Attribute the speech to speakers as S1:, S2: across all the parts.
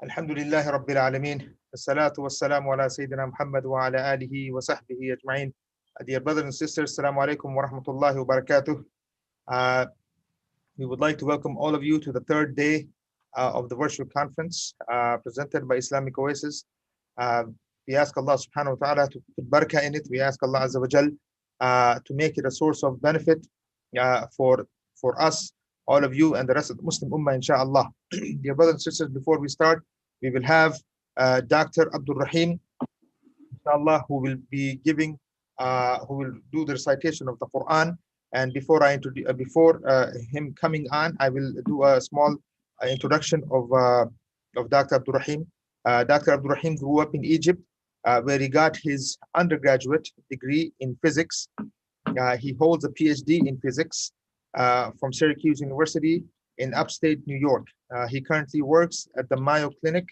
S1: Alhamdulillah Rabbil Alameen. Assalatu wassalamu ala Sayyidina Muhammad wa ala alihi wa sahbihi ajma'in. Dear brothers and sisters, Assalamu alaikum wa rahmatullahi wa barakatuh. We would like to welcome all of you to the third day of the virtual conference presented by Islamic Oasis. We ask Allah subhanahu wa ta'ala to put barakah in it. We ask Allah azza wa jal to make it a source of benefit for us, all of you, and the rest of the Muslim Ummah, inshallah. Dear brothers and sisters, before we start, we will have Dr. Abdul Rahim, inshallah, who will be giving, who will do the recitation of the Quran. And before him coming on, I will do a small introduction of Dr. Abdul Rahim. Dr. Abdul Rahim grew up in Egypt, where he got his undergraduate degree in physics. He holds a PhD in physics from Syracuse University in upstate New York. He currently works at the Mayo Clinic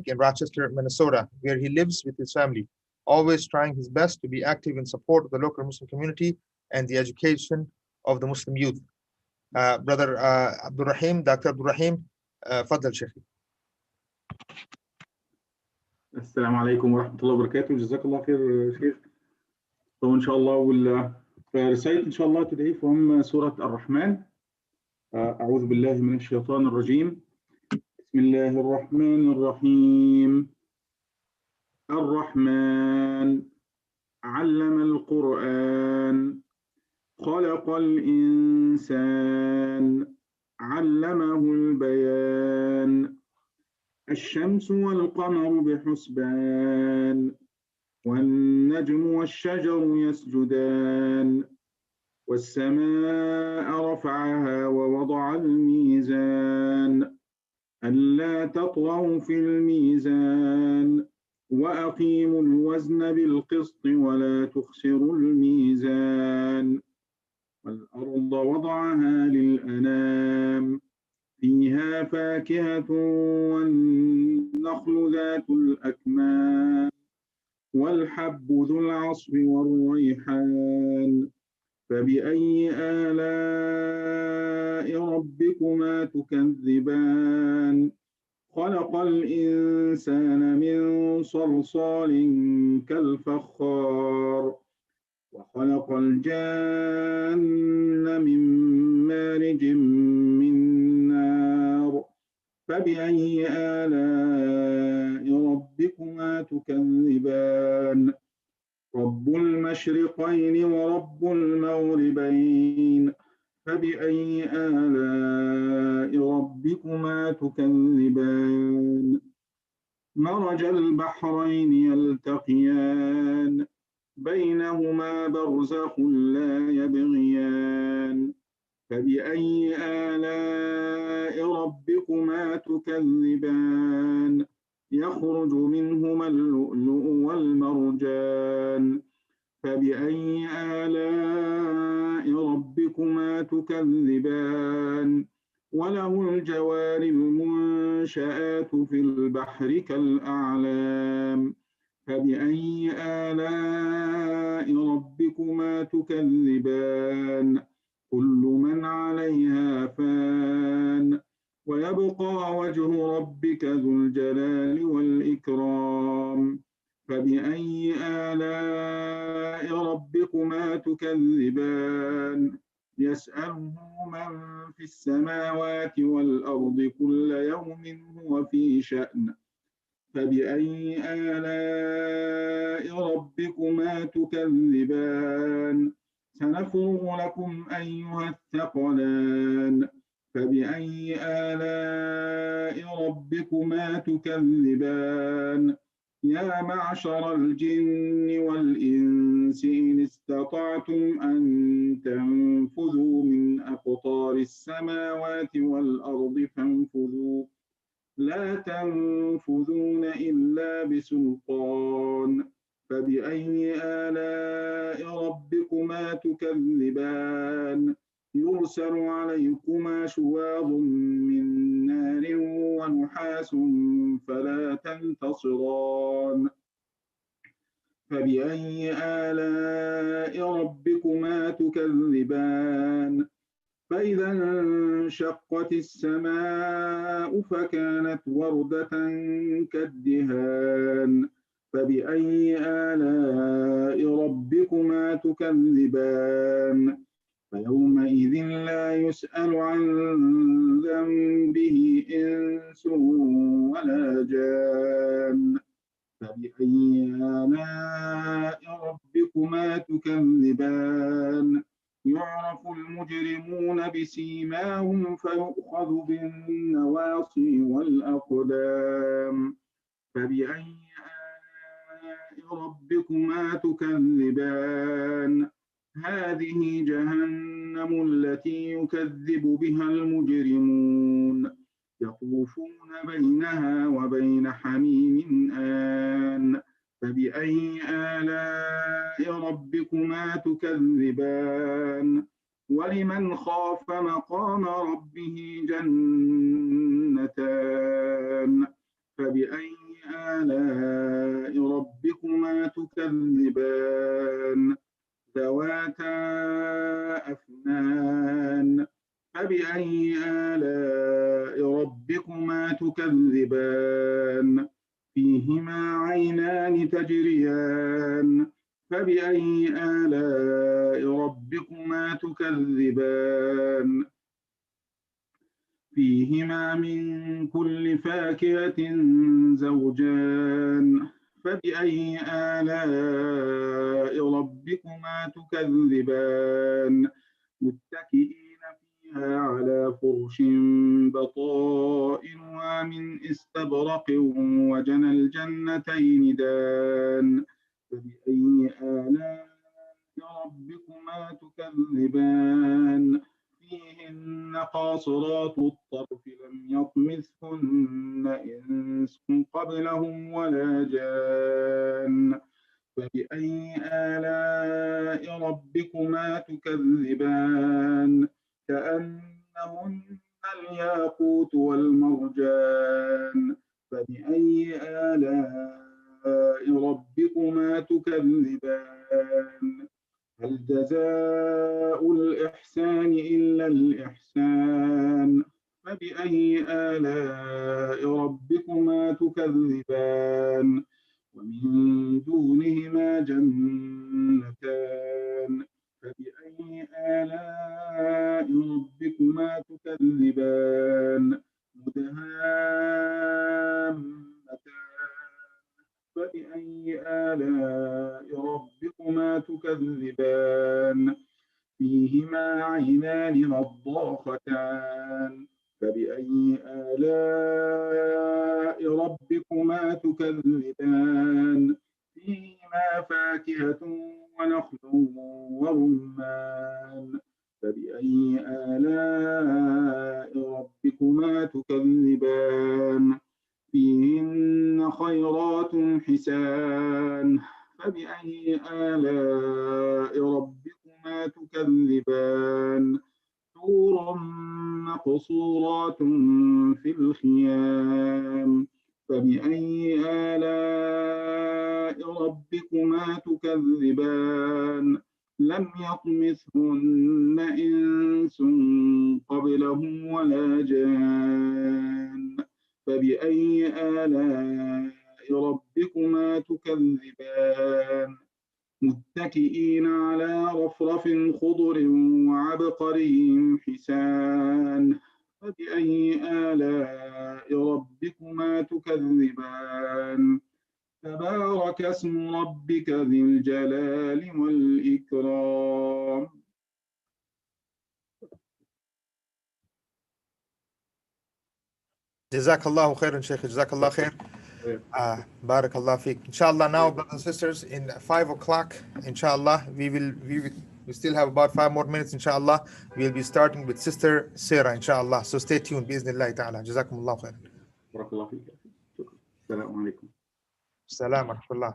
S1: in Rochester, Minnesota, where he lives with his family, always trying his best to be active in support of the local Muslim community and the education of the Muslim youth. Brother Abdul Rahim, Dr. Abdul Rahim, Fadl Sheikh.
S2: السلام عليكم ورحمة الله وبركاته. جزاك الله خير شيخ. So inshallah we'll recite inshallah today from Surah Ar-Rahman. أعوذ بالله من الشيطان الرجيم. بسم الله الرحمن الرحيم. الرحمن علم القرآن خلق الإنسان علمه البيان الشمس والقمر بحسبان والنجم والشجر يسجدان والسماء رفعها ووضع الميزان ألا تطغوا في الميزان وأقيموا الوزن بالقسط ولا تخسروا الميزان والأرض وضعها للأنام فيها فاكهة والنخل ذات الأكمام والحب ذو العصف والريحان فبأي آلاء ربكما تكذبان خلق الإنسان من صلصال كالفخار وخلق الجان من مارج من نار فبأي آلاء ربكما تكذبان رب المشرقين ورب المغربين فبأي آلاء ربكما تكذبان مرج البحرين يلتقيان بينهما برزخ لا يبغيان فبأي آلاء ربكما تكذبان يخرج منهما اللؤلؤ والمرجان فبأي آلاء ربكما تكذبان وله الجوار المنشآت في البحر كالأعلام فبأي آلاء ربكما تكذبان كل من عليها فان ويبقى وجه ربك ذو الجلال والإكرام فبأي آلاء ربكما تكذبان يسأله من في السماوات والأرض كل يوم هو في شأن فبأي آلاء ربكما تكذبان سنفرغ لكم أيها الثقلان فبأي آلاء ربكما تكذبان يا معشر الجن والإنس إن استطعتم أن تنفذوا من أقطار السماوات والأرض فانفذوا لا تنفذون إلا بسلطان فبأي آلاء ربكما تكذبان يرسل عليكما شواظ من نار ونحاس فلا تنتصران فبأي آلاء ربكما تكذبان فإذا انشقت السماء فكانت وردة كالدهان فبأي آلاء ربكما تكذبان فيومئذ لا يسأل عن ذنبه إنس ولا جان فبأي آلاء ربكما تكذبان يعرف المجرمون بسيماهم فيؤخذ بالنواصي والأقدام فبأي آلاء ربكما تكذبان هذه جهنم التي يكذب بها المجرمون يطوفون بينها وبين حميم آن فبأي آلاء ربكما تكذبان ولمن خاف مقام ربه جنتان فبأي آلاء ربكما تكذبان ذواتا أفنان فبأي آلاء ربكما تكذبان فيهما عينان تجريان فبأي آلاء ربكما تكذبان فيهما من كل فاكهة زوجان فبأي آلاء ربكما تكذبان متكئين فيها على فرش بطائنها من استبرق وجنى الجنتين دان فبأي آلاء ربكما تكذبان فيهن قاصرات الطرف لم يطمثهن إنس قبلهم ولا جان فبأي آلاء ربكما تكذبان كأنهن الياقوت والمرجان فبأي آلاء ربكما تكذبان هل جزاء الإحسان إلا الإحسان فبأي آلاء ربكما تكذبان ومن دونهما جنتان فبأي آلاء ربكما تكذبان مدهامتان فبأي آلاء ربكما تكذبان فيهما عينان نضاختان فبأي آلاء ربكما تكذبان فيهما فاكهة ونخل ورمان فبأي آلاء ربكما تكذبان فيهن خيرات حسان فبأي آلاء ربكما تكذبان حور مقصورات في الخيام فبأي آلاء ربكما تكذبان لم يطمثهن إنس قبلهم ولا جان فبأي آلاء ربكما تكذبان متكئين على رفرف خضر وعبقري حسان فبأي آلاء ربكما تكذبان تبارك اسم ربك ذي الجلال والإكرام.
S1: Jazakallahu khairan, Sheikh. Jazakallah khair. Barakallah feek. Inshallah, now, brothers and sisters, in 5 o'clock, inshallah, we still have about 5 more minutes, inshallah. We'll be starting with Sister Sarah, inshallah. So stay tuned, bi'iznillahi ta'ala. Jazakumullahu khairan.
S2: Barakallah feek. Assalamu alaikum.
S1: Salam alaikum.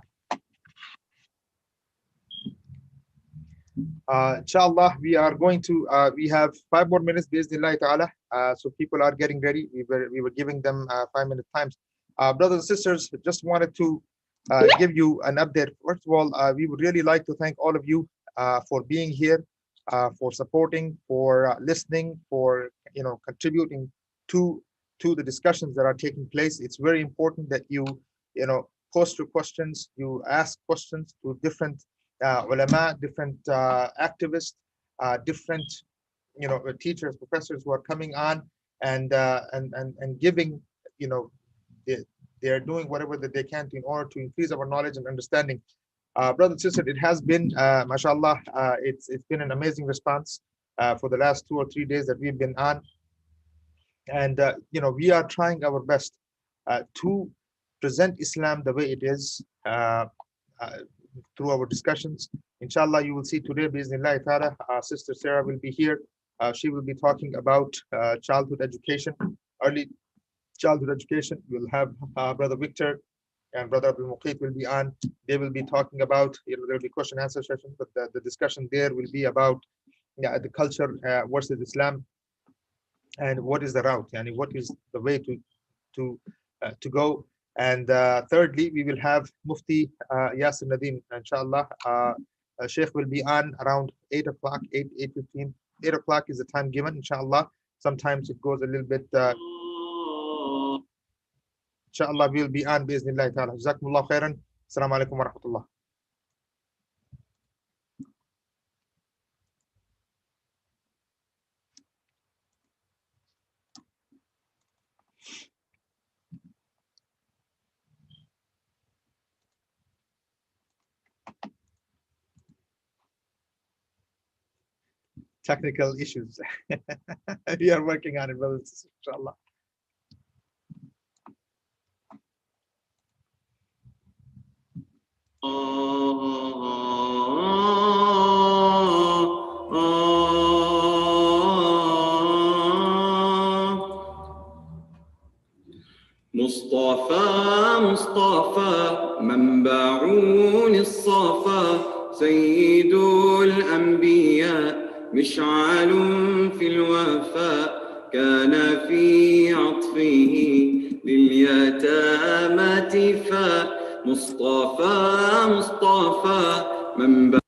S1: Inshallah, we are going to, we have 5 more minutes, bi'iznillahi ta'ala. So people are getting ready. We were giving them 5-minute times. Brothers and sisters, just wanted to give you an update. First of all, we would really like to thank all of you for being here. for supporting, for listening, for contributing to the discussions that are taking place. It's very important that you post your questions, you ask questions to different ulama, different activists, different teachers, professors who are coming on and giving they, they are doing whatever that they can in order to increase our knowledge and understanding. Brother and sister, it has been, mashallah, it's been an amazing response for the last 2 or 3 days that we've been on. And, we are trying our best to present Islam the way it is through our discussions. Inshallah, you will see today, bi'iznillahi ta'ala, Sister Sarah will be here. She will be talking about childhood education, early childhood education. We'll have Brother Victor and Brother Abdul Muqit will be on. They will be talking about, there will be question and answer session, but the discussion there will be about the culture versus Islam and what is the route, and what is the way to go. And thirdly, we will have Mufti Yasir Nadeem, inshallah. Sheikh will be on around 8 o'clock, 8:15. 8 o'clock is the time given, inshallah. Sometimes it goes a little bit. Inshallah, we'll be on bi'iznillahi ta'ala. Jazakumullah khairan. Assalamu alaikum wa rahmatullah. Technical issues. We are working on it, brothers, inshallah.
S3: مصطفى منبع الصفا سيد الأنبياء مشعل في الوفاء كان في عطفه لليتامى تفاء مصطفى منبع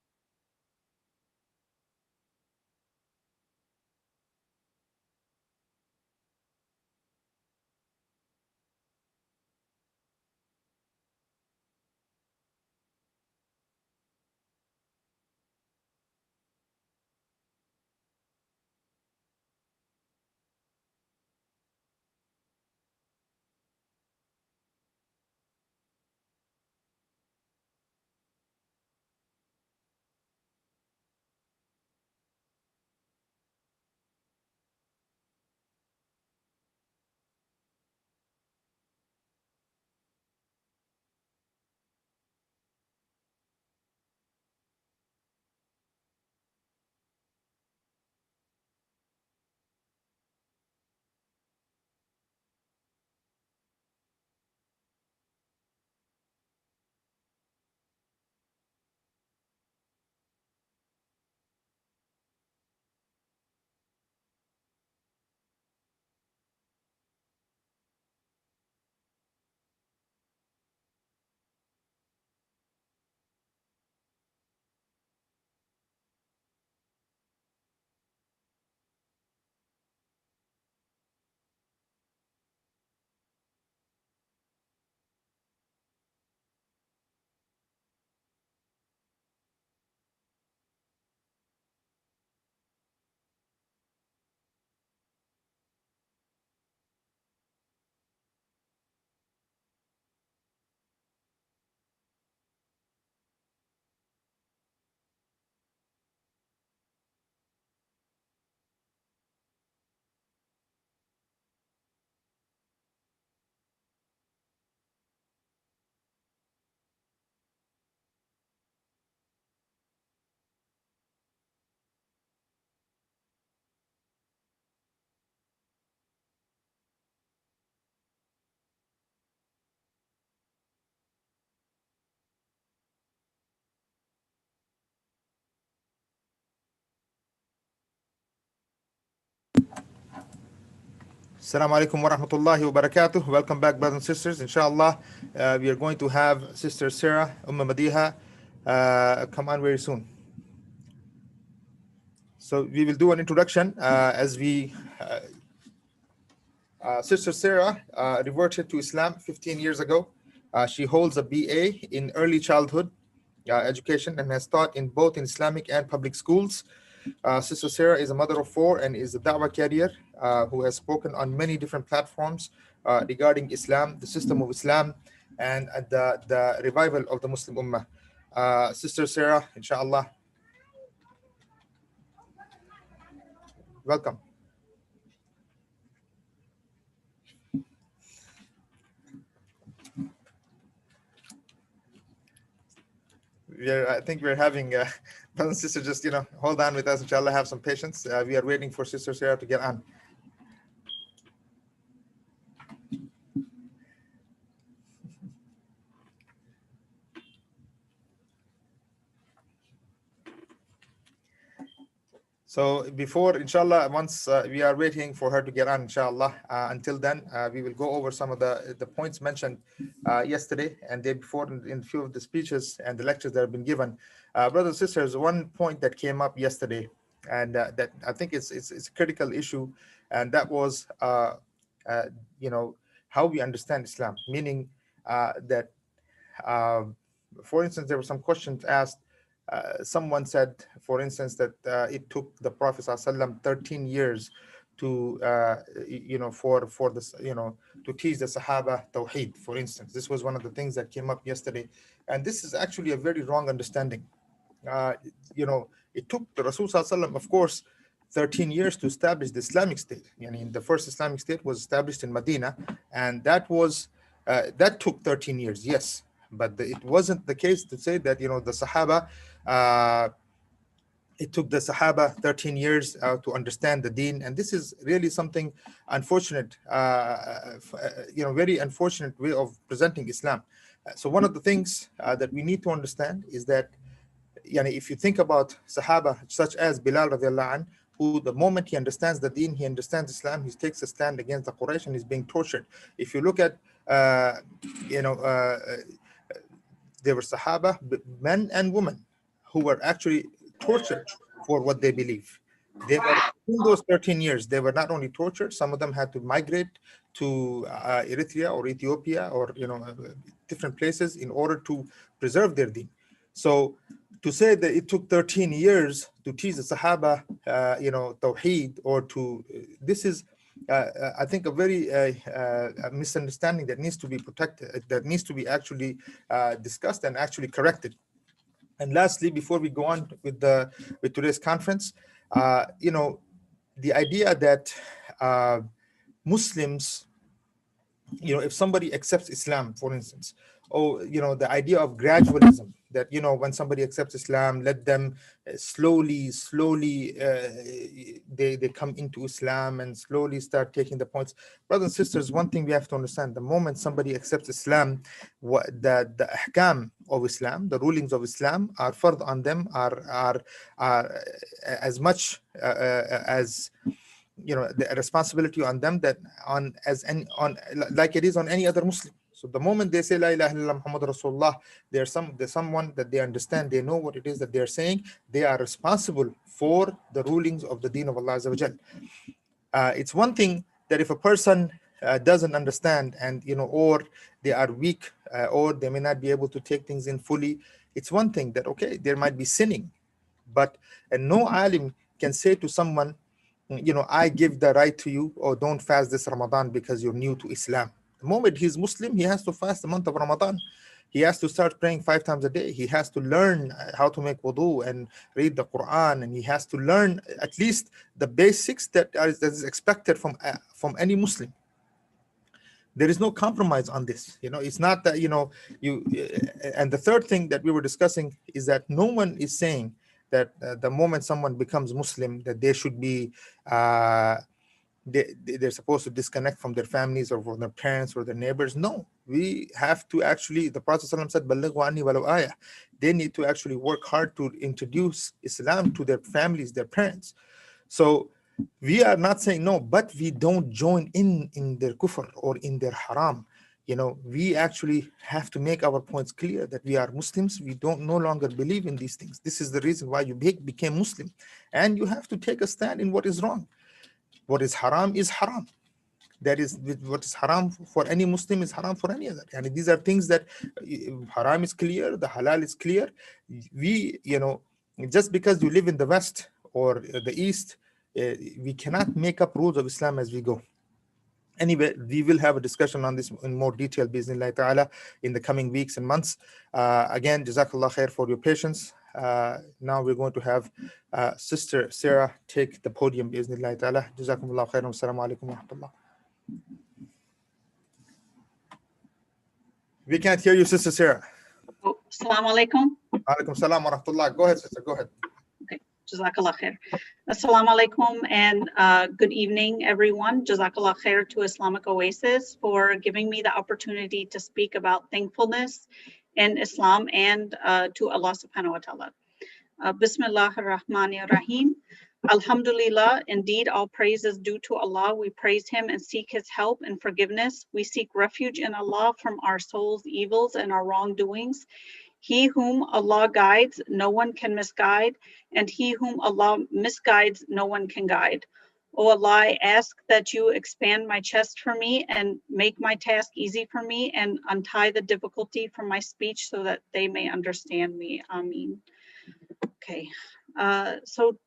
S1: Assalamu alaikum wa rahmatullahi wa barakatuh. Welcome back, brothers and sisters. Inshallah, we are going to have Sister Sarah, Madiha, come on very soon. So we will do an introduction as we. Sister Sarah reverted to Islam 15 years ago. She holds a BA in early childhood education and has taught in both in Islamic and public schools. Sister Sarah is a mother of four and is a da'wah carrier who has spoken on many different platforms regarding Islam, the system of Islam, and the revival of the Muslim Ummah. Sister Sarah, inshallah, welcome. I think we're having brothers and sisters, just hold on with us, inshallah, have some patience. We are waiting for Sister Sarah to get on. So before, inshallah, once we are waiting for her to get on, inshallah, until then, we will go over some of the points mentioned yesterday and day before in a few of the speeches and the lectures that have been given. Brothers and sisters, one point that came up yesterday, and that I think it's a critical issue, and that was, how we understand Islam, meaning that, for instance, there were some questions asked. Someone said, for instance, that it took the Prophet ﷺ 13 years to, for this, to teach the Sahaba Tawheed, for instance. This was one of the things that came up yesterday. And this is actually a very wrong understanding. It took the Rasul ﷺ, of course, 13 years to establish the Islamic State. The first Islamic State was established in Medina, and that took 13 years, yes. But it wasn't the case to say that, the Sahaba, it took the Sahaba 13 years to understand the deen. And this is really something unfortunate, very unfortunate way of presenting Islam. So one of the things that we need to understand is that, if you think about Sahaba, such as Bilal radiallahu anh, who the moment he understands the deen, he understands Islam, he takes a stand against the Quraysh and is being tortured. If you look at, there were Sahaba, men and women, who were actually tortured for what they believe. They were, in those 13 years, they were not only tortured, some of them had to migrate to Eritrea or Ethiopia or different places in order to preserve their deen. So to say that it took 13 years to teach the Sahaba, Tawheed, or to, this is, I think, a very misunderstanding that needs to be protected, that needs to be actually discussed and actually corrected. And lastly, before we go on with today's conference, the idea that Muslims, if somebody accepts Islam, for instance, or the idea of gradualism, that when somebody accepts Islam, let them slowly they come into Islam and slowly start taking the points. Brothers and sisters, one thing we have to understand: the moment somebody accepts Islam, the ahkam of Islam, the rulings of Islam, are fard on them, are as much as the responsibility on them that like it is on any other Muslim. So the moment they say La ilaha illallah Muhammad Rasulullah, there's someone that they understand, they know what it is that they're saying, they are responsible for the rulings of the deen of Allah Azza wa Jal. It's one thing that if a person doesn't understand and or they are weak, or they may not be able to take things in fully, it's one thing that, okay, there might be sinning, but no alim can say to someone, I give the right to you, or don't fast this Ramadan because you're new to Islam. The moment he's Muslim, he has to fast the month of Ramadan. He has to start praying 5 times a day. He has to learn how to make wudu and read the Quran, and he has to learn at least the basics that is expected from any Muslim. There is no compromise on this. It's not that and the third thing that we were discussing is that no one is saying that the moment someone becomes Muslim, that they should be they're supposed to disconnect from their families or from their parents or their neighbors. No, we have to actually, the Prophet ﷺ said, "Ballighu anni walau ayah." They need to actually work hard to introduce Islam to their families, their parents. So we are not saying no, but we don't join in their kufr or in their haram. we actually have to make our points clear that we are Muslims. We don't no longer believe in these things. This is the reason why you became Muslim. And you have to take a stand in what is wrong. What is haram is haram. That is what is haram for any Muslim is haram for any other. And these are things that haram is clear, the halal is clear. We, just because you live in the West or the East, we cannot make up rules of Islam as we go. Anyway, we will have a discussion on this in more detail, bi'iznillahi ta'ala, in the coming weeks and months. Again, Jazakallah khair for your patience. Now we're going to have Sister Sarah take the podium, bi'iznillahi ta'ala. Jazakumullah khairan. Assalamu alaikum wa rahmatullah. We can't hear you, Sister Sarah.
S4: Oh, Assalamu alaikum.
S1: Alaikum salam wa rahmatullah. Go ahead, sister. Go ahead.
S4: Okay. Jazakallah khair. Assalamu alaikum and good evening, everyone. Jazakallah khair to Islamic Oasis for giving me the opportunity to speak about thankfulness in Islam and to Allah subhanahu wa ta'ala. Bismillah ar-Rahman ar-Rahim. Alhamdulillah, indeed all praise is due to Allah. We praise Him and seek His help and forgiveness. We seek refuge in Allah from our soul's evils and our wrongdoings. He whom Allah guides, no one can misguide, and he whom Allah misguides, no one can guide. O Allah, I ask that you expand my chest for me and make my task easy for me and untie the difficulty from my speech so that they may understand me. Ameen. Okay, so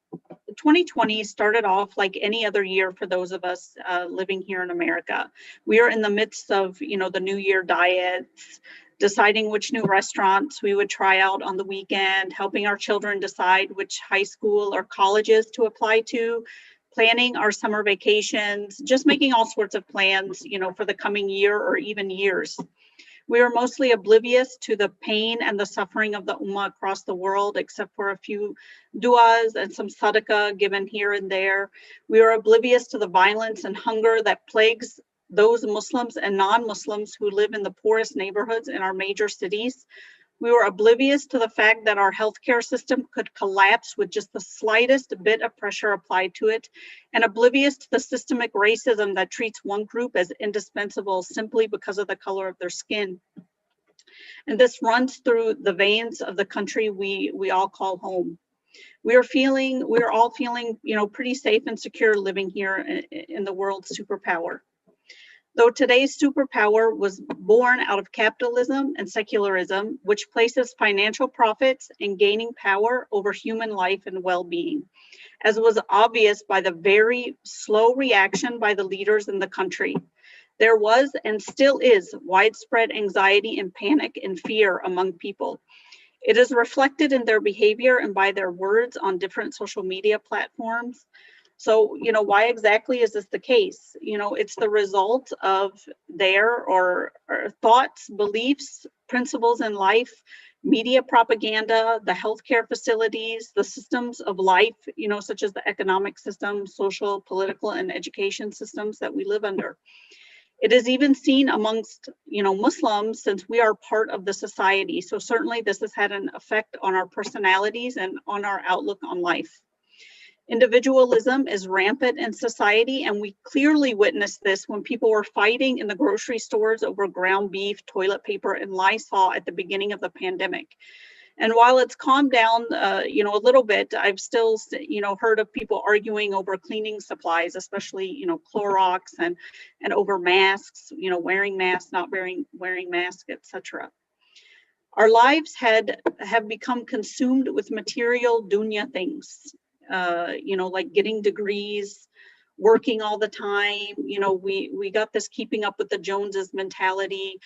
S4: 2020 started off like any other year for those of us living here in America. We are in the midst of, the New Year diets, deciding which new restaurants we would try out on the weekend, helping our children decide which high school or colleges to apply to, planning our summer vacations, just making all sorts of plans, for the coming year or even years. We are mostly oblivious to the pain and the suffering of the Ummah across the world, except for a few du'as and some sadaqah given here and there. We are oblivious to the violence and hunger that plagues those Muslims and non-Muslims who live in the poorest neighborhoods in our major cities. We were oblivious to the fact that our healthcare system could collapse with just the slightest bit of pressure applied to it, and oblivious to the systemic racism that treats one group as indispensable simply because of the color of their skin. And this runs through the veins of the country we all call home. We're all feeling, pretty safe and secure living here in the world's superpower. Though today's superpower was born out of capitalism and secularism, which places financial profits and gaining power over human life and well-being, as was obvious by the very slow reaction by the leaders in the country. There was and still is widespread anxiety and panic and fear among people. It is reflected in their behavior and by their words on different social media platforms. So, why exactly is this the case? It's the result of their or thoughts, beliefs, principles in life, media propaganda, the healthcare facilities, the systems of life, such as the economic system, social, political, and education systems that we live under. It is even seen amongst, Muslims, since we are part of the society. So certainly this has had an effect on our personalities and on our outlook on life. Individualism is rampant in society, and we clearly witnessed this when people were fighting in the grocery stores over ground beef, toilet paper, and Lysol at the beginning of the pandemic. And while it's calmed down, a little bit, I've still, heard of people arguing over cleaning supplies, especially, Clorox and over masks, wearing masks, not wearing masks, etc. Our lives have become consumed with material dunya things. Like getting degrees, working all the time. We got this keeping up with the Joneses mentality.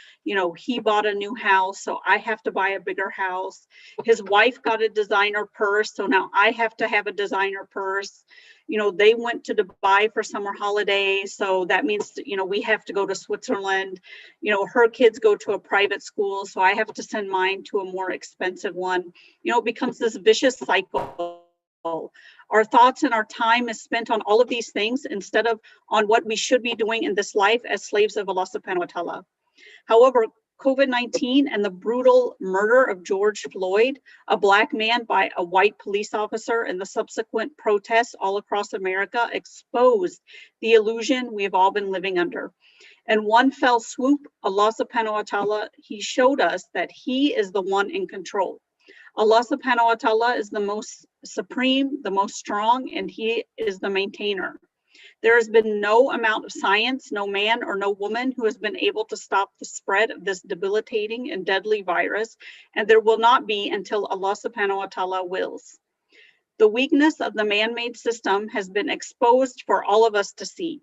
S4: He bought a new house, so I have to buy a bigger house. His wife got a designer purse, so now I have to have a designer purse. They went to Dubai for summer holidays, so that means, we have to go to Switzerland. Her kids go to a private school, so I have to send mine to a more expensive one. It becomes this vicious cycle. Our thoughts and our time is spent on all of these things instead of on what we should be doing in this life as slaves of Allah subhanahu wa ta'ala. However, COVID-19 and the brutal murder of George Floyd, a Black man by a white police officer, and the subsequent protests all across America exposed the illusion we have all been living under. In one fell swoop, Allah subhanahu wa ta'ala, He showed us that He is the one in control. Allah subhanahu wa ta'ala is the most supreme, the most strong, and He is the maintainer. There has been no amount of science, no man or no woman who has been able to stop the spread of this debilitating and deadly virus, and there will not be until Allah subhanahu wa ta'ala wills. The weakness of the man-made system has been exposed for all of us to see.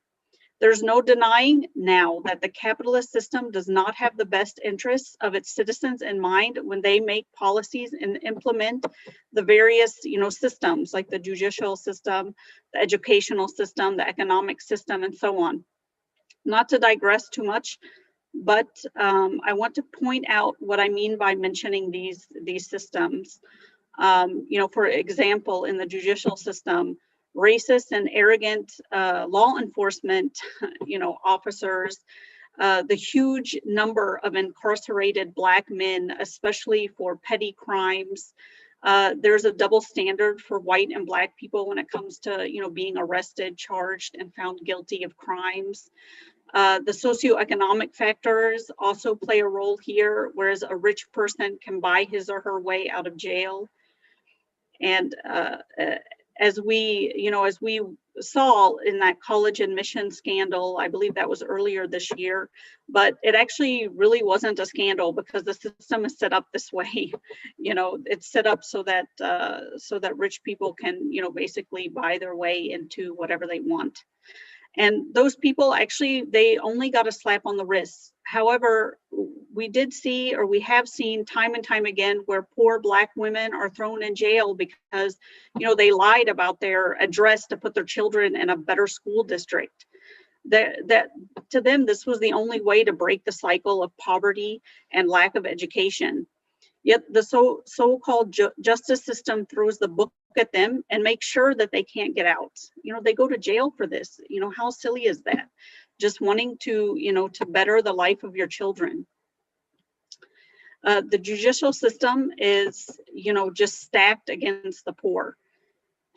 S4: There's no denying now that the capitalist system does not have the best interests of its citizens in mind when they make policies and implement the various, systems like the judicial system, the educational system, the economic system, and so on. Not to digress too much, but I want to point out what I mean by mentioning these systems. For example, in the judicial system, racist and arrogant law enforcement, officers, the huge number of incarcerated Black men, especially for petty crimes. There's a double standard for white and Black people when it comes to, being arrested, charged, and found guilty of crimes. The socioeconomic factors also play a role here, whereas a rich person can buy his or her way out of jail. And as we saw in that college admission scandal, I believe that was earlier this year, but it actually really wasn't a scandal because the system is set up this way. It's set up so that rich people can, basically buy their way into whatever they want. And those people actually, they only got a slap on the wrist. However, we have seen time and time again where poor Black women are thrown in jail because, they lied about their address to put their children in a better school district. That to them, this was the only way to break the cycle of poverty and lack of education. Yet the so-called justice system throws the book at them and makes sure that they can't get out. They go to jail for this. How silly is that? Just wanting to, to better the life of your children. The judicial system is, just stacked against the poor.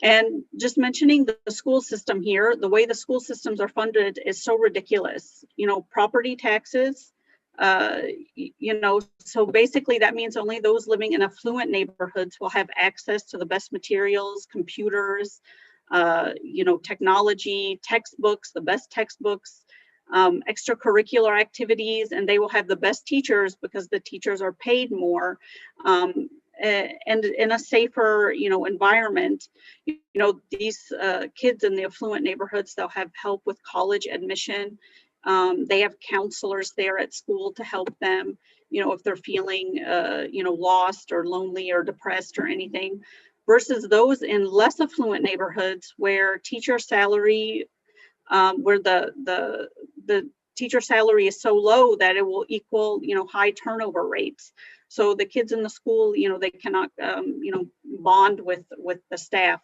S4: And just mentioning the school system here, the way the school systems are funded is so ridiculous. Property taxes, so basically that means only those living in affluent neighborhoods will have access to the best materials, computers, technology, textbooks, the best textbooks, extracurricular activities, and they will have the best teachers because the teachers are paid more, and in a safer, environment. These kids in the affluent neighborhoods, they'll have help with college admission. They have counselors there at school to help them, if they're feeling, lost or lonely or depressed or anything, versus those in less affluent neighborhoods where teacher salary, where the teacher salary is so low that it will equal, high turnover rates. So the kids in the school, they cannot, bond with the staff.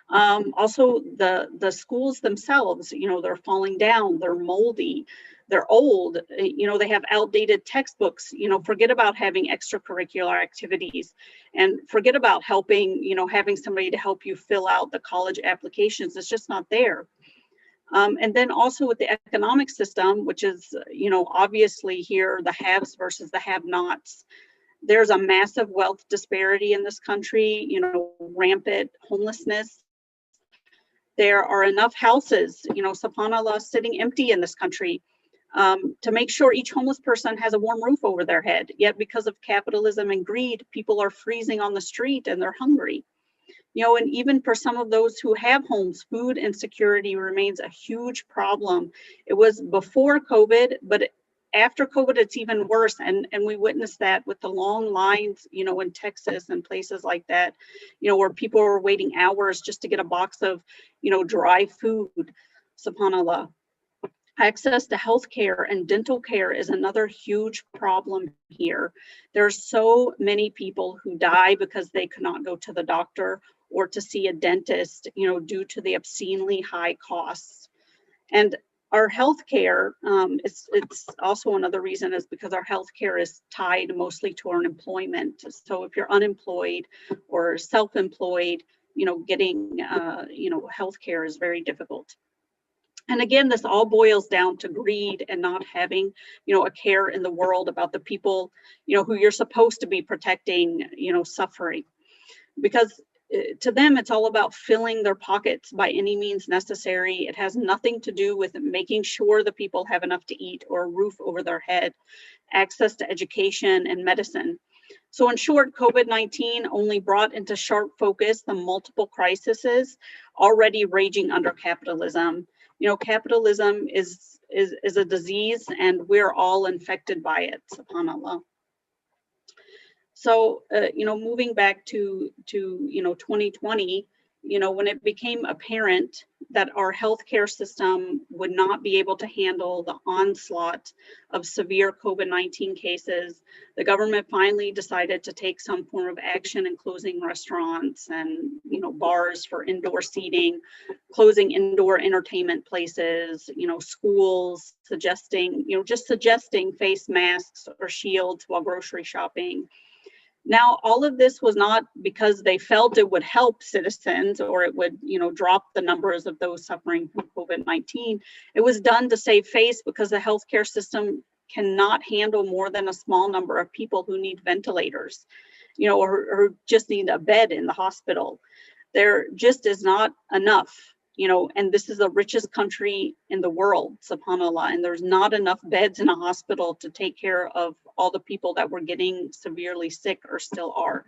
S4: Also, the schools themselves, they're falling down, they're moldy, they're old, they have outdated textbooks. Forget about having extracurricular activities, and forget about helping, having somebody to help you fill out the college applications. It's just not there. And then also with the economic system, which is, obviously here, the haves versus the have-nots. There's a massive wealth disparity in this country, rampant homelessness. There are enough houses, subhanAllah, sitting empty in this country to make sure each homeless person has a warm roof over their head. Yet because of capitalism and greed, people are freezing on the street and they're hungry. And even for some of those who have homes, food insecurity remains a huge problem. It was before COVID, but after COVID, it's even worse. And we witnessed that with the long lines, in Texas and places like that, where people were waiting hours just to get a box of, dry food, subhanAllah. Access to healthcare and dental care is another huge problem here. There's so many people who die because they could not go to the doctor or to see a dentist, due to the obscenely high costs. And our healthcare, it's also another reason is because our healthcare is tied mostly to our employment. So if you're unemployed or self-employed, getting, healthcare is very difficult. And again, this all boils down to greed and not having, a care in the world about the people, who you're supposed to be protecting, suffering. Because to them, it's all about filling their pockets by any means necessary. It has nothing to do with making sure the people have enough to eat or a roof over their head, access to education and medicine. So in short, COVID-19 only brought into sharp focus the multiple crises already raging under capitalism. Capitalism is a disease, and we're all infected by it, subhanAllah. So, moving back to 2020, when it became apparent that our healthcare system would not be able to handle the onslaught of severe COVID-19 cases, the government finally decided to take some form of action in closing restaurants and, bars for indoor seating, closing indoor entertainment places, schools, suggesting face masks or shields while grocery shopping. Now, all of this was not because they felt it would help citizens or it would, drop the numbers of those suffering from COVID-19. It was done to save face because the healthcare system cannot handle more than a small number of people who need ventilators, or just need a bed in the hospital. There just is not enough. And this is the richest country in the world, subhanAllah, and there's not enough beds in a hospital to take care of all the people that were getting severely sick or still are.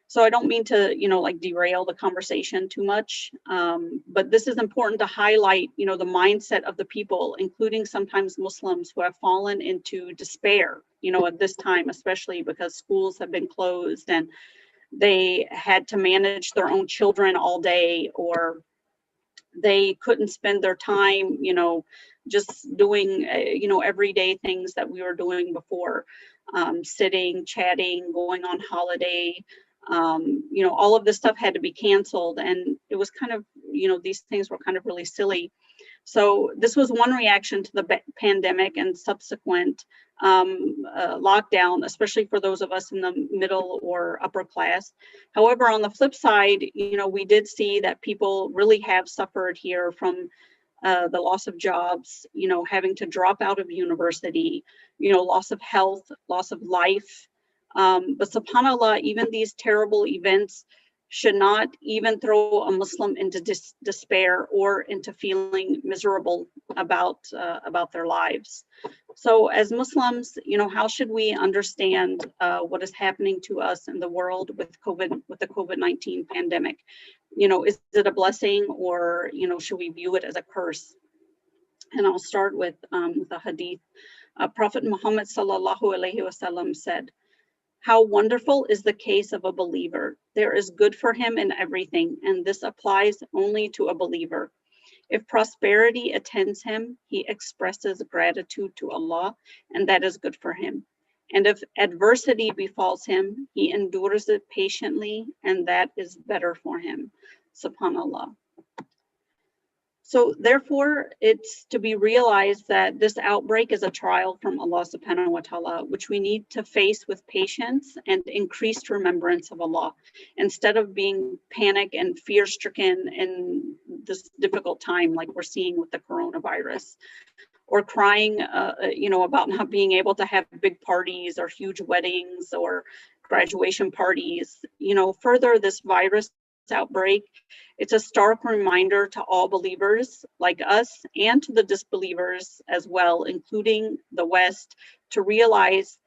S4: So I don't mean to, derail the conversation too much, but this is important to highlight, the mindset of the people, including sometimes Muslims who have fallen into despair, at this time, especially because schools have been closed and they had to manage their own children all day, or they couldn't spend their time, just doing, everyday things that we were doing before, sitting, chatting, going on holiday. All of this stuff had to be canceled, and it was kind of, these things were kind of really silly. So this was one reaction to the pandemic and subsequent lockdown, especially for those of us in the middle or upper class. However, on the flip side, we did see that people really have suffered here from the loss of jobs, having to drop out of university, loss of health, loss of life. But subhanAllah, even these terrible events should not even throw a Muslim into despair or into feeling miserable about their lives. So as Muslims, how should we understand what is happening to us in the world with the COVID-19 pandemic? Is it a blessing, or, should we view it as a curse? And I'll start with the hadith. Prophet Muhammad sallallahu alaihi wasallam said, "How wonderful is the case of a believer. There is good for him in everything, and this applies only to a believer. If prosperity attends him, he expresses gratitude to Allah, and that is good for him. And if adversity befalls him, he endures it patiently, and that is better for him." SubhanAllah. So therefore, it's to be realized that this outbreak is a trial from Allah subhanahu wa ta'ala, which we need to face with patience and increased remembrance of Allah, instead of being panic and fear-stricken in this difficult time like we're seeing with the coronavirus, or crying, about not being able to have big parties or huge weddings or graduation parties. Further, this virus outbreak, it's a stark reminder to all believers like us and to the disbelievers as well, including the West, to realize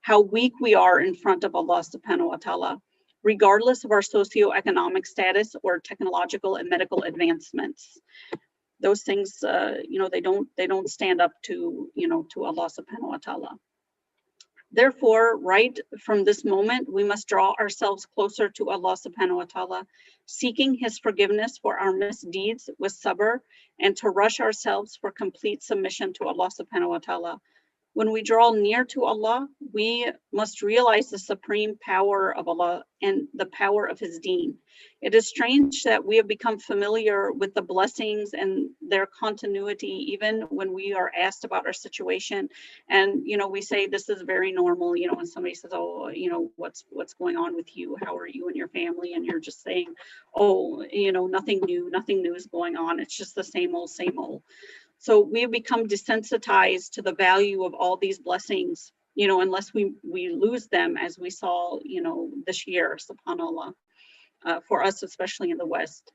S4: how weak we are in front of Allah subhanahu wa ta'ala, regardless of our socioeconomic status or technological and medical advancements. Those things, they don't stand up to, to Allah subhanahu wa ta'ala. Therefore, right from this moment, we must draw ourselves closer to Allah subhanahu wa ta'ala, seeking his forgiveness for our misdeeds with sabr, and to rush ourselves for complete submission to Allah subhanahu wa ta'ala. When we draw near to Allah, we must realize the supreme power of Allah and the power of His deen. It is strange that we have become familiar with the blessings and their continuity, even when we are asked about our situation. And, we say this is very normal, when somebody says, oh, what's going on with you? How are you and your family? And you're just saying, oh, nothing new is going on. It's just the same old, same old. So we have become desensitized to the value of all these blessings, unless we lose them, as we saw, this year, subhanAllah, for us, especially in the West.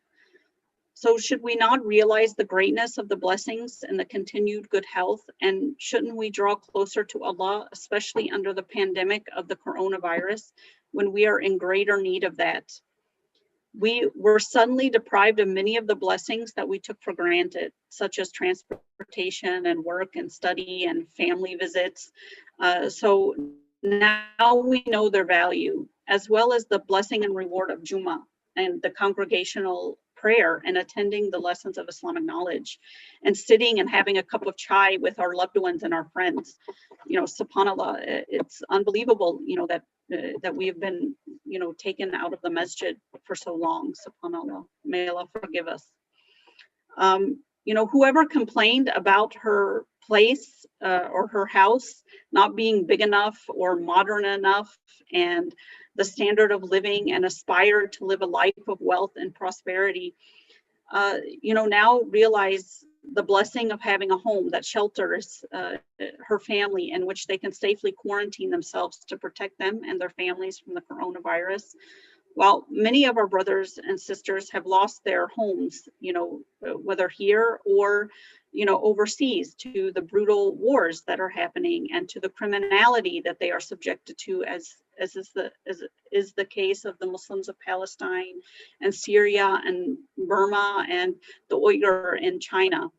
S4: So should we not realize the greatness of the blessings and the continued good health? And shouldn't we draw closer to Allah, especially under the pandemic of the coronavirus, when we are in greater need of that? We were suddenly deprived of many of the blessings that we took for granted, such as transportation and work and study and family visits. So now we know their value, as well as the blessing and reward of Jummah and the congregational prayer and attending the lessons of Islamic knowledge and sitting and having a cup of chai with our loved ones and our friends. SubhanAllah, it's unbelievable, that we have been, taken out of the masjid for so long, subhanAllah. May Allah forgive us. Whoever complained about her place or her house not being big enough or modern enough and the standard of living and aspired to live a life of wealth and prosperity, now realize the blessing of having a home that shelters her family, in which they can safely quarantine themselves to protect them and their families from the coronavirus. While many of our brothers and sisters have lost their homes, whether here or, overseas, to the brutal wars that are happening and to the criminality that they are subjected to, as is the case of the Muslims of Palestine and Syria and Burma and the Uyghur in China.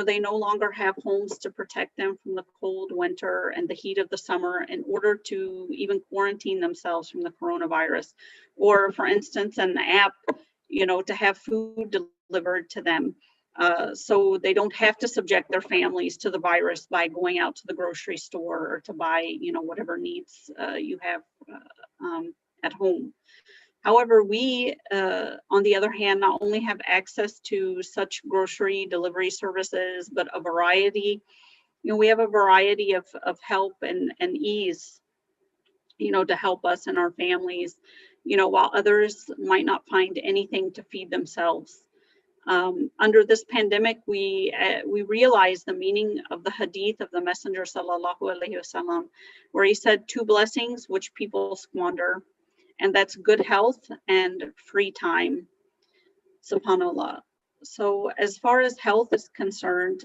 S4: They no longer have homes to protect them from the cold winter and the heat of the summer in order to even quarantine themselves from the coronavirus. Or, for instance, an app, to have food delivered to them so they don't have to subject their families to the virus by going out to the grocery store or to buy, whatever needs you have at home. However, we, on the other hand, not only have access to such grocery delivery services, but a variety, we have a variety of help and ease, to help us and our families, while others might not find anything to feed themselves. Under this pandemic, we realize the meaning of the hadith of the Messenger sallallahu alaihi wasallam, where he said 2 blessings which people squander, and that's good health and free time, subhanAllah. So as far as health is concerned,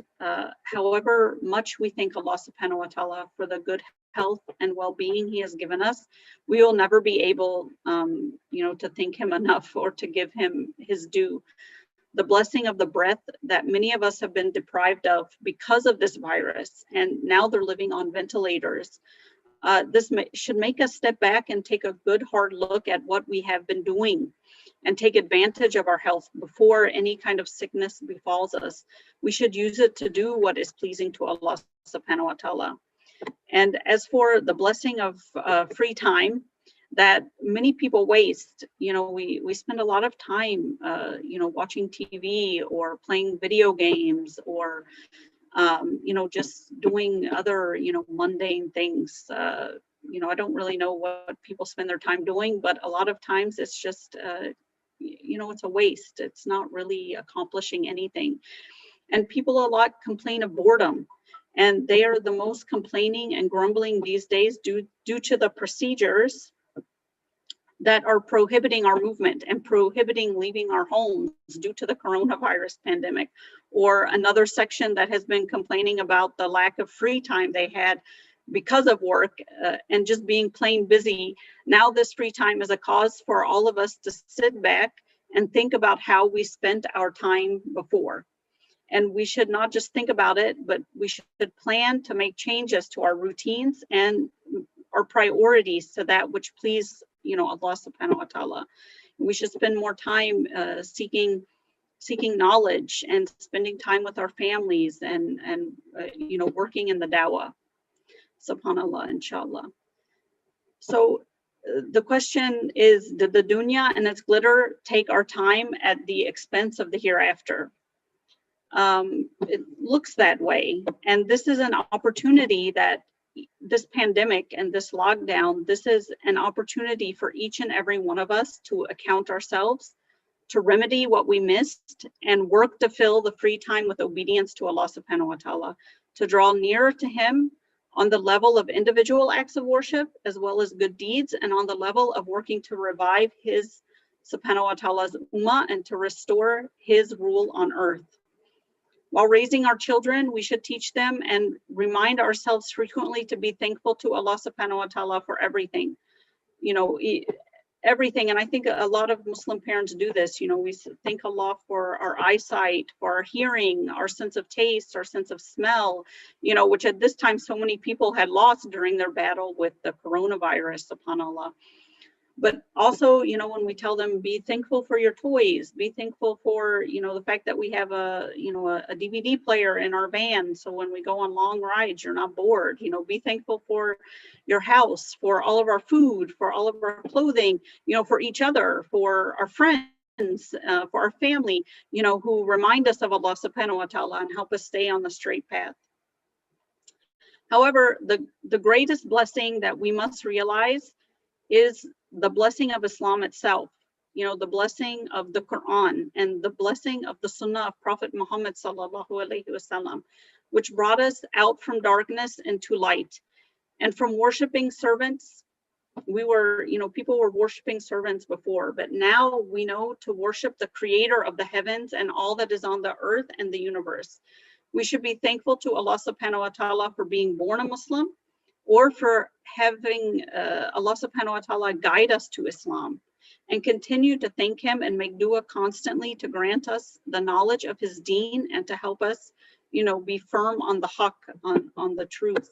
S4: however much we thank Allah subhanahu wa ta'ala for the good health and well-being He has given us, we will never be able, to thank Him enough or to give Him His due. The blessing of the breath that many of us have been deprived of because of this virus, and now they're living on ventilators. This should make us step back and take a good hard look at what we have been doing and take advantage of our health before any kind of sickness befalls us. We should use it to do what is pleasing to Allah subhanahu wa ta'ala. And as for the blessing of free time that many people waste, we spend a lot of time, watching TV or playing video games or just doing other, mundane things. I don't really know what people spend their time doing, but a lot of times it's just, it's a waste. It's not really accomplishing anything. And people a lot complain of boredom, and they are the most complaining and grumbling these days due to the procedures that are prohibiting our movement and prohibiting leaving our homes due to the coronavirus pandemic, or another section that has been complaining about the lack of free time they had because of work and just being plain busy. Now this free time is a cause for all of us to sit back and think about how we spent our time before. And we should not just think about it, but we should plan to make changes to our routines and our priorities to that which please Allah subhanahu wa ta'ala. We should spend more time seeking knowledge and spending time with our families and working in the dawah. subhanallah, inshallah. So the question is, did the dunya and its glitter take our time at the expense of the hereafter? It looks that way. And this is an opportunity that this pandemic and this lockdown, this is an opportunity for each and every one of us to account ourselves, to remedy what we missed, and work to fill the free time with obedience to Allah subhanahu wa ta'ala, to draw nearer to Him on the level of individual acts of worship, as well as good deeds, and on the level of working to revive His subhanahu wa ta'ala's ummah and to restore His rule on earth. While raising our children, we should teach them and remind ourselves frequently to be thankful to Allah subhanahu wa ta'ala for everything, everything. And I think a lot of Muslim parents do this. We thank Allah for our eyesight, for our hearing, our sense of taste, our sense of smell, which at this time so many people had lost during their battle with the coronavirus, subhanAllah. But also, when we tell them, be thankful for your toys, be thankful for, the fact that we have a DVD player in our van. So when we go on long rides, you're not bored, be thankful for your house, for all of our food, for all of our clothing, for each other, for our friends, for our family, who remind us of Allah subhanahu wa ta'ala and help us stay on the straight path. However, the greatest blessing that we must realize is the blessing of Islam itself, the blessing of the Quran and the blessing of the Sunnah of Prophet Muhammad sallallahu alaihi wasallam, which brought us out from darkness into light. And from worshiping servants, people were worshiping servants before, but now we know to worship the creator of the heavens and all that is on the earth and the universe. We should be thankful to Allah subhanahu wa ta'ala for being born a Muslim, or for having Allah subhanahu wa ta'ala guide us to Islam, and continue to thank Him and make dua constantly to grant us the knowledge of His deen and to help us, be firm on the haqq, on the truth.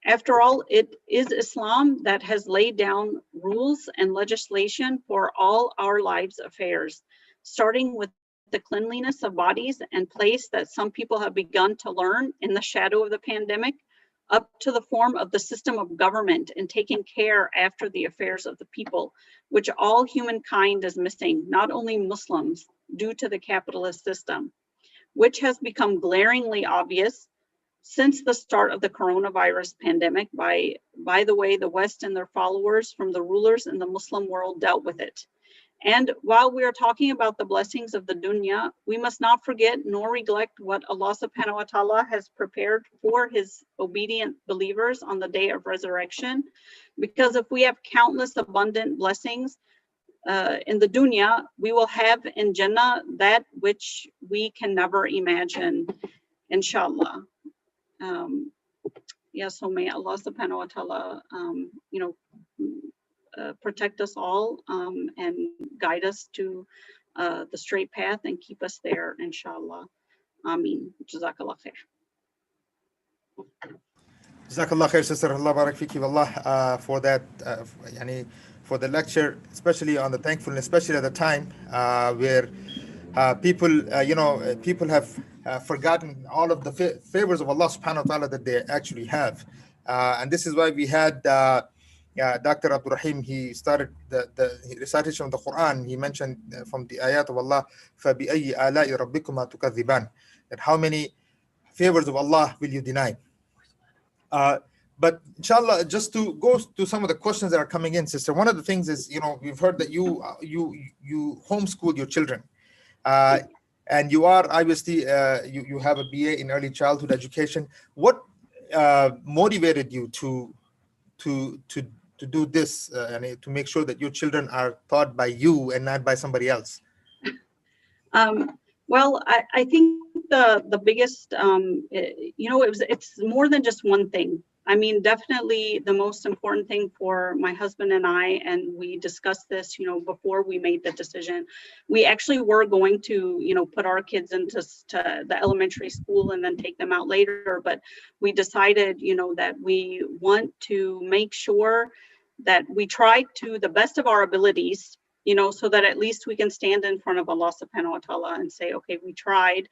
S4: After all, it is Islam that has laid down rules and legislation for all our lives' affairs, starting with the cleanliness of bodies and place that some people have begun to learn in the shadow of the pandemic, up to the form of the system of government and taking care after the affairs of the people, which all humankind is missing, not only Muslims, due to the capitalist system, which has become glaringly obvious since the start of the coronavirus pandemic by the way the West and their followers from the rulers in the Muslim world dealt with it. And while we are talking about the blessings of the dunya, we must not forget nor neglect what Allah subhanahu wa ta'ala has prepared for His obedient believers on the day of resurrection. Because if we have countless abundant blessings in the dunya, we will have in Jannah that which we can never imagine, inshallah. So may Allah subhanahu wa ta'ala, protect us all and guide us to the straight path and keep us there, inshallah. Ameen. Jazakallah khair.
S1: Jazakallah khair, sister. Allah barak fiki wallah for that, for the lecture, especially on the thankfulness, especially at the time where people have forgotten all of the favors of Allah subhanahu wa ta'ala that they actually have. And this is why we had Dr. Abdul Rahim, he started the recitation of the Quran. He mentioned from the ayat of Allah, فَبِأَيِّ آلَاءِ رَبِّكُمَا تُكَذِّبَانِ, that how many favors of Allah will you deny? But inshallah, just to go to some of the questions that are coming in, sister, one of the things is, we've heard that you homeschool your children. And you are obviously, you have a BA in early childhood education. What motivated you to do this and to make sure that your children are taught by you and not by somebody else?
S4: Well, I think the biggest, it's more than just one thing. I mean, definitely the most important thing for my husband and I, and we discussed this, before we made the decision, we actually were going to, put our kids into the elementary school and then take them out later. But we decided, that we want to make sure that we try to the best of our abilities, so that at least we can stand in front of Allah subhanahu wa ta'ala and say, okay, we tried,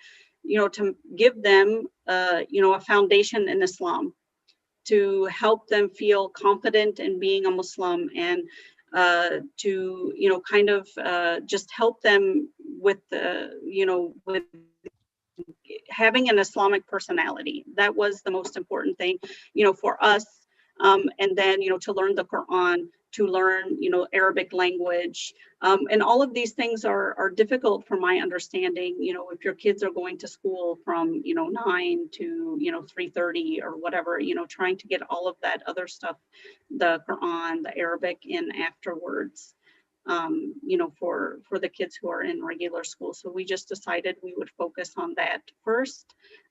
S4: to give them, a foundation in Islam, to help them feel confident in being a Muslim, and to, you know, kind of just help them with the, you know, with having an Islamic personality. That was the most important thing, you know, for us. And then, you know, to learn the Quran, to learn, you know, Arabic language. And all of these things are difficult from my understanding. You know, if your kids are going to school from, you know, 9 to, you know, 3:30 or whatever, you know, trying to get all of that other stuff, the Quran, the Arabic in afterwards, you know, for the kids who are in regular school. So we just decided we would focus on that first,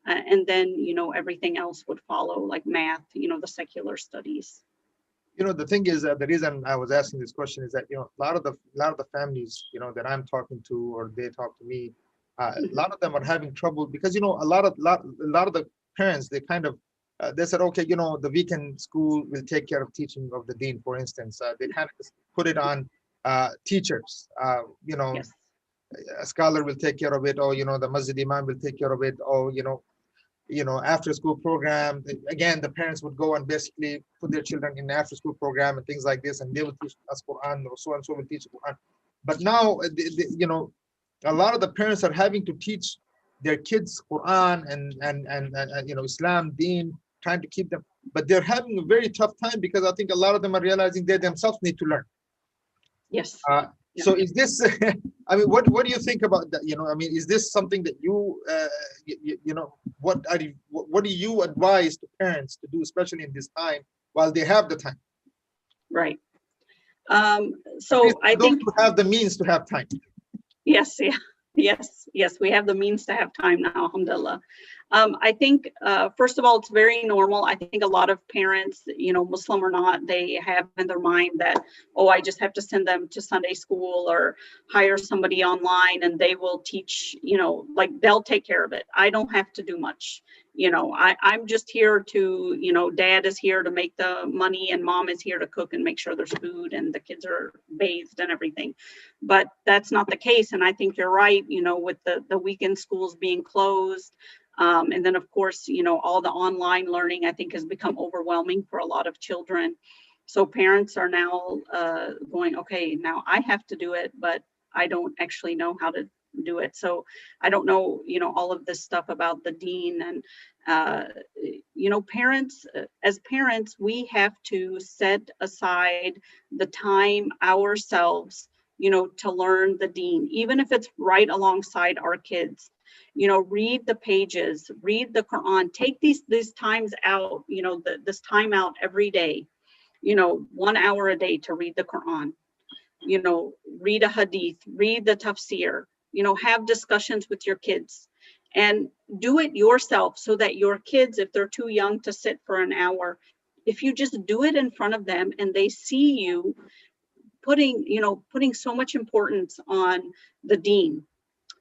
S4: and then, you know, everything else would follow, like math, you know, the secular studies.
S1: You know, the thing is that the reason I was asking this question is that, you know, a lot of the families, you know, that I'm talking to, or they talk to me, a lot of them are having trouble because, you know, a lot of the parents, they kind of they said, okay, you know, the weekend school will take care of teaching of the deen, for instance. They kind of just put it on teachers. You know,
S4: Yes.
S1: a scholar will take care of it, or, you know, the masjid imam will take care of it, or, you know, after school program. Again, the parents would go and basically put their children in the after school program and things like this, and they will teach us Quran, or so and so will teach Quran. But now, you know, a lot of the parents are having to teach their kids Quran and you know, Islam, Deen, trying to keep them, but they're having a very tough time because I think a lot of them are realizing they themselves need to learn.
S4: Yes.
S1: So is this, I mean, what do you think about that? You know, I mean, is this something that you, you know, what do you advise to parents to do, especially in this time while they have the time?
S4: Right. So I think
S1: to have the means to have time.
S4: Yes, yeah, yes, we have the means to have time now, alhamdulillah. I think, first of all, it's very normal. I think a lot of parents, you know, Muslim or not, they have in their mind that, oh, I just have to send them to Sunday school or hire somebody online and they will teach, you know, like they'll take care of it. I don't have to do much. You know, I'm just here to, you know, dad is here to make the money and mom is here to cook and make sure there's food and the kids are bathed and everything. But that's not the case. And I think you're right, you know, with the weekend schools being closed. And then, of course, you know, all the online learning, I think, has become overwhelming for a lot of children. So parents are now going, okay, now I have to do it, but I don't actually know how to do it. So I don't know, you know, all of this stuff about the deen. And, you know, parents, as parents, we have to set aside the time ourselves, you know, to learn the deen, even if it's right alongside our kids. You know, read the pages, read the Quran, take these times out, you know, this time out every day, you know, 1 hour a day to read the Quran, you know, read a hadith, read the tafsir, you know, have discussions with your kids and do it yourself so that your kids, if they're too young to sit for an hour, if you just do it in front of them and they see you putting so much importance on the deen,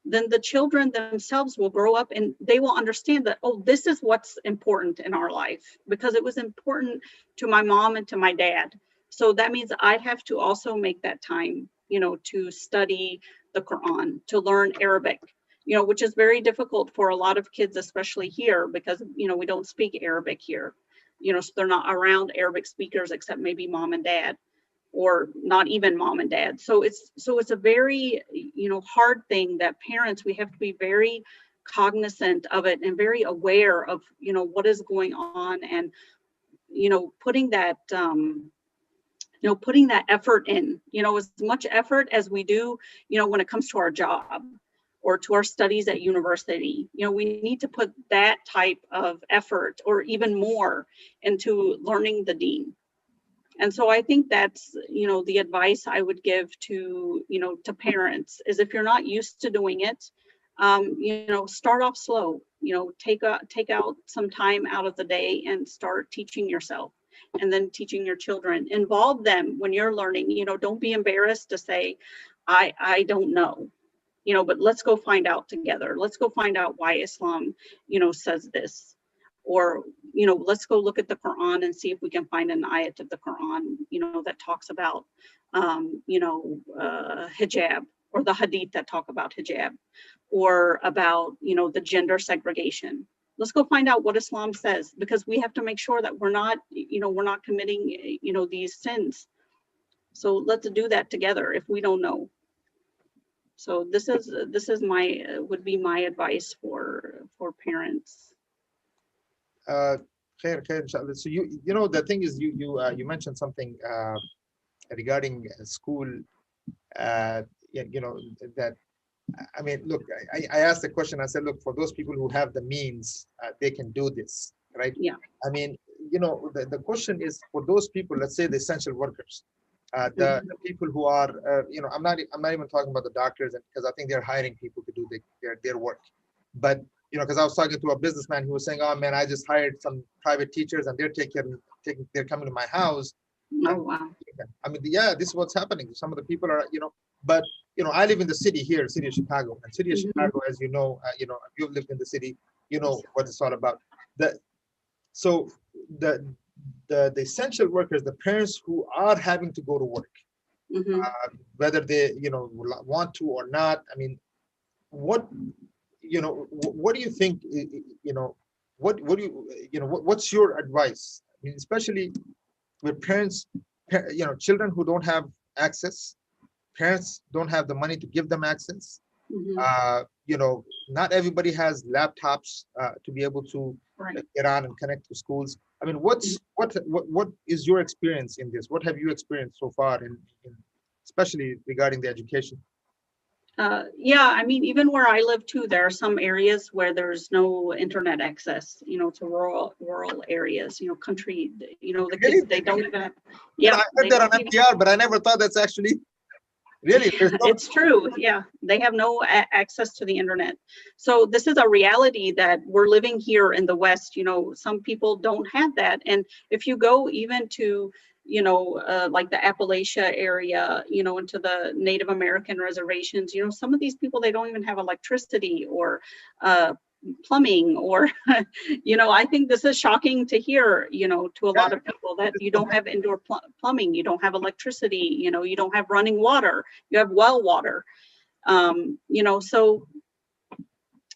S4: then the children themselves will grow up and they will understand that, oh, this is what's important in our life because it was important to my mom and to my dad. So that means I have to also make that time, you know, to study the Quran, to learn Arabic, you know, which is very difficult for a lot of kids, especially here, because, you know, we don't speak Arabic here, you know, so they're not around Arabic speakers except maybe mom and dad, or not even mom and dad. So it's a very, you know, hard thing that parents, we have to be very cognizant of it and very aware of, you know, what is going on and, you know, putting that effort in, you know, as much effort as we do, you know, when it comes to our job or to our studies at university. You know, we need to put that type of effort or even more into learning the deen. And so I think that's, you know, the advice I would give to, you know, to parents is if you're not used to doing it, you know, start off slow, you know, take out some time out of the day and start teaching yourself and then teaching your children. Involve them when you're learning, you know, don't be embarrassed to say, I don't know, you know, but let's go find out together. Let's go find out why Islam, you know, says this. Or, you know, let's go look at the Quran and see if we can find an ayat of the Quran, you know, that talks about, you know, hijab, or the hadith that talk about hijab, or about, you know, the gender segregation. Let's go find out what Islam says, because we have to make sure that we're not, we're not committing, these sins. So let's do that together if we don't know. So this is my would be my advice for parents.
S1: Khair, inshallah. So the thing is, you mentioned something regarding school. That I mean, look, I asked the question. I said, look, for those people who have the means, they can do this, right?
S4: Yeah.
S1: I mean, the question is for those people. Let's say the essential workers. The people who are, I'm not even talking about the doctors, because I think they're hiring people to do their work. But because I was talking to a businessman who was saying, "Oh man, I just hired some private teachers, and they're coming to my house."
S4: Oh wow.
S1: I mean, yeah, this is what's happening. Some of the people are, but I live in the city here, city of Chicago, and city of Chicago, as you know, if you've lived in the city, you know what it's all about. So the essential workers, the parents who are having to go to work, whether they want to or not. I mean, what do you think? What's your advice? I mean, especially with parents, children who don't have access, parents don't have the money to give them access. Not everybody has laptops to be able to get on and connect to schools. I mean, what is your experience in this? What have you experienced so far, especially regarding the education?
S4: Yeah, I mean, even where I live too, there are some areas where there's no internet access, to rural areas, country, the kids, they don't even have,
S1: I heard that on NPR, but I never thought that's actually really.
S4: It's true. Yeah, they have no access to the internet. So this is a reality that we're living here in the West. Some people don't have that. And if you go even to, like the Appalachia area, into the Native American reservations, some of these people, they don't even have electricity or plumbing or, I think this is shocking to hear, to a lot of people, that you don't have indoor plumbing, you don't have electricity, you don't have running water, you have well water. So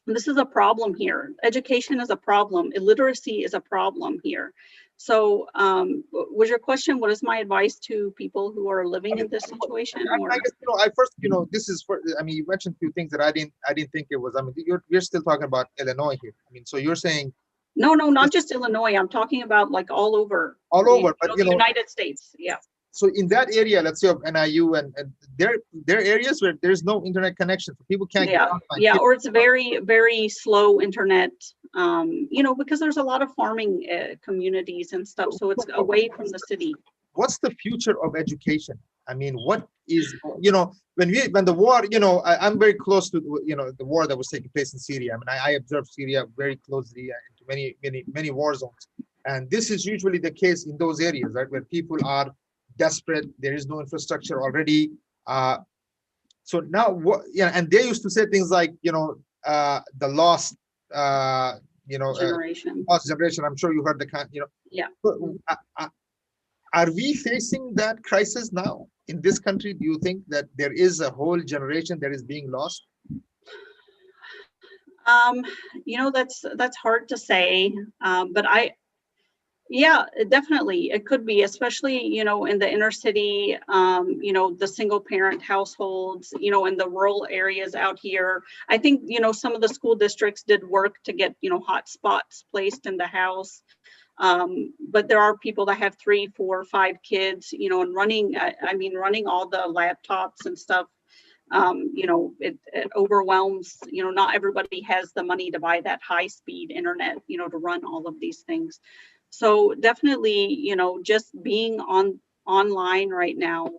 S4: this is a problem here. Education is a problem. Illiteracy is a problem here. So was your question, what is my advice to people who are living in this situation?
S1: I guess, this is for, I mean, you mentioned a few things that I didn't think it was. I mean, you're still talking about Illinois here. I mean, so you're saying.
S4: No, not just Illinois. I'm talking about like all over.
S1: But
S4: the United States. Yeah.
S1: So in that area, let's say of NIU, and there are areas where there's no internet connection, so people can't get online.
S4: Yeah, or it's very, very slow internet, because there's a lot of farming communities and stuff, so it's away from the city.
S1: What's the future of education? I mean, what is, when the war, I'm very close to, the war that was taking place in Syria. I mean, I observed Syria very closely into many war zones. And this is usually the case in those areas, right, where people are desperate, there is no infrastructure already. So now and they used to say things like, the lost,
S4: generation.
S1: Lost generation. I'm sure you heard the
S4: Yeah.
S1: Are we facing that crisis now in this country? Do you think that there is a whole generation that is being lost?
S4: That's hard to say, but yeah, definitely. It could be, especially, in the inner city, the single parent households, in the rural areas out here. I think, some of the school districts did work to get, hot spots placed in the house. But there are people that have 3, 4, 5 kids, and running all the laptops and stuff. It overwhelms, not everybody has the money to buy that high speed internet, to run all of these things. So definitely, just being online right now,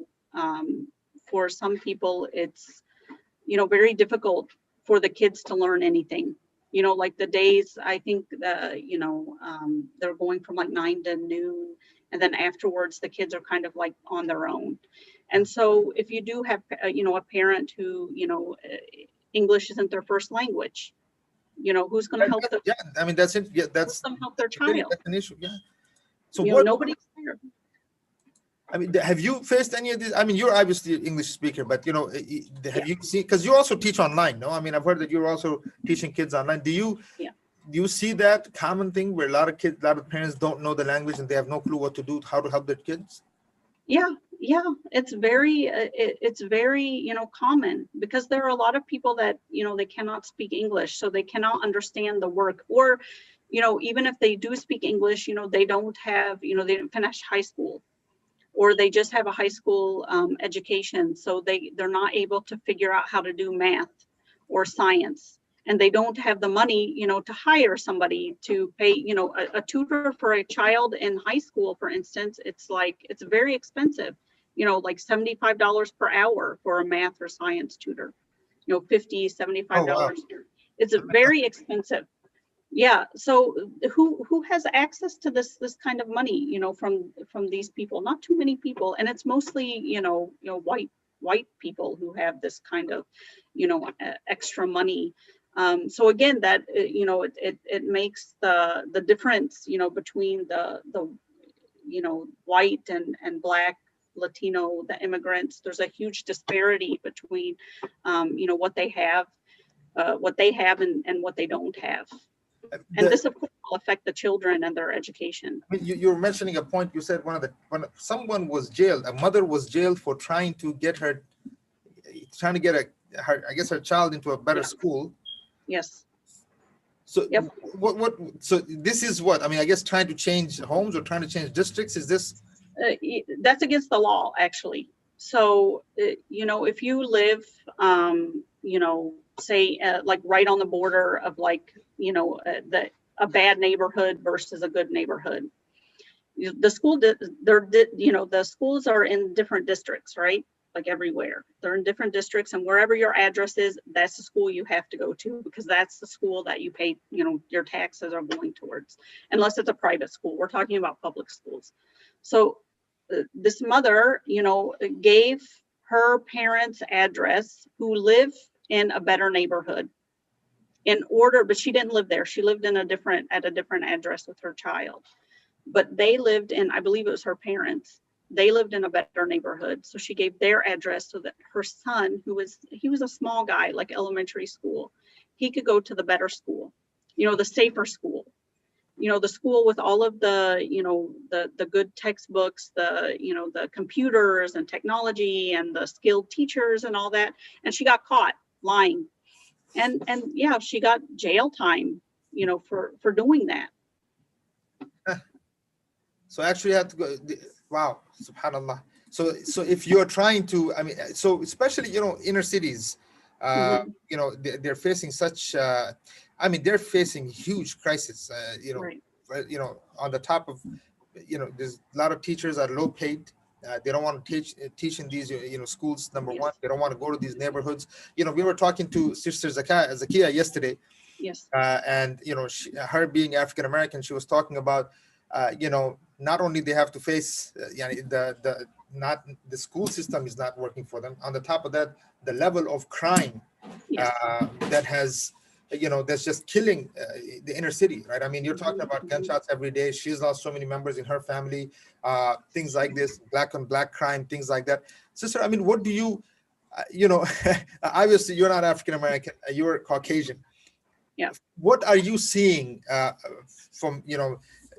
S4: for some people, it's, very difficult for the kids to learn anything. Like the days, I think, they're going from like 9 to noon. And then afterwards, the kids are kind of like on their own. And so if you do have, a parent who, English isn't their first language, who's going to help them?
S1: Yeah, I mean, that's it. Yeah, that's
S4: help their child.
S1: That's an issue. Yeah. So
S4: nobody's there.
S1: I mean, have you faced any of this? I mean, you're obviously an English speaker, but have you seen? Because you also teach online, no? I mean, I've heard that you're also teaching kids online. Do you see that common thing where a lot of parents don't know the language and they have no clue what to do, how to help their kids?
S4: Yeah, it's very common, because there are a lot of people that they cannot speak English, so they cannot understand the work, or even if they do speak English, they don't have, they didn't finish high school, or they just have a high school education, so they're not able to figure out how to do math or science, and they don't have the money, to hire somebody to pay, a tutor for a child in high school, for instance. It's very expensive, like $75 per hour for a math or science tutor, $50, $75.
S1: Oh, wow.
S4: It's very expensive. Yeah. So who has access to this kind of money, from these people? Not too many people, and it's mostly, white people who have this kind of, extra money. So again, that it makes the difference, between the white and Black, Latino, the immigrants. There's a huge disparity between what they have and what they don't have. And this, of course, will affect the children and their education.
S1: I mean, you were mentioning a point. You said someone was jailed. A mother was jailed for trying to get her child into a better school.
S4: Yes.
S1: So
S4: yep.
S1: So this is what, I mean, I guess trying to change homes or trying to change districts. Is this?
S4: That's against the law, actually. So, if you live, say like right on the border of a bad neighborhood versus a good neighborhood, the schools are in different districts, right? Like everywhere, they're in different districts, and wherever your address is, that's the school you have to go to, because that's the school that you pay, your taxes are going towards, unless it's a private school. We're talking about public schools. So this mother, gave her parents' address, who live in a better neighborhood, but she didn't live there. She lived at a different address with her child, but they lived in, I believe it was her parents, they lived in a better neighborhood. So she gave their address so that her son, he was a small guy, like elementary school, he could go to the better school, the safer school, the school with all of the, the good textbooks, the computers and technology and the skilled teachers and all that. And she got caught lying. And yeah, she got jail time, for doing that.
S1: So actually you have to go, wow, subhanallah. So if you're trying to, I mean, so especially, inner cities, they're facing such, they're facing huge crisis,
S4: Right.
S1: On the top of, there's a lot of teachers are low paid. They don't want to teach in these, schools. Number one, they don't want to go to these neighborhoods. We were talking to Sister Zakia yesterday.
S4: Yes.
S1: And, her being African-American, she was talking about, not only they have to face, the school system is not working for them. On the top of that, the level of crime that has, that's just killing the inner city, right? I mean, you're talking about gunshots every day. She's lost so many members in her family, things like this, black on black crime, things like that. Sister, I mean, what do you, obviously you're not African-American, you're Caucasian.
S4: Yeah.
S1: What are you seeing from,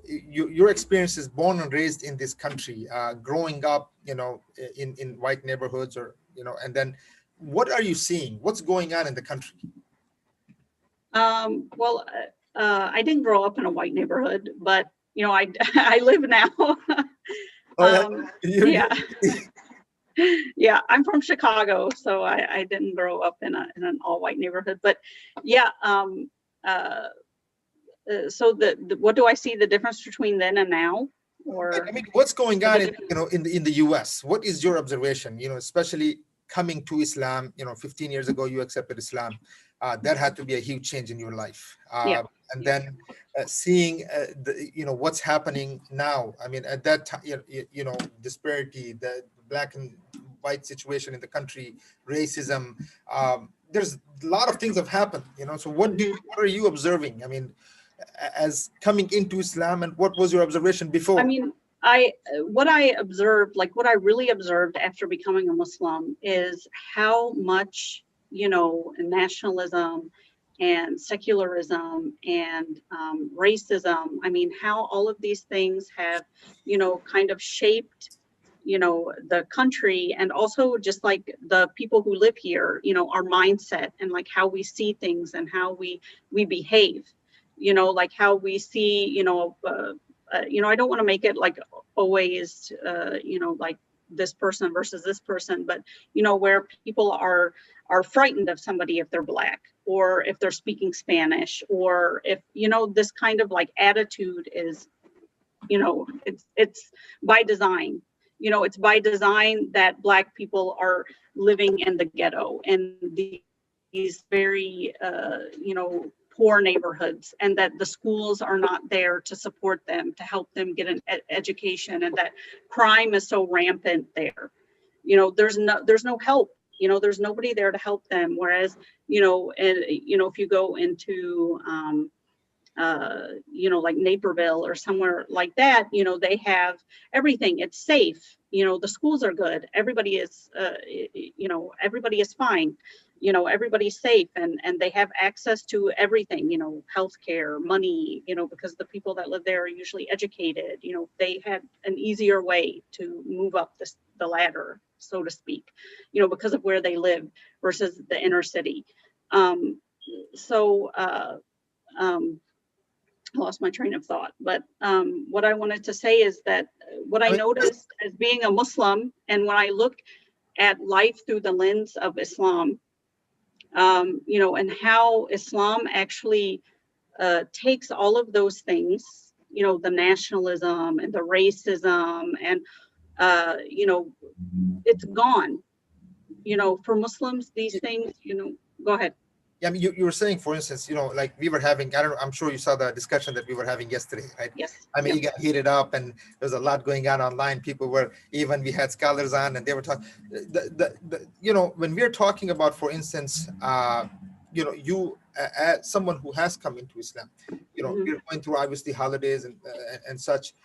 S1: your experiences, born and raised in this country, growing up, in white neighborhoods, or, and then what are you seeing? What's going on in the country?
S4: Well, I didn't grow up in a white neighborhood, but, I live now. Yeah. Yeah, I'm from Chicago, so I didn't grow up in an all white neighborhood, but yeah. So what do I see the difference between then and now? Or
S1: I mean, what's going on in the US? What is your observation, especially coming to Islam, 15 years ago, you accepted Islam. That had to be a huge change in your life. And then seeing, what's happening now. I mean, at that time, disparity, the black and white situation in the country, racism, there's a lot of things have happened, so what are you observing? I mean, as coming into Islam, and what was your observation before?
S4: I mean, what I really observed after becoming a Muslim is how much, nationalism and secularism and racism. I mean, how all of these things have, you know, kind of shaped, you know, the country, and also just like the people who live here, you know, our mindset and like how we see things and how we behave, you know, like how we see, you know, I don't want to make it like always, you know, like this person versus this person, but, you know, where people are frightened of somebody if they're Black or if they're speaking Spanish, or if, you know, this kind of like attitude is, you know, it's by design. You know, it's by design that Black people are living in the ghetto and these very, you know, poor neighborhoods, and that the schools are not there to support them, to help them get an education, and that crime is so rampant there. You know, there's no help. You know, there's nobody there to help them. Whereas, you know, and you know, if you go into you know, like Naperville or somewhere like that, you know, they have everything. It's safe. You know, the schools are good. Everybody is, you know, everybody is fine. You know, everybody's safe, and they have access to everything, you know, healthcare, money, you know, because the people that live there are usually educated. You know, they had an easier way to move up the ladder, so to speak, you know, because of where they live versus the inner city. I lost my train of thought, but what I wanted to say is that what I noticed as being a Muslim, and when I look at life through the lens of Islam, you know, and how Islam actually takes all of those things, you know, the nationalism and the racism, and, you know, it's gone. You know, for Muslims, these things, you know, go ahead.
S1: Yeah, I mean, you were saying, for instance, you know, like we were having, I don't know, I'm sure you saw the discussion that we were having yesterday, right?
S4: Yes.
S1: I mean,
S4: Yep.
S1: You got heated up, and there's a lot going on online. People were, even we had scholars on, and they were talking, you know, when we're talking about, for instance, you know, you, as someone who has come into Islam, you know, you're going through obviously holidays and such,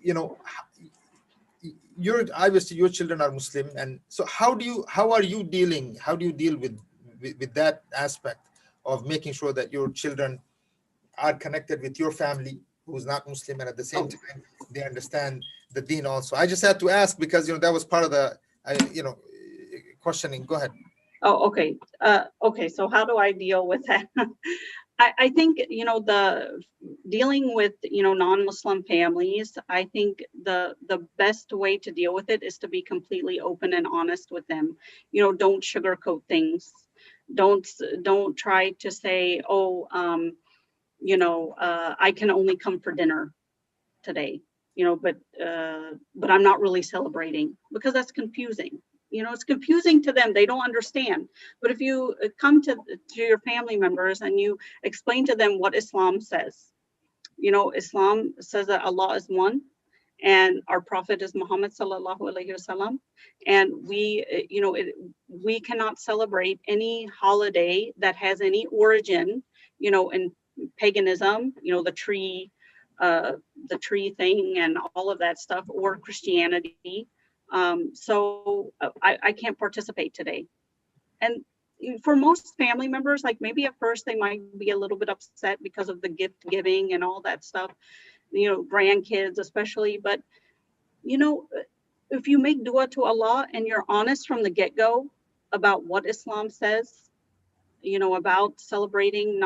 S1: you know, you're obviously, your children are Muslim, and so how do you deal with that aspect of making sure that your children are connected with your family who's not Muslim, and at the same time they understand the deen also? I just had to ask because, you know, that was part of the you know, questioning. Go ahead.
S4: Oh, okay. Okay, so how do I deal with that? I think, you know, the dealing with, you know, non-Muslim families, I think the best way to deal with it is to be completely open and honest with them. You know, don't sugarcoat things. Don't try to say, oh, you know, I can only come for dinner today, you know, but I'm not really celebrating, because that's confusing. You know, it's confusing to them. They don't understand. But if you come to your family members and you explain to them what Islam says, you know, Islam says that Allah is one, and our Prophet is Muhammad sallallahu alaihi wasallam, and we, you know, we cannot celebrate any holiday that has any origin, you know, in paganism, you know, the tree thing and all of that stuff, or Christianity. So I can't participate today. And for most family members, like maybe at first they might be a little bit upset because of the gift giving and all that stuff, you know, grandkids especially. But, you know, if you make dua to Allah and you're honest from the get-go about what Islam says, you know, about celebrating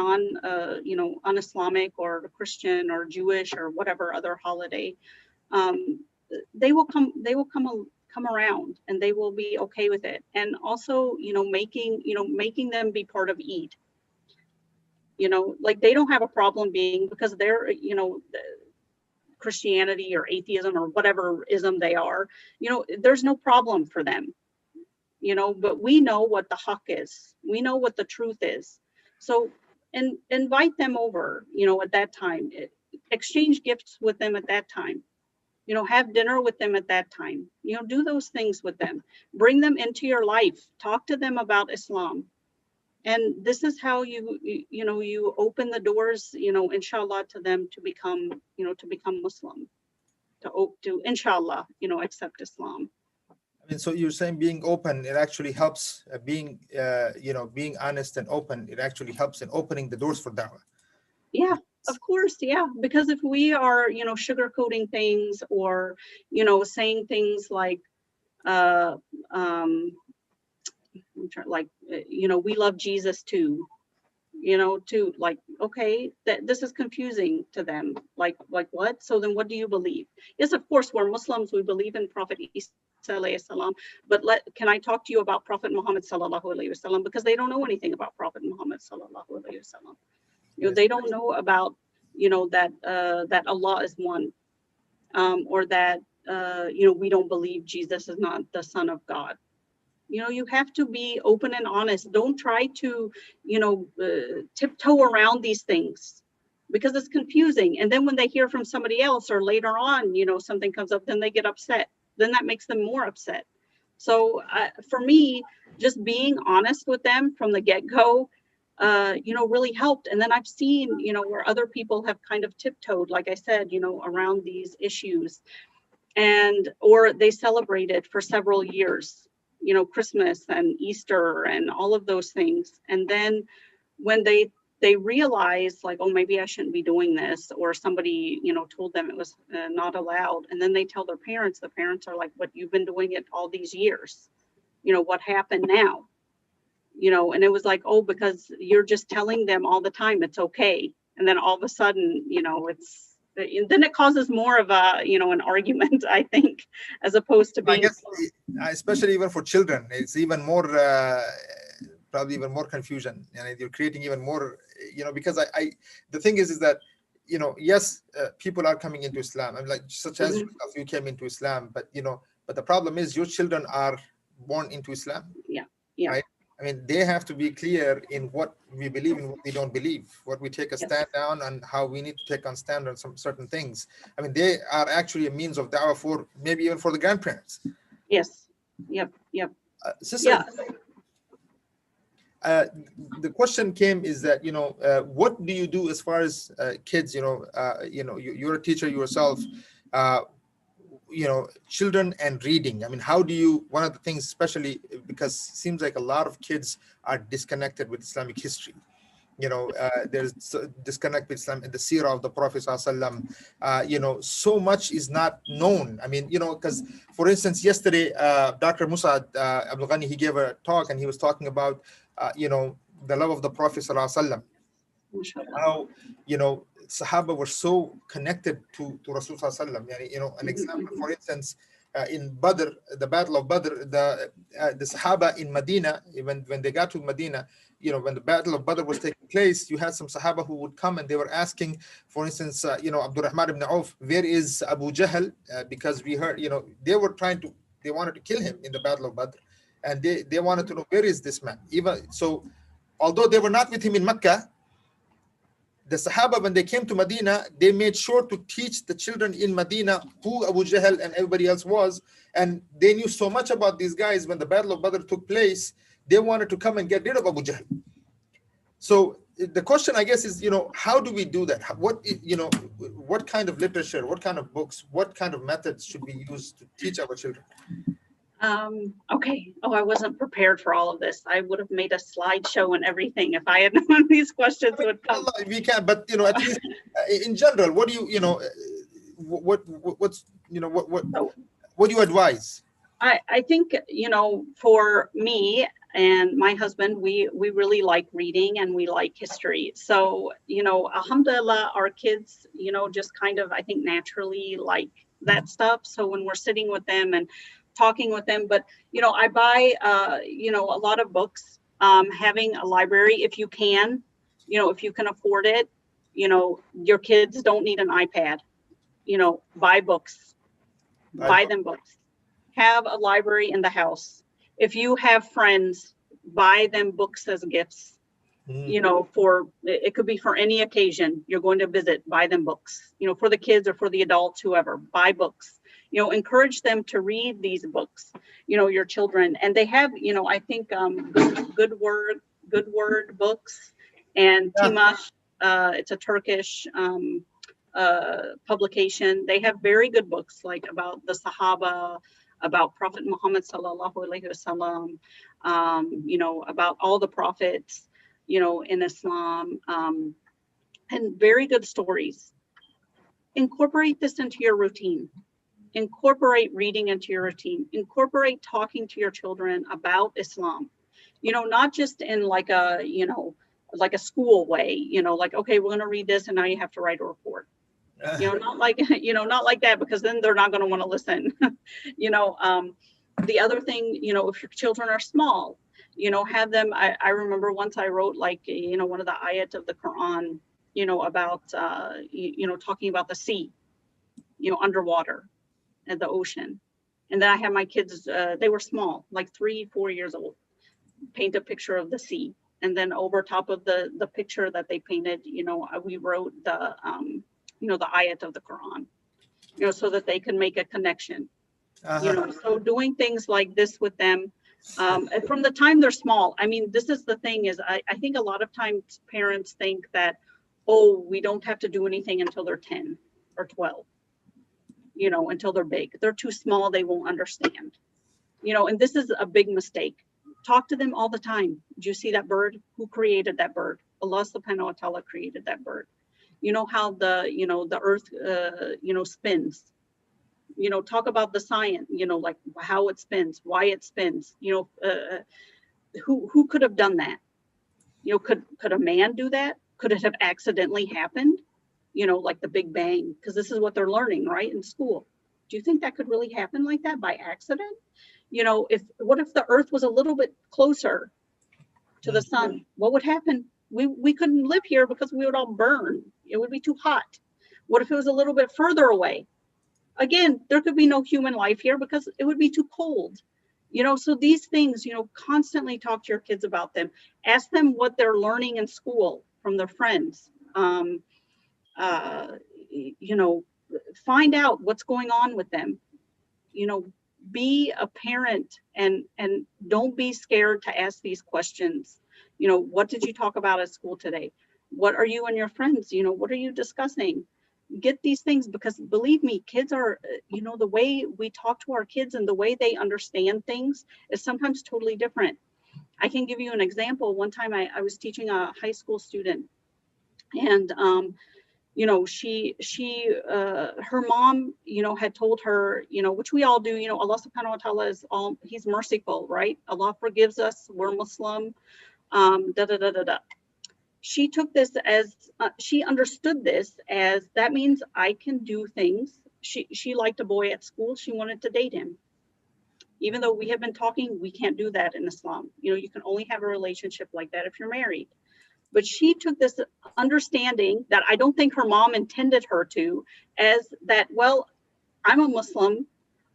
S4: you know, un-Islamic or Christian or Jewish or whatever other holiday, they will come around, and they will be okay with it. And also, you know, making them be part of Eid. You know, like they don't have a problem being, because they're, you know, Christianity or atheism or whatever ism they are, you know, there's no problem for them. You know, but we know what the haqq is. We know what the truth is. So, and invite them over, you know, at that time, exchange gifts with them at that time, you know, have dinner with them at that time, you know, do those things with them, bring them into your life, talk to them about Islam. And this is how you know, you open the doors, you know, inshallah, to them to become, you know, to become Muslim, to inshallah, you know, accept Islam.
S1: I mean, so you're saying being open, it actually helps, being honest and open, it actually helps in opening the doors for da'wah.
S4: Yeah, of course. Yeah. Because if we are, sugarcoating things or, saying things like, we love Jesus too, like, okay, that this is confusing to them. Like what? So then what do you believe? Yes, of course, we're Muslims. We believe in Prophet Isa alayhi salam, but can I talk to you about Prophet Muhammad sallallahu alaihi wasallam? Because they don't know anything about Prophet Muhammad sallallahu alaihi wasallam. They don't know about, that Allah is one, or that, we don't believe Jesus is not the Son of God. You have to be open and honest. Don't try to, tiptoe around these things because it's confusing. And then when they hear from somebody else or later on, something comes up, then they get upset. Then that makes them more upset. So for me, just being honest with them from the get-go, really helped. And then I've seen, where other people have kind of tiptoed, like I said, around these issues, or they celebrated for several years, Christmas and Easter and all of those things. And then when they realize, like, oh, maybe I shouldn't be doing this, or somebody, told them it was not allowed, and then they tell their parents, the parents are like, but you've been doing it all these years, what happened now? And it was like, oh, because you're just telling them all the time it's okay. And then all of a sudden, then it causes more of a, an argument, I think, as opposed to being.
S1: I guess, especially even for children, it's even more, probably even more confusion. And you're creating even more, because the thing is that, yes, people are coming into Islam. I'm like, such as you came into Islam, but the problem is your children are born into Islam.
S4: Yeah.
S1: Right? I mean, they have to be clear in what we believe and what we don't believe, what we take a stand down, and how we need to take on stand on some certain things. I mean, they are actually a means of da'wah for maybe even for the grandparents.
S4: Yes. Yep.
S1: Sister, the question came is that, what do you do as far as kids, you're a teacher yourself, children and reading. I mean, how do you, one of the things, especially because it seems like a lot of kids are disconnected with Islamic history. There's disconnect with Islam and the seerah of the Prophet ﷺ. So much is not known. I mean, because for instance, yesterday, Dr. Musa Abdul Ghani, he gave a talk and he was talking about, the love of the Prophet ﷺ. How, Sahaba were so connected to Rasul sallallahu. An example, for instance, in Badr, the Battle of Badr, the Sahaba in Medina, when they got to Medina, when the Battle of Badr was taking place, you had some Sahaba who would come and they were asking, for instance, Abdurrahman ibn Auf, where is Abu Jahl? Because we heard, they wanted to kill him in the Battle of Badr, and they wanted to know, where is this man? Even so, although they were not with him in Mecca, the Sahaba, when they came to Medina, they made sure to teach the children in Medina who Abu Jahl and everybody else was. And they knew so much about these guys. When the Battle of Badr took place, they wanted to come and get rid of Abu Jahl. So the question, I guess, is, how do we do that? What kind of literature, what kind of books, what kind of methods should we use to teach our children?
S4: Okay. Oh, I wasn't prepared for all of this. I would have made a slideshow and everything if I had known these questions would come.
S1: We can, but at least in general, what do you, what do you advise?
S4: I think, for me and my husband, we really like reading and we like history. So, Alhamdulillah, our kids, just kind of, I think, naturally like that stuff. So when we're sitting with them and talking with them, but I buy a lot of books, having a library if you can, if you can afford it. Your kids don't need an iPad. Buy books, buy them books, have a library in the house. If you have friends, buy them books as gifts. For it could be for any occasion you're going to visit, buy them books, for the kids or for the adults, whoever, buy books. Encourage them to read these books, your children. And they have, I think, good word books, and Timash, it's a Turkish publication. They have very good books, like about the Sahaba, about Prophet Muhammad sallallahu alaihi wasallam, about all the prophets, in Islam, and very good stories. Incorporate this into your routine. Incorporate reading into your routine. Incorporate talking to your children about Islam. Not just in like a school way, like, okay, we're going to read this and now you have to write a report. Not like, not like that, because then they're not going to want to listen. The other thing, if your children are small, have them, I remember once I wrote one of the ayat of the Quran, about, talking about the sea, underwater and the ocean. And then I had my kids, they were small, like 3-4 years old, paint a picture of the sea. And then over top of the picture that they painted, we wrote the ayat of the Quran, so that they can make a connection. So doing things like this with them, from the time they're small. I mean, this is the thing is, I think a lot of times parents think that, oh, we don't have to do anything until they're 10 or 12, until they're big. They're too small, they won't understand. And this is a big mistake. Talk to them all the time. Do you see that bird? Who created that bird? Allah subhanahu wa ta'ala created that bird. You know how the earth, spins. Talk about the science, like how it spins, why it spins. Who could have done that? Could a man do that? Could it have accidentally happened? Like the Big Bang, because this is what they're learning, right, in school. Do you think that could really happen like that by accident? What if the earth was a little bit closer to the sun? What would happen? We couldn't live here because we would all burn. It would be too hot. What if it was a little bit further away? Again, there could be no human life here because it would be too cold. So these things, constantly talk to your kids about them. Ask them what they're learning in school from their friends. Find out what's going on with them. Be a parent and don't be scared to ask these questions. What did you talk about at school today? What are you and your friends, what are you discussing? Get these things, because believe me, kids are, the way we talk to our kids and the way they understand things is sometimes totally different. I can give you an example. One time I was teaching a high school student, and her mom, had told her, which we all do, Allah subhanahu wa ta'ala is he's merciful, right? Allah forgives us. We're Muslim. She took this as, she understood this as, that means I can do things. She liked a boy at school. She wanted to date him. Even though we have been talking, we can't do that in Islam. You can only have a relationship like that if you're married. But she took this understanding that I don't think her mom intended her to, as that, well, I'm a Muslim.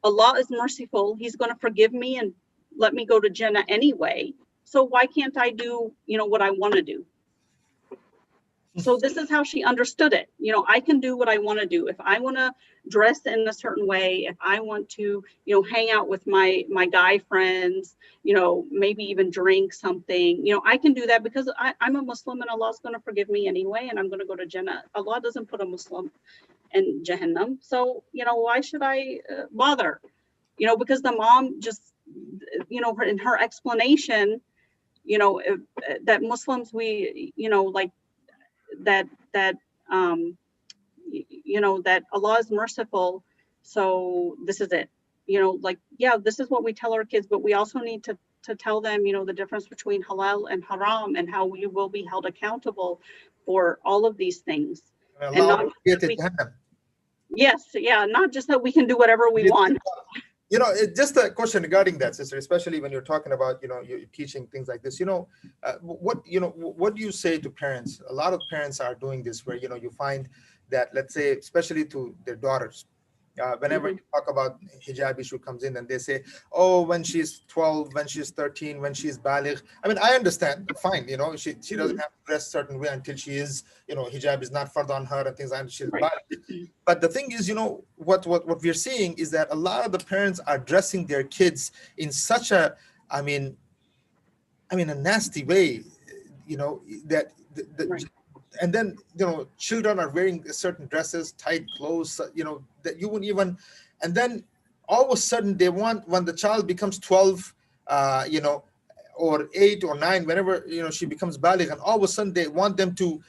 S4: Allah is merciful. He's going to forgive me and let me go to Jannah anyway. So why can't I do, what I want to do? So this is how she understood it. I can do what I want to do. If I want to dress in a certain way, if I want to, hang out with my guy friends, maybe even drink something, I can do that because I'm a Muslim and Allah's going to forgive me anyway, and I'm going to go to Jannah. Allah doesn't put a Muslim in Jahannam. So, why should I bother? Because the mom just, in her explanation, that Muslims, we, like, that Allah is merciful, so this is it. This is what we tell our kids, but we also need to tell them, the difference between halal and haram, and how we will be held accountable for all of these things. And not just that we can do whatever we want.
S1: Just a question regarding that, sister, especially when you're talking about, you're teaching things like this, what do you say to parents? A lot of parents are doing this where, you find that, let's say, especially to their daughters, whenever you talk about hijab issue comes in, and they say, oh, when she's 12, when she's 13, when she's baligh. I mean, I understand, fine, she doesn't have to dress a certain way until she is, hijab is not fard on her and things like that, she's baligh. But the thing is, what we're seeing is that a lot of the parents are dressing their kids in such a, a nasty way, that and then, children are wearing certain dresses, tight clothes, that you wouldn't even, and then all of a sudden they want, when the child becomes 12, you know, or 8 or 9, whenever, you know, she becomes baligh, and all of a sudden they want them to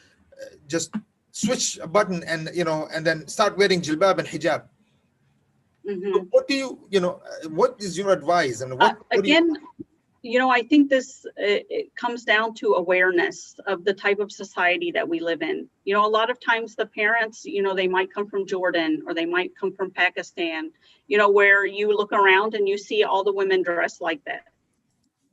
S1: just switch a button and, you know, and then start wearing jilbab and hijab.
S4: Mhm.
S1: What do you, you know, what is your advice? And what
S4: Again, you know, I think this it comes down to awareness of the type of society that we live in. You know, a lot of times the parents, you know, they might come from Jordan or they might come from Pakistan, you know, where you look around and you see all the women dressed like that.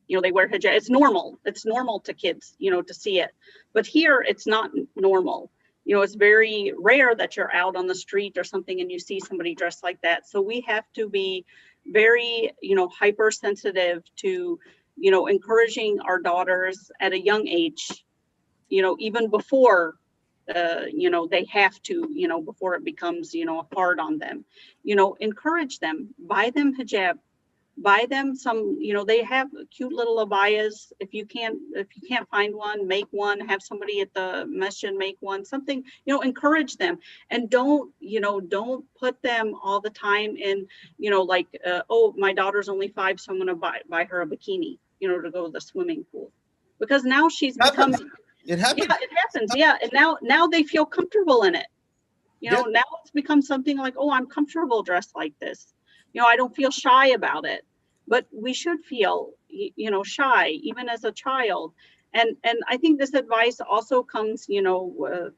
S4: You know, they wear hijab. It's normal. It's normal to kids, you know, to see it. But here it's not normal. You know, it's very rare that you're out on the street or something and you see somebody dressed like that. So we have to be very, you know, hypersensitive to, you know, encouraging our daughters at a young age, you know, even before, you know, they have to, you know, before it becomes, you know, hard on them, you know, encourage them, buy them hijab, buy them some, you know, they have cute little abayas. If you can't find one, make one, have somebody at the masjid make one, something, you know, encourage them. And don't, you know, don't put them all the time in, you know, like, oh, my daughter's only 5, so I'm going to buy her a bikini, you know, to go to the swimming pool. Because now she's become,
S1: it happens.
S4: yeah, it happens. Yeah. And now they feel comfortable in it. You know, now it's become something like, oh, I'm comfortable dressed like this. You know, I don't feel shy about it, but we should feel, you know, shy even as a child. And I think this advice also comes, you know,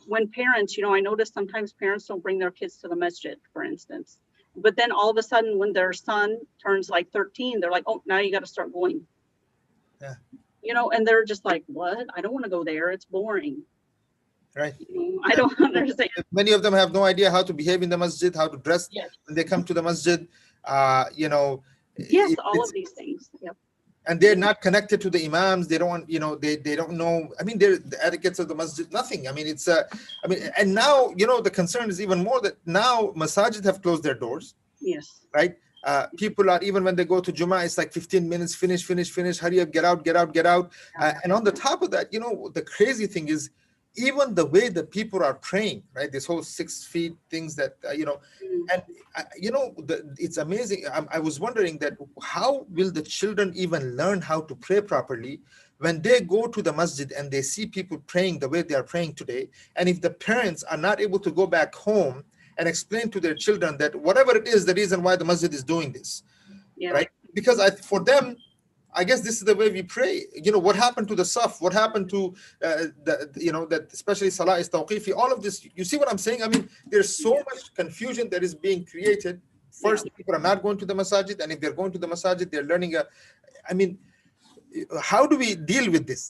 S4: when parents, you know, I notice sometimes parents don't bring their kids to the masjid, for instance. But then all of a sudden, when their son turns like 13, they're like, oh, now you got to start going.
S1: Yeah.
S4: You know, and they're just like, what? I don't want to go there. It's boring.
S1: Right.
S4: I don't understand.
S1: Many of them have no idea how to behave in the masjid, how to dress when they come to the masjid. You know.
S4: Yes, all of these things. Yep.
S1: And they're not connected to the imams. They don't want, you know, they don't know. I mean, the etiquettes of the masjid, nothing. I mean, it's I mean, and now, you know, the concern is even more that now masajid have closed their doors.
S4: Yes.
S1: Right. People are, even when they go to Jummah, it's like 15 minutes, finish, hurry up, get out. And on the top of that, you know, the crazy thing is, even the way that people are praying, right? This whole 6 feet things that, you know, and, you know, it's amazing. I was wondering that how will the children even learn how to pray properly when they go to the masjid and they see people praying the way they are praying today? And if the parents are not able to go back home and explain to their children that whatever it is, the reason why the masjid is doing this, right? Because for them, I guess this is the way we pray. You know, what happened to the saf? What happened to you know, that especially salah is tawqifi, all of this. You see what I'm saying? I mean, there's so much confusion that is being created. First, people are not going to the masajid, and if they're going to the masajid, they're learning I mean, how do we deal with this?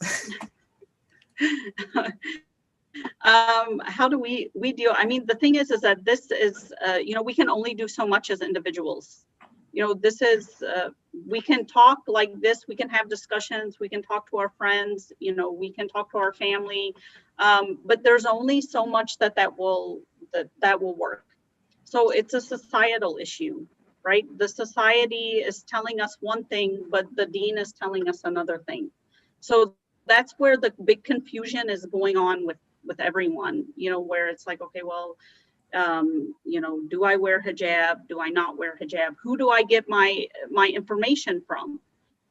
S4: How do we deal? I mean, the thing is that this is, you know, we can only do so much as individuals. You know, this is, we can talk like this, we can have discussions, we can talk to our friends, you know, we can talk to our family, but there's only so much that will work. So it's a societal issue, right? The society is telling us one thing, but the deen is telling us another thing. So that's where the big confusion is going on with everyone, you know, where it's like, okay, well, you know, do I wear hijab? Do I not wear hijab? Who do I get my information from?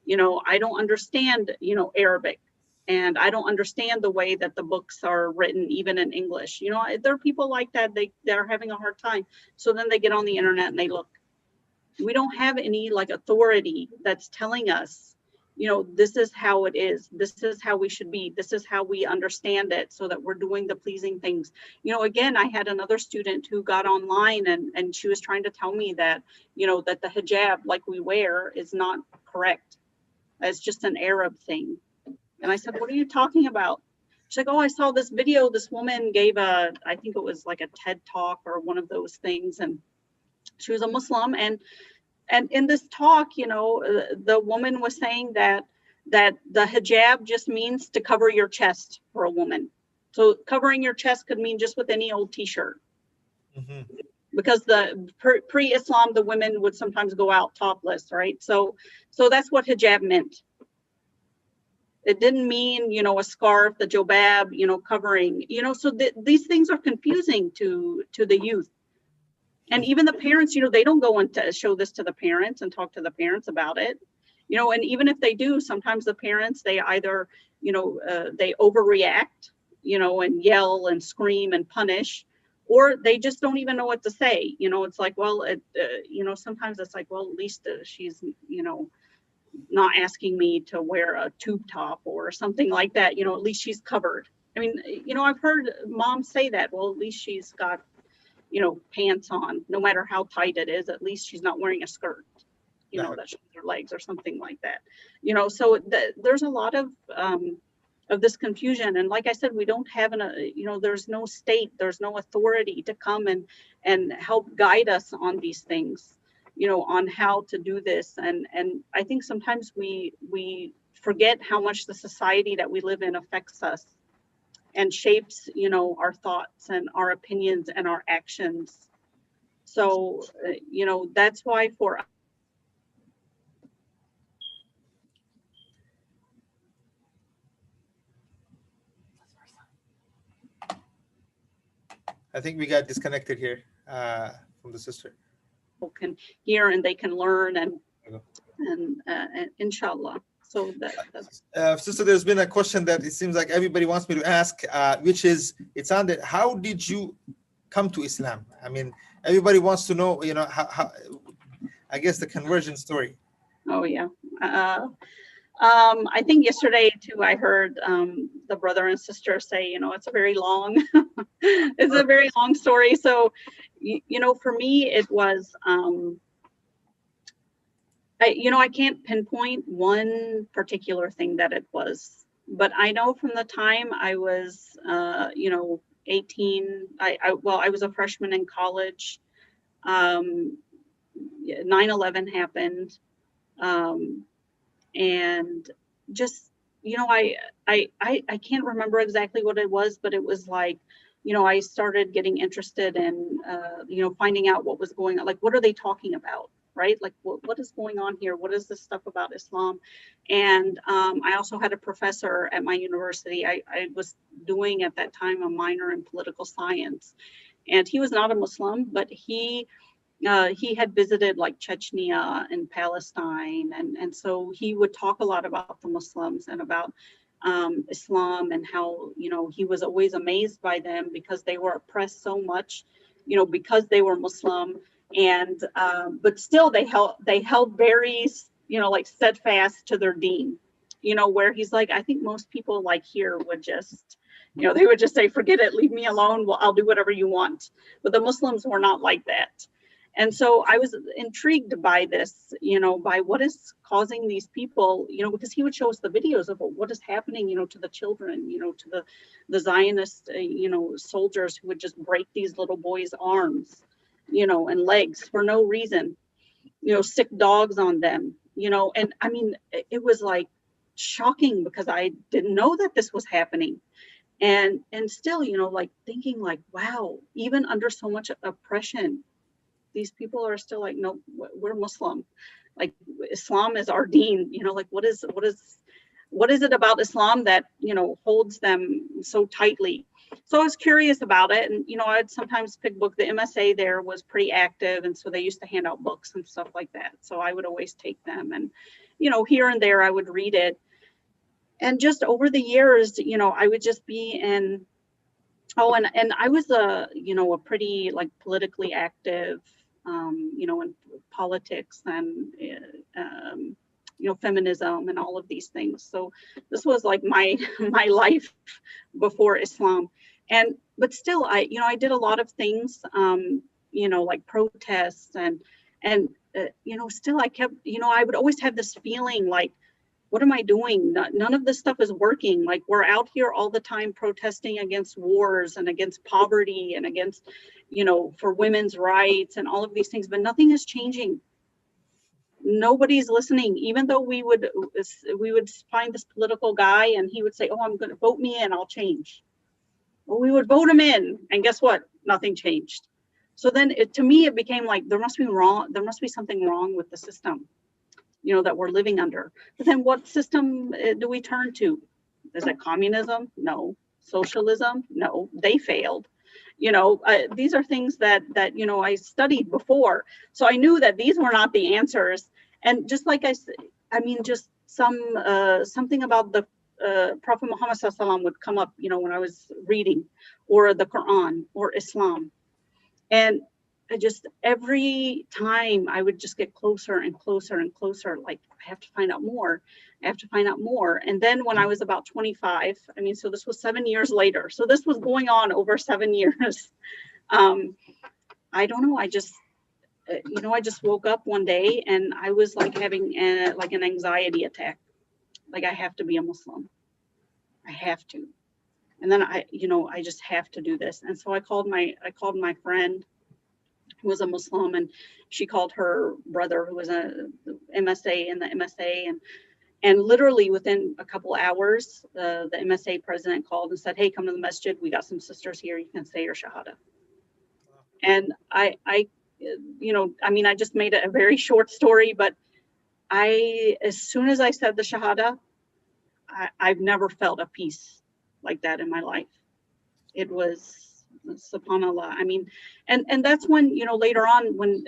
S4: You know, I don't understand, you know, Arabic, and I don't understand the way that the books are written, even in English. You know, there are people like that, they're having a hard time. So then they get on the internet and they look. We don't have any like authority that's telling us, you know, this is how it is. This is how we should be. This is how we understand it, so that we're doing the pleasing things. You know, again, I had another student who got online and she was trying to tell me that, you know, that the hijab like we wear is not correct. It's just an Arab thing. And I said, what are you talking about? She's like, oh, I saw this video. This woman gave I think it was like a TED talk or one of those things. And she was a Muslim, and in this talk, you know, the woman was saying that the hijab just means to cover your chest for a woman. So covering your chest could mean just with any old t-shirt. Mm-hmm. Because the pre-Islam, the women would sometimes go out topless, right? So that's what hijab meant. It didn't mean, you know, a scarf, the jobab, you know, covering, you know, so these things are confusing to the youth. And even the parents, they don't go and show this to the parents and talk to the parents about it. And even if they do, sometimes the parents, they either, they overreact, and yell and scream and punish, or they just don't even know what to say. It's like, well, sometimes it's like, well, at least she's, not asking me to wear a tube top or something like that. At least she's covered. I mean, I've heard moms say that, well, at least she's got, pants on, no matter how tight it is, at least she's not wearing a skirt, that shows her legs or something like that. So there's a lot of this confusion. And like I said, we don't have there's no state, there's no authority to come and help guide us on these things, on how to do this. And I think sometimes we forget how much the society that we live in affects us and shapes, our thoughts and our opinions and our actions. So, that's why for
S1: I think we got disconnected here from the sister.
S4: Can hear and they can learn and inshallah. So that's
S1: sister, there's been a question that it seems like everybody wants me to ask, which is, it's on that, how did you come to Islam? I mean, everybody wants to know, how I guess the conversion story.
S4: Oh yeah. I think yesterday too, I heard the brother and sister say, it's a very long, it's a very long story. So, for me, it was, I can't pinpoint one particular thing that it was, but I know from the time I was, 18, I was a freshman in college. 9/11 happened. And just, I can't remember exactly what it was, but it was like, I started getting interested in, finding out what was going on. Like, what are they talking about? Right? Like, what is going on here? What is this stuff about Islam? And I also had a professor at my university. I was doing at that time a minor in political science. And he was not a Muslim, but he had visited like Chechnya and Palestine. And so he would talk a lot about the Muslims and about Islam and how, he was always amazed by them because they were oppressed so much, because they were Muslim. And but still they held very, like steadfast to their deen, where he's like, I think most people like here would just, they would just say, forget it, leave me alone. Well, I'll do whatever you want. But the Muslims were not like that. And so I was intrigued by this, by what is causing these people, because he would show us the videos of what is happening, to the children, to the Zionist, soldiers who would just break these little boys' arms, and legs for no reason, sick dogs on them, and I mean, it was like shocking because I didn't know that this was happening. And still, like thinking like, wow, even under so much oppression, these people are still like, no, we're Muslim. Like Islam is our deen, like what is it about Islam that, holds them so tightly? So I was curious about it. And, I'd sometimes pick books. The MSA there was pretty active. And so they used to hand out books and stuff like that. So I would always take them and, here and there I would read it. And just over the years, I would just be in, and I was a pretty like politically active, in politics and, feminism and all of these things. So this was like my life before Islam. But still, I did a lot of things, like protests and still I kept, I would always have this feeling like, what am I doing? None of this stuff is working. Like we're out here all the time protesting against wars and against poverty and against, for women's rights and all of these things, but nothing is changing. Nobody's listening, even though we would find this political guy and he would say, oh, I'm going to vote me in, I'll change. Well, we would vote him in and guess what? Nothing changed. So then to me, it became like, there must be something wrong with the system, that we're living under. But then what system do we turn to? Is it communism? No. Socialism? No. They failed. These are things that I studied before. So I knew that these were not the answers. And just like just something about the Prophet Muhammad SAW would come up, when I was reading, or the Quran or Islam. And every time I would just get closer and closer and closer, like, I have to find out more. I have to find out more. And then when I was about 25, so this was 7 years later. So this was going on over 7 years. I don't know. I just woke up one day and I was like having an anxiety attack. Like, I have to be a Muslim. I have to. And then I just have to do this. And so I called my friend, who was a Muslim, and she called her brother, who was a MSA in the MSA, and literally within a couple hours, the MSA president called and said, "Hey, come to the masjid. We got some sisters here. You can say your shahada." And I just made it a very short story, but as soon as I said the shahada, I've never felt a peace like that in my life. It was, subhanallah. And that's when, later on, when,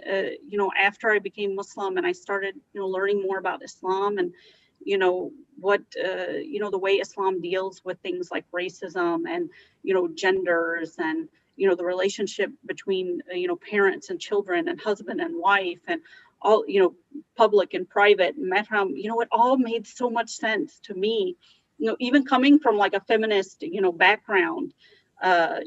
S4: after I became Muslim and I started, learning more about Islam and, what, the way Islam deals with things like racism and, genders and, the relationship between, parents and children and husband and wife and all, public and private, mahram, it all made so much sense to me, even coming from like a feminist, background,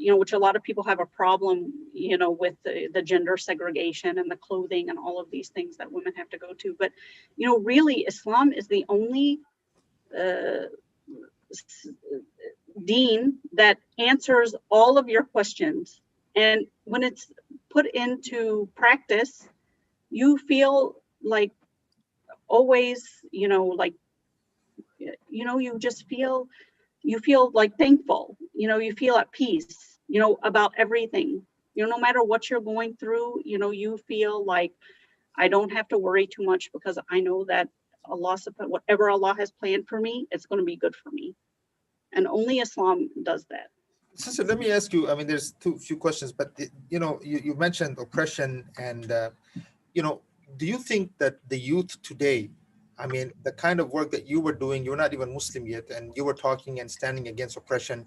S4: which a lot of people have a problem, with the gender segregation and the clothing and all of these things that women have to go to. But, really, Islam is the only deen that answers all of your questions. And when it's put into practice, you feel like always, you feel like thankful, you feel at peace, about everything, no matter what you're going through, you feel like I don't have to worry too much because I know that whatever Allah has planned for me, it's going to be good for me. And only Islam does that.
S1: Sister, let me ask you, there's few questions, but you mentioned oppression and, do you think that the youth today, the kind of work that you were doing, you're not even Muslim yet, and you were talking and standing against oppression,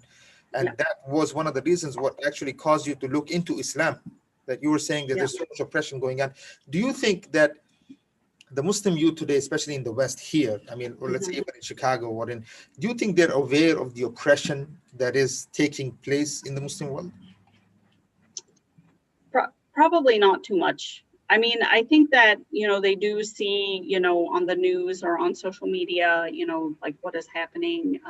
S1: and that was one of the reasons what actually caused you to look into Islam, that you were saying that there's so much oppression going on. Do you think that the Muslim youth today, especially in the West here, or let's say even in Chicago or do you think they're aware of the oppression that is taking place in the Muslim world?
S4: Probably not too much. I think that, they do see, on the news or on social media, like what is happening,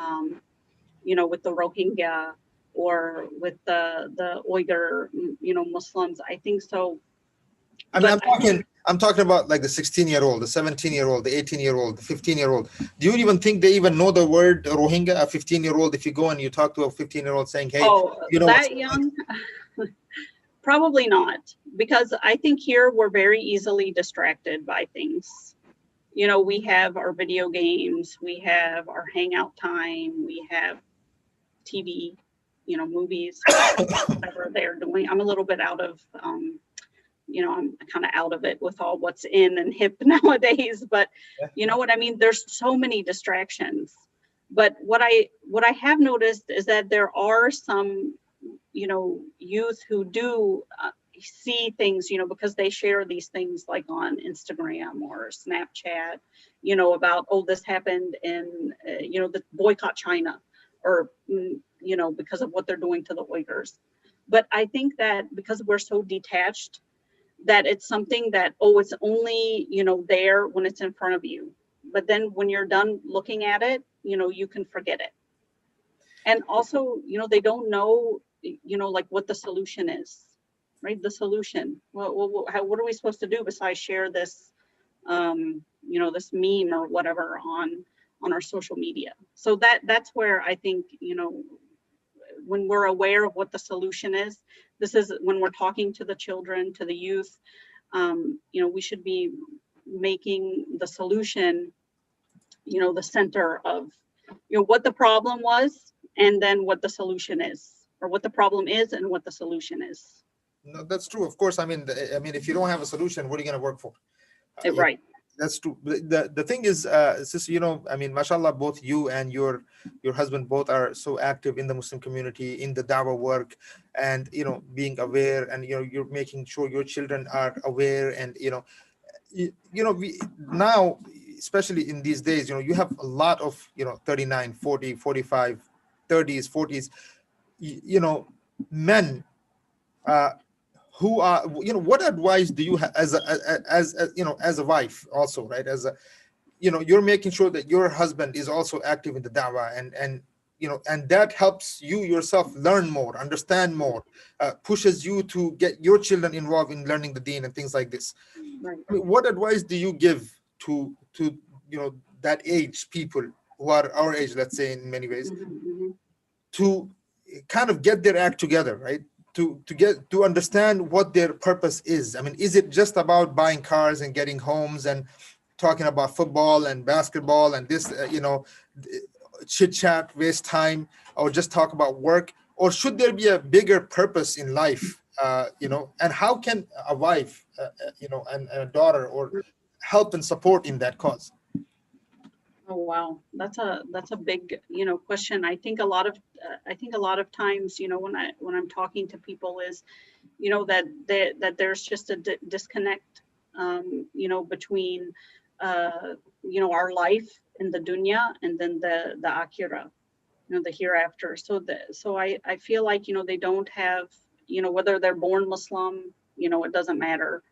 S4: with the Rohingya or with the Uyghur, Muslims. I think so.
S1: I'm talking about like the 16-year-old, the 17-year-old, the 18-year-old, the 15-year-old. Do you even think they even know the word Rohingya? A 15-year-old, if you go and you talk to a 15-year-old saying, "Hey,
S4: that young?" Probably not, because I think here we're very easily distracted by things. We have our video games, we have our hangout time, we have TV, movies, whatever they're doing. I'm a little bit out of, I'm kind of out of it with all what's in and hip nowadays, but you know what I mean? There's so many distractions. But what I have noticed is that there are some, youth who do see things, because they share these things like on Instagram or Snapchat, about, oh, this happened in, the boycott China, or, because of what they're doing to the Uyghurs. But I think that because we're so detached, that it's something that, oh, it's only, there when it's in front of you. But then when you're done looking at it, you can forget it. And also, they don't know, like what the solution is, right? The solution. What are we supposed to do besides share this, this meme or whatever on our social media? So that's where I think, when we're aware of what the solution is, this is when we're talking to the children, to the youth, we should be making the solution, the center of, what the problem was, and then what the solution is. or what the problem is and what the solution is.
S1: No, that's true. Of course, I mean, if you don't have a solution, what are you going to work for?
S4: Right.
S1: That's true. The thing is, sister, I mean, mashallah, both you and your husband both are so active in the Muslim community, in the dawah work, and being aware, and you're making sure your children are aware, and we now, especially in these days, you have a lot of 39, 40, 45, 30s, 40s, men who are, what advice do you have as a wife also, right? As a, you're making sure that your husband is also active in the da'wah, and that helps you yourself learn more, understand more, pushes you to get your children involved in learning the deen and things like this.
S4: Right.
S1: I mean, what advice do you give to that age people who are our age, let's say, in many ways, to kind of get their act together, right? To understand what their purpose is. I mean, is it just about buying cars and getting homes and talking about football and basketball and this, chit chat, waste time, or just talk about work? Or should there be a bigger purpose in life? And how can a wife, and a daughter, or help and support in that cause?
S4: Oh wow, that's a big question. I think a lot of times when I'm talking to people is that there's just a disconnect between our life in the dunya and then the akhirah, the hereafter. So I feel like they don't have whether they're born Muslim, it doesn't matter,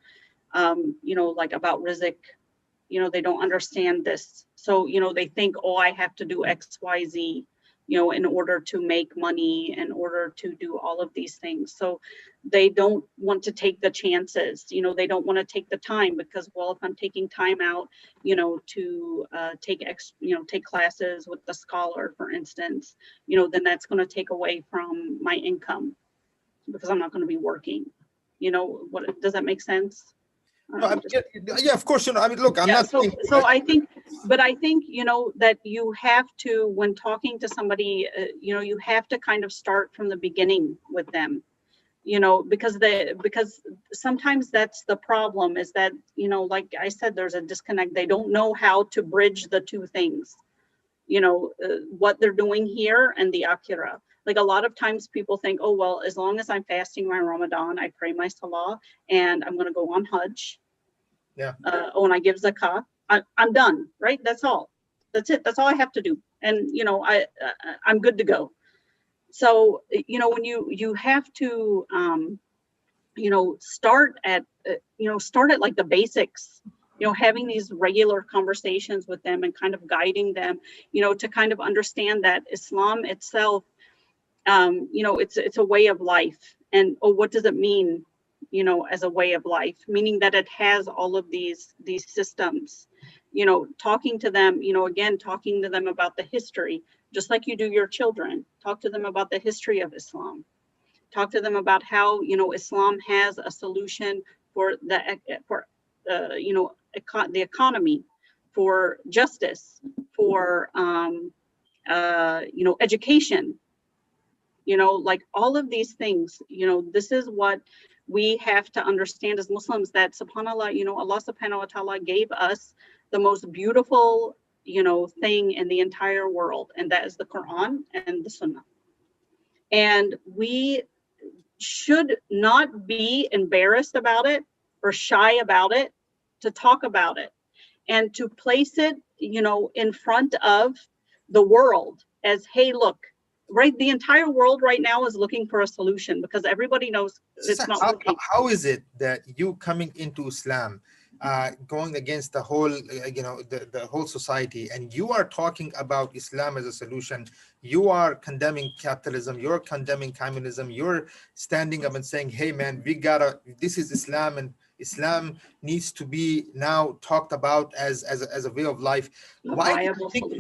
S4: like about rizq. They don't understand this. So, they think, oh, I have to do X, Y, Z, in order to make money, in order to do all of these things. So they don't want to take the chances, they don't want to take the time because, well, if I'm taking time out, to take classes with the scholar, for instance, then that's going to take away from my income because I'm not going to be working. What does that make sense?
S1: Yeah, of course. I mean, look, I'm not.
S4: So I think that you have to, when talking to somebody, you have to kind of start from the beginning with them, because sometimes that's the problem, is that like I said, there's a disconnect. They don't know how to bridge the two things, what they're doing here and the akhirah. Like a lot of times people think, oh, well, as long as I'm fasting my Ramadan, I pray my salah, and I'm going to go on Hajj.
S1: Yeah.
S4: And I give zakah, I'm done, right? That's all. That's it. That's all I have to do. And, I'm good to go. So, when you have to, start at like the basics, having these regular conversations with them and kind of guiding them, to kind of understand that Islam itself, it's a way of life. And what does it mean, as a way of life? Meaning that it has all of these systems, talking to them, again, talking to them about the history, just like you do your children. Talk to them about the history of Islam. Talk to them about how, Islam has a solution for the economy, for justice, for, education. Like all of these things, this is what we have to understand as Muslims, that subhanAllah, Allah subhanahu wa ta'ala gave us the most beautiful, thing in the entire world. And that is the Quran and the Sunnah. And we should not be embarrassed about it or shy about it, to talk about it and to place it, in front of the world as, hey, look, right, the entire world right now is looking for a solution because everybody knows it's not working.
S1: How is it that you coming into Islam, going against the whole, the whole society, and you are talking about Islam as a solution? You are condemning capitalism, you're condemning communism, you're standing up and saying, hey man, this is Islam, and Islam needs to be now talked about as a way of life. Why do you think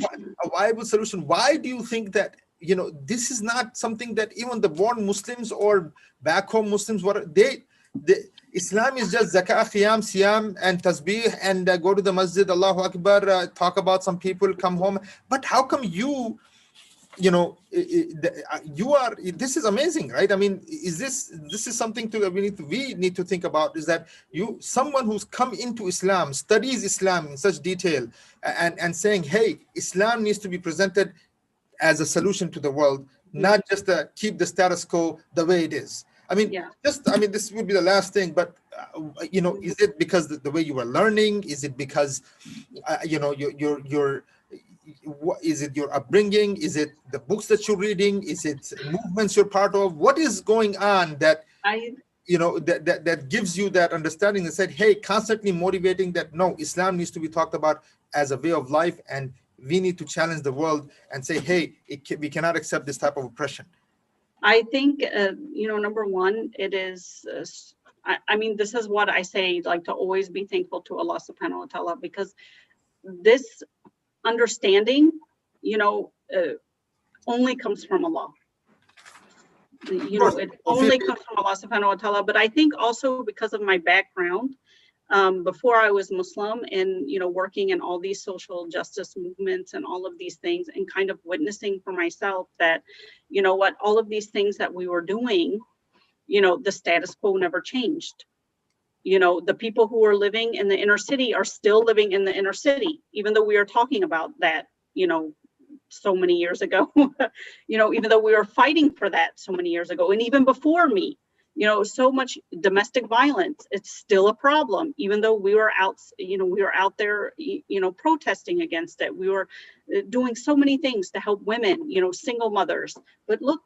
S1: a viable solution? Why do you think that this is not something that even the born Muslims or back home Muslims, Islam is just zakah, qiyam, siyam, and tasbih, and go to the masjid, Allahu Akbar, talk about some people, come home. But how come you you know, you are, this is amazing, right? I mean, this is something to we need to think about, is that someone who's come into Islam, studies Islam in such detail, and saying, hey, Islam needs to be presented as a solution to the world, not just to keep the status quo the way it is. I mean, this would be the last thing, but you know, is it because the way you were learning? Is it because you know, what is it, your upbringing? Is it the books that you're reading? Is it movements you're part of? What is going on that you know, that gives you that understanding that said, hey, constantly motivating that no, Islam needs to be talked about as a way of life, and we need to challenge the world and say, hey, we cannot accept this type of oppression?
S4: I think, you know, number one, it is, I mean, this is what I say, like, to always be thankful to Allah subhanahu wa ta'ala, because this understanding, you know, only comes from Allah. You know, it only comes from Allah subhanahu wa ta'ala. But I think also because of my background, before I was Muslim, and, you know, working in all these social justice movements and all of these things, and kind of witnessing for myself that, you know what, all of these things that we were doing, you know, the status quo never changed. You know, the people who are living in the inner city are still living in the inner city, even though we are talking about that, you know, so many years ago, you know, even though we were fighting for that so many years ago, and even before me. You know, so much domestic violence, it's still a problem, even though we were out, you know, we were out there, you know, protesting against it. We were doing so many things to help women, you know, single mothers. But look,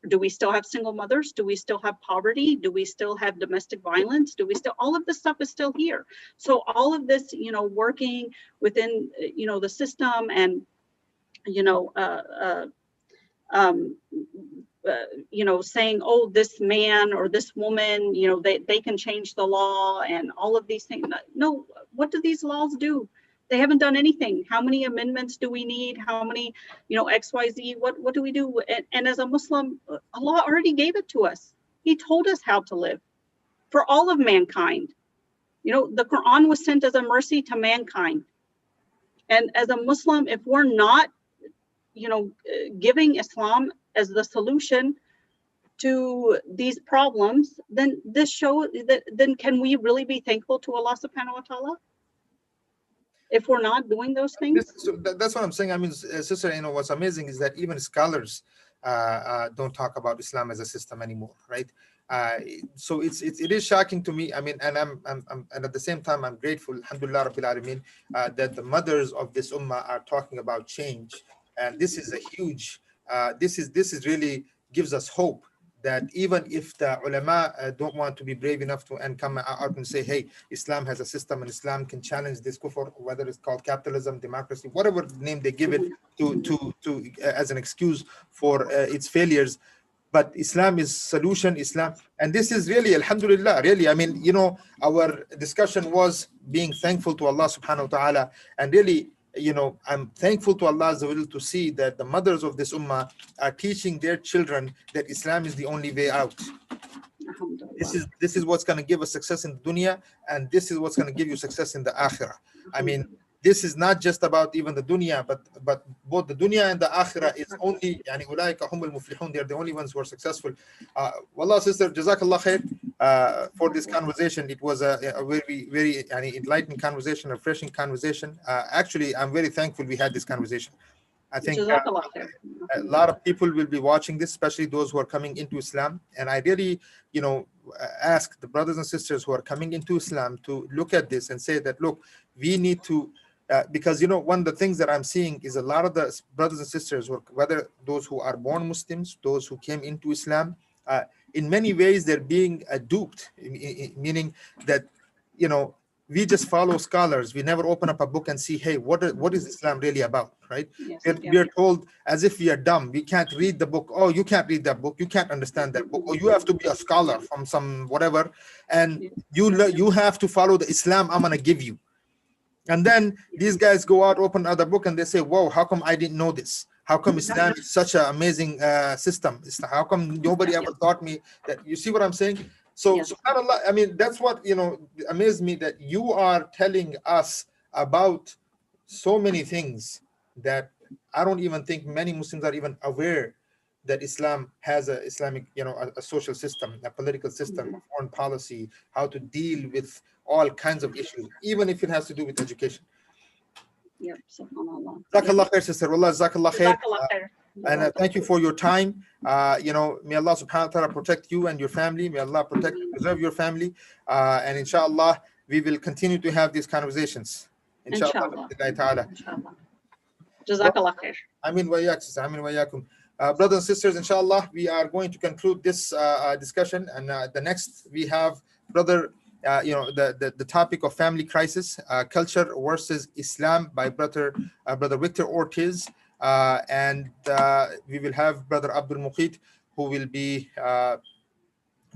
S4: do we still have single mothers? Do we still have poverty? Do we still have domestic violence? Do we still, all of this stuff is still here. So all of this, you know, working within, you know, the system, and, you know, you know, saying, oh, this man or this woman, you know, they can change the law and all of these things. No, what do these laws do? They haven't done anything. How many amendments do we need? How many, you know, XYZ, what do we do? And as a Muslim, Allah already gave it to us. He told us how to live for all of mankind. You know, the Quran was sent as a mercy to mankind. And as a Muslim, if we're not, you know, giving Islam as the solution to these problems, then this shows that, then can we really be thankful to Allah subhanahu wa ta'ala if we're not doing those things?
S1: That's what I'm saying. I mean, sister, you know, what's amazing is that even scholars don't talk about Islam as a system anymore, right? So it is shocking to me. I mean, and I'm and at the same time, I'm grateful, Alhamdulillah Rabbil Alameen, that the mothers of this ummah are talking about change. And this is a huge, this is really gives us hope that even if the ulama don't want to be brave enough to and come out and say, hey, Islam has a system and Islam can challenge this kufr, whether it's called capitalism, democracy, whatever name they give it to as an excuse for its failures. But Islam is solution, Islam. And this is really, alhamdulillah, really, I mean, you know, our discussion was being thankful to Allah subhanahu wa ta'ala, and really, you know, I'm thankful to Allah Azza wa Jal to see that the mothers of this ummah are teaching their children that Islam is the only way out. This is what's going to give us success in the dunya, and this is what's going to give you success in the akhirah. I mean, this is not just about even the dunya, but both the dunya and the akhirah is only, yani, ulaika humul muflihun, they're the only ones who are successful. Wallah, sister, jazakallah khair for this conversation. It was a very, very enlightening conversation, a refreshing conversation. Actually, I'm very thankful we had this conversation. I think a lot of people will be watching this, especially those who are coming into Islam. And I really, you know, ask the brothers and sisters who are coming into Islam to look at this and say that, look, we need to, because, you know, one of the things that I'm seeing is a lot of the brothers and sisters, whether those who are born Muslims, those who came into Islam, in many ways they're being duped, meaning that, you know, we just follow scholars. We never open up a book and see, hey, what is Islam really about, right? We are told as if we are dumb. We can't read the book. Oh, you can't read that book. You can't understand that book. Or you have to be a scholar from some whatever, and you have to follow the Islam I'm gonna give you. And then these guys go out, open another book, and they say, whoa, how come I didn't know this? How come Islam is such an amazing system? How come nobody ever taught me that? You see what I'm saying? So, subhanAllah, I mean, that's what, you know, amazed me, that you are telling us about so many things that I don't even think many Muslims are even aware that Islam has a Islamic, a social system, a political system, a foreign policy, how to deal with all kinds of issues, even if it has to do with education.
S4: Yep, subhanAllah.
S1: Jazakallah khair, sister. Wallah, jazakallah khair.
S4: Jazakallah khair.
S1: And thank you for your time. May Allah subhanahu wa ta'ala protect you and your family. May Allah protect and preserve your family. And inshallah, we will continue to have these conversations. Inshallah.
S4: Inshallah. Jazakallah khair.
S1: Amin wa yak, sister. Amin wa yakum. Brothers and sisters, inshallah, we are going to conclude this discussion. And the next we have brother, the topic of family crisis, culture versus Islam by brother Victor Ortiz. And we will have brother Abdul Muqit, who will be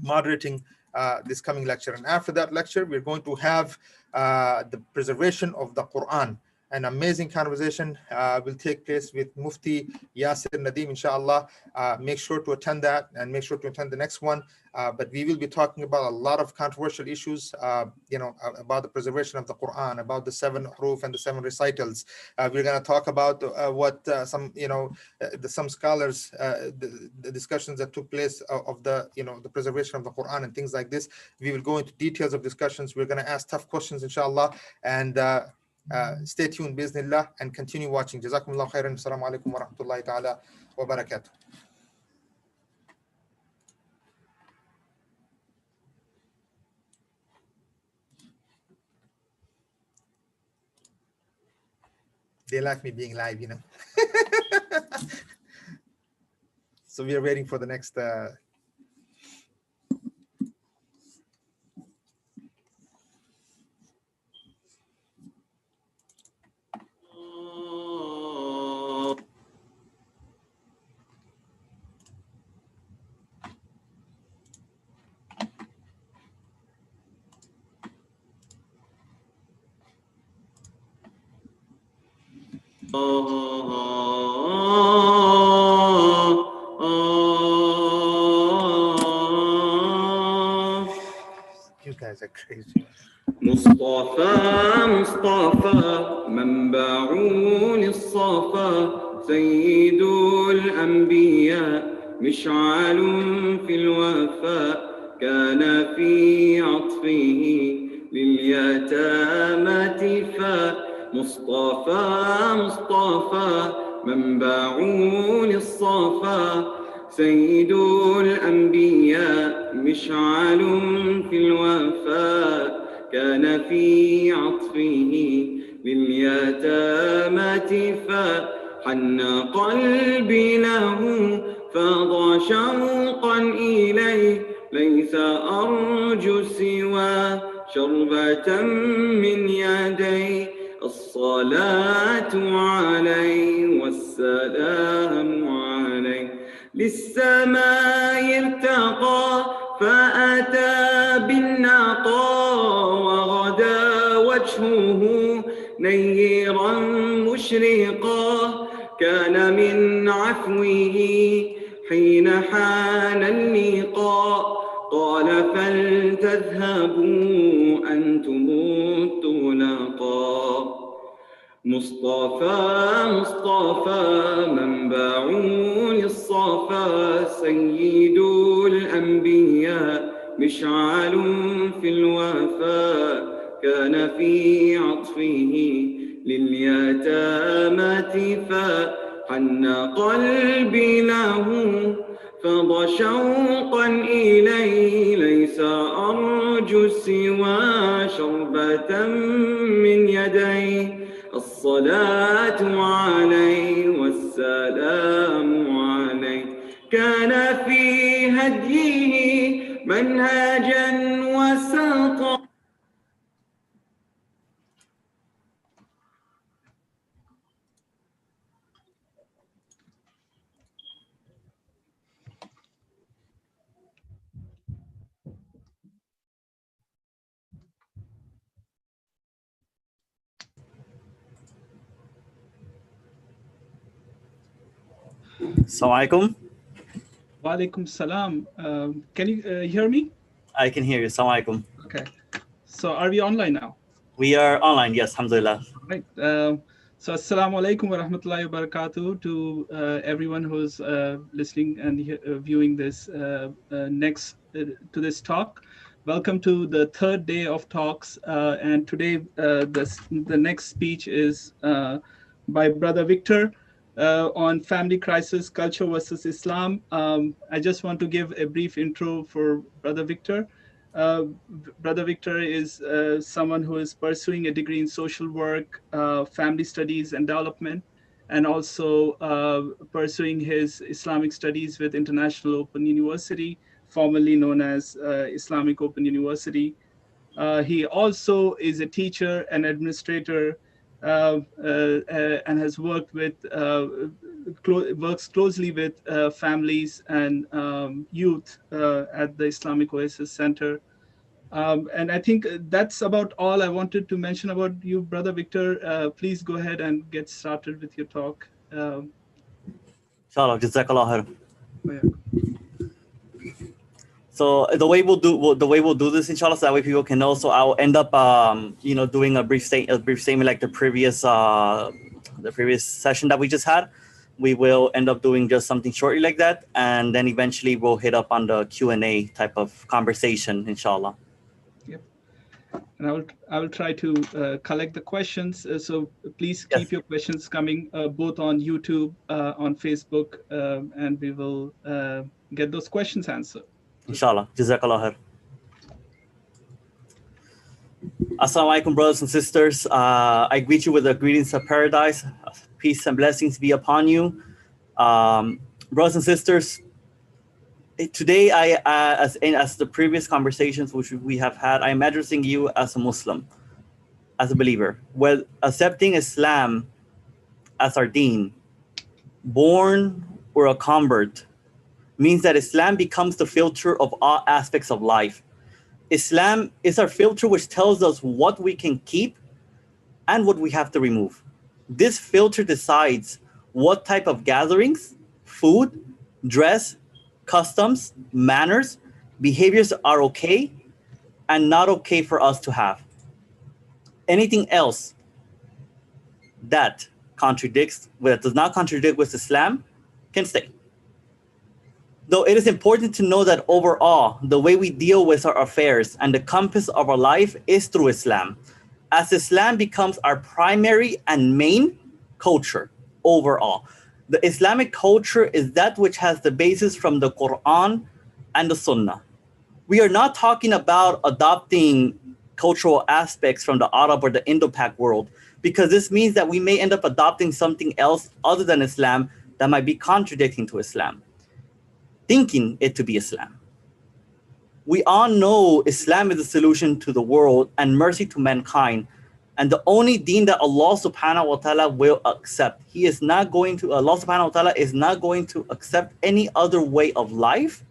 S1: moderating this coming lecture. And after that lecture, we're going to have the preservation of the Quran. An amazing conversation will take place with Mufti Yasir Nadeem, inshallah. Make sure to attend that and make sure to attend the next one. But we will be talking about a lot of controversial issues, about the preservation of the Quran, about the 7 huruf and the 7 recitals. We're going to talk about what some scholars, the discussions that took place of the preservation of the Quran and things like this. We will go into details of discussions. We're going to ask tough questions, inshallah. And stay tuned, biznillah, and continue watching. Jazakumullah khairan. Assalamu alaikum wa rahmatullahi ta'ala wa barakatuh. They like me being live, So we are waiting for the next You guys are crazy.
S3: مصطفى منبع للصفا سيد الأنبياء مشعل في الوفاء كان في عطفه لليتامى فاء مصطفى منبع للصفا سيد الأنبياء مشعل في الوفاء كان في عطفه لليتامى فاء حن قلبي له فاض شوقا إليه ليس أرجو سوى شربة من يديه الصلاة عليه والسلام عليه للسماء ارتقى فأتى بالنقى وغدا وجهه نيرا مشرقا كان من عفوه حين حان اللقاء قال فلتذهبوا أنتم الطلقاء مصطفى منبع للصفا سيد الأنبياء مشعل في الوفاء كان في عطفه لليتامى فاء حن قلبي له فض شوقا إليه ليس أرجو سوى شربة من يديه الصلاة عليه والسلام عليه كان في هديه منهجا وسطا
S5: Assalamualaikum.
S6: Walaikum salam. Can you hear me?
S5: I can hear you. Assalamualaikum.
S6: Okay. So are we online now?
S5: We are online, yes, alhamdulillah.
S6: Right. So assalamu alaikum wa rahmatullahi wa barakatuh to everyone who's listening and viewing this to this talk. Welcome to the third day of talks, and today the next speech is by Brother Victor on family crisis, culture versus Islam. I just want to give a brief intro for Brother Victor. Brother Victor is someone who is pursuing a degree in social work, family studies and development, and also pursuing his Islamic studies with International Open University, formerly known as Islamic Open University. He also is a teacher and administrator and has worked with works closely with families and youth at the Islamic Oasis Center. And I think that's about all I wanted to mention about you, Brother Victor. Please go ahead and get started with your talk.
S5: Inshallah, Jazakallah khair.
S6: Yeah.
S5: So the way we'll do this, inshallah, so that way people can know. So I'll end up, doing a brief statement like the previous session that we just had. We will end up doing just something shortly like that, and then eventually we'll hit up on the Q&A type of conversation, inshallah.
S6: Yep. And I will try to collect the questions. So please keep your questions coming both on YouTube, on Facebook, and we will get those questions answered.
S5: Inshallah. Jazakallah khair. Assalamu alaikum, brothers and sisters. I greet you with the greetings of paradise. Peace and blessings be upon you. Brothers and sisters, today, as the previous conversations which we have had, I am addressing you as a Muslim, as a believer. Well, accepting Islam as our deen, born or a convert, means that Islam becomes the filter of all aspects of life. Islam is our filter which tells us what we can keep and what we have to remove. This filter decides what type of gatherings, food, dress, customs, manners, behaviors are okay and not okay for us to have. Anything else that does not contradict with Islam can stay. Though it is important to know that overall, the way we deal with our affairs and the compass of our life is through Islam, as Islam becomes our primary and main culture overall. The Islamic culture is that which has the basis from the Quran and the Sunnah. We are not talking about adopting cultural aspects from the Arab or the Indo-Pak world, because this means that we may end up adopting something else other than Islam that might be contradicting to Islam, thinking it to be Islam. We all know Islam is the solution to the world and mercy to mankind, and the only deen that Allah subhanahu wa ta'ala will accept. Allah subhanahu wa ta'ala is not going to accept any other way of life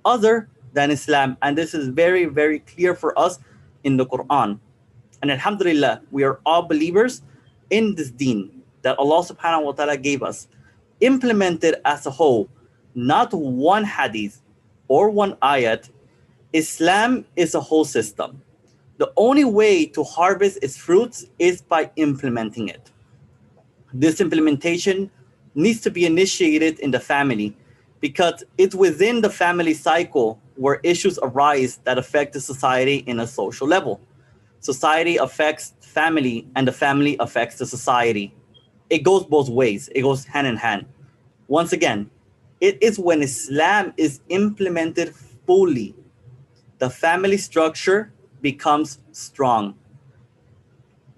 S5: other than Islam. And this is very, very clear for us in the Quran. And Alhamdulillah, we are all believers in this deen that Allah subhanahu wa ta'ala gave us, implemented as a whole, not one hadith or one ayat. Islam is a whole system. The only way to harvest its fruits is by implementing it. This implementation needs to be initiated in the family, because it's within the family cycle where issues arise that affect the society in a social level. Society affects family, and the family affects the society. It goes both ways. It goes hand in hand. Once again, it is when Islam is implemented fully, the family structure becomes strong.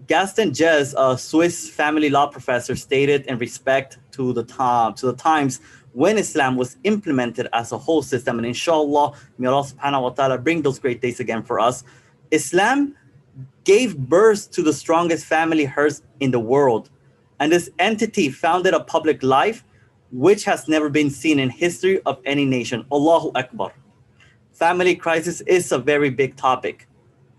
S5: Gaston Jez, a Swiss family law professor, stated in respect to the times when Islam was implemented as a whole system, and inshallah, may Allah subhanahu wa ta'ala bring those great days again for us. Islam gave birth to the strongest family hearse in the world, and this entity founded a public life which has never been seen in history of any nation. Allahu Akbar. Family crisis is a very big topic.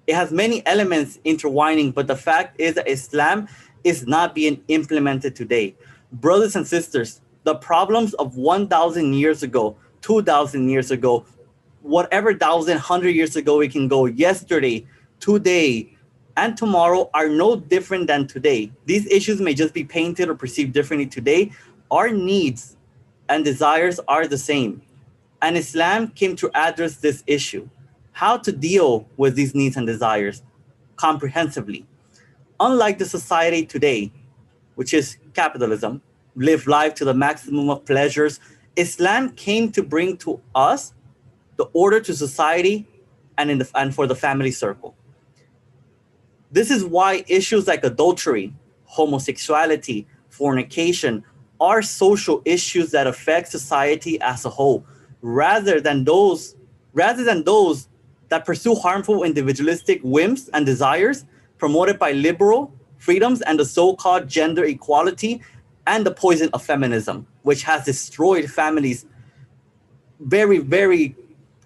S5: It has many elements intertwining, but the fact is that Islam is not being implemented today. Brothers and sisters, the problems of 1,000 years ago, 2,000 years ago, whatever 1,000, 100 years ago we can go, yesterday, today, and tomorrow are no different than today. These issues may just be painted or perceived differently today. Our needs and desires are the same. And Islam came to address this issue, how to deal with these needs and desires comprehensively. Unlike the society today, which is capitalism, live life to the maximum of pleasures, Islam came to bring to us the order to society and for the family circle. This is why issues like adultery, homosexuality, fornication are social issues that affect society as a whole, rather than those that pursue harmful individualistic whims and desires promoted by liberal freedoms and the so-called gender equality and the poison of feminism, which has destroyed families. Very, very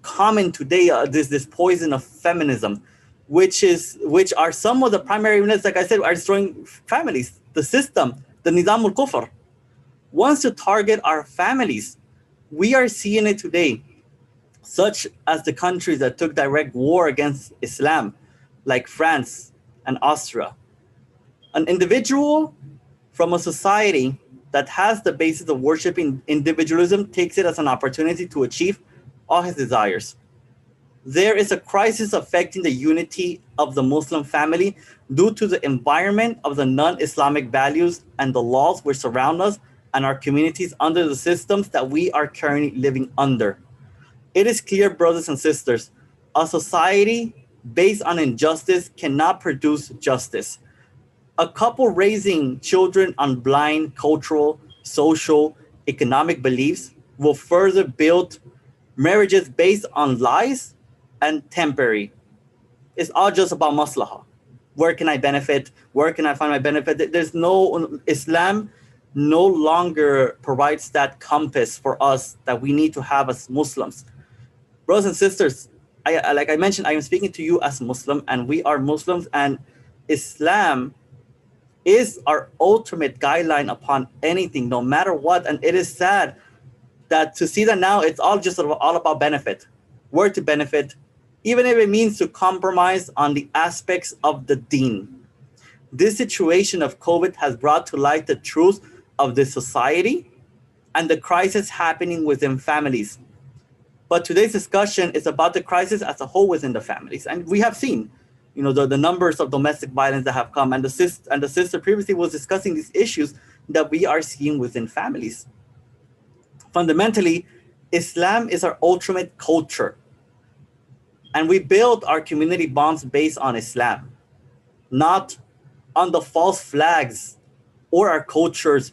S5: common today, this poison of feminism, which are some of the primary units, like I said, are destroying families. The system, the Nizam al-Kufr, wants to target our families. We are seeing it today, such as the countries that took direct war against Islam, like France and Austria. An individual from a society that has the basis of worshiping individualism takes it as an opportunity to achieve all his desires. There is a crisis affecting the unity of the Muslim family due to the environment of the non-Islamic values and the laws which surround us and our communities under the systems that we are currently living under. It is clear, brothers and sisters, a society based on injustice cannot produce justice. A couple raising children on blind cultural, social, economic beliefs will further build marriages based on lies and temporary. It's all just about maslahah. Where can I benefit? Where can I find my benefit? Islam no longer provides that compass for us that we need to have as Muslims. Brothers and sisters, like I mentioned, I am speaking to you as Muslim, and we are Muslims, and Islam is our ultimate guideline upon anything, no matter what. And it is sad that to see that now it's all about benefit, where to benefit, even if it means to compromise on the aspects of the deen. This situation of COVID has brought to light the truth of this society and the crisis happening within families. But today's discussion is about the crisis as a whole within the families. And we have seen, the numbers of domestic violence that have come, and the sister previously was discussing these issues that we are seeing within families. Fundamentally, Islam is our ultimate culture, and we build our community bonds based on Islam, not on the false flags or our cultures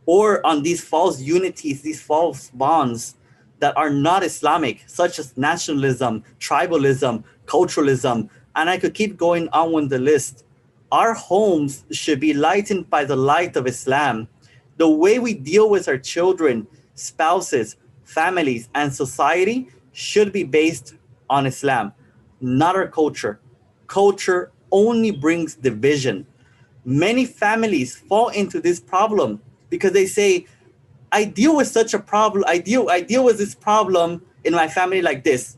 S5: or on these false unities, these false bonds that are not Islamic, such as nationalism, tribalism, culturalism, and I could keep going on with the list. Our homes should be lightened by the light of Islam. The way we deal with our children, spouses, families, and society should be based on Islam, not our culture. Culture only brings division. Many families fall into this problem because they say, I deal with such a problem. I deal with this problem in my family like this.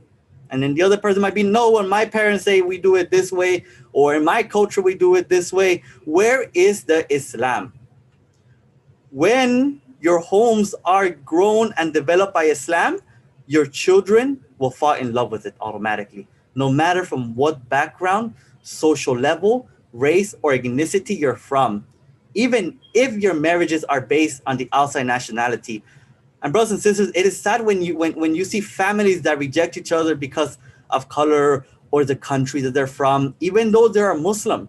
S5: And then the other person might be, no, when my parents say we do it this way, or in my culture we do it this way. Where is the Islam? When your homes are grown and developed by Islam, your children will fall in love with it automatically, no matter from what background, social level, race, or ethnicity you're from, even if your marriages are based on the outside nationality. And brothers and sisters, it is sad when you see families that reject each other because of color or the country that they're from, even though they are Muslim.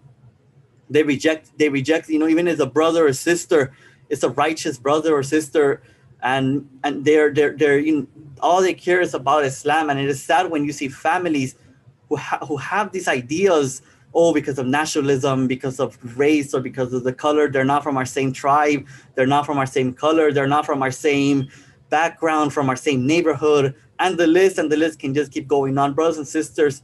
S5: They reject, even as a brother or sister, it's a righteous brother or sister, and they're all they care is about Islam. And it is sad when you see families who have these ideas, because of nationalism, because of race, or because of the color, they're not from our same tribe, they're not from our same color, they're not from our same background, from our same neighborhood, and the list can just keep going on. Brothers and sisters,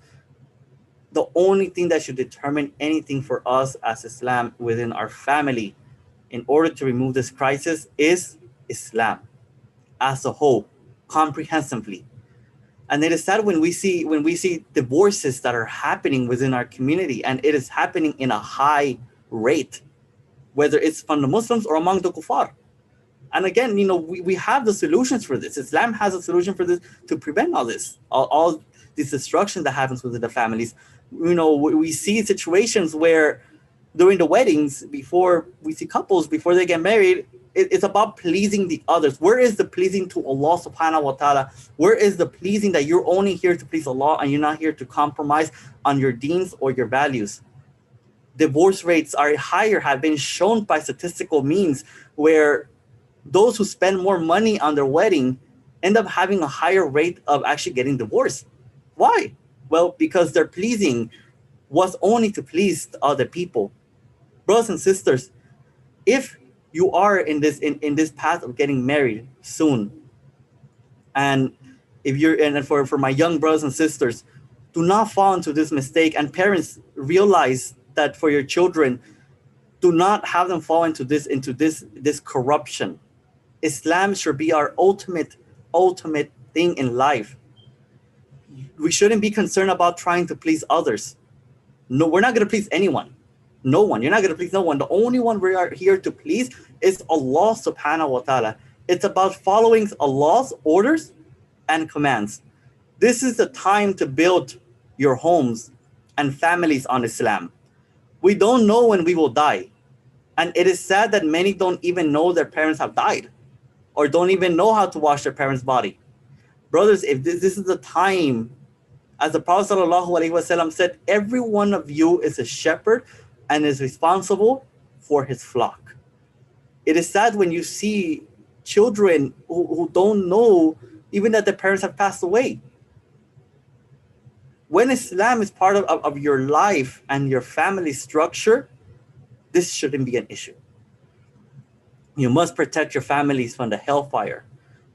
S5: the only thing that should determine anything for us as Islam within our family in order to remove this crisis is Islam as a whole, comprehensively. And it is sad when we see divorces that are happening within our community, and it is happening in a high rate, whether it's from the Muslims or among the kuffar. And again, we have the solutions for this. Islam has a solution for this to prevent all this, all this destruction that happens within the families. We see situations where during the weddings, before we see couples, before they get married, it's about pleasing the others. Where is the pleasing to Allah subhanahu wa ta'ala? Where is the pleasing that you're only here to please Allah and you're not here to compromise on your deens or your values? Divorce rates are higher, have been shown by statistical means, where those who spend more money on their wedding end up having a higher rate of actually getting divorced. Why? Well, because their pleasing was only to please the other people. Brothers and sisters, if you are in this path of getting married soon, and if you're and for my young brothers and sisters, do not fall into this mistake. And parents, realize that for your children, do not have them fall into this corruption. Islam should be our ultimate thing in life. We shouldn't be concerned about trying to please others. No, we're not going to please anyone. No one. You're not going to please no one. The only one we are here to please is Allah subhanahu wa ta'ala. It's about following Allah's orders and commands. This is the time to build your homes and families on Islam. We don't know when we will die. And it is sad that many don't even know their parents have died, or don't even know how to wash their parents' body. Brothers, if this is the time, as the Prophet ﷺ said, every one of you is a shepherd and is responsible for his flock. It is sad when you see children who don't know even that their parents have passed away. When Islam is part of your life and your family structure, this shouldn't be an issue. You must protect your families from the hellfire.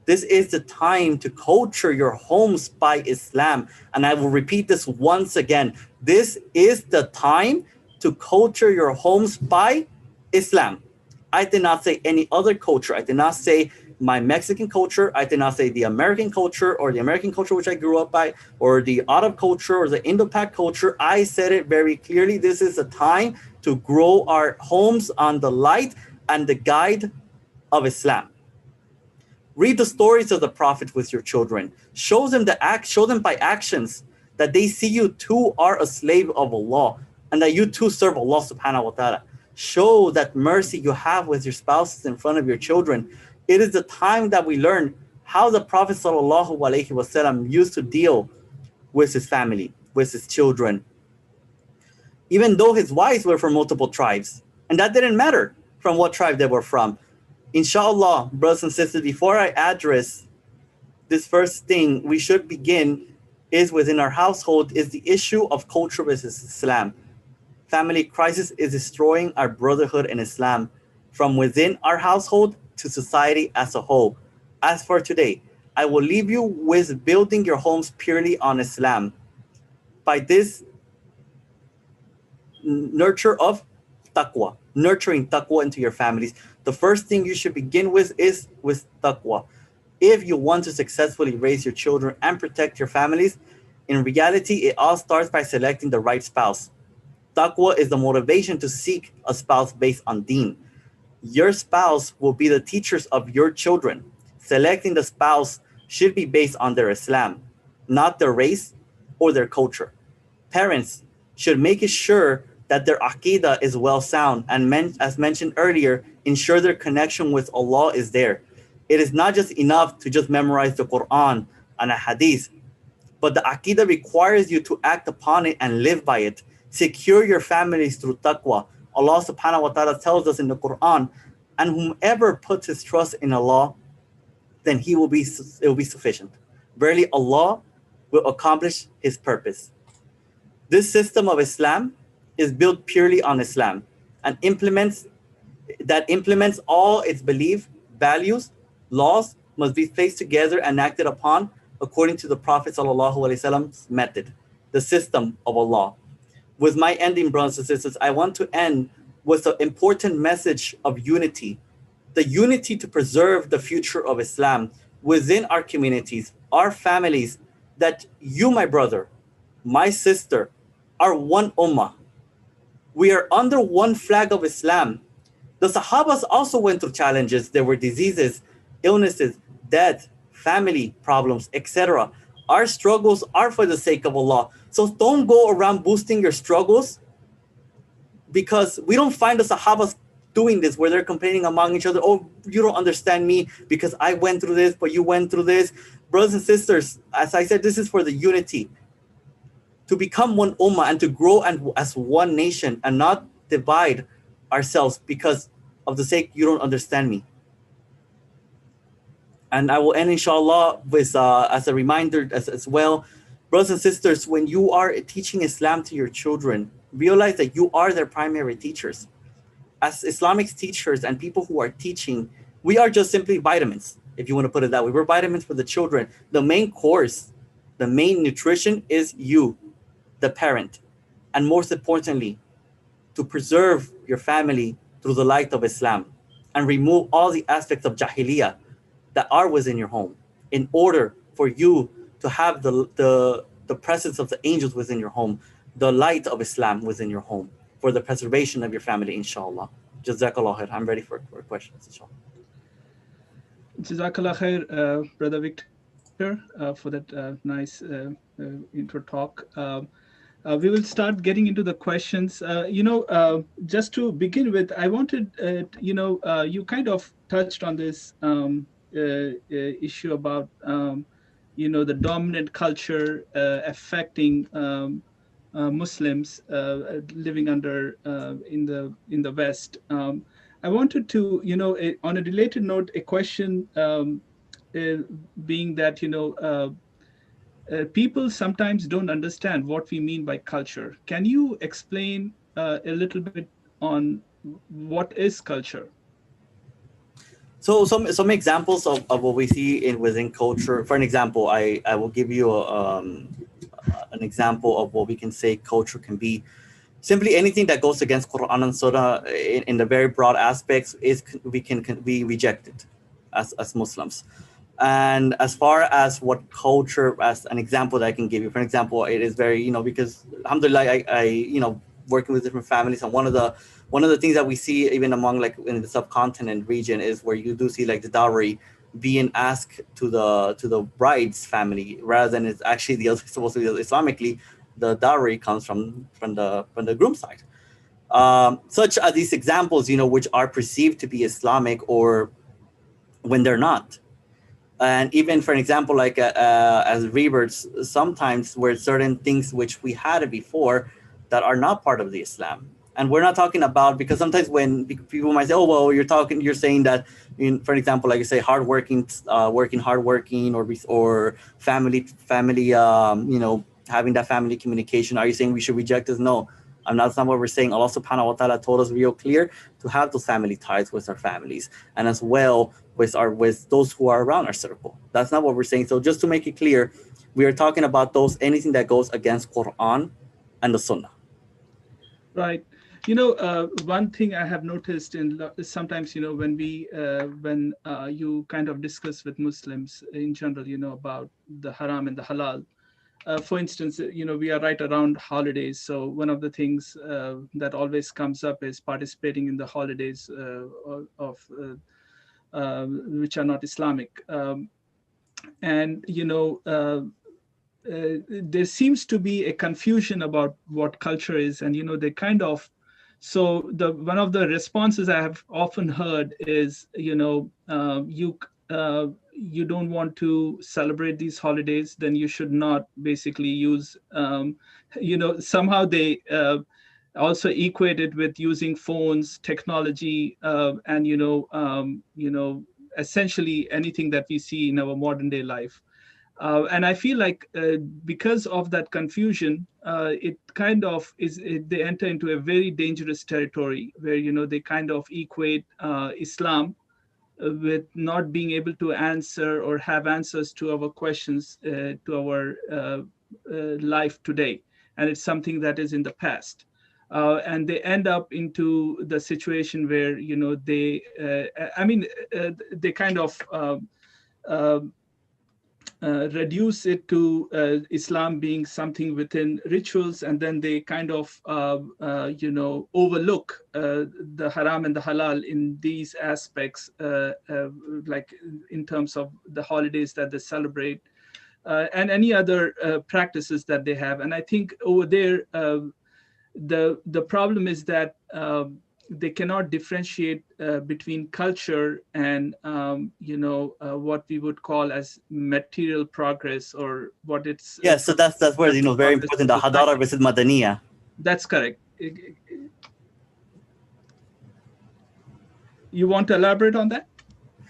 S5: This is the time to culture your homes by Islam. And I will repeat this once again. This is the time to culture your homes by Islam. I did not say any other culture. I did not say my Mexican culture. I did not say the American culture or the American culture which I grew up by, or the Arab culture or the Indo-Pak culture. I said it very clearly. This is the time to grow our homes on the light and the guide of Islam. Read the stories of the Prophet with your children. Show them by actions that they see you too are a slave of Allah, and that you too serve Allah subhanahu wa ta'ala. Show that mercy you have with your spouses in front of your children. It is the time that we learn how the Prophet sallallahu alaihi wasallam used to deal with his family, with his children, even though his wives were from multiple tribes. And that didn't matter from what tribe they were from. Inshallah, brothers and sisters, before I address this first thing we should begin is within our household is the issue of culture versus Islam. Family crisis is destroying our brotherhood in Islam from within our household to society as a whole. As for today, I will leave you with building your homes purely on Islam. By this nurture of taqwa, nurturing taqwa into your families. The first thing you should begin with is with taqwa. If you want to successfully raise your children and protect your families, in reality, it all starts by selecting the right spouse. Taqwa is the motivation to seek a spouse based on deen. Your spouse will be the teachers of your children. Selecting the spouse should be based on their Islam, not their race or their culture. Parents should make sure that their aqidah is well sound, and as mentioned earlier, ensure their connection with Allah is there. It is not just enough to just memorize the Quran and a hadith, but the aqidah requires you to act upon it and live by it. Secure your families through taqwa. Allah subhanahu wa ta'ala tells us in the Quran, and whomever puts his trust in Allah, then it will be sufficient. Verily, Allah will accomplish his purpose. This system of Islam is built purely on Islam and implements all its belief, values, laws must be placed together and acted upon according to the Prophet ﷺ's method, the system of Allah. With my ending, brothers and sisters, I want to end with the important message of unity, the unity to preserve the future of Islam within our communities, our families, that you, my brother, my sister, are one ummah. We are under one flag of Islam. The Sahabas also went through challenges. There were diseases, illnesses, death, family problems, etc. Our struggles are for the sake of Allah. So don't go around boosting your struggles, because we don't find the Sahabas doing this where they're complaining among each other. Oh, you don't understand me because I went through this, but you went through this. Brothers and sisters, as I said, this is for the unity, to become one ummah and to grow and as one nation and not divide ourselves because of the sake you don't understand me. And I will end, inshallah, with as a reminder as well, brothers and sisters, when you are teaching Islam to your children, realize that you are their primary teachers. As Islamic teachers and people who are teaching, we are just simply vitamins, if you want to put it that way. We're vitamins for the children. The main course, the main nutrition is you, the parent. And most importantly, to preserve your family through the light of Islam and remove all the aspects of jahiliyyah that are within your home, in order for you to have the presence of the angels within your home, the light of Islam within your home, for the preservation of your family, inshallah. Jazakallah khair. I'm ready for questions, inshallah.
S6: Jazakallah khair, Brother Victor, for that nice intro talk. We will start getting into the questions. Just to begin with, I wanted, you kind of touched on this issue about, the dominant culture affecting Muslims living under in the West. I wanted to, on a related note, a question being that, people sometimes don't understand what we mean by culture. Can you explain a little bit on what is culture?
S5: So some examples of what we see within culture. For an example, I will give you an example of what we can say culture can be. Simply anything that goes against Quran and Sunnah in the very broad aspects we reject it as Muslims. And as far as what culture, as an example that I can give you, for example, it is very, because Alhamdulillah, I working with different families, and one of the things that we see even among, like, in the subcontinent region, is where you do see, like, the dowry being asked to the bride's family, rather than it's actually the other, supposed to be Islamically, the dowry comes from the groom's side. Such are these examples, which are perceived to be Islamic, or when they're not. And even, for an example, like as reverts, sometimes where certain things which we had before that are not part of the Islam. And we're not talking about, because sometimes when people might say, oh, well, you're saying that, for an example, like you say, hardworking, or family, having that family communication. Are you saying we should reject this? No, that's not what we're saying. Allah subhanahu wa ta'ala told us real clear to have those family ties with our families, and as well with those who are around our circle. That's not what we're saying. So just to make it clear, we are talking about anything that goes against Quran and the Sunnah.
S6: Right. One thing I have noticed is sometimes, when you kind of discuss with Muslims in general, about the haram and the halal. For instance, we are right around holidays. So one of the things that always comes up is participating in the holidays which are not Islamic. There seems to be a confusion about what culture is, and they kind of. So one of the responses I have often heard is, you don't want to celebrate these holidays, then you should not basically use, somehow they also equate it with using phones, technology, and, essentially anything that we see in our modern day life. And I feel like because of that confusion, it kind of they enter into a very dangerous territory where, they kind of equate Islam with not being able to answer or have answers to our questions, to our life today. And it's something that is in the past. And they end up into the situation where, they kind of reduce it to Islam being something within rituals, and then they kind of overlook the haram and the halal in these aspects, like in terms of the holidays that they celebrate and any other practices that they have. And I think over there, the problem is that they cannot differentiate between culture and what we would call as material progress, or what it's
S5: So that's where very important, the hadara versus madaniya.
S6: That's correct. You want to elaborate on that?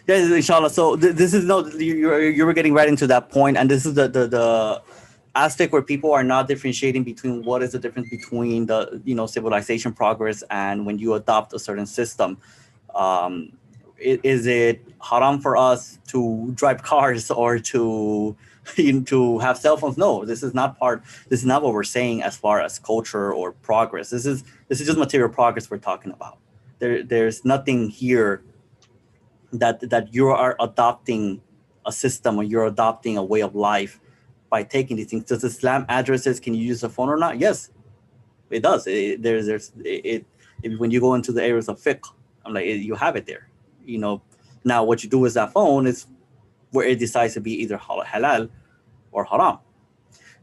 S5: Yes, inshallah. So this is you were getting right into that point, and this is the aspect where people are not differentiating between what is the difference between the civilization progress and when you adopt a certain system. Is it haram for us to drive cars or to have cell phones? No, this is not what we're saying as far as culture or progress. This is just material progress we're talking about. There's nothing here that you are adopting a system or you're adopting a way of life by taking these things. Does Islam addresses can you use a phone or not? Yes, it does. When you go into the areas of fiqh, I'm like, you have it there. Now what you do with that phone is where it decides to be either halal or haram,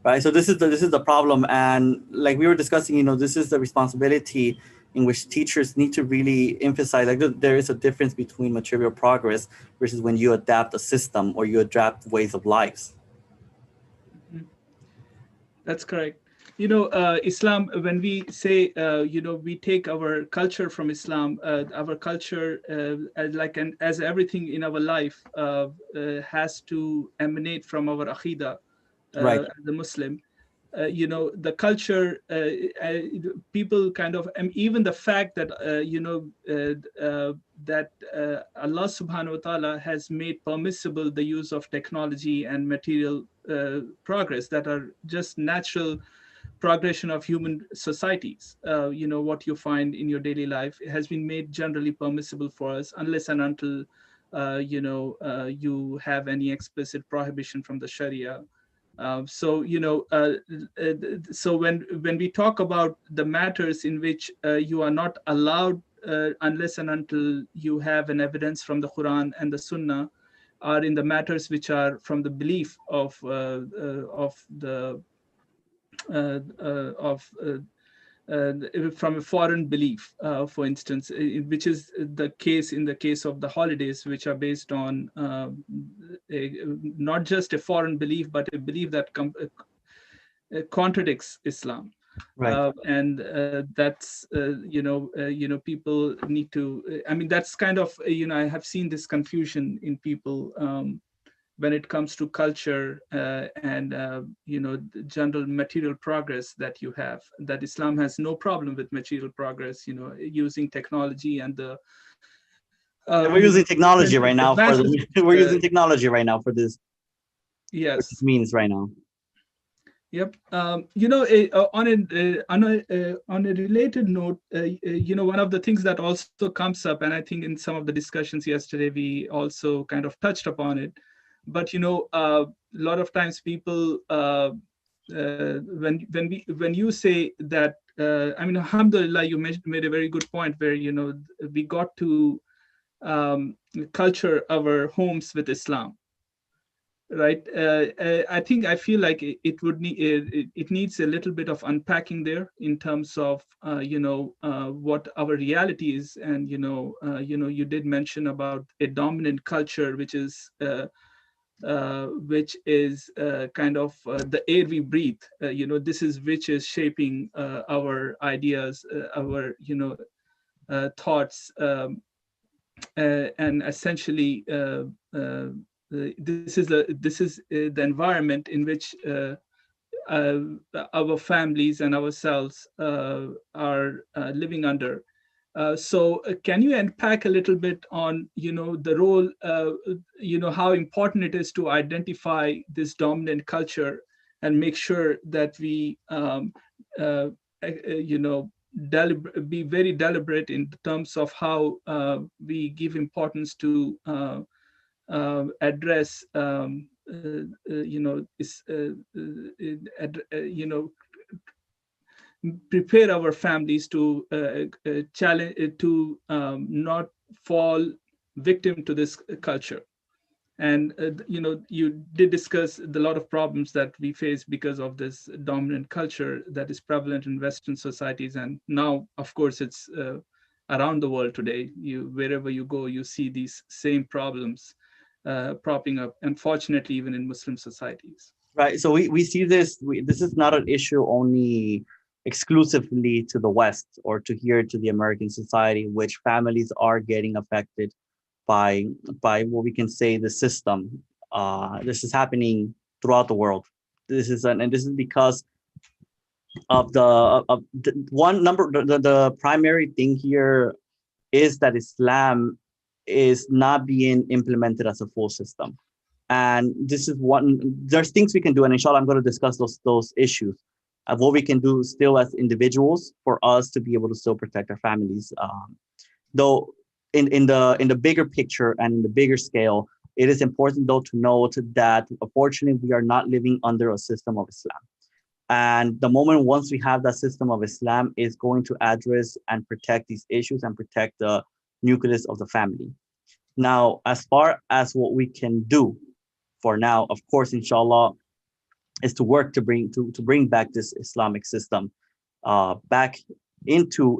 S5: right? So this is the problem, and like we were discussing, this is the responsibility in which teachers need to really emphasize, like, there is a difference between material progress versus when you adapt a system or you adapt ways of lives.
S6: That's correct. Islam, when we say, we take our culture from Islam, our culture, as everything in our life has to emanate from our aqidah,
S5: right.
S6: As a Muslim. The culture, people kind of, even the fact that, that Allah subhanahu wa ta'ala has made permissible the use of technology and material progress that are just natural progression of human societies. What you find in your daily life has been made generally permissible for us, unless and until, you have any explicit prohibition from the Sharia. So when we talk about the matters in which you are not allowed unless and until you have an evidence from the Quran and the Sunnah, are in the matters which are from the belief of from a foreign belief, for instance, which is the case in the case of the holidays, which are based on not just a foreign belief, but a belief that contradicts Islam.
S5: Right.
S6: And that's people need to. I mean, that's kind of I have seen this confusion in people when it comes to culture and the general material progress that you have. That Islam has no problem with material progress, using technology and the.
S5: We're using technology right now for we're using technology right now for this.
S6: Yes.
S5: This means right now.
S6: Yep. On a related note, one of the things that also comes up, and I think in some of the discussions yesterday we also kind of touched upon it, but a lot of times people when you say that, Alhamdulillah, you made a very good point where we got to culture our homes with Islam. Right. I feel like it would need it needs a little bit of unpacking there in terms of what our reality is, and you did mention about a dominant culture which is kind of the air we breathe. This is which is shaping our ideas, our thoughts, and essentially. This is the environment in which our families and ourselves are living under. So can you unpack a little bit on the role, how important it is to identify this dominant culture and make sure that we be very deliberate in terms of how we give importance to address prepare our families to challenge to not fall victim to this culture. And you did discuss the lot of problems that we face because of this dominant culture that is prevalent in Western societies, and now, of course, it's around the world today. Wherever you go, you see these same problems propping up, unfortunately, even in Muslim societies.
S5: Right. So we see this. This is not an issue only exclusively to the West or to here to the American society, which families are getting affected by what we can say the system. This is happening throughout the world. This is because of the primary thing here is that Islam is not being implemented as a full system. And this is there's things we can do, and inshallah I'm going to discuss those issues of what we can do still as individuals for us to be able to still protect our families. Though in the bigger picture and in the bigger scale, it is important though to note that unfortunately we are not living under a system of Islam. And the moment once we have that system of Islam is going to address and protect these issues and protect the nucleus of the family. Now, as far as what we can do for now, of course, inshallah, is to work to bring back this Islamic system back into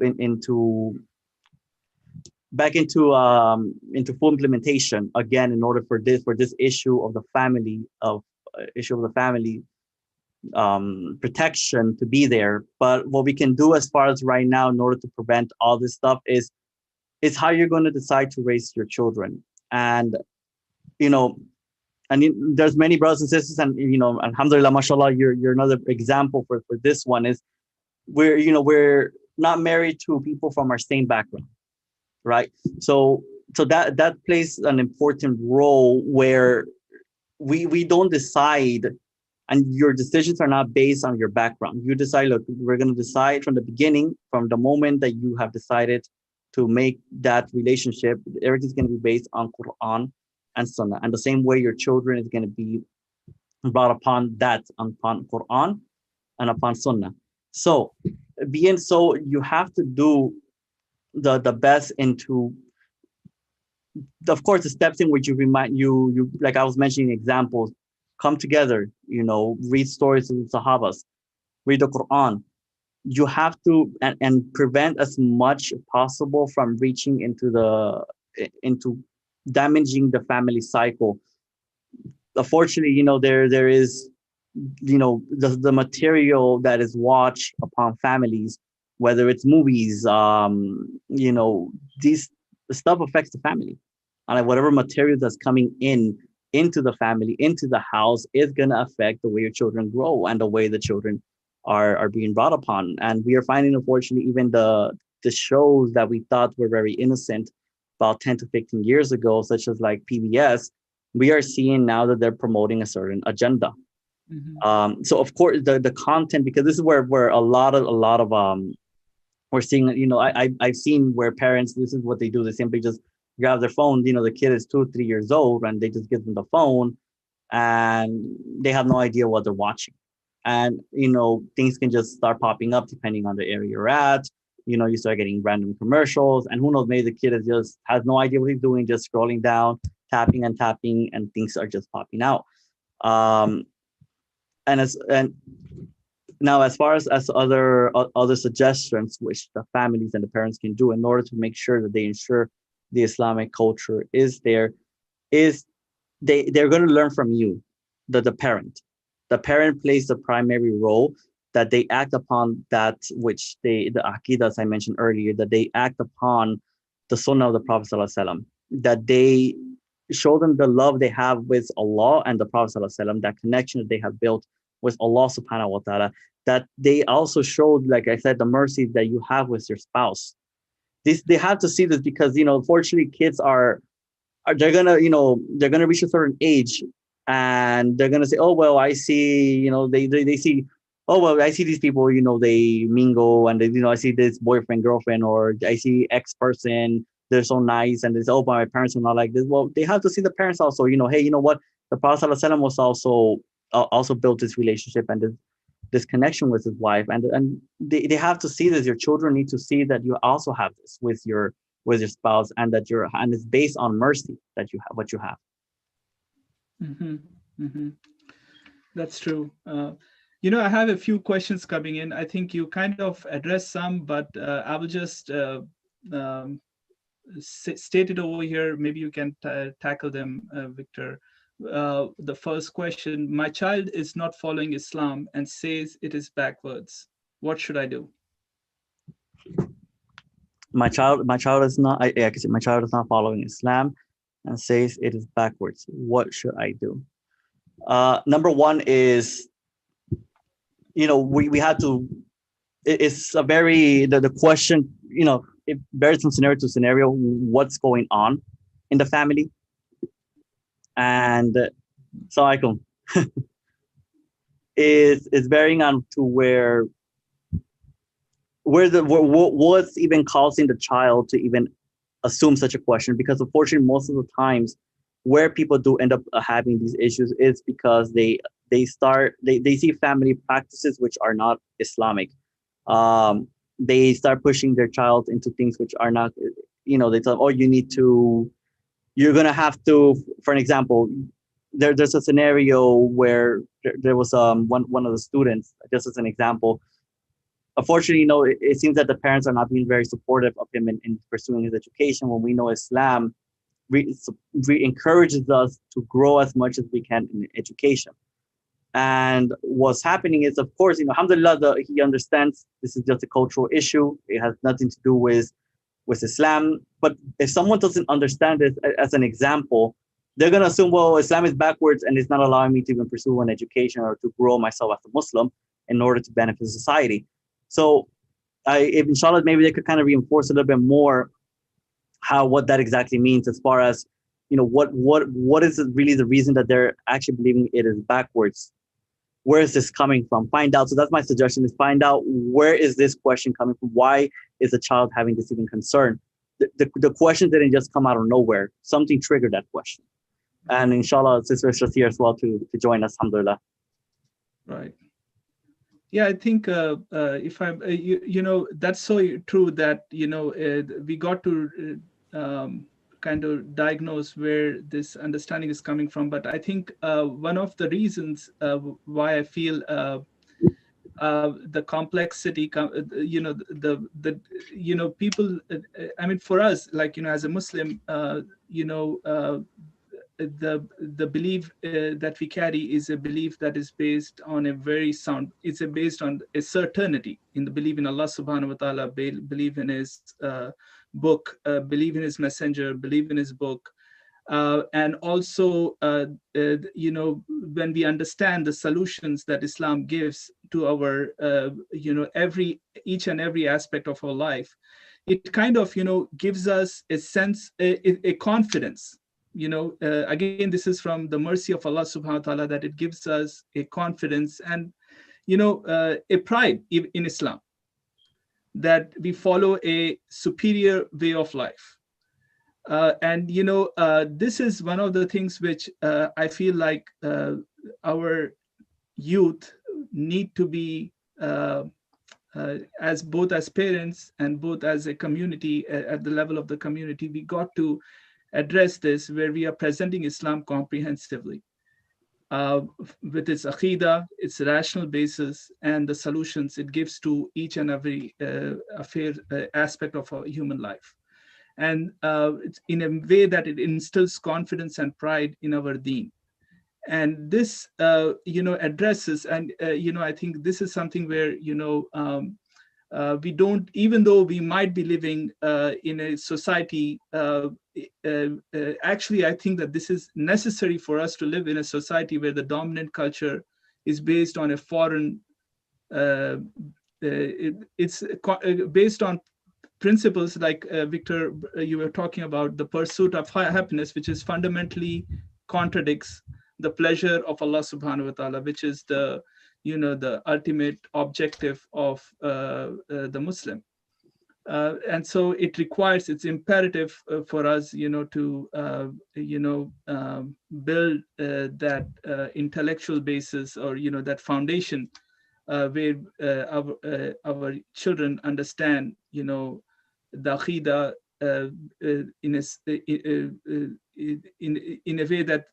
S5: full implementation again, in order for this issue of the family protection to be there. But what we can do as far as right now in order to prevent all this stuff is how you're going to decide to raise your children. And there's many brothers and sisters, and alhamdulillah, mashallah, you're another example for this one. Is we're not married to people from our same background, right? So that plays an important role where we don't decide, and your decisions are not based on your background. You decide, look, we're going to decide from the beginning, from the moment that you have decided to make that relationship, everything's going to be based on Quran and Sunnah. And the same way your children is going to be brought upon Quran and upon Sunnah. So being so, you have to do the best into, of course, the steps in which you remind you like I was mentioning examples, come together, read stories of the Sahabas, read the Quran. You have to and prevent as much possible from reaching into damaging the family cycle. Unfortunately, there is, the material that is watched upon families, whether it's movies, these stuff affects the family, and like whatever material that's coming into the family, into the house, is going to affect the way your children grow and the way the children are being brought upon. And we are finding, unfortunately, even the shows that we thought were very innocent about 10 to 15 years ago, such as like PBS, we are seeing now that they're promoting a certain agenda. Mm-hmm. So of course the content, because this is where a lot of we're seeing, I've seen where parents, this is what they do. They simply just grab their phone. The kid is 2 or 3 years old, and they just give them the phone, and they have no idea what they're watching. And things can just start popping up depending on the area you're at. You start getting random commercials, and who knows, maybe the kid has no idea what he's doing, just scrolling down, tapping, and things are just popping out. And now, as far as other suggestions which the families and the parents can do in order to make sure that they ensure the Islamic culture is there, is they're going to learn from you, the parent. The parent plays the primary role, that they act upon that which the Aqidah, as I mentioned earlier, that they act upon the Sunnah of the Prophet ﷺ, that they show them the love they have with Allah and the Prophet ﷺ, that connection that they have built with Allah subhanahu wa ta'ala, that they also showed, like I said, the mercy that you have with your spouse. They have to see this, because, unfortunately, kids they're gonna reach a certain age, and they're gonna say, oh, well, I see, they see, oh, well, I see these people, they mingle, and I see this boyfriend, girlfriend, or I see X person, they're so nice, and they say, oh, but my parents are not like this. Well, they have to see the parents also, hey, you know what? The Prophet ﷺ was also also built this relationship and this connection with his wife, and they have to see this. Your children need to see that you also have this with your spouse, and that it's based on mercy that you have what you have.
S6: Mm-hmm. Mm-hmm. That's true. I have a few questions coming in. I think you kind of addressed some, but I will just state it over here. Maybe you can tackle them, Victor. The first question: my child is not following Islam and says it is backwards. What should I do?
S5: My child is not. My child is not following Islam and says it is backwards. What should I do? Number one is, we had to. It's a very the question. It varies from scenario to scenario. What's going on in the family? And Assalamualaikum. is varying on to what's even causing the child to even assume such a question, because unfortunately most of the times where people do end up having these issues is because they see family practices which are not Islamic. They start pushing their child into things which are not, they tell them, oh, you're gonna have to, for an example, there's a scenario where there was one of the students, just as an example. Unfortunately, it seems that the parents are not being very supportive of him in pursuing his education, when we know Islam encourages us to grow as much as we can in education. And what's happening is, of course, Alhamdulillah, he understands this is just a cultural issue. It has nothing to do with Islam. But if someone doesn't understand this as an example, they're going to assume, well, Islam is backwards and it's not allowing me to even pursue an education or to grow myself as a Muslim in order to benefit society. So if inshallah, maybe they could kind of reinforce a little bit more what that exactly means, as far as, what is really the reason that they're actually believing it is backwards? Where is this coming from? Find out. So that's my suggestion, is find out, where is this question coming from? Why is the child having this even concern? The question didn't just come out of nowhere. Something triggered that question. And inshallah, Sister Yasir as well to join us, alhamdulillah.
S6: Right. Yeah, I think if I'm, that's so true that, we got to kind of diagnose where this understanding is coming from. But I think one of the reasons why I feel the complexity, people, I mean, for us, like, as a Muslim, the belief that we carry is a belief that is based on a very sound, based on a certainty in the belief in Allah subhanahu wa ta'ala, believe in his book, believe in his messenger, believe in his book. And also, when we understand the solutions that Islam gives to our, each and every aspect of our life, it kind of, gives us a sense, a confidence. Again, this is from the mercy of Allah subhanahu wa ta'ala, that it gives us a confidence and, a pride in Islam, that we follow a superior way of life. And, this is one of the things which I feel like our youth need to be, as both as parents and both as a community, at the level of the community, we got to address this, where we are presenting Islam comprehensively with its aqidah, its rational basis, and the solutions it gives to each and every aspect of our human life. And it's in a way that it instills confidence and pride in our deen. And this, addresses, and, I think this is something where, we don't, even though we might be living in a society, actually, I think that this is necessary for us to live in a society where the dominant culture is based on a foreign, it's based on principles like, Victor, you were talking about the pursuit of happiness, which is fundamentally contradicts the pleasure of Allah subhanahu wa ta'ala, which is the ultimate objective of the Muslim. And so it requires, it's imperative for us, to, build that intellectual basis, or, that foundation where our children understand, the Aqidah in a way that,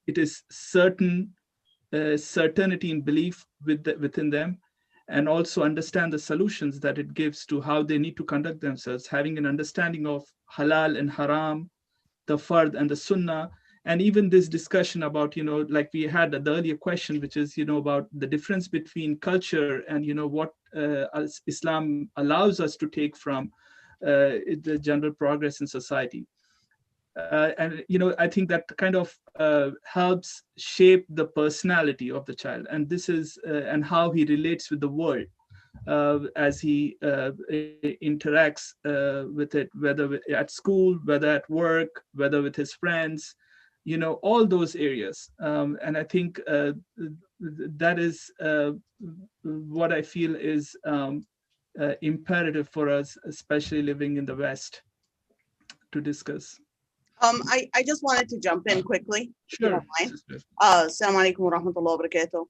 S6: it is certainty in belief within them, and also understand the solutions that it gives to how they need to conduct themselves, having an understanding of halal and haram, the fard and the sunnah, and even this discussion about, like we had the earlier question, which is, about the difference between culture and, what Islam allows us to take from the general progress in society. And I think that kind of helps shape the personality of the child, and this is and how he relates with the world as he interacts with it, whether at school, whether at work, whether with his friends, all those areas. And I think that is what I feel is imperative for us, especially living in the West, to discuss.
S7: I just wanted to jump in quickly.
S6: Sure.
S7: Assalamu alaikum wa rahmatullahi wa barakatuh.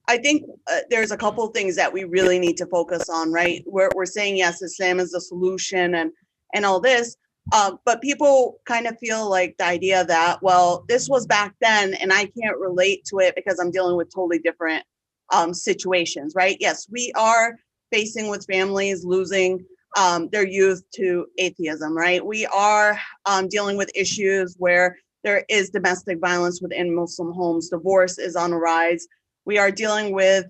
S7: I think there's a couple of things that we really need to focus on, right? We're saying, yes, Islam is the solution and all this, but people kind of feel like the idea that, well, this was back then and I can't relate to it because I'm dealing with totally different situations, right? Yes, we are facing with families losing their youth to atheism, right? We are dealing with issues where there is domestic violence within Muslim homes. Divorce is on a rise. We are dealing with,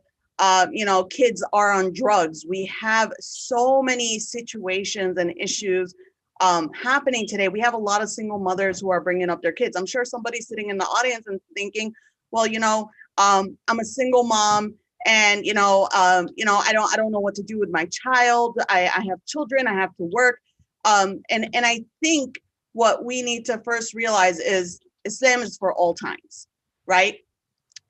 S7: kids are on drugs. We have so many situations and issues happening today. We have a lot of single mothers who are bringing up their kids. I'm sure somebody's sitting in the audience and thinking, well, I'm a single mom, and I don't know what to do with my child. I have children. I have to work, and I think what we need to first realize is Islam is for all times, right?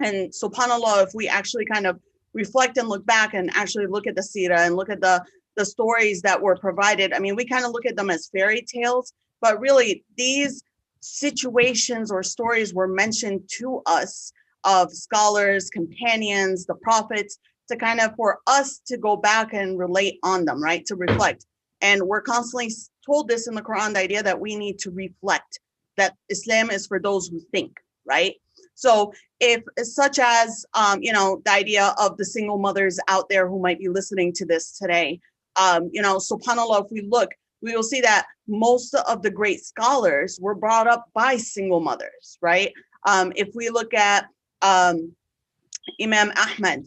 S7: And subhanAllah, if we actually kind of reflect and look back and actually look at the seerah and look at the stories that were provided, I mean, we kind of look at them as fairy tales, but really these situations or stories were mentioned to us of scholars, companions, the prophets, to kind of for us to go back and relate on them, right? To reflect. And we're constantly told this in the Quran, the idea that we need to reflect, that Islam is for those who think, right? So if such as, the idea of the single mothers out there who might be listening to this today, subhanAllah, if we look, we will see that most of the great scholars were brought up by single mothers, right? If we look at Imam Ahmad,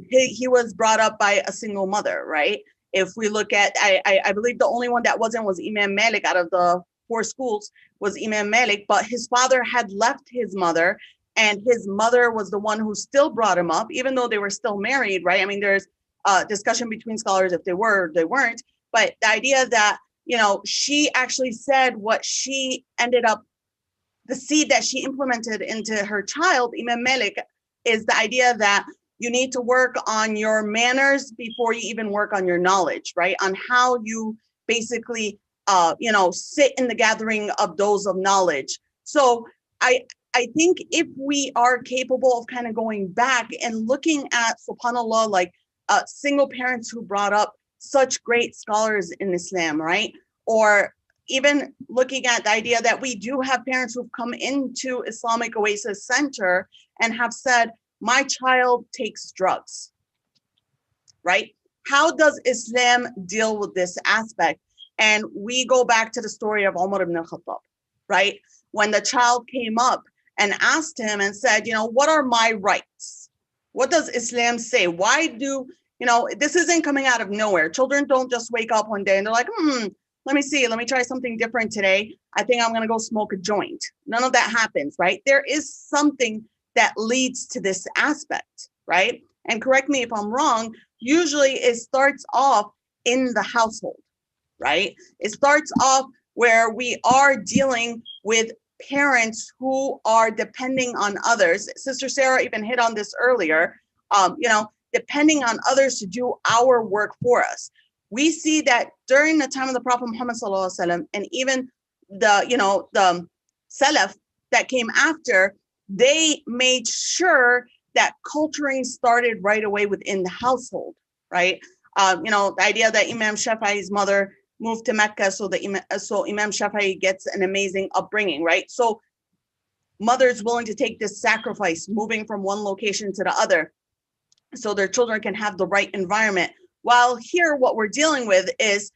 S7: he was brought up by a single mother, right? If we look at, I believe the only one that wasn't was Imam Malik out of the 4 schools was Imam Malik, but his father had left his mother, and his mother was the one who still brought him up, even though they were still married, right? I mean, there's discussion between scholars if they were or they weren't, but the idea that, she actually said what she ended up, the seed that she implemented into her child, Imam Malik, is the idea that you need to work on your manners before you even work on your knowledge, right? On how you basically, sit in the gathering of those of knowledge. So I think if we are capable of kind of going back and looking at, subhanAllah, like single parents who brought up such great scholars in Islam, right? Or even looking at the idea that we do have parents who've come into Islamic Oasis Center and have said, my child takes drugs, right? How does Islam deal with this aspect? And we go back to the story of Umar ibn al-Khattab, right? When the child came up and asked him and said, what are my rights? What does Islam say? Why do, this isn't coming out of nowhere. Children don't just wake up one day and they're like, let me see, let me try something different today. I think I'm gonna go smoke a joint. None of that happens, right? There is something that leads to this aspect, right? And correct me if I'm wrong, usually it starts off in the household, right? It starts off where we are dealing with parents who are depending on others. Sister Sarah even hit on this earlier, depending on others to do our work for us. we see that during the time of the Prophet Muhammad sallallahu alaihi wasallam, and even the Salaf that came after, they made sure that culturing started right away within the household, right? The idea that Imam Shafi'i's mother moved to Mecca, so Imam Shafi'i gets an amazing upbringing, right? So mothers willing to take this sacrifice, moving from one location to the other, so their children can have the right environment. While here, what we're dealing with is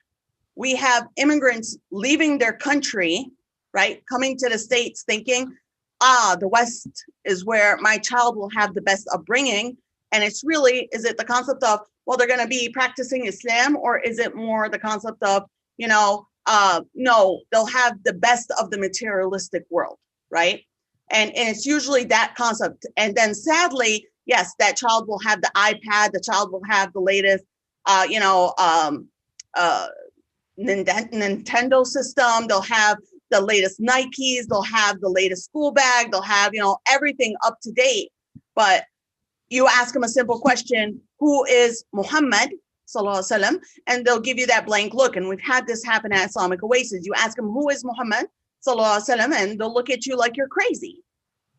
S7: we have immigrants leaving their country, right? Coming to the States thinking, the West is where my child will have the best upbringing. And it's really, is it the concept of, well, they're going to be practicing Islam, or is it more the concept of, no, they'll have the best of the materialistic world, right? And it's usually that concept. And then sadly, yes, that child will have the iPad, the child will have the latest, Nintendo system, they'll have the latest Nikes, they'll have the latest school bag, they'll have, everything up to date. But you ask them a simple question, who is Muhammad sallallahu alaihi wasallam? And they'll give you that blank look. And we've had this happen at Islamic Oasis. You ask them, who is Muhammad sallallahu alaihi wasallam? And they'll look at you like you're crazy.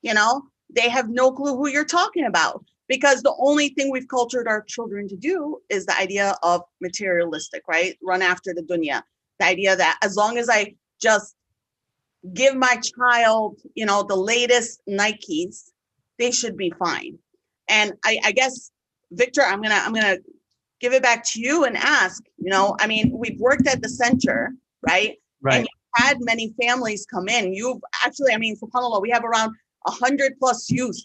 S7: They have no clue who you're talking about, because the only thing we've cultured our children to do is the idea of materialistic, right? Run after the dunya. The idea that as long as I just give my child, the latest Nikes, they should be fine. And I guess, Victor, I'm gonna give it back to you and ask, we've worked at the center, right?
S5: Right.
S7: And you've had many families come in. You've actually, subhanAllah, we have around 100 plus youth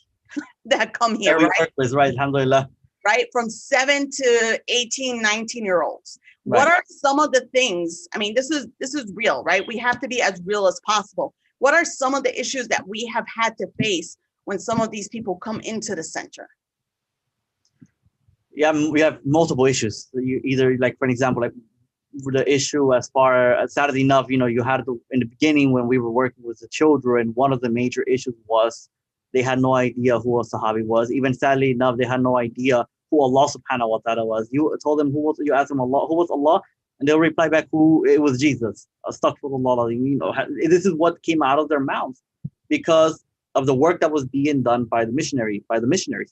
S7: that come here, right?
S5: Work with, right, alhamdulillah.
S7: Right, from 7 to 18, 19-year-olds.
S5: Right.
S7: What are some of the things, this is real, right? We have to be as real as possible. What are some of the issues that we have had to face when some of these people come into the center?
S5: Yeah, we have multiple issues. Either, like, for example, like the issue as far as, sadly enough, you had to, in the beginning when we were working with the children, one of the major issues was they had no idea who a Sahabi was. Even sadly enough, they had no idea who Allah subhanahu wa ta'ala was. You told them you asked them Allah, who was Allah? And they'll reply back, it was Jesus. Astaghfirullah. This is what came out of their mouths because of the work that was being done by the missionaries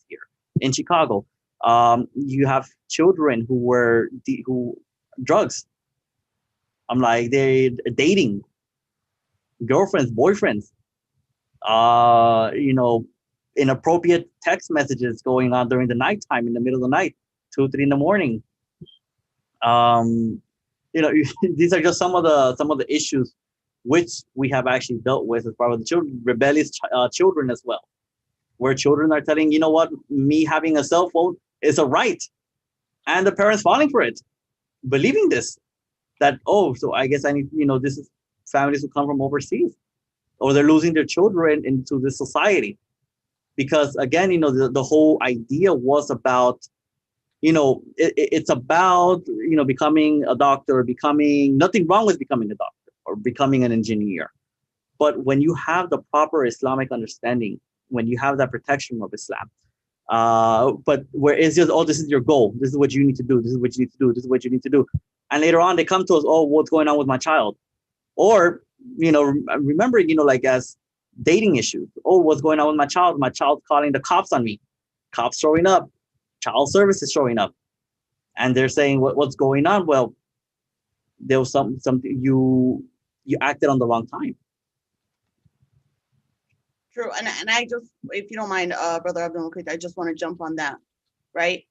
S5: here in Chicago. You have children who drugs. I'm like, they're dating, girlfriends, boyfriends, inappropriate text messages going on during the nighttime, in the middle of the night, 2, 3 in the morning. These are just some of the issues which we have actually dealt with as part of the children, rebellious children as well, where children are telling, you know what, me having a cell phone is a right, and the parents falling for it, believing this, that, so I guess I need, this is families who come from overseas, or they're losing their children into this society. Because again, the whole idea was about, it's about, becoming a doctor, nothing wrong with becoming a doctor or becoming an engineer. But when you have the proper Islamic understanding, when you have that protection of Islam, but where it's just, this is your goal. This is what you need to do. This is what you need to do. This is what you need to do. And later on, they come to us, what's going on with my child? Or, remembering, as dating issues. What's going on with my child? My child's calling the cops on me. Cops showing up. Child services showing up. And they're saying, what's going on? Well, there was something you acted on the wrong time.
S7: True. And I just, if you don't mind, Brother Abdul, I just want to jump on that, right?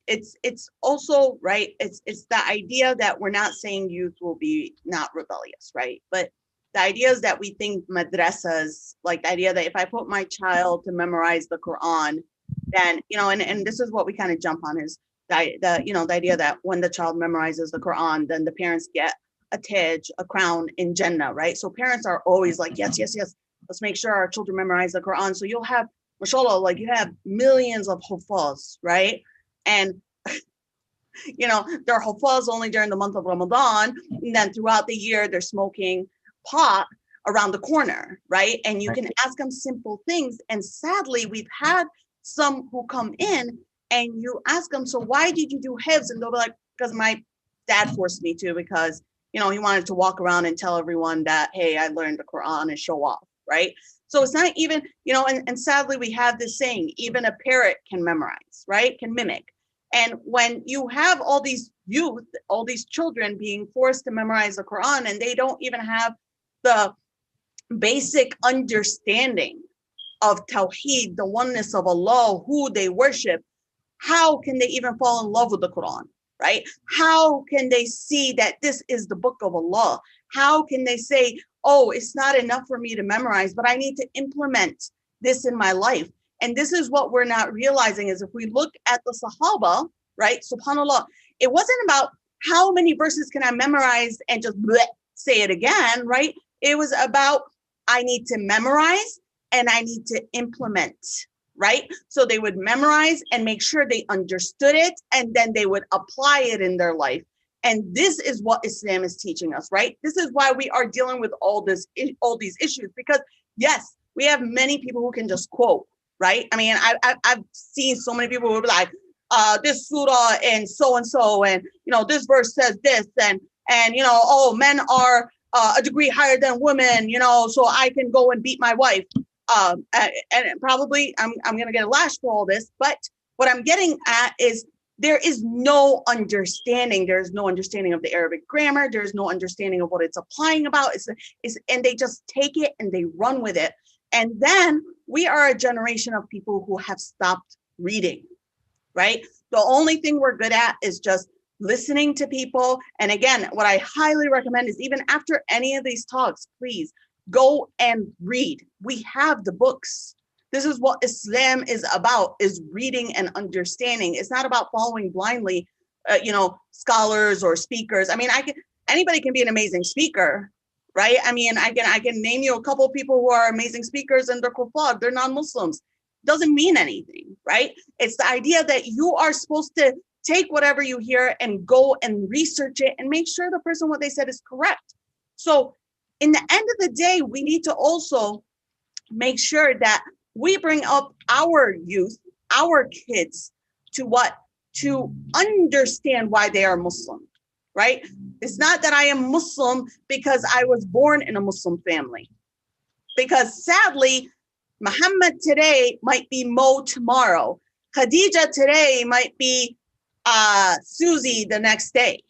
S7: It's also, right, it's the idea that we're not saying youth will be not rebellious, right? But the idea is that we think madrasas, like the idea that if I put my child to memorize the Quran, then, and this is what we kind of jump on is the idea that when the child memorizes the Quran, then the parents get a taj, a crown in Jannah, right? So parents are always like, yes, let's make sure our children memorize the Quran. So you'll have, mashallah, like you have millions of hufaz, right? And, they're hufaz only during the month of Ramadan. And then throughout the year, they're smoking pot around the corner, right? And you can ask them simple things. And sadly, we've had some who come in and you ask them, so why did you do hifz? And they'll be like, because my dad forced me to, because, you know, he wanted to walk around and tell everyone that, hey, I learned the Quran, and show off, right? So it's not even, you know, and sadly we have this saying, even a parrot can memorize, right? Can mimic. And when you have all these youth, all these children being forced to memorize the Quran, and they don't even have the basic understanding of Tawheed, the oneness of Allah, who they worship, how can they even fall in love with the Quran, right? How can they see that this is the book of Allah? How can they say, oh, it's not enough for me to memorize, but I need to implement this in my life? And this is what we're not realizing, is if we look at the Sahaba, right, subhanAllah, it wasn't about how many verses can I memorize and just bleh, say it again, right? It was about, I need to memorize and I need to implement, right? So they would memorize and make sure they understood it, and then they would apply it in their life. And this is what Islam is teaching us, right? This is why we are dealing with all these issues, because yes, we have many people who can just quote, right? I mean, I've seen so many people who be like, this surah and so, and, you know, this verse says this, and, you know, oh, men are a degree higher than women, you know, so I can go and beat my wife. And probably I'm going to get a lash for all this, but what I'm getting at is there is no understanding. There's no understanding of the Arabic grammar. There's no understanding of what it's applying about. And they just take it and they run with it. And then we are a generation of people who have stopped reading, right? The only thing we're good at is just listening to people. And again, what I highly recommend is, even after any of these talks, please go and read. We have the books. This is what Islam is about, is reading and understanding. It's not about following blindly, you know, scholars or speakers. I mean, anybody can be an amazing speaker, right? I mean, I can name you a couple of people who are amazing speakers and they're kuffar, they're non-Muslims. Doesn't mean anything, right? It's the idea that you are supposed to take whatever you hear and go and research it and make sure the person, what they said is correct. So in the end of the day, we need to also make sure that we bring up our youth, our kids, to understand why they are Muslim, right? It's not that I am Muslim because I was born in a Muslim family. Because sadly, Muhammad today might be Mo tomorrow. Khadija today might be Susie the next day,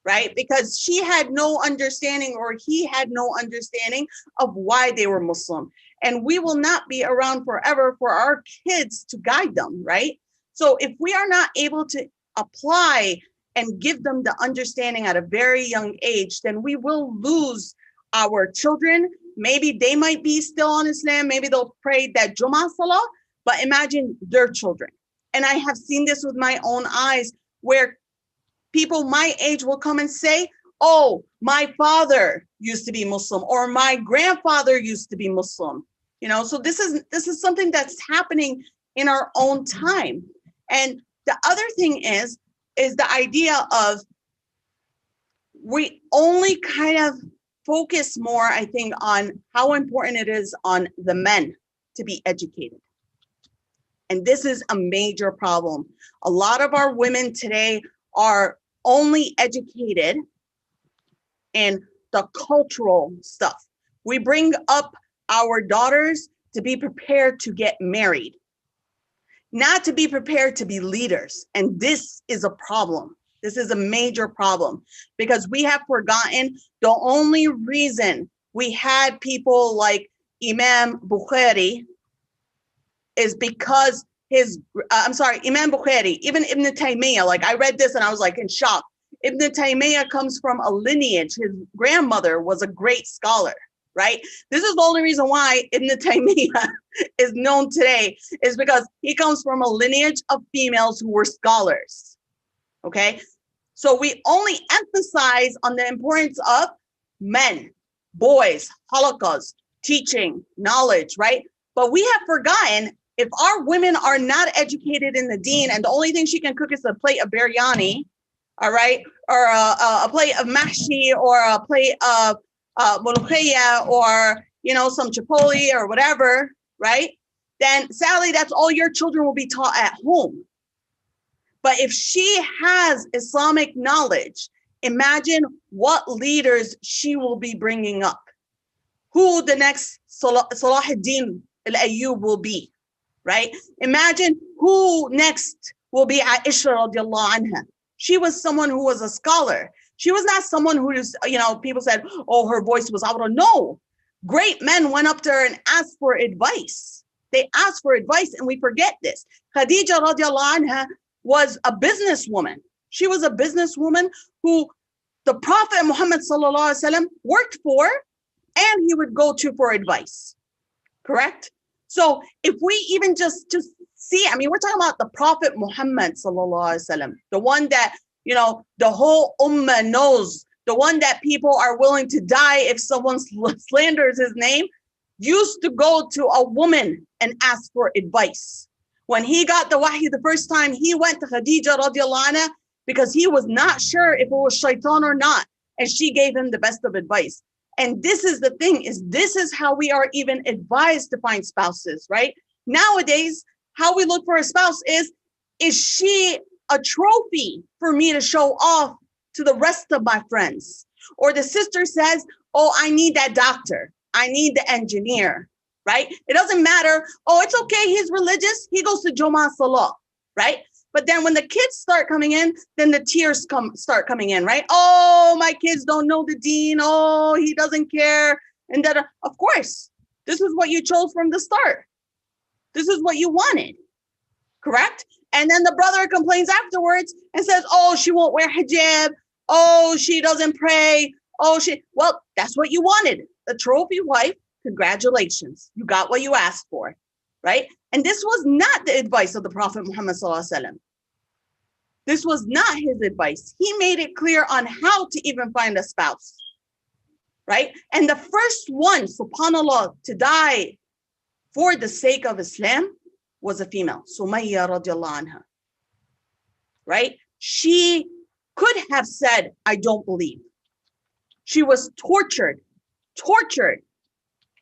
S7: right? Because she had no understanding, or he had no understanding of why they were Muslim. And we will not be around forever for our kids to guide them, right? So if we are not able to apply and give them the understanding at a very young age, then we will lose our children. Maybe they might be still on Islam. Maybe they'll pray that Jummah Salah, but imagine their children. And I have seen this with my own eyes, where people my age will come and say, oh, my father used to be Muslim, or my grandfather used to be Muslim. You know, so this is something that's happening in our own time. And the other thing is the idea of, we only kind of focus more, I think, on how important it is on the men to be educated. And this is a major problem. A lot of our women today are only educated in the cultural stuff. We bring up our daughters to be prepared to get married, not to be prepared to be leaders. And this is a problem. This is a major problem, because we have forgotten the only reason we had people like Imam Bukhari is because Imam Bukhari, even Ibn Taymiyyah, like I read this and I was like in shock. Ibn Taymiyyah comes from a lineage. His grandmother was a great scholar, right? This is the only reason why Ibn Taymiyyah is known today, is because he comes from a lineage of females who were scholars, okay? So we only emphasize on the importance of men, boys, halaqas, teaching, knowledge, right? But we have forgotten, if our women are not educated in the deen and the only thing she can cook is a plate of biryani, all right, or a plate of mahshi, or a plate of mulukhiyya, or, you know, some chipotle or whatever, right? Then sadly, that's all your children will be taught at home. But if she has Islamic knowledge, imagine what leaders she will be bringing up. Who the next Salahuddin al-Ayyub will be, right? Imagine who next will be Aisha radiallahu anha. She was someone who was a scholar. She was not someone who is, people said, oh, her voice was out. No, great men went up to her and asked for advice. They asked for advice, and we forget this. Khadija radiallahu anha was a businesswoman. She was a businesswoman who the Prophet Muhammad sallallahu alaihi wasallam worked for, and he would go to for advice. Correct? So if we even just see, we're talking about the Prophet Muhammad sallallahu alaihi wasallam, the one that, the whole ummah knows, the one that people are willing to die if someone slanders his name, used to go to a woman and ask for advice. When he got the wahy the first time, he went to Khadija radiallahu anha because he was not sure if it was shaitan or not. And she gave him the best of advice. And this is the thing, this is how we are even advised to find spouses, right? Nowadays, how we look for a spouse is she a trophy for me to show off to the rest of my friends? Or the sister says, oh, I need that doctor. I need the engineer, right? It doesn't matter. Oh, it's okay. He's religious. He goes to Jumu'ah Salah, right? But then when the kids start coming in, then the tears start coming in, right? Oh, my kids don't know the deen. Oh, he doesn't care. And that, of course, this is what you chose from the start. This is what you wanted, correct? And then the brother complains afterwards and says, oh, she won't wear hijab. Oh, she doesn't pray. Well, that's what you wanted. The trophy wife, congratulations. You got what you asked for, right? And this was not the advice of the Prophet Muhammad sallallahu alaihi wasallam. This was not his advice. He made it clear on how to even find a spouse, right? And the first one, subhanAllah, to die for the sake of Islam was a female, Sumayya radiallahu anha, right? She could have said, I don't believe. She was tortured,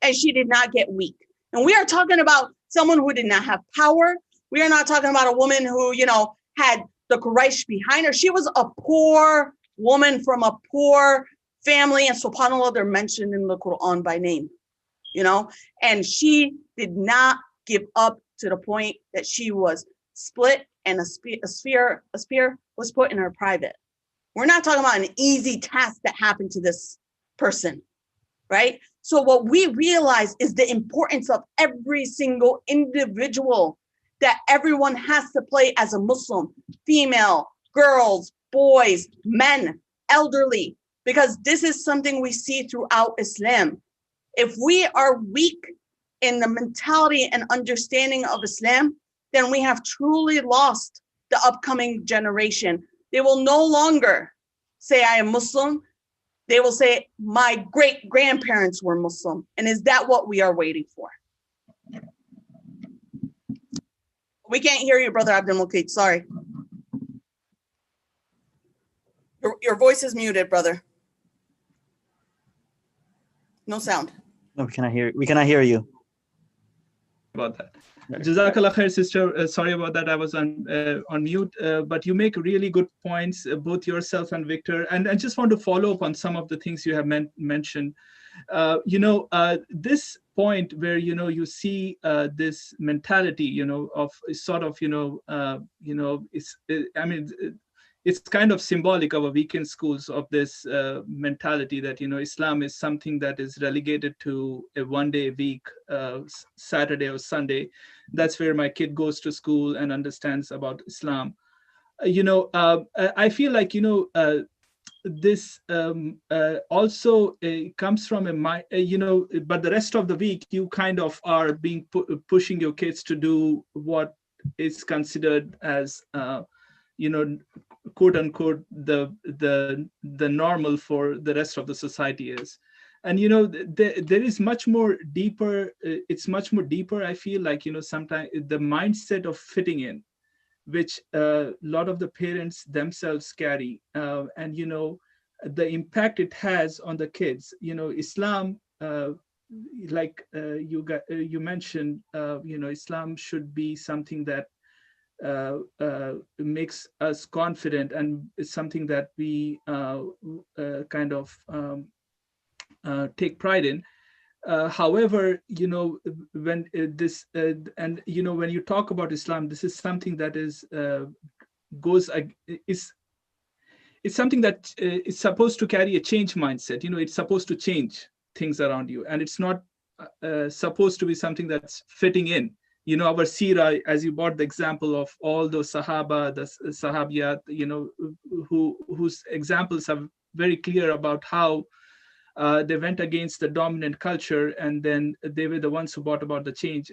S7: and she did not get weak. And we are talking about someone who did not have power. We are not talking about a woman who, had the Quraysh behind her. She was a poor woman from a poor family. And subhanAllah, they're mentioned in the Quran by name, and she did not give up to the point that she was split and a spear was put in her private. We're not talking about an easy task that happened to this person, right? So what we realize is the importance of every single individual that everyone has to play as a Muslim, female, girls, boys, men, elderly, because this is something we see throughout Islam. If we are weak in the mentality and understanding of Islam, then we have truly lost the upcoming generation. They will no longer say, I am Muslim. They will say, my great grandparents were Muslim. And is that what we are waiting for? We can't hear you, Brother Abdul Muqeed. Sorry. Your voice is muted, brother. No sound.
S5: No, we cannot hear you.
S6: About that. Jazakallah khair, sister. Sorry about that. I was on mute, but you make really good points, both yourself and Victor. And I just want to follow up on some of the things you have mentioned. This point where, you see this mentality, of sort of, it's kind of symbolic of a weekend schools of this mentality that, Islam is something that is relegated to a one-day a week, Saturday or Sunday. That's where my kid goes to school and understands about Islam. I feel like, this also comes from a mind, but the rest of the week, you kind of are being pushing your kids to do what is considered as, quote unquote, the normal for the rest of the society is. And, there is much more deeper, it's much more deeper, I feel like, sometimes the mindset of fitting in, which a lot of the parents themselves carry, and, the impact it has on the kids. Islam, like you mentioned, Islam should be something that makes us confident, and is something that we kind of take pride in. However, when when you talk about Islam, this is something that is it's something that is supposed to carry a change mindset. It's supposed to change things around you, and it's not supposed to be something that's fitting in. Our seerah, as you brought the example of all those Sahaba, the Sahabiyat, whose examples are very clear about how they went against the dominant culture, and then they were the ones who brought about the change.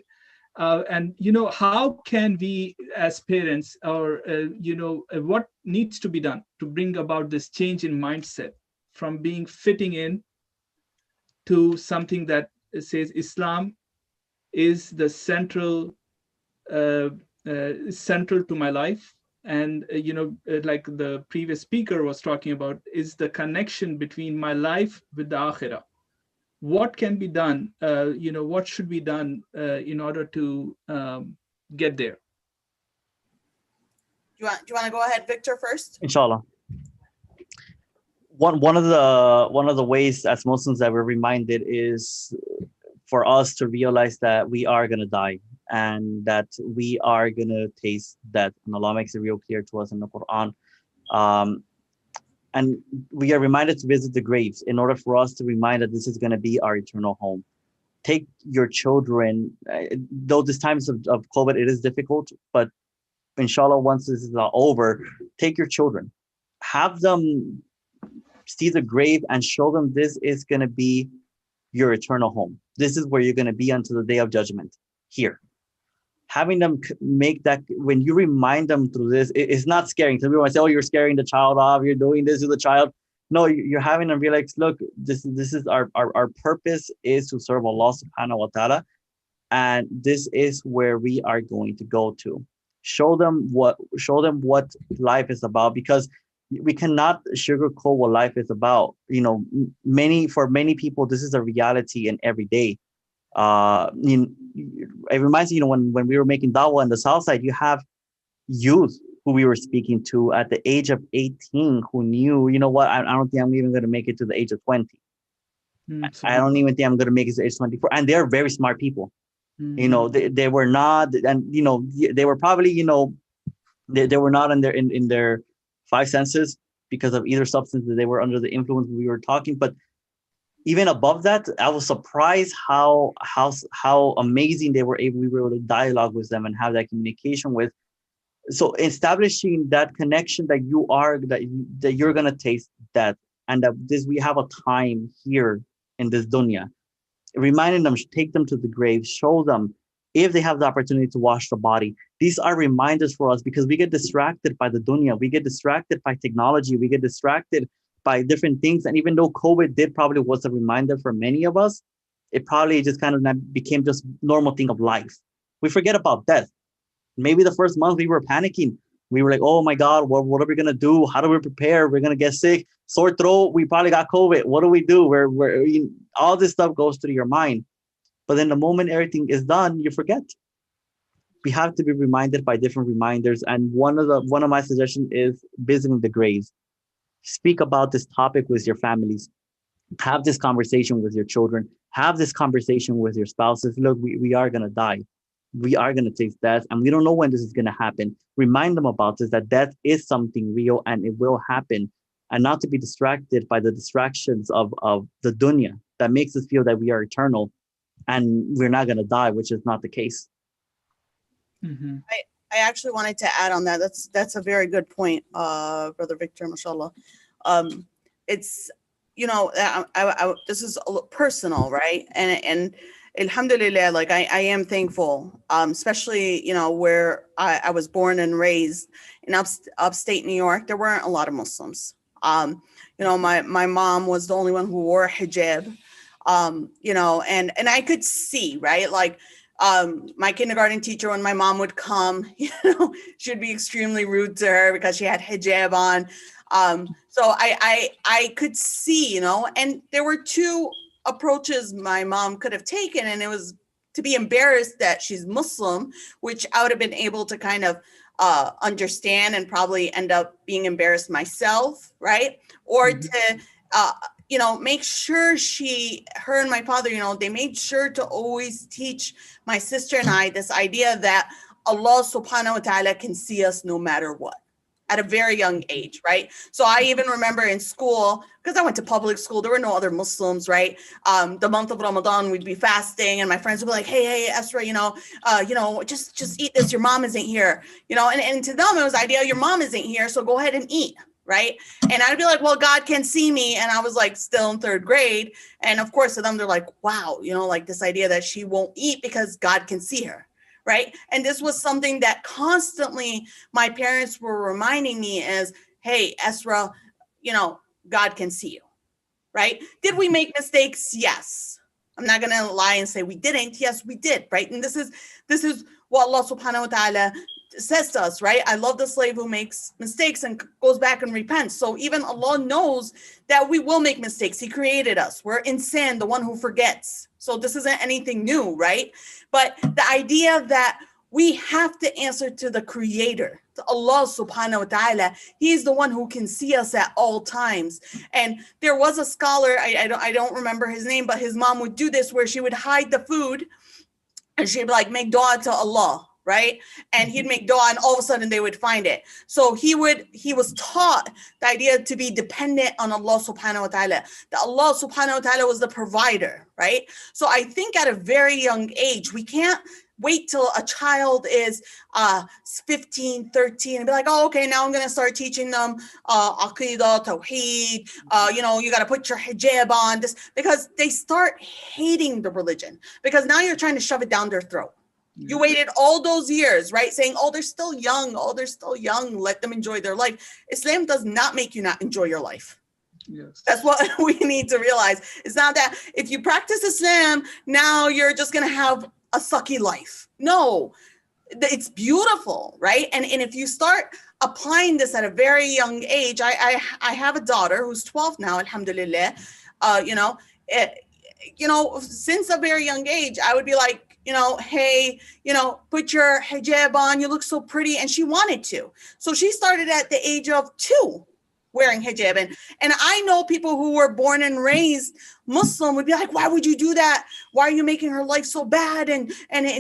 S6: And how can we as parents, or what needs to be done to bring about this change in mindset from being fitting in to something that says Islam is the central to my life, and like the previous speaker was talking about, is the connection between my life with the akhirah. What can be done? What should be done in order to get there?
S7: Do you want to go ahead, Victor, first?
S5: Inshallah. One of the ways as Muslims that we're reminded is for us to realize that we are going to die, and that we are going to taste death. And Allah makes it real clear to us in the Quran. And we are reminded to visit the graves in order for us to remind that this is going to be our eternal home. Take your children, though this times of COVID, it is difficult, but inshallah, once this is all over, take your children, have them see the grave and show them this is going to be your eternal home. This is where you're going to be until the day of judgment here. Having them make that, when you remind them through this, it's not scaring. Some people might say, oh, you're scaring the child off, you're doing this to the child. No, you're having them realize, look, this is our purpose is to serve Allah subhanahu wa ta'ala. And this is where we are going to go to. Show them what life is about, because we cannot sugarcoat what life is about. For many people, this is a reality in every day. It reminds me, when we were making dawah in the South Side, you have youth who we were speaking to at the age of 18 who knew, I don't think I'm even going to make it to the age of 20. I don't even think I'm going to make it to age 24. And they're very smart people. They were not, and they were probably, they were not in their five senses because of either substance that they were under the influence we were talking. But even above that, I was surprised how amazing we were able to dialogue with them and have that communication with. So establishing that connection that you're gonna taste that, and that we have a time here in this dunya. Reminding them, take them to the grave, show them if they have the opportunity to wash the body. These are reminders for us, because we get distracted by the dunya, we get distracted by technology, we get distracted by different things. And even though COVID probably was a reminder for many of us, it probably just kind of became just normal thing of life. We forget about death. Maybe the first month we were panicking. We were like, oh my God, what are we going to do? How do we prepare? We're going to get sick, sore throat. We probably got COVID. What do we do? All this stuff goes through your mind. But then the moment everything is done, you forget. We have to be reminded by different reminders. And one of my suggestions is visiting the graves. Speak about this topic with your families. Have this conversation with your children. Have this conversation with your spouses. Look, we are going to die. We are going to taste death, and we don't know when this is going to happen. Remind them about this, that death is something real and it will happen, and not to be distracted by the distractions of the dunya that makes us feel that we are eternal and we're not going to die, which is not the case.
S6: Mm-hmm.
S7: I actually wanted to add on that. That's a very good point, Brother Victor, mashallah. It's, this is personal, right? And Alhamdulillah, like I am thankful, especially, where I was born and raised in upstate New York. There weren't a lot of Muslims. My mom was the only one who wore hijab, and I could see, right? Like, my kindergarten teacher, when my mom would come, she'd be extremely rude to her because she had hijab on. So I could see, and there were two approaches my mom could have taken, and it was to be embarrassed that she's Muslim, which I would have been able to kind of understand and probably end up being embarrassed myself, right? Or to, you know, make sure her and my father, you know, they made sure to always teach my sister and I this idea that Allah subhanahu wa ta'ala can see us no matter what, at a very young age, right? So I even remember in school, because I went to public school, there were no other Muslims, right? The month of Ramadan, we'd be fasting, and my friends would be like, hey, Esra, just eat this. Your mom isn't here, you know. And to them, it was the idea, your mom isn't here, so go ahead and eat, right? And I'd be like, well, God can see me, and I was like still in 3rd grade, and of course to them, they're like, wow, you know, like this idea that she won't eat because God can see her. Right. And this was something that constantly my parents were reminding me is, hey, Esra, you know, God can see you. Right. Did we make mistakes? Yes. I'm not going to lie and say we didn't. Yes, we did. Right. And this is what Allah subhanahu wa ta'ala says to us, right? I love the slave who makes mistakes and goes back and repents. So even Allah knows that we will make mistakes. He created us. We're in sin, the one who forgets. So this isn't anything new, right? But the idea that we have to answer to the creator, to Allah subhanahu wa ta'ala. He's the one who can see us at all times. And there was a scholar, I don't remember his name, but his mom would do this where she would hide the food and she'd be like, make dua to Allah, right? And he'd make dua and all of a sudden they would find it. So he was taught the idea to be dependent on Allah subhanahu wa ta'ala, that Allah subhanahu wa ta'ala was the provider, right? So I think at a very young age, we can't wait till a child is 15, 13 and be like, oh, okay, now I'm going to start teaching them aqidah, tawheed, you got to put your hijab on, this, because they start hating the religion because now you're trying to shove it down their throat. You waited all those years, right? Saying, oh, they're still young. Let them enjoy their life. Islam does not make you not enjoy your life.
S6: Yes.
S7: That's what we need to realize. It's not that if you practice Islam, now you're just going to have a sucky life. No, it's beautiful, right? And if you start applying this at a very young age, I have a daughter who's 12 now, Alhamdulillah. Since a very young age, I would be like, hey, put your hijab on, you look so pretty. And she wanted to. So she started at the age of 2 wearing hijab. And I know people who were born and raised Muslim would be like, why would you do that? Why are you making her life so bad? And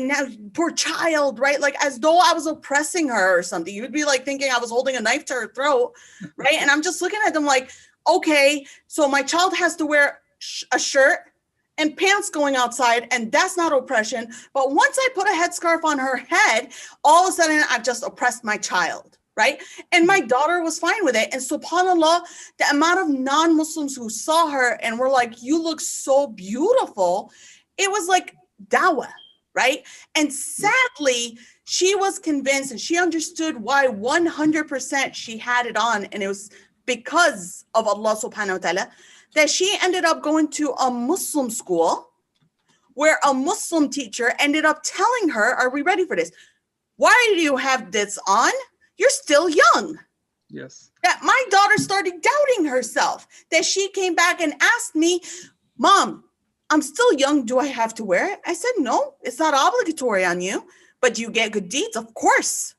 S7: now, poor child, right? Like as though I was oppressing her or something. You would be like thinking I was holding a knife to her throat, right? And I'm just looking at them like, okay, so my child has to wear a shirt and pants going outside, and that's not oppression. But once I put a headscarf on her head, all of a sudden I've just oppressed my child, right? And my daughter was fine with it. And subhanAllah, the amount of non-Muslims who saw her and were like, you look so beautiful, it was like dawah, right? And sadly, she was convinced and she understood why 100% she had it on, and it was because of Allah subhanahu wa ta'ala, that she ended up going to a Muslim school where a Muslim teacher ended up telling her, are we ready for this? Why do you have this on? You're still young.
S6: Yes.
S7: That my daughter started doubting herself, that she came back and asked me, Mom, I'm still young. Do I have to wear it? I said, no, it's not obligatory on you, but do you get good deeds? Of course.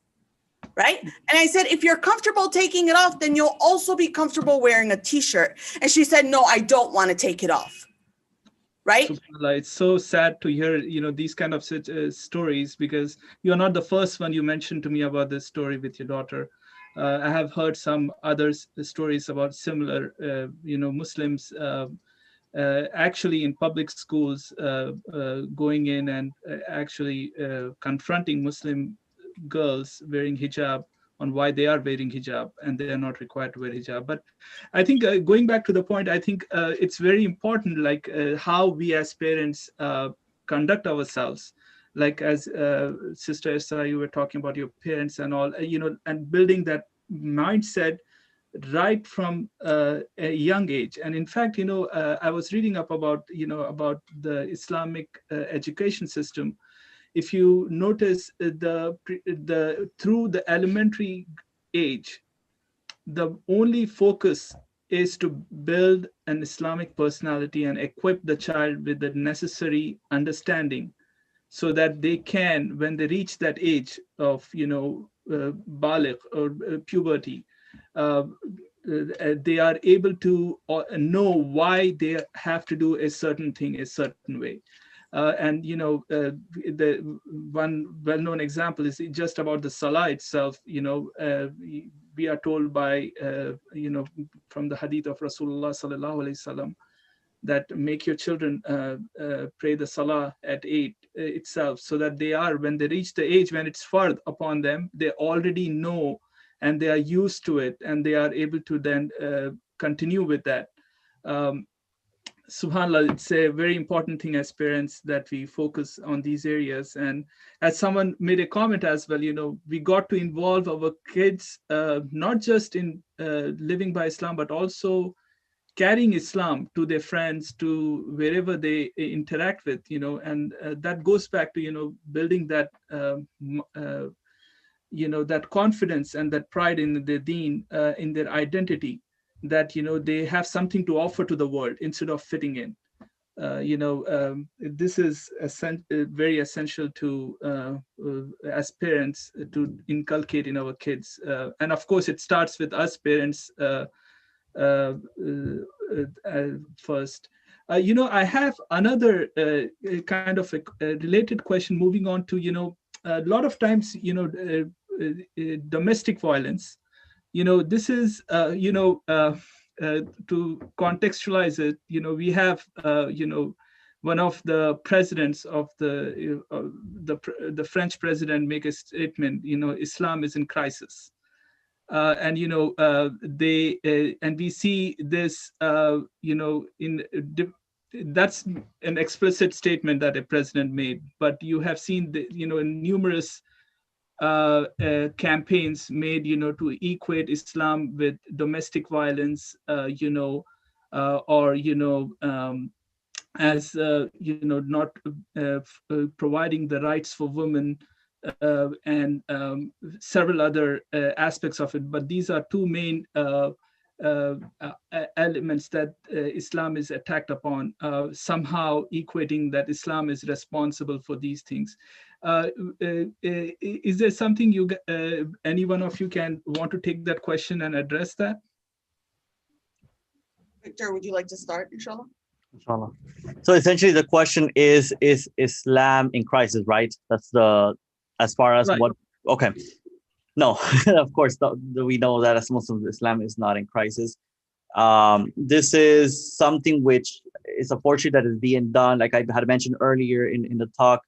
S7: Right? And I said, if you're comfortable taking it off, then you'll also be comfortable wearing a t-shirt. And she said, no, I don't want to take it off. Right?
S6: SubhanAllah, it's so sad to hear, these kind of stories, because you're not the first one. You mentioned to me about this story with your daughter. I have heard some other stories about similar, Muslims actually in public schools going in and actually confronting Muslim girls wearing hijab on why they are wearing hijab and they are not required to wear hijab. But I think going back to the point, I think it's very important, like how we as parents conduct ourselves. Like as Sister Esa, you were talking about your parents and all, and building that mindset right from a young age. And in fact, I was reading up about the Islamic education system. If you notice through the elementary age, the only focus is to build an Islamic personality and equip the child with the necessary understanding so that they can, when they reach that age of, baligh or puberty, they are able to know why they have to do a certain thing a certain way. And the one well-known example is just about the salah itself. We are told by from the hadith of Rasulullah sallallahu alaihi wasallam that make your children pray the salah at 8 itself, so that they are, when they reach the age when it's fard upon them, they already know and they are used to it, and they are able to then continue with that. SubhanAllah, it's a very important thing as parents that we focus on these areas. And as someone made a comment as well, we got to involve our kids, not just in living by Islam, but also carrying Islam to their friends, to wherever they interact with, and that goes back to, building that, that confidence and that pride in their deen, in their identity, that, they have something to offer to the world instead of fitting in. This is very essential to, as parents, to inculcate in our kids. And of course, it starts with us parents first. I have another kind of a related question moving on to, a lot of times, domestic violence. This is, to contextualize it, we have, one of the presidents of the French president make a statement, Islam is in crisis. And they and we see this, that's an explicit statement that a president made. But you have seen the, numerous campaigns made, to equate Islam with domestic violence, or as not providing the rights for women. And several other aspects of it, but these are two main elements that Islam is attacked upon, somehow equating that Islam is responsible for these things. Is there something any one of you want to take that question and address that?
S7: Victor, would you like to start, inshallah?
S5: Inshallah. So essentially the question is Islam in crisis, right? That's as far as right. What, okay. No, of course, we know that as Muslims, Islam is not in crisis. This is something which is unfortunate that is being done. Like I had mentioned earlier in the talk,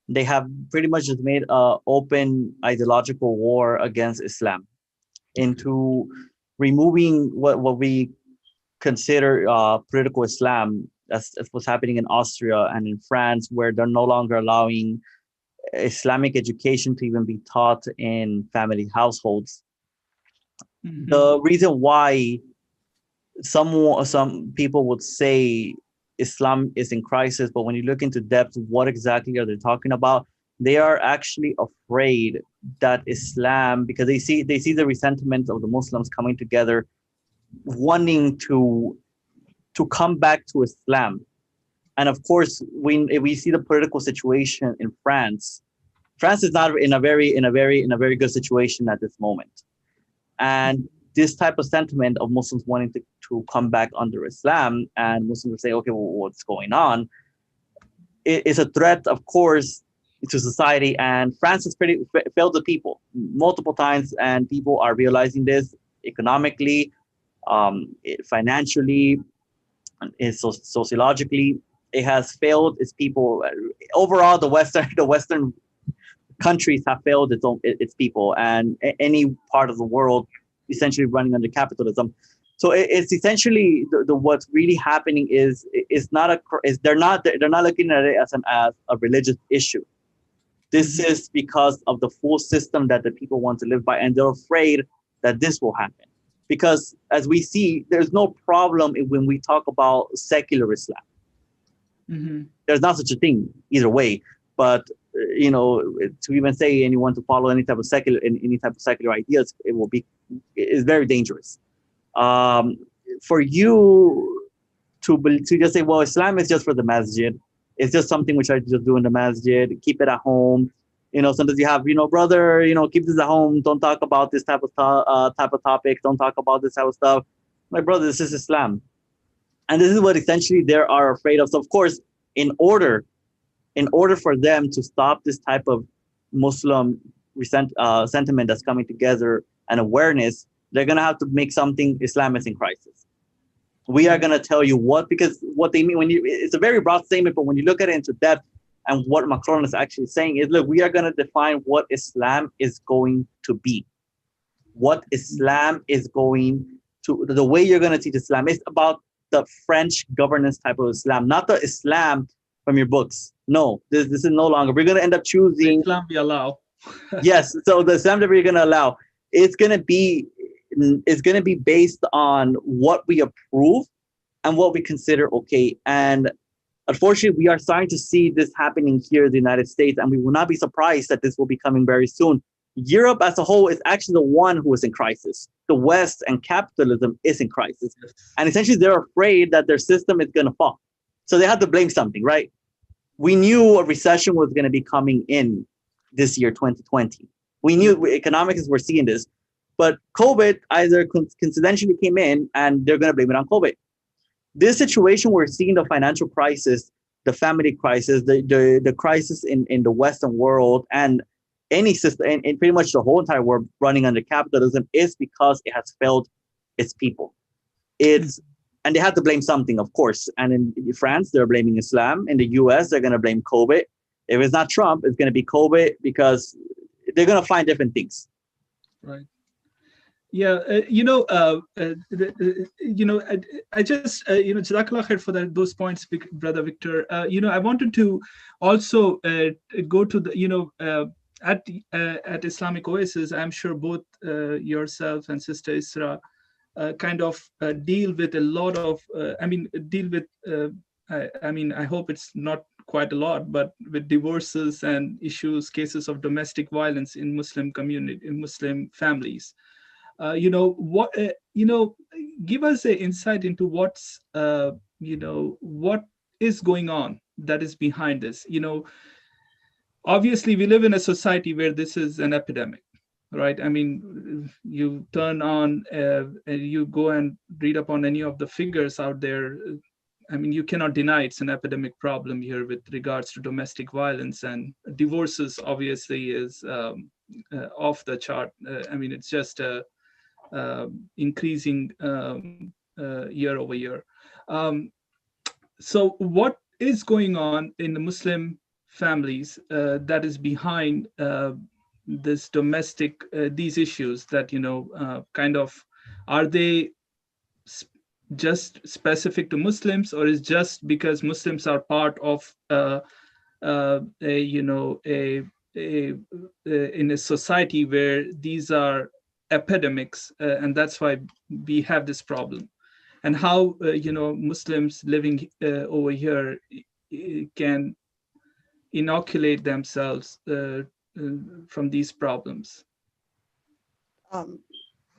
S5: they have pretty much just made an open ideological war against Islam into removing what we consider political Islam. That's what's happening in Austria and in France, where they're no longer allowing Islamic education to even be taught in family households. Mm-hmm. The reason why some people would say Islam is in crisis, but when you look into depth, what exactly are they talking about? They are actually afraid that Islam, because they see the resentment of the Muslims coming together, wanting to come back to Islam. And of course, we see the political situation in France. France is not in a very good situation at this moment. And this type of sentiment of Muslims wanting to come back under Islam, and Muslims will say, okay, well, what's going on? It is a threat, of course, to society. And France has failed the people multiple times, and people are realizing this economically, financially, sociologically. It has failed its people. Overall, the Western countries have failed its people, and any part of the world essentially running under capitalism. So it's essentially what's really happening is they're not looking at it as a religious issue. This is because of the full system that the people want to live by, and they're afraid that this will happen. Because as we see, there's no problem when we talk about secular Islam. Mm-hmm. There's not such a thing either way, but to even say anyone to follow any type of secular ideas, is very dangerous. For you to just say, well, Islam is just for the masjid, It's just something which I just do in the masjid, keep it at home. Sometimes you have, brother, keep this at home. Don't talk about this type of topic. Don't talk about this type of stuff. My brother, this is Islam. And this is what essentially they are afraid of. So, of course, in order for them to stop this type of Muslim sentiment that's coming together and awareness, they're going to have to make something Islam is in crisis. We are going to tell you because what they mean it's a very broad statement, but when you look at it into depth, and what Macron is actually saying is, look, we are going to define what Islam is going to be. What Islam is going to, the way you're going to teach Islam is about the French governance type of Islam, not the Islam from your books. No, this is no longer. We're going to end up choosing.
S6: Islam we allow.
S5: Yes, so the Islam that we're going to allow, it's going to be based on what we approve and what we consider okay. And unfortunately, we are starting to see this happening here in the United States, and we will not be surprised that this will be coming very soon. Europe as a whole is actually the one who is in crisis. The West and capitalism is in crisis. And essentially, they're afraid that their system is going to fall. So they have to blame something, right? We knew a recession was going to be coming in this year, 2020. We knew economics were seeing this. But COVID either coincidentally came in, and they're going to blame it on COVID. This situation, we're seeing the financial crisis, the family crisis, the crisis in the Western world, and any system, and pretty much the whole entire world running under capitalism, is because it has failed its people. And they have to blame something, of course. And in France, they're blaming Islam. In the US, they're going to blame COVID. If it's not Trump, it's going to be COVID, because they're going to find different things.
S6: Right. Yeah, I just, Jazakallah khair for those points, Brother Victor. I wanted to also go to the, at Islamic Oasis, I'm sure both yourself and Sister Isra kind of deal with a lot of, I hope it's not quite a lot, but with divorces and issues, cases of domestic violence in Muslim community, in Muslim families. Give us an insight into what's, what is going on that is behind this. Obviously we live in a society where this is an epidemic, right? I mean, you turn on, you go and read up on any of the figures out there. I mean, you cannot deny it's an epidemic problem here with regards to domestic violence, and divorces obviously is off the chart. It's just increasing year over year. So what is going on in the Muslim families that is behind this domestic, these issues that, kind of, are they just specific to Muslims, or is just because Muslims are part of in a society where these are epidemics, and that's why we have this problem? And how Muslims living over here can inoculate themselves from these problems?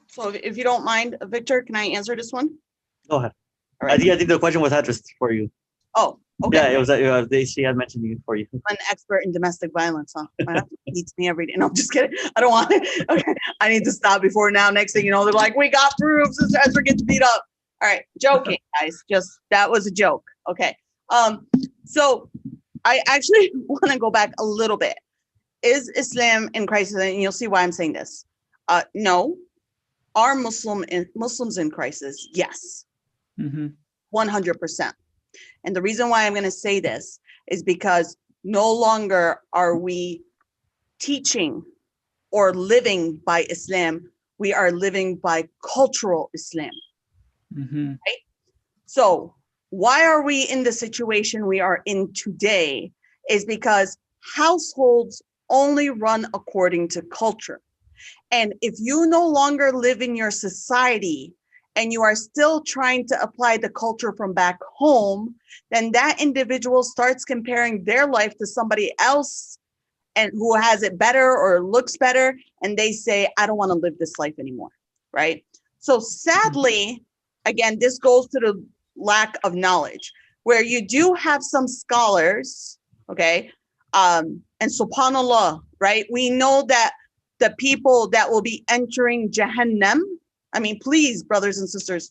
S7: So if you don't mind, Victor, can I answer this one?
S5: Go ahead.
S7: All right.
S5: I think the question was addressed for you.
S7: Oh, okay.
S5: Yeah, it was. She had mentioned it for you.
S7: I'm an expert in domestic violence, huh? I have to teach me every day. No, I'm just kidding. I don't want it. Okay, I need to stop before now. Next thing you know, they're like, "We got proofs. Sister Ezra gets beat up." All right, joking, guys. Just that was a joke. Okay. So I actually want to go back a little bit. Is Islam in crisis? And you'll see why I'm saying this. No. Are Muslims in crisis? Yes. 100%. And the reason why I'm going to say this is because no longer are we teaching or living by Islam. We are living by cultural Islam. Right? So why are we in the situation we are in today is because households only run according to culture. And if you no longer live in your society and you are still trying to apply the culture from back home, then that individual starts comparing their life to somebody else and who has it better or looks better. And they say, I don't want to live this life anymore, right? So sadly, again, this goes to the lack of knowledge. where you do have some scholars, okay, and subhanallah, right? We know that the people that will be entering Jahannam, I mean, please, brothers and sisters,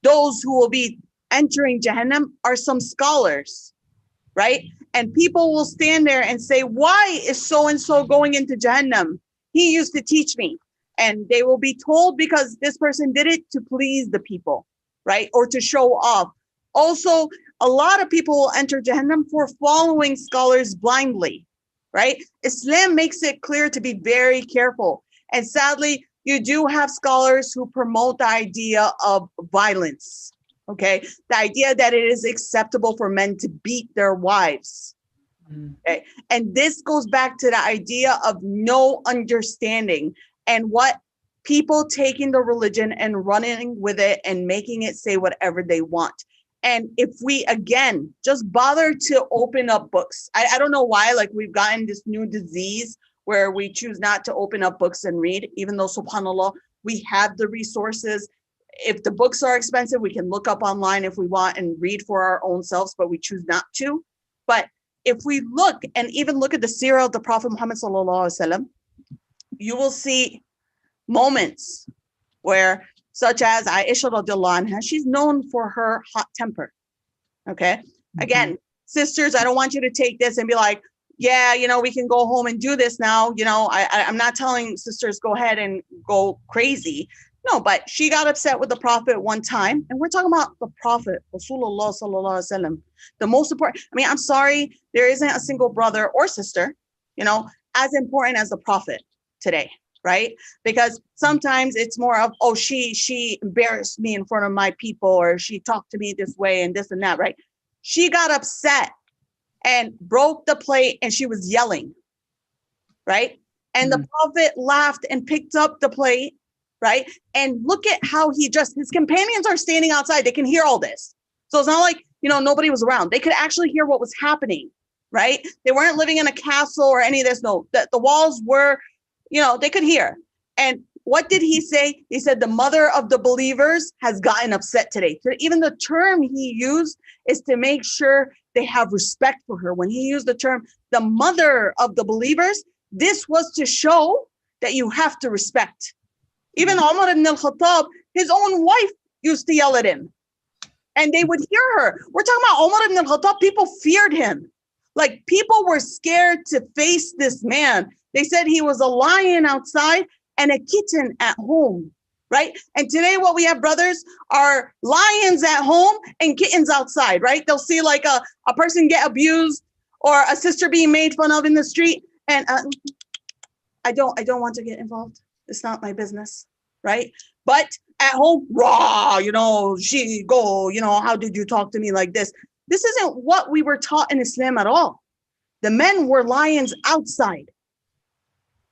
S7: those who will be entering Jahannam are some scholars, right? And people will stand there and say, why is so-and-so going into Jahannam? He used to teach me. And they will be told because this person did it to please the people, right? Or to show off. Also, a lot of people will enter Jahannam for following scholars blindly, right? Islam makes it clear to be very careful. And sadly, you do have scholars who promote the idea of violence, okay? The idea that it is acceptable for men to beat their wives, okay? And this goes back to the idea of no understanding and what people taking the religion and running with it and making it say whatever they want. And if we, again, just bother to open up books, I don't know why, like we've gotten this new disease where we choose not to open up books and read, even though, subhanAllah, we have the resources. If the books are expensive, we can look up online if we want and read for our own selves, but we choose not to. But if we look and even look at the seerah of the Prophet Muhammad sallallahu alaihi wasallam, you will see moments where, such as Aisha radiallahu anha, she's known for her hot temper, okay? Again, sisters, I don't want you to take this and be like, yeah, you know, we can go home and do this now. You know, I'm not telling sisters go ahead and go crazy. No, but she got upset with the Prophet one time, and we're talking about the Prophet, Rasulullah sallallahu alaihi wasallam. The most important, I mean, I'm sorry, there isn't a single brother or sister, you know, as important as the Prophet today, right? Because sometimes it's more of, oh, she embarrassed me in front of my people, or she talked to me this way and this and that, right? She got upset and broke the plate and she was yelling, right? And the Prophet laughed and picked up the plate, right? And look at how he just, his companions are standing outside. They can hear all this. So it's not like, you know, nobody was around. They could actually hear what was happening, right? They weren't living in a castle or any of this. No, the walls were, you know, they could hear. And what did he say? He said, the mother of the believers has gotten upset today. So even the term he used is to make sure they have respect for her. When he used the term, the mother of the believers, this was to show that you have to respect. Even Umar ibn al-Khattab, his own wife used to yell at him and they would hear her. We're talking about Umar ibn al-Khattab, people feared him. Like people were scared to face this man. They said he was a lion outside and a kitten at home, right? And today what we have, brothers, are lions at home and kittens outside, right? They'll see like a person get abused or a sister being made fun of in the street. And I don't want to get involved. It's not my business, right? But at home, raw, you know, she go, you know, how did you talk to me like this? This isn't what we were taught in Islam at all. The men were lions outside.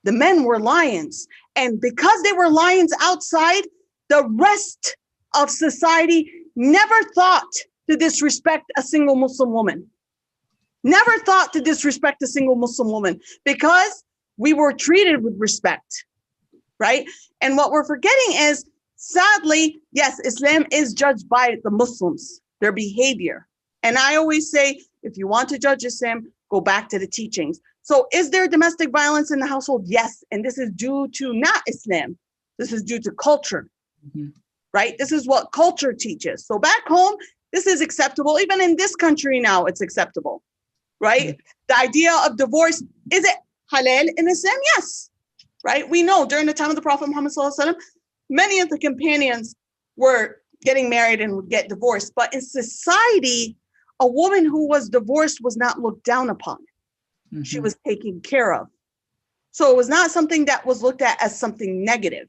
S7: The men were lions. And because they were lions outside, the rest of society never thought to disrespect a single Muslim woman. Never thought to disrespect a single Muslim woman because we were treated with respect, right? And what we're forgetting is, sadly, yes, Islam is judged by the Muslims, their behavior. And I always say, if you want to judge Islam, go back to the teachings. So is there domestic violence in the household? Yes. And this is due to not Islam. This is due to culture, right? This is what culture teaches. So back home, this is acceptable. Even in this country now, it's acceptable, right? The idea of divorce, is it halal in Islam? Yes, right? We know during the time of the Prophet Muhammad SAW, many of the companions were getting married and would get divorced. But in society, a woman who was divorced was not looked down upon. She was taken care of. So it was not something that was looked at as something negative,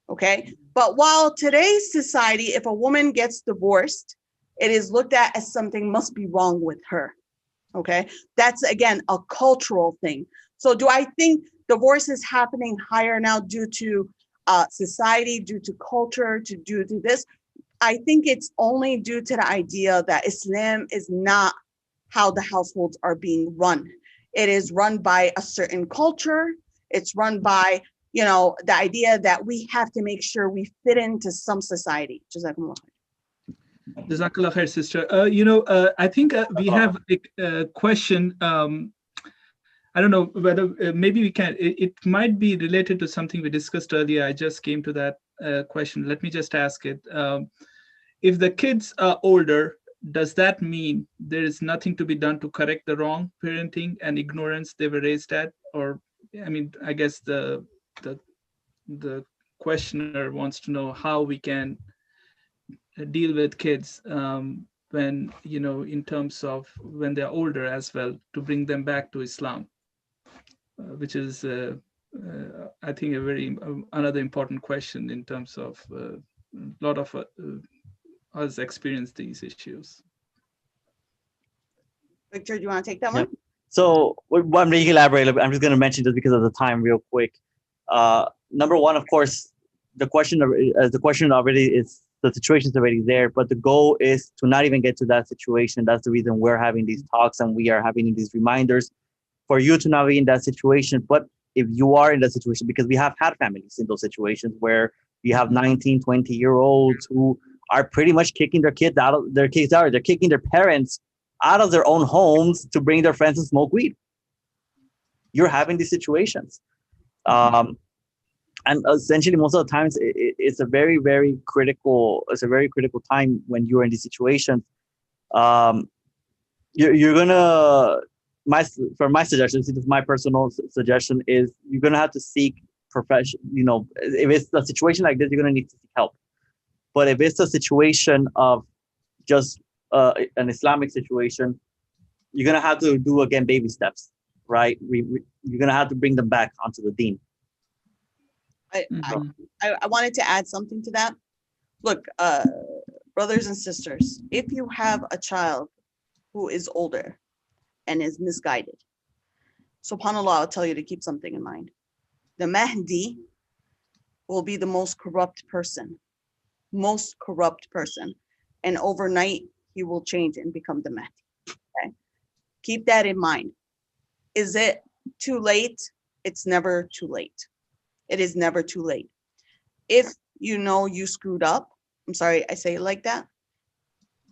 S7: okay? But while today's society, if a woman gets divorced, it is looked at as something must be wrong with her, okay? That's, again, a cultural thing. So do I think divorce is happening higher now due to society, due to culture, due to this? I think it's only due to the idea that Islam is not how the households are being run. It is run by a certain culture. It's run by, you know, the idea that we have to make sure we fit into some society. Jazakumullah.
S6: Jazakallah khair, sister. I think we have a question. I don't know whether maybe we can, it might be related to something we discussed earlier. I just came to that question. Let me just ask it. If the kids are older, does that mean there is nothing to be done to correct the wrong parenting and ignorance they were raised at? Or, I mean, I guess the questioner wants to know how we can deal with kids when, in terms of when they're older as well, to bring them back to Islam, which is, I think, another important question in terms of a lot of us experience these issues.
S7: Victor, do you want to take that one?
S5: So I'm going to elaborate. I'm just going to mention just because of the time real quick. Number one, of course, the question already is, the situation is already there, but the goal is to not even get to that situation. That's the reason we're having these talks and we are having these reminders for you to not be in that situation. But if you are in that situation, because we have had families in those situations where you have 19, 20-year-olds who are pretty much kicking their kids out. They're kicking their parents out of their own homes to bring their friends and smoke weed. You're having these situations. And essentially, most of the times, it's a very, very critical. It's a very critical time when you're in these situations. You're gonna. My suggestion, this is my personal suggestion, is you're gonna have to seek profession. If it's a situation like this, you're gonna need to seek help. But if it's a situation of just an Islamic situation, you're gonna have to do again baby steps, right? You're gonna have to bring them back onto the deen.
S7: I wanted to add something to that. Look, brothers and sisters, if you have a child who is older and is misguided, subhanAllah, I'll tell you to keep something in mind. The Mahdi will be the most corrupt person. And overnight, he will change and become the Mahdi. Okay? Keep that in mind. Is it too late? It's never too late. It is never too late. If you know you screwed up, I'm sorry I say it like that,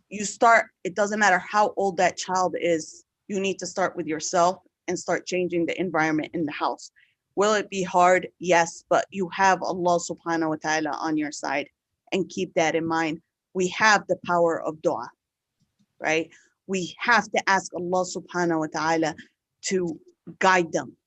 S7: you start, it doesn't matter how old that child is, you need to start with yourself and start changing the environment in the house. Will it be hard? Yes, but you have Allah subhanahu wa ta'ala on your side, and keep that in mind. We have the power of dua, right? We have to ask Allah subhanahu wa ta'ala to guide them,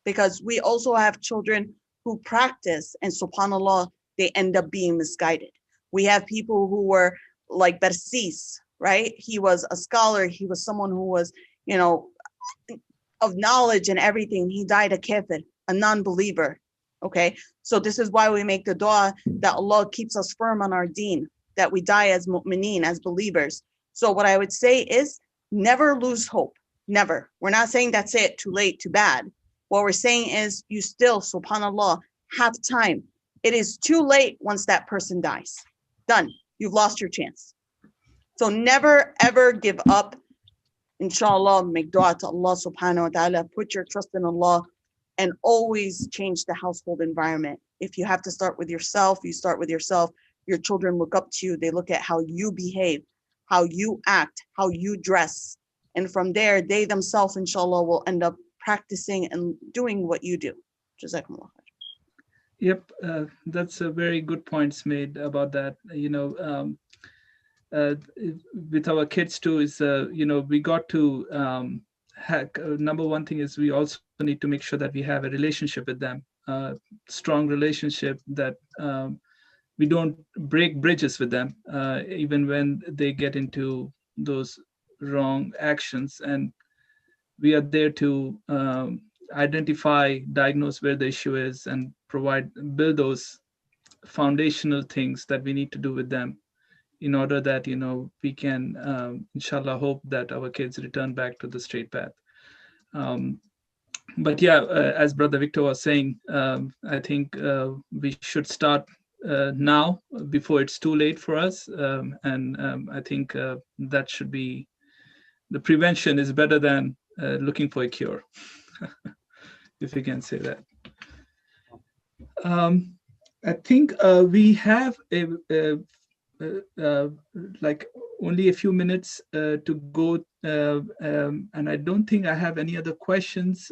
S7: because we also have children who practice, and subhanAllah, they end up being misguided. We have people who were like Barsis, right? He was a scholar. He was someone who was, of knowledge and everything. He died a kafir, a non-believer, okay? So this is why we make the dua that Allah keeps us firm on our deen, that we die as mu'mineen, as believers. So what I would say is never lose hope, never. We're not saying that's it, too late, too bad. What we're saying is you still, subhanAllah, have time. It is too late once that person dies. Done. You've lost your chance. So never, ever give up. Inshallah, make dua to Allah subhanahu wa ta'ala. Put your trust in Allah and always change the household environment. If you have to start with yourself, you start with yourself. Your children look up to you. They look at how you behave, how you act, how you dress. And from there, they themselves, inshallah, will end up practicing and doing what you do. Jazakumullah.
S6: Yep, that's a very good points made about that. With our kids too, is we got to number one thing is we also need to make sure that we have a relationship with them, strong relationship, that we don't break bridges with them, even when they get into those wrong actions. And we are there to identify, diagnose where the issue is, and build those foundational things that we need to do with them in order that, we can, inshallah, hope that our kids return back to the straight path. But yeah, as Brother Victor was saying, I think we should start now before it's too late for us. And I think that should be, the prevention is better than looking for a cure, if you can say that. I think we have a like only a few minutes to go, and I don't think I have any other questions.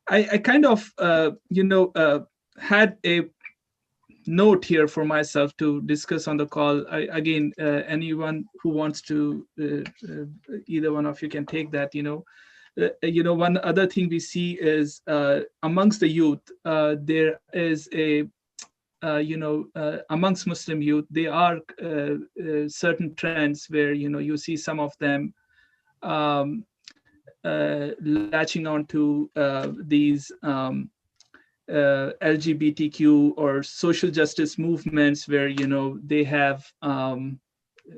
S6: I kind of, had a note here for myself to discuss on the call. Again, anyone who wants to, either one of you can take that. One other thing we see is amongst the youth, there is a amongst Muslim youth, there are certain trends where you see some of them latching on to these LGBTQ or social justice movements, where they have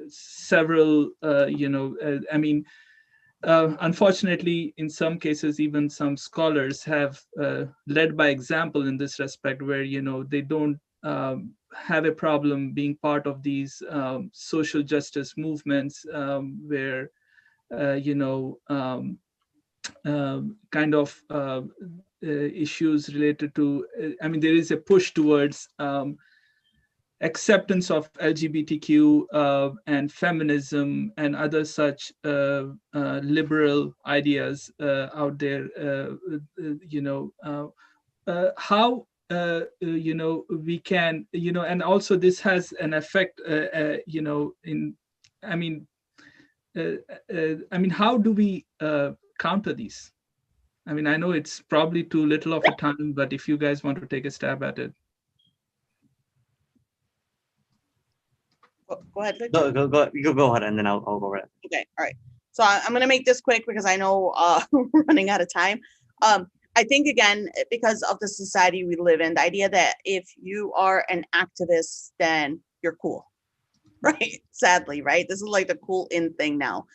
S6: several unfortunately, in some cases, even some scholars have led by example in this respect, where they don't have a problem being part of these social justice movements, where kind of issues related to, there is a push towards acceptance of LGBTQ and feminism and other such liberal ideas out there. How we can, and also this has an effect, how do we counter these? I know it's probably too little of a time, but if you guys want to take a stab at it.
S7: Go ahead, Victor.
S5: You go ahead, and then I'll go over it.
S7: Okay, all right. So I'm going to make this quick because I know we're running out of time. I think, again, because of the society we live in, the idea that if you are an activist, then you're cool, right? Sadly, right? This is like the cool in thing now.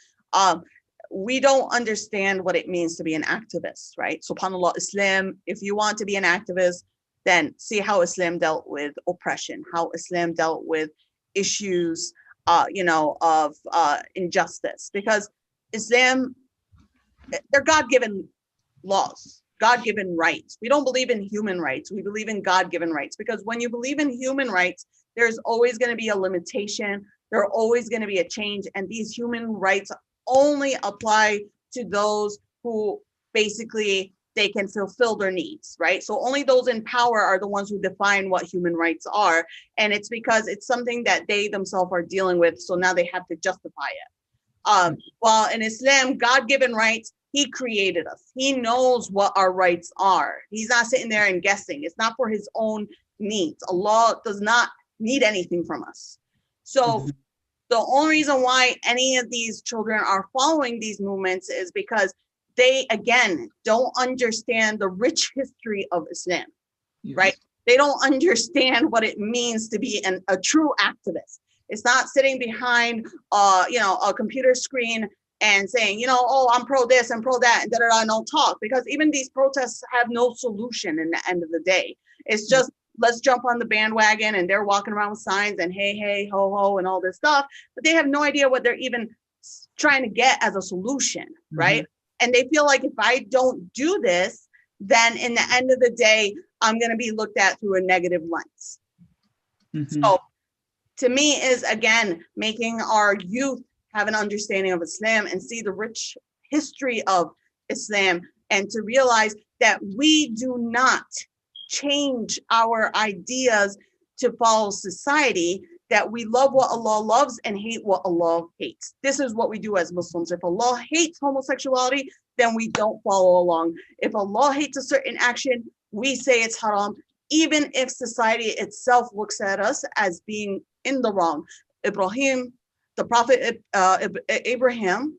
S7: We don't understand what it means to be an activist, right? SubhanAllah, Islam, if you want to be an activist, then see how Islam dealt with oppression, how Islam dealt with issues, of injustice, because Islam, they're God-given laws, God-given rights. We don't believe in human rights. We believe in God-given rights, because when you believe in human rights, there's always going to be a limitation. There are always going to be a change. And these human rights only apply to those who basically they can fulfill their needs, right? So only those in power are the ones who define what human rights are. And it's because it's something that they themselves are dealing with. So now they have to justify it. While in Islam, God-given rights, he created us. He knows what our rights are. He's not sitting there and guessing. It's not for his own needs. Allah does not need anything from us. So the only reason why any of these children are following these movements is because they, again, don't understand the rich history of Islam, right? They don't understand what it means to be a true activist. It's not sitting behind, a computer screen and saying, oh, I'm pro this and pro that and da-da-da, no talk, because even these protests have no solution in the end of the day. It's just, let's jump on the bandwagon, and they're walking around with signs and hey, hey, ho, ho, and all this stuff, but they have no idea what they're even trying to get as a solution, right? And they feel like if I don't do this, then in the end of the day, I'm going to be looked at through a negative lens. So to me is, again, making our youth have an understanding of Islam and see the rich history of Islam, and to realize that we do not change our ideas to follow society, that we love what Allah loves and hate what Allah hates. This is what we do as Muslims. If Allah hates homosexuality, then we don't follow along. If Allah hates a certain action, we say it's haram, even if society itself looks at us as being in the wrong. Ibrahim, the Prophet Ibrahim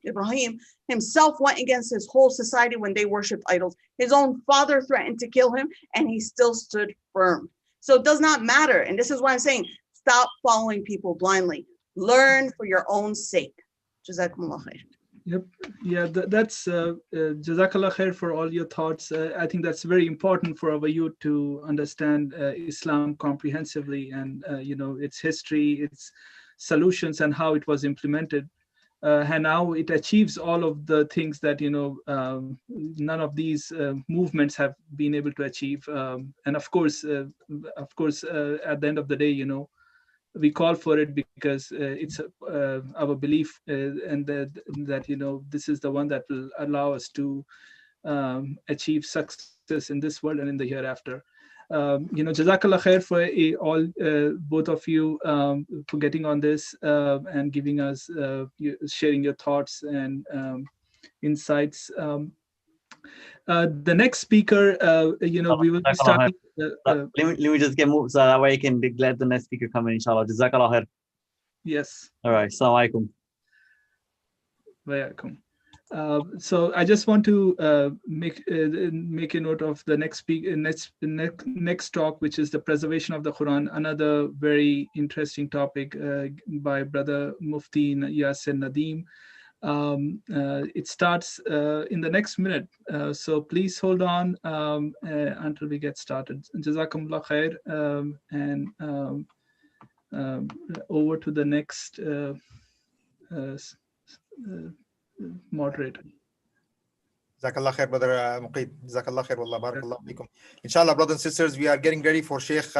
S7: himself went against his whole society when they worshiped idols. His own father threatened to kill him, and he still stood firm. So it does not matter. And this is why I'm saying, stop following people blindly. Learn for your own sake. Jazakumullah khair.
S6: Yep. Yeah, that's Jazakallah khair for all your thoughts. I think that's very important for our youth to understand Islam comprehensively, and its history, its solutions, and how it was implemented. And now it achieves all of the things that none of these movements have been able to achieve. And of course, at the end of the day, we call for it because it's our belief, and that this is the one that will allow us to achieve success in this world and in the hereafter. Jazakallah khair for all both of you for getting on this and giving us sharing your thoughts and insights. The next speaker, we will be starting.
S5: Let me just get moved so that way I can let the next speaker come in, inshallah. Jazakallah khair.
S6: Yes.
S5: All right. Assalamu alaikum.
S6: Wa alaikum. So I just want to make a note of the next talk, which is the preservation of the Quran, another very interesting topic by Brother Mufti Yasir Nadeem. It starts in the next minute, so please hold on until we get started. Jazakumullah khair, and over to the next moderator.
S1: Jazakallah khair, Brother Muqeed. Jazakallah khair, wallah, barakallah fikum. Inshallah, brothers and sisters, we are getting ready for Sheikh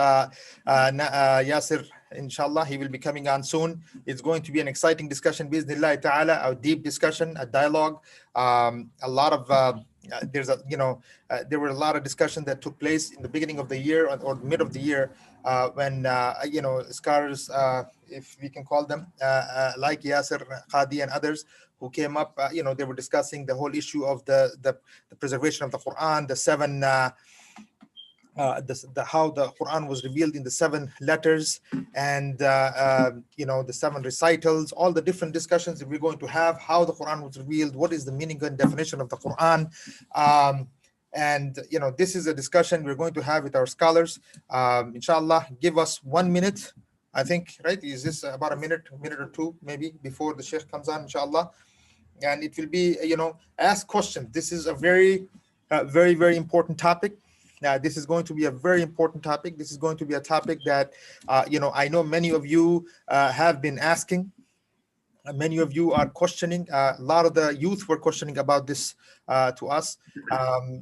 S1: Yasir. Inshallah, he will be coming on soon. It's going to be an exciting discussion, bi'idhnillahi ta'ala, a deep discussion, a dialogue. A lot of there were a lot of discussion that took place in the beginning of the year or mid of the year when scholars, if we can call them, like Yasir Qadi and others, who came up, they were discussing the whole issue of the preservation of the Quran, the seven, how the Quran was revealed in the 7 letters, and the 7 recitals, all the different discussions that we're going to have, how the Quran was revealed, what is the meaning and definition of the Quran. And this is a discussion we're going to have with our scholars. Inshallah, give us 1 minute, I think, right? Is this about a minute or two, maybe, before the Sheikh comes on, inshallah. And it will be, ask questions. This is a very, very important topic. This is going to be a very important topic. This is going to be a topic that, I know many of you have been asking. Many of you are questioning. A lot of the youth were questioning about this to us.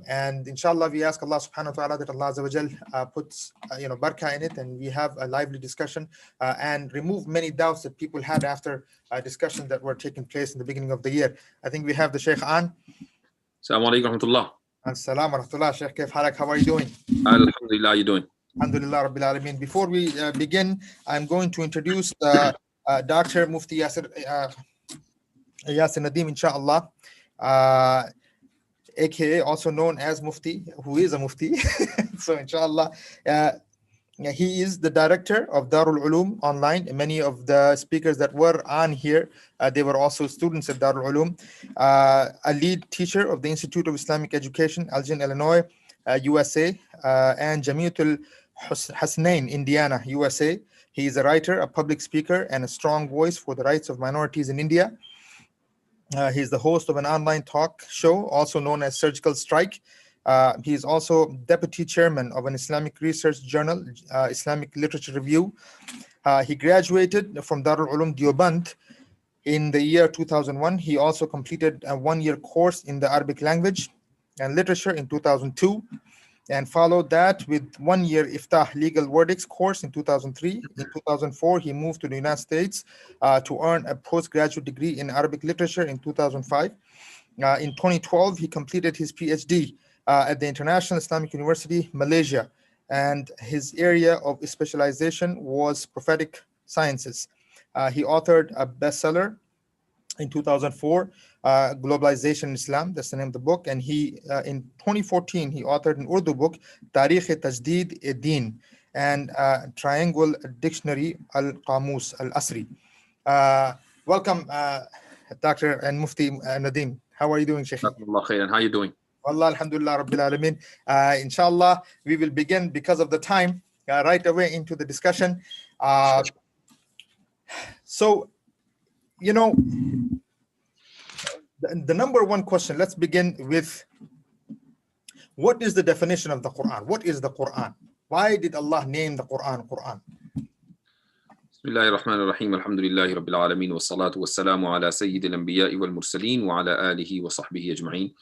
S1: And inshallah, we ask Allah subhanahu wa ta'ala that Allah Azza wa Jal puts, barakah in it, and we have a lively discussion and remove many doubts that people had after discussions that were taking place in the beginning of the year. I think we have the Sheikh on.
S8: Assalamu alaikum wa rahmatullah.
S1: Assalamu wa rahmatullah. Sheikh, kaif halak? How are you doing?
S8: Alhamdulillah, how are you doing?
S1: Alhamdulillah Rabbil Alameen. Before we begin, I'm going to introduce Dr. Mufti Yasir Nadeem, inshallah, aka also known as Mufti, who is a Mufti. So inshallah, he is the director of Darul Ulum online. Many of the speakers that were on here, they were also students at Darul Ulum. A lead teacher of the Institute of Islamic Education, Elgin, Illinois, USA, and Jamiatul Hasnain, Indiana, USA. He is a writer, a public speaker, and a strong voice for the rights of minorities in India. He is the host of an online talk show, also known as Surgical Strike. He is also deputy chairman of an Islamic research journal, Islamic Literature Review. He graduated from Darul Ulum Deoband in the year 2001. He also completed a 1-year course in the Arabic language and literature in 2002. And followed that with 1-year Iftah legal verdicts course in 2003. In 2004, he moved to the United States to earn a postgraduate degree in Arabic literature in 2005. In 2012, he completed his PhD at the International Islamic University, Malaysia, and his area of specialization was prophetic sciences. He authored a bestseller in 2004, Globalization in Islam, that's the name of the book. And he, in 2014, he authored an Urdu book, Tarikh-e-Tajdeed-e-Din, and Triangle Dictionary Al-Qamus Al-Asri. Welcome, Dr. and Mufti Nadeem. How are you doing, Sheikh?
S8: Allah khairan. How are you doing?
S1: Wallah, Alhamdulillah Rabbil Alameen. Inshallah, we will begin, because of the time, right away into the discussion. So, the number one question, let's begin with, what is the definition of the Quran? What is the Quran? Why did Allah name the Quran Quran?
S8: Bismillahir Rahmanir Rahim. Alhamdulillahi Rabbil Alameen. Wa salatu wa salamu ala Sayyidil Anbiya'i wal Mursaleen wa ala alihi wa sahbihi ajma'in.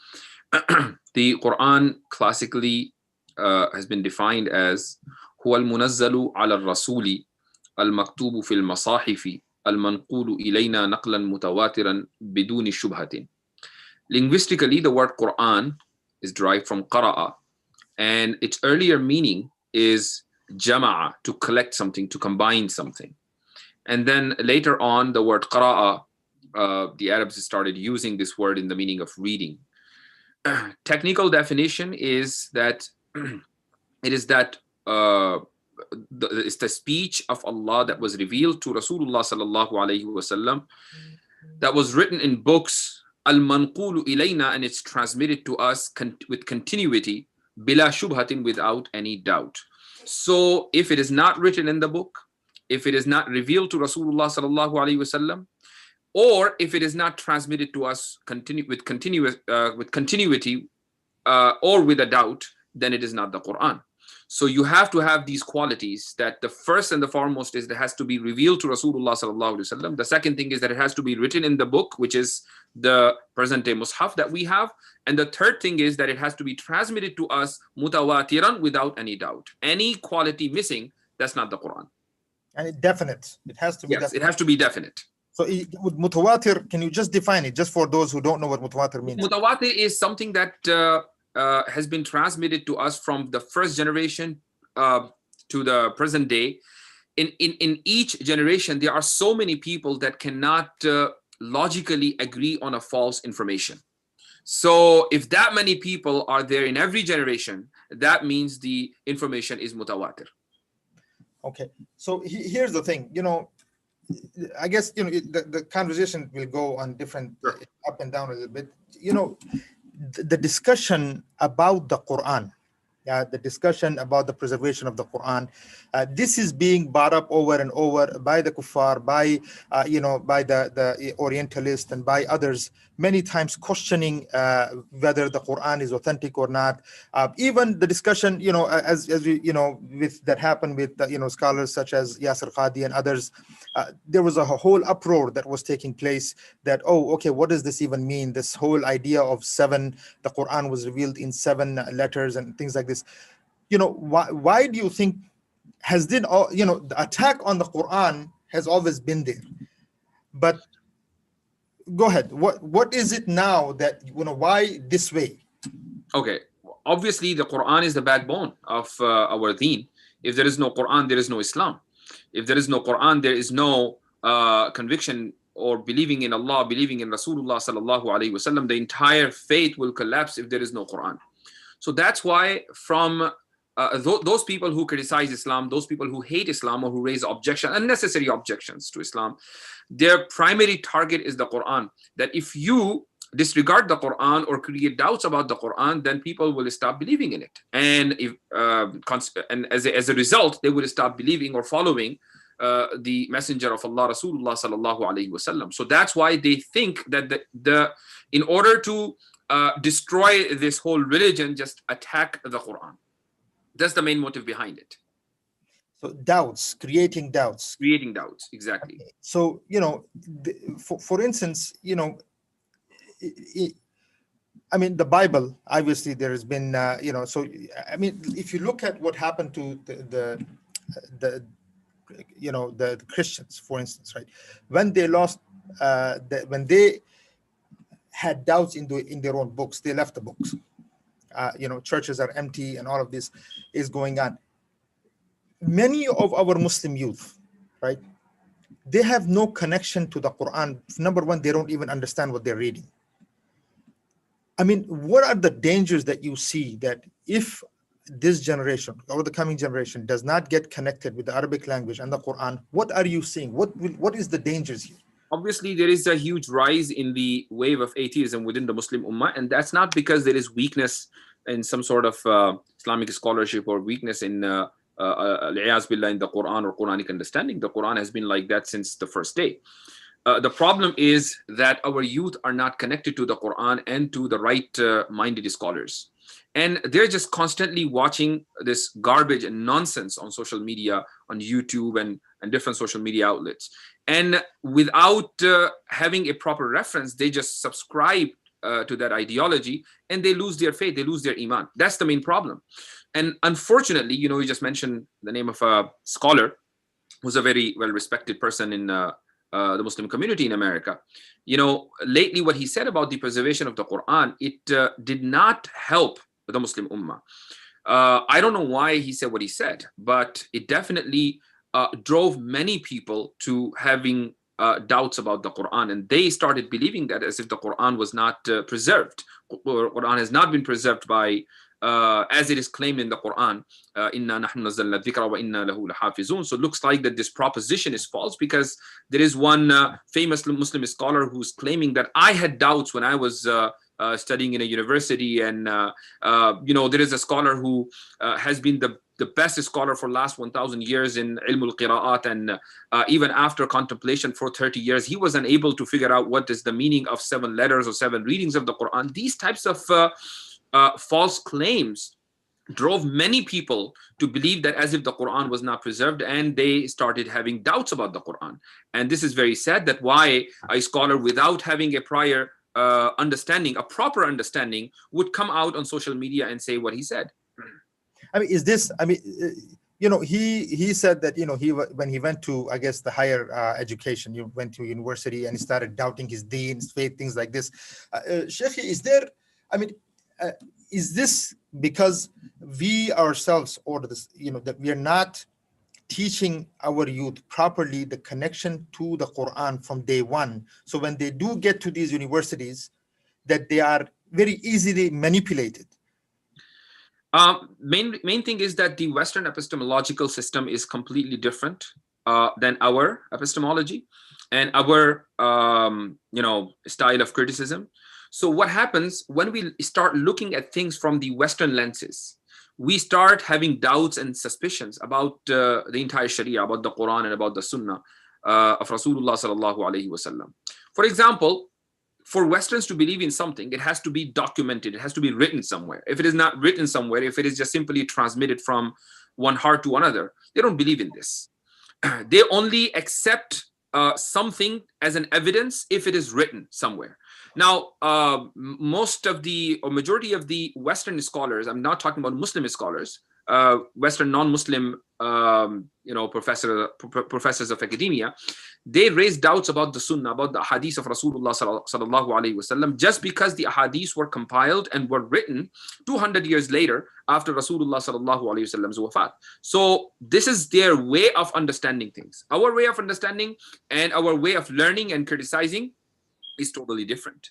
S8: The Quran classically has been defined as Huwa al-Munazzalu ala al-Rasuli المكتوب في المصاحف المنقول إلينا نقلا متواترا بدون شبهة. Linguistically, the word Quran is derived from qara'a, and its earlier meaning is jama'a, to collect something, to combine something. And then later on, the word qara'a, the Arabs started using this word in the meaning of reading. Technical definition is that it is that it's the speech of Allah that was revealed to Rasulullah sallallahu alaihi wasallam, that was written in books, al-manqulu ilayna, and it's transmitted to us with continuity, bila shubhatin, without any doubt. So if it is not written in the book, if it is not revealed to Rasulullah sallallahu alaihi wasallam, or if it is not transmitted to us with continuity or with a doubt, then it is not the Quran. So you have to have these qualities, that the first and the foremost is that it has to be revealed to Rasulullah sallallahu alaihi wasallam. The second thing is that it has to be written in the book, which is the present day Mus'haf that we have. And the third thing is that it has to be transmitted to us mutawatiran, without any doubt. Any quality missing, that's not the Quran.
S1: And it's definite. It has to be.
S8: Yes,
S1: definite.
S8: it has to be definite.
S1: So with mutawatir, can you just define it, just for those who don't know what mutawatir means?
S8: Mutawatir is something that has been transmitted to us from the first generation to the present day. In each generation, there are so many people that cannot logically agree on a false information. So if that many people are there in every generation, that means the information is mutawatir.
S1: Okay, so here's the thing, I guess, the conversation will go on different, up and down a little bit. The discussion about the Quran, the discussion about the preservation of the Quran, this is being brought up over and over by the kuffar, by by the Orientalists and by others, many times questioning whether the Quran is authentic or not. Even the discussion, as we, with that happened with scholars such as Yasir Qadi and others, there was a whole uproar that was taking place that, oh, okay, what does this even mean? This whole idea of 7, the Quran was revealed in 7 letters and things like this. Why do you think has been, the attack on the Quran has always been there? But go ahead. What is it now that, why this way?
S8: Okay. Obviously, the Quran is the backbone of our deen. If there is no Quran, there is no Islam. If there is no Quran, there is no conviction or believing in Allah, believing in Rasulullah sallallahu alaihi wasallam. The entire faith will collapse if there is no Quran. So that's why from those people who criticize Islam, those people who hate Islam or who raise unnecessary objections to Islam, their primary target is the Quran. That if you disregard the Quran or create doubts about the Quran, then people will stop believing in it. And as a result, they will stop believing or following the messenger of Allah, Rasulullah sallallahu alaihi wasallam. So that's why they think that in order to destroy this whole religion, just attack the Quran. That's the main motive behind it.
S1: So doubts, creating doubts.
S8: Creating doubts, exactly.
S1: Okay. So, for instance, I mean, the Bible, obviously there has been, so, I mean, if you look at what happened to the Christians, for instance, right? When they lost, when they had doubts in their own books, they left the books. Churches are empty and all of this is going on. Many of our Muslim youth, right? They have no connection to the Quran. Number one, they don't even understand what they're reading. I mean, what are the dangers that you see that if this generation or the coming generation does not get connected with the Arabic language and the Quran, what are you seeing? What is the dangers here?
S8: Obviously, there is a huge rise in the wave of atheism within the Muslim Ummah, and that's not because there is weakness in some sort of Islamic scholarship or weakness in al-iyaz billah in the Quran or Quranic understanding. The Quran has been like that since the first day. The problem is that our youth are not connected to the Quran and to the right-minded scholars. And they're just constantly watching this garbage and nonsense on social media, on YouTube and different social media outlets. And without having a proper reference, they just subscribe to that ideology and they lose their faith, they lose their iman. That's the main problem. And unfortunately, you just mentioned the name of a scholar who's a very well-respected person in the Muslim community in America. You know, lately what he said about the preservation of the Quran, it did not help the Muslim Ummah. I don't know why he said what he said, but it definitely drove many people to having doubts about the Quran, and they started believing that as if the Quran was not preserved. Quran has not been preserved by as it is claimed in the Quran, inna nahnu nazzalna dhikra wa inna lahu lahafizun. So it looks like that this proposition is false, because there is one famous Muslim scholar who's claiming that I had doubts when I was studying in a university, and you know, there is a scholar who has been the best scholar for last 1,000 years in ilm al-qira'at, and even after contemplation for 30 years, he was unable to figure out what is the meaning of 7 letters or 7 readings of the Quran. These types of false claims drove many people to believe that as if the Quran was not preserved, and they started having doubts about the Quran. And this is very sad, that why a scholar without having a prior understanding, a proper understanding, would come out on social media and say what he said.
S1: I mean, is this, I mean, you know, he said that, you know, when he went to, I guess, the higher education, you went to university, and he started doubting his deen, his faith, things like this. Sheikh, is there, I mean, is this because we ourselves, or this, you know, that we are not teaching our youth properly the connection to the Quran from day one? So when they do get to these universities, that they are very easily manipulated.
S8: Main thing is that the Western epistemological system is completely different than our epistemology and our you know, style of criticism. So what happens when we start looking at things from the Western lenses, we start having doubts and suspicions about the entire Sharia, about the Quran and about the Sunnah of Rasulullah sallallahu alaihi wasallam. For example, for Westerns to believe in something, it has to be documented, it has to be written somewhere. If it is not written somewhere, if it is just simply transmitted from one heart to another, they don't believe in this. They only accept something as an evidence if it is written somewhere. Now, most of the, or majority of the Western scholars, I'm not talking about Muslim scholars, Western non-Muslim, you know, professors of academia, they raise doubts about the Sunnah, about the Ahadith of Rasulullah sallallahu alaihi wasallam, just because the Ahadith were compiled and were written 200 years later after Rasulullah sallallahu alaihi wasallam's wafat. So this is their way of understanding things. Our way of understanding and our way of learning and criticizing is totally different.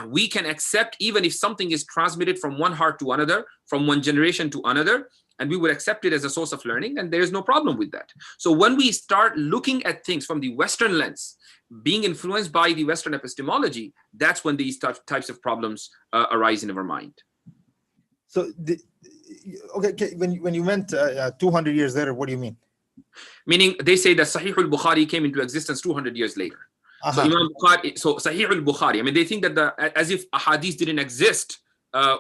S8: We can accept even if something is transmitted from one heart to another, from one generation to another, and we would accept it as a source of learning, and there is no problem with that. So when we start looking at things from the Western lens, being influenced by the Western epistemology, that's when these types of problems arise in our mind.
S1: So, okay, when you meant 200 years later, what do you mean?
S8: Meaning they say that Sahih al-Bukhari came into existence 200 years later. So Imam Bukhari, so Sahih al-Bukhari, I mean, they think that as if ahadith didn't exist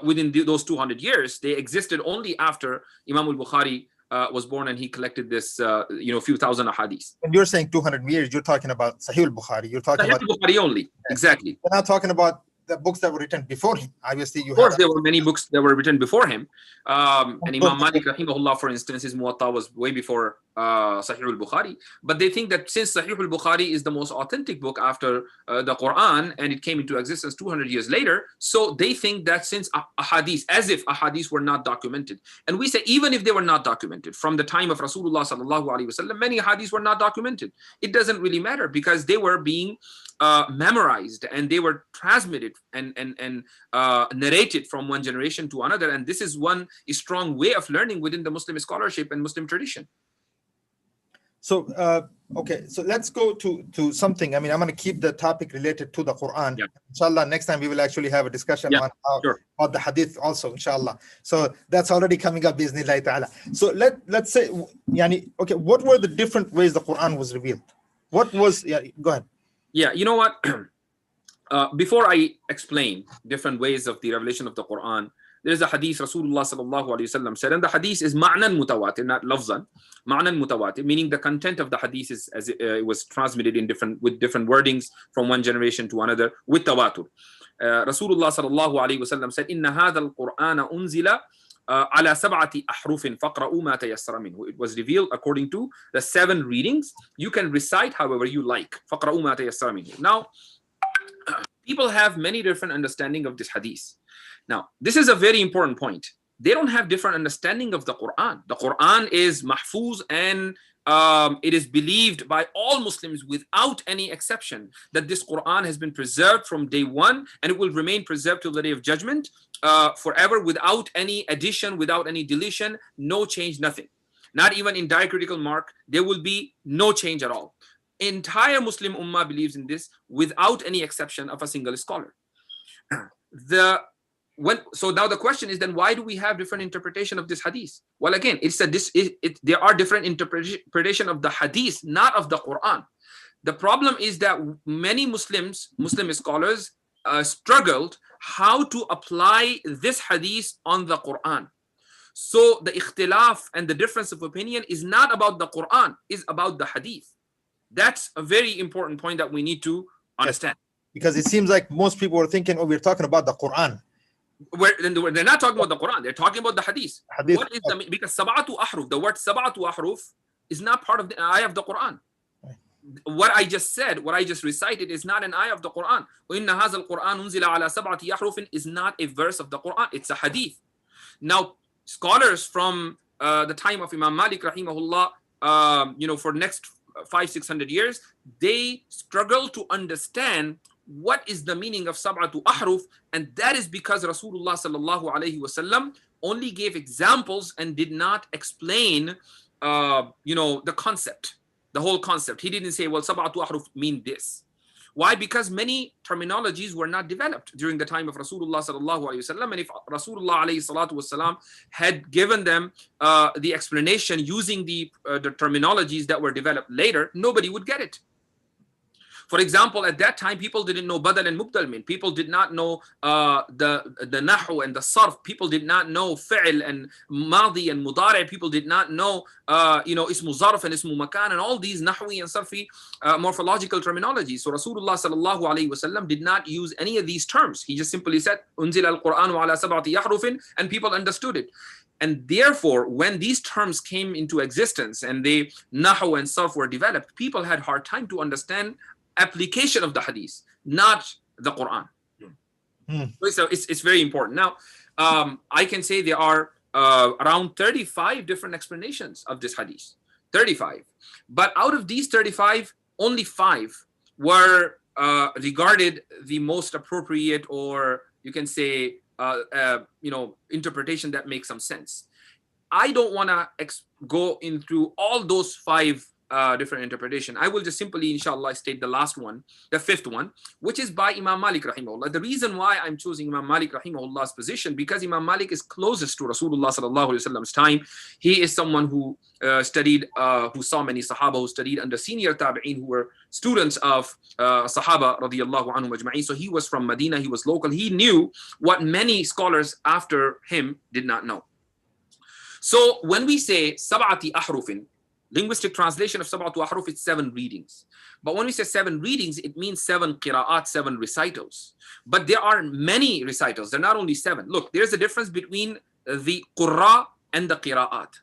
S8: within those 200 years, they existed only after Imam al-Bukhari was born and he collected this, you know, few thousand ahadith.
S1: When you're saying 200 years, you're talking about Sahih al-Bukhari. You're talking
S8: Sahih
S1: about
S8: al-Bukhari only, exactly.
S1: We're not talking about the books that were written before him. Obviously, you
S8: of course, there were many books that were written before him. And Imam Malik, rahimahullah, for instance, his Muwatta was way before Sahih al-Bukhari. But they think that since Sahih al-Bukhari is the most authentic book after the Quran, and it came into existence 200 years later, so they think that since ahadith, as if ahadith were not documented. And we say, even if they were not documented, from the time of Rasulullah sallallahu alaihi wasallam, many ahadith were not documented. It doesn't really matter, because they were being memorized and they were transmitted and narrated from one generation to another. And this is one strong way of learning within the Muslim scholarship and Muslim tradition.
S1: So, okay, so let's go to something. I mean, I'm going to keep the topic related to the Quran. Yeah. Inshallah, next time we will actually have a discussion on about the hadith also, inshallah. So that's already coming up, bismillah ta'ala. So let's say, yani, okay, what were the different ways the Quran was revealed? What was, go ahead.
S8: Yeah, you know what? Before I explain different ways of the revelation of the Quran, there is a hadith Rasulullah sallallahu alaihi wasallam said, and the hadith is ma'nan mutawatir, not lafzan. Ma'nan mutawatir, meaning the content of the hadith is as it was transmitted in with different wordings from one generation to another with tawatur. Rasulullah sallallahu alaihi wasallam said, "Inna hadha al-Qur'ana unzila على سبعة أحرف فاقرؤوا ما تيسر منه. It was revealed according to the 7 readings. You can recite however you like. فاقرؤوا ما تيسر منه. Now, people have many different understanding of this hadith. Now, this is a very important point. They don't have different understanding of the Quran. The Quran is mahfuz, and it is believed by all Muslims without any exception that this Quran has been preserved from day one, and it will remain preserved till the day of judgment forever, without any addition, without any deletion, no change, nothing. Not even in diacritical mark, there will be no change at all. Entire Muslim Ummah believes in this without any exception of a single scholar. So now the question is, then why do we have different interpretation of this hadith? Well, again, there are different interpretation of the hadith, not of the Quran. The problem is that many Muslim scholars struggled how to apply this hadith on the Quran. So the ikhtilaf and the difference of opinion is not about the Quran, is about the hadith. That's a very important point that we need to understand.
S1: Because it seems like most people were thinking, oh, we're talking about the Quran.
S8: They're not talking about the Quran, they're talking about the hadith. What is because sab'atu ahruf, the word sab'atu ahruf is not part of the ayah of the Quran. What I just said, what I just recited is not an ayah of the Quran. وَإِنَّ هَذَا الْقُرْآنُ أُنزِلَ عَلَى سَبْعَةِ أَحْرُفٍ is not a verse of the Quran, it's a hadith. Now, scholars from the time of Imam Malik rahimahullah, for next 500-600 years, they struggle to understand what is the meaning of sab'atu ahruf, and that is because Rasulullah sallallahu alaihi wasallam only gave examples and did not explain the concept, the whole concept. He didn't say, well, sab'atu ahruf mean this. Why? Because many terminologies were not developed during the time of Rasulullah sallallahu alaihi wasallam, and if Rasulullah alayhi salatu wasallam had given them the explanation using the terminologies that were developed later, nobody would get it. For example, at that time, people didn't know badal and mubdal min. People did not know the nahu and the sarf. People did not know fi'l and madi and mudari. People did not know ismu zarf and ismu makan and all these nahwi and sarfi morphological terminologies. So Rasulullah sallallahu alaihi wasallam did not use any of these terms. He just simply said, unzila al-Qur'anu ala sab'ati yahrufin, and people understood it. And therefore, when these terms came into existence and the nahu and sarf were developed, people had hard time to understand application of the hadith, not the Quran. So it's very important. Now, I can say there are around 35 different explanations of this hadith. 35. But out of these 35, only 5 were regarded the most appropriate, or you can say, interpretation that makes some sense. I don't want to go into all those 5 different interpretation. I will just simply, inshallah, state the last one, the 5th one, which is by Imam Malik rahimahullah. The reason why I'm choosing Imam Malik rahimahullah's position, because Imam Malik is closest to Rasulullah sallallahu alaihi wasallam's time. He is someone who studied, who saw many Sahaba, who studied under senior tabi'in, who were students of Sahaba radiyallahu anhum ajma'in. So he was from Medina, he was local. He knew what many scholars after him did not know. So when we say sab'ati ahrufin, linguistic translation of sab'atu ahruf, it's 7 readings. But when we say 7 readings, it means 7 qira'at, 7 recitals. But there are many recitals. They're not only 7. Look, there's a difference between the qurra and the qira'at.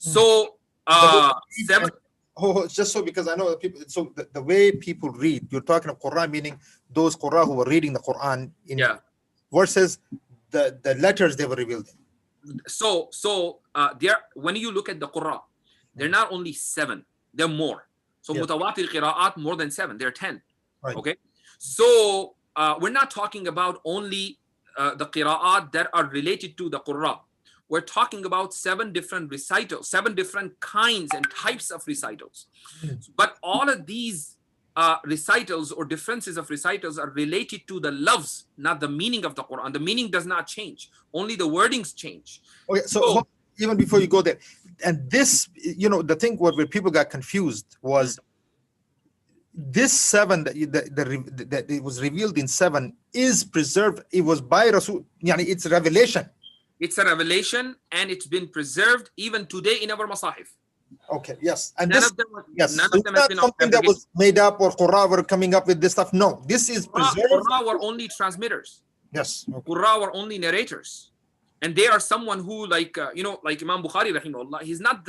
S8: So, 7.
S1: Oh, just so because I know that people, so the way people read, you're talking of Quran, meaning those Qurra who were reading the Quran in versus the letters they were revealed in.
S8: So when you look at the Qurra, they're not only 7, they're more. So mutawatir qira'at, more than 7, they're 10. Right. Okay. So we're not talking about only the qira'at that are related to the Qurra. We're talking about 7 different recitals, 7 different kinds and types of recitals. But all of these recitals or differences of recitals are related to the loves, not the meaning of the Quran. The meaning does not change. Only the wordings change.
S1: Okay, so even before you go there, and this, the thing where people got confused was this 7 that it was revealed in 7 is preserved. It was by Rasul. It's revelation.
S8: It's a revelation, and it's been preserved even today in our masahif.
S1: Okay. Yes. And
S8: none
S1: this,
S8: of them,
S1: yes,
S8: none
S1: it's
S8: of them
S1: not
S8: has been
S1: something that was made up or Qurra were coming up with this stuff. No, this is preserved.
S8: Qurra were only transmitters.
S1: Yes.
S8: Okay. Qurra were only narrators. And they are someone who, like, like Imam Bukhari, rahimahullah, he's not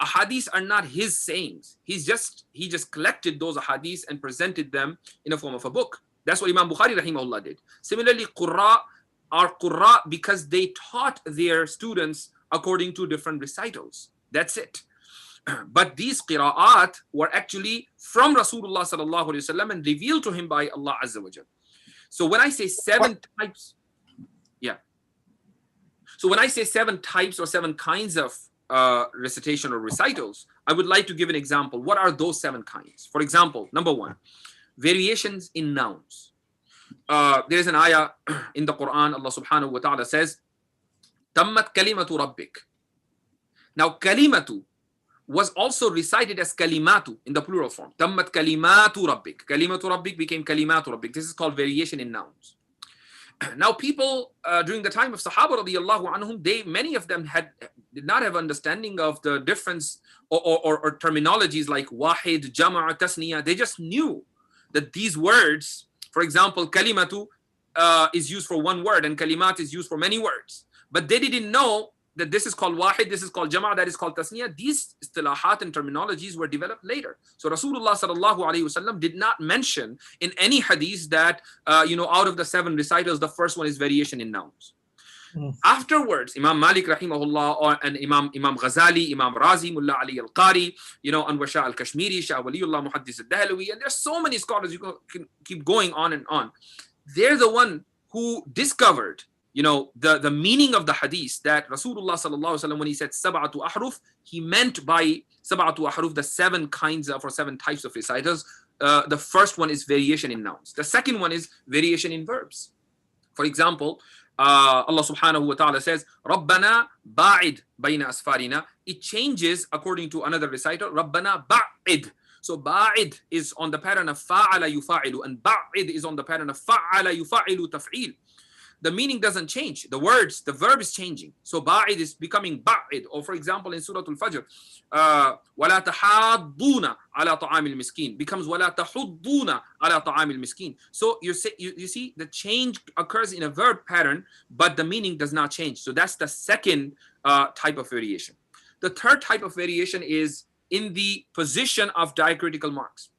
S8: ahadith are not his sayings. He just collected those ahadith and presented them in a form of a book. That's what Imam Bukhari, rahimahullah, did. Similarly, Qurra are Qurra because they taught their students according to different recitals. That's it. But these qira'at were actually from Rasulullah sallallahu alaihi wasallam and revealed to him by Allah Azza wa Jal. So when I say seven types, yeah. So when I say 7 types or 7 kinds of recitation or recitals, I would like to give an example. What are those 7 kinds? For example, number 1, variations in nouns. There is an ayah in the Quran. Allah subhanahu wa ta'ala says, Tammat kalimatu rabbik. Now, kalimatu was also recited as kalimatu in the plural form. Tammat kalimatu rabbik. Kalimatu rabbik became kalimatu rabbik. This is called variation in nouns. Now, people during the time of Sahaba radiyallahu anhum, many of them did not have understanding of the difference or terminologies like wahid, jama', tasniya. They just knew that these words, for example, kalimatu is used for one word and kalimat is used for many words. But they didn't know that this is called wahid, this is called jama', that is called tasniya. These istilahat and terminologies were developed later. So Rasulullah sallallahu alaihi wasallam did not mention in any hadith that out of the 7 recitals, the first one is variation in nouns. Afterwards, Imam Malik rahimahullah and Imam Ghazali, Imam Razi, Mullah Ali al-Qari, Anwar Shah al-Kashmiri, Shah Waliullah Muhaddis al-Dahlawi, and there's so many scholars, you can keep going on and on. They're the one who discovered the meaning of the hadith, that Rasulullah sallallahu alaihi wasallam, when he said sab'atu ahruf, he meant by sab'atu ahruf the 7 kinds of or 7 types of recitals. The first one is variation in nouns. The second one is variation in verbs. For example, Allah subhanahu wa ta'ala says, Rabbana ba'id bayna asfarina. It changes according to another recital, Rabbana ba'id. So ba'id is on the pattern of fa'ala yufa'ilu, and ba'id is on the pattern of fa'ala yufa'ilu taf'il. The meaning doesn't change. The verb is changing. So ba'id is becoming ba'id. Or for example, in Surah Al-Fajr, وَلَا تَحَاضُّونَ عَلَى طَعَامِ الْمِسْكِينِ becomes وَلَا تَحُضُّونَ عَلَى طَعَامِ الْمِسْكِينِ. So you see, the change occurs in a verb pattern, but the meaning does not change. So that's the second type of variation. The third type of variation is in the position of diacritical marks.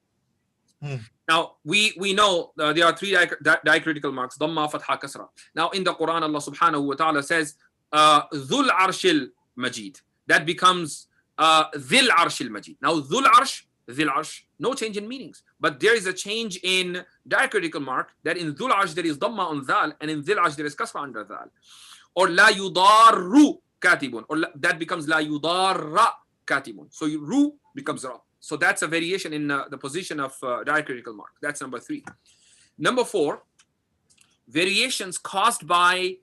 S8: Now, we know there are 3 diacritical marks, Dhamma, Fatha, Kasra. Now, in the Quran, Allah subhanahu wa ta'ala says, Dhul Arshil Majid. That becomes Dhil Arshil Majid. Now, Dhul Arsh, Dhil Arsh, no change in meanings. But there is a change in diacritical mark, that in Dhul Arsh there is Dhamma on Dhal, and in Dhil Arsh there is Kasra under Dhal. Or La Yudarru Katibun. Or that becomes La Yudarra Katibun. So Ru becomes Ra. So that's a variation in the position of diacritical mark. That's number 3. Number 4, variations caused by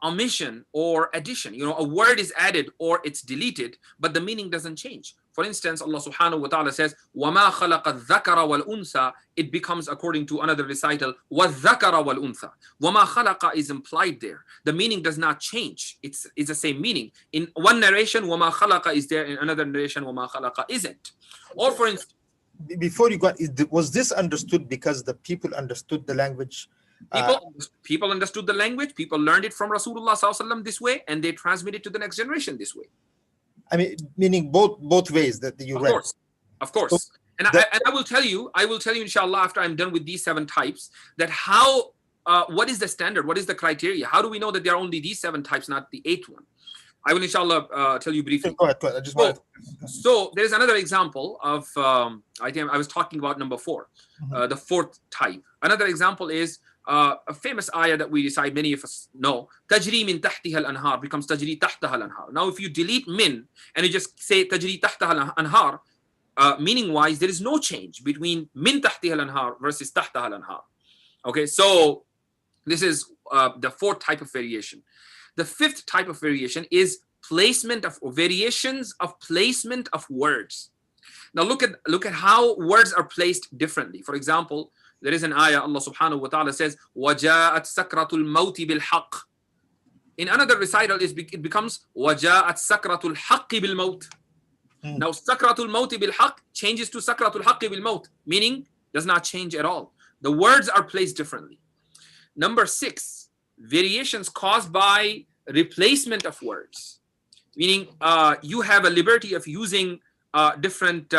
S8: omission or addition. A word is added or it's deleted, but the meaning doesn't change. For instance, Allah subhanahu wa ta'ala says, وَمَا خَلَقَ الذَّكَرَ وَالْأُنثَى. It becomes, according to another recital, وَالذَّكَرَ وَالْأُنثَى. وَمَا خَلَقَ is implied there. The meaning does not change. It's the same meaning. In one narration, وَمَا خَلَقَ is there. In another narration, وَمَا خَلَقَ isn't. Or for instance,
S1: before you got, was this understood because the people understood the language?
S8: People understood the language. People learned it from Rasulullah sallallahu alaihi wasallam this way, and they transmit it to the next generation this way.
S1: I mean, meaning both ways that you read.
S8: Of course. So I will tell you, inshallah, after I'm done with these 7 types, that what is the standard? What is the criteria? How do we know that there are only these 7 types, not the 8th one? I will inshallah tell you briefly.
S1: Go ahead.
S8: So there is another example of, I think I was talking about number 4, the 4th type. Another example is a famous ayah that we recite, many of us know, tajri min tahtiha al-anhar becomes tajri tahtaha al-anhar. Now, if you delete min and you just say tajri tahtaha al-anhar, meaning wise, there is no change between min tahtiha al-anhar versus tahtaha al-anhar. Okay, so this is the 4th type of variation. The 5th type of variation is variations of placement of words. Now look at how words are placed differently. For example, there is an ayah, Allah subhanahu wa ta'ala says, وَجَاءَتْ سَكْرَةُ الْمَوْتِ بِالْحَقِّ. In another recital, it becomes وَجَاءَتْ سَكْرَةُ الْحَقِّ بِالْمَوْتِ. Now, سَكْرَةُ الْمَوْتِ بِالْحَقِّ changes to سَكْرَةُ الْحَقِّ بِالْمَوْتِ, meaning does not change at all. The words are placed differently. Number 6, variations caused by replacement of words, meaning you have a liberty of using different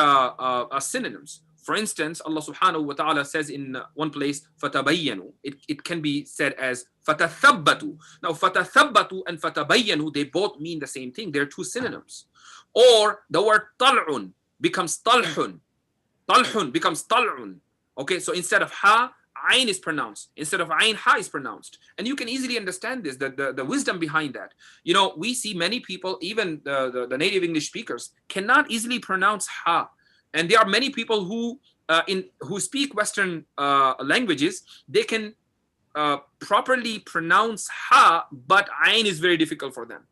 S8: synonyms. For instance, Allah subhanahu wa ta'ala says in one place, فَتَبَيَّنُوا. It can be said as فَتَثَبَّتُوا. Now, فَتَثَبَّتُوا and فَتَبَيَّنُوا, they both mean the same thing. They're two synonyms. Or the word طَلْعٌ becomes طَلْحٌ. طَلْحٌ becomes طَلْعٌ. Okay, so instead of ha, ayn is pronounced. Instead of ayn, ha is pronounced. And you can easily understand this, the wisdom behind that. You know, we see many people, even the native English speakers, cannot easily pronounce ha. And there are many people who speak Western languages, they can properly pronounce ha, but ayn is very difficult for them.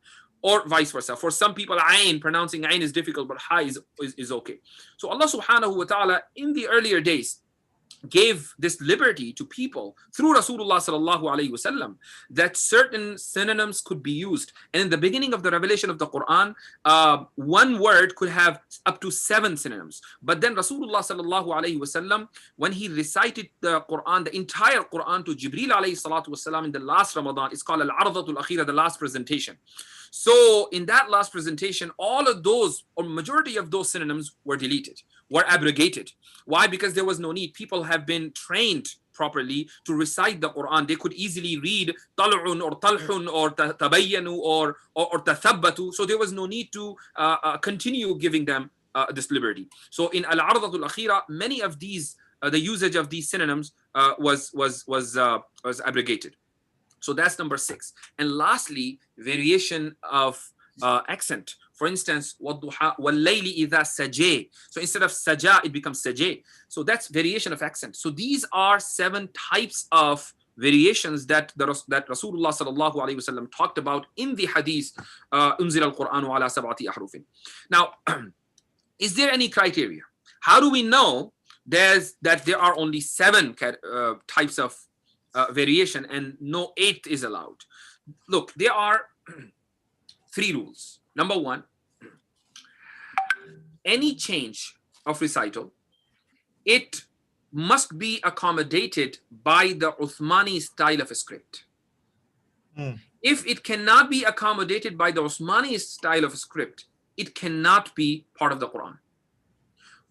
S8: Or vice versa. For some people, pronouncing ayn is difficult, but ha is okay. So Allah subhanahu wa ta'ala in the earlier days gave this liberty to people through Rasulullah sallallahu alaihi wasallam that certain synonyms could be used. And in the beginning of the revelation of the Quran, one word could have up to 7 synonyms. But then Rasulullah sallallahu alaihi wasallam, when he recited the Quran, the entire Quran to Jibreel alayhi salatu wasallam in the last Ramadan, it's called Al-Aradatul Akhira, the last presentation. So in that last presentation, all of those, or majority of those synonyms were deleted, were abrogated. Why? Because there was no need. People have been trained properly to recite the Quran. They could easily read tal'un or talhun or tabayyanu or tathabbatu. So there was no need to continue giving them this liberty. So in Al-Aradatul Akhira, many of these, the usage of these synonyms was abrogated. So that's number 6. And lastly, variation of accent. For instance, وَالضُّحَى وَاللَّيْلِ إِذَا سَجَى. So instead of saja, it becomes sajay. So that's variation of accent. So these are 7 types of variations that Rasulullah sallallahu alaihi wasallam talked about in the hadith, unzila al-Qur'anu ala sab'ati ahrufin. Now, is there any criteria? How do we know that there are only 7 types of variation and no 8th is allowed? Look, there are 3 rules. Number 1, any change of recital, it must be accommodated by the Uthmani style of a script. If it cannot be accommodated by the Uthmani style of a script, it cannot be part of the Quran.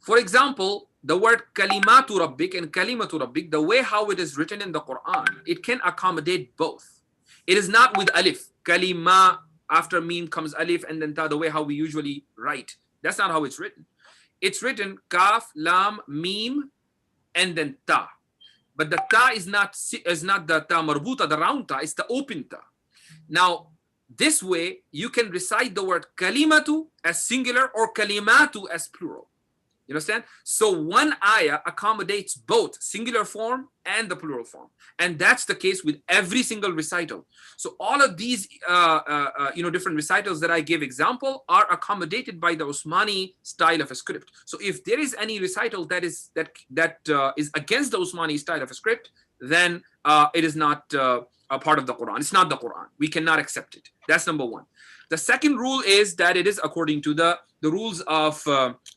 S8: For example, the word kalimatu rabbik and kalimatu rabbik, the way how it is written in the Quran, it can accommodate both. It is not with alif, kalima, after meme comes alif and then ta, the way how we usually write. That's not how it's written. It's written kaf, lam, meme, and then ta. But the ta is not the ta marbuta, the round ta, it's the open ta. Now, this way, you can recite the word kalimatu as singular or kalimatu as plural. You understand? So one ayah accommodates both singular form and the plural form. And that's the case with every single recital. So all of these different recitals that I gave example are accommodated by the Usmani style of a script. So if there is any recital that is against the Usmani style of a script, then it is not a part of the Quran. It's not the Quran. We cannot accept it. That's number 1. The second rule is that it is according to the rules of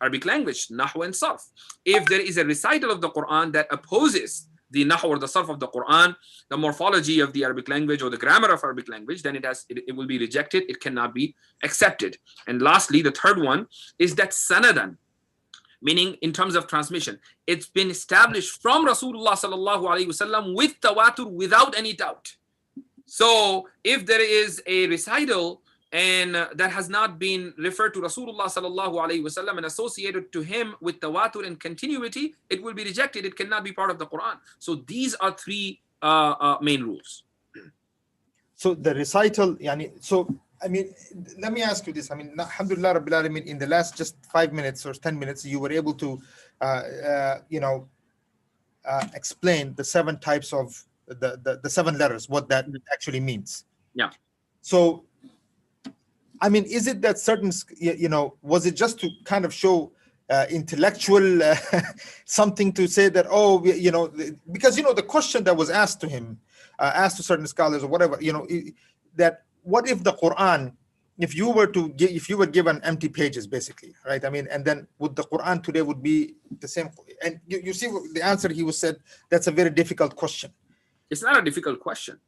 S8: Arabic language, Nahw and Sarf. If there is a recital of the Quran that opposes the Nahw or the Sarf of the Quran, the morphology of the Arabic language or the grammar of Arabic language, then it will be rejected. It cannot be accepted. And lastly, the third one is that sanadan, meaning in terms of transmission, it's been established from Rasulullah sallallahu alaihi wasallam with tawatur, without any doubt. So if there is a recital and that has not been referred to Rasulullah sallallahu alaihi wasallam and associated to him with tawatur and continuity, it will be rejected. It cannot be part of the Quran. So these are 3 main rules.
S1: So the recital, let me ask you this. Alhamdulillah Rabbil Alameen, in the last just 5 minutes or 10 minutes, you were able to, explain the 7 types of the 7 letters, what that actually means.
S8: Yeah.
S1: So, is it that certain, was it just to kind of show intellectual something to say that, because, the question that was asked to him, asked to certain scholars or whatever, that what if the Quran, if you were given empty pages, basically, right? And then would the Quran today would be the same? And you see the answer he was said, that's a very difficult question.
S8: It's not a difficult question.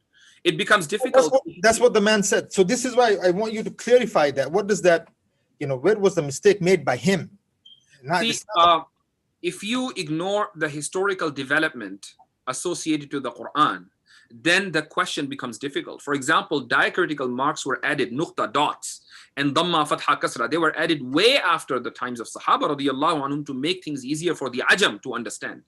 S8: it becomes difficult.
S1: That's what the man said. So this is why I want you to clarify that. What does that, where was the mistake made by him?
S8: See, if you ignore the historical development associated to the Quran, then the question becomes difficult. For example, diacritical marks were added, nuqta, dots, and dhamma, fatha, kasra. They were added way after the times of Sahaba radiallahu anhum to make things easier for the Ajam to understand.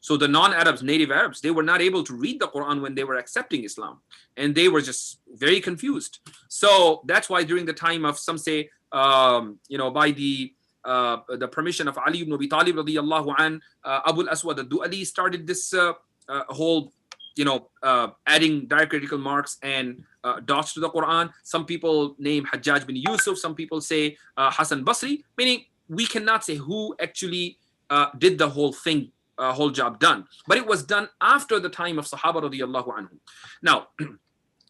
S8: So the non-Arabs, native Arabs, they were not able to read the Quran when they were accepting Islam, and they were just very confused. So that's why during the time of, some say, by the permission of Ali ibn Abi Talib radiallahu an, Abu al-Aswad al-Du'ali started this whole, adding diacritical marks and dots to the Quran. Some people name Hajjaj bin Yusuf, some people say Hassan Basri, meaning we cannot say who actually did the whole thing, whole job done. But it was done after the time of Sahaba radiallahu anhum. Now,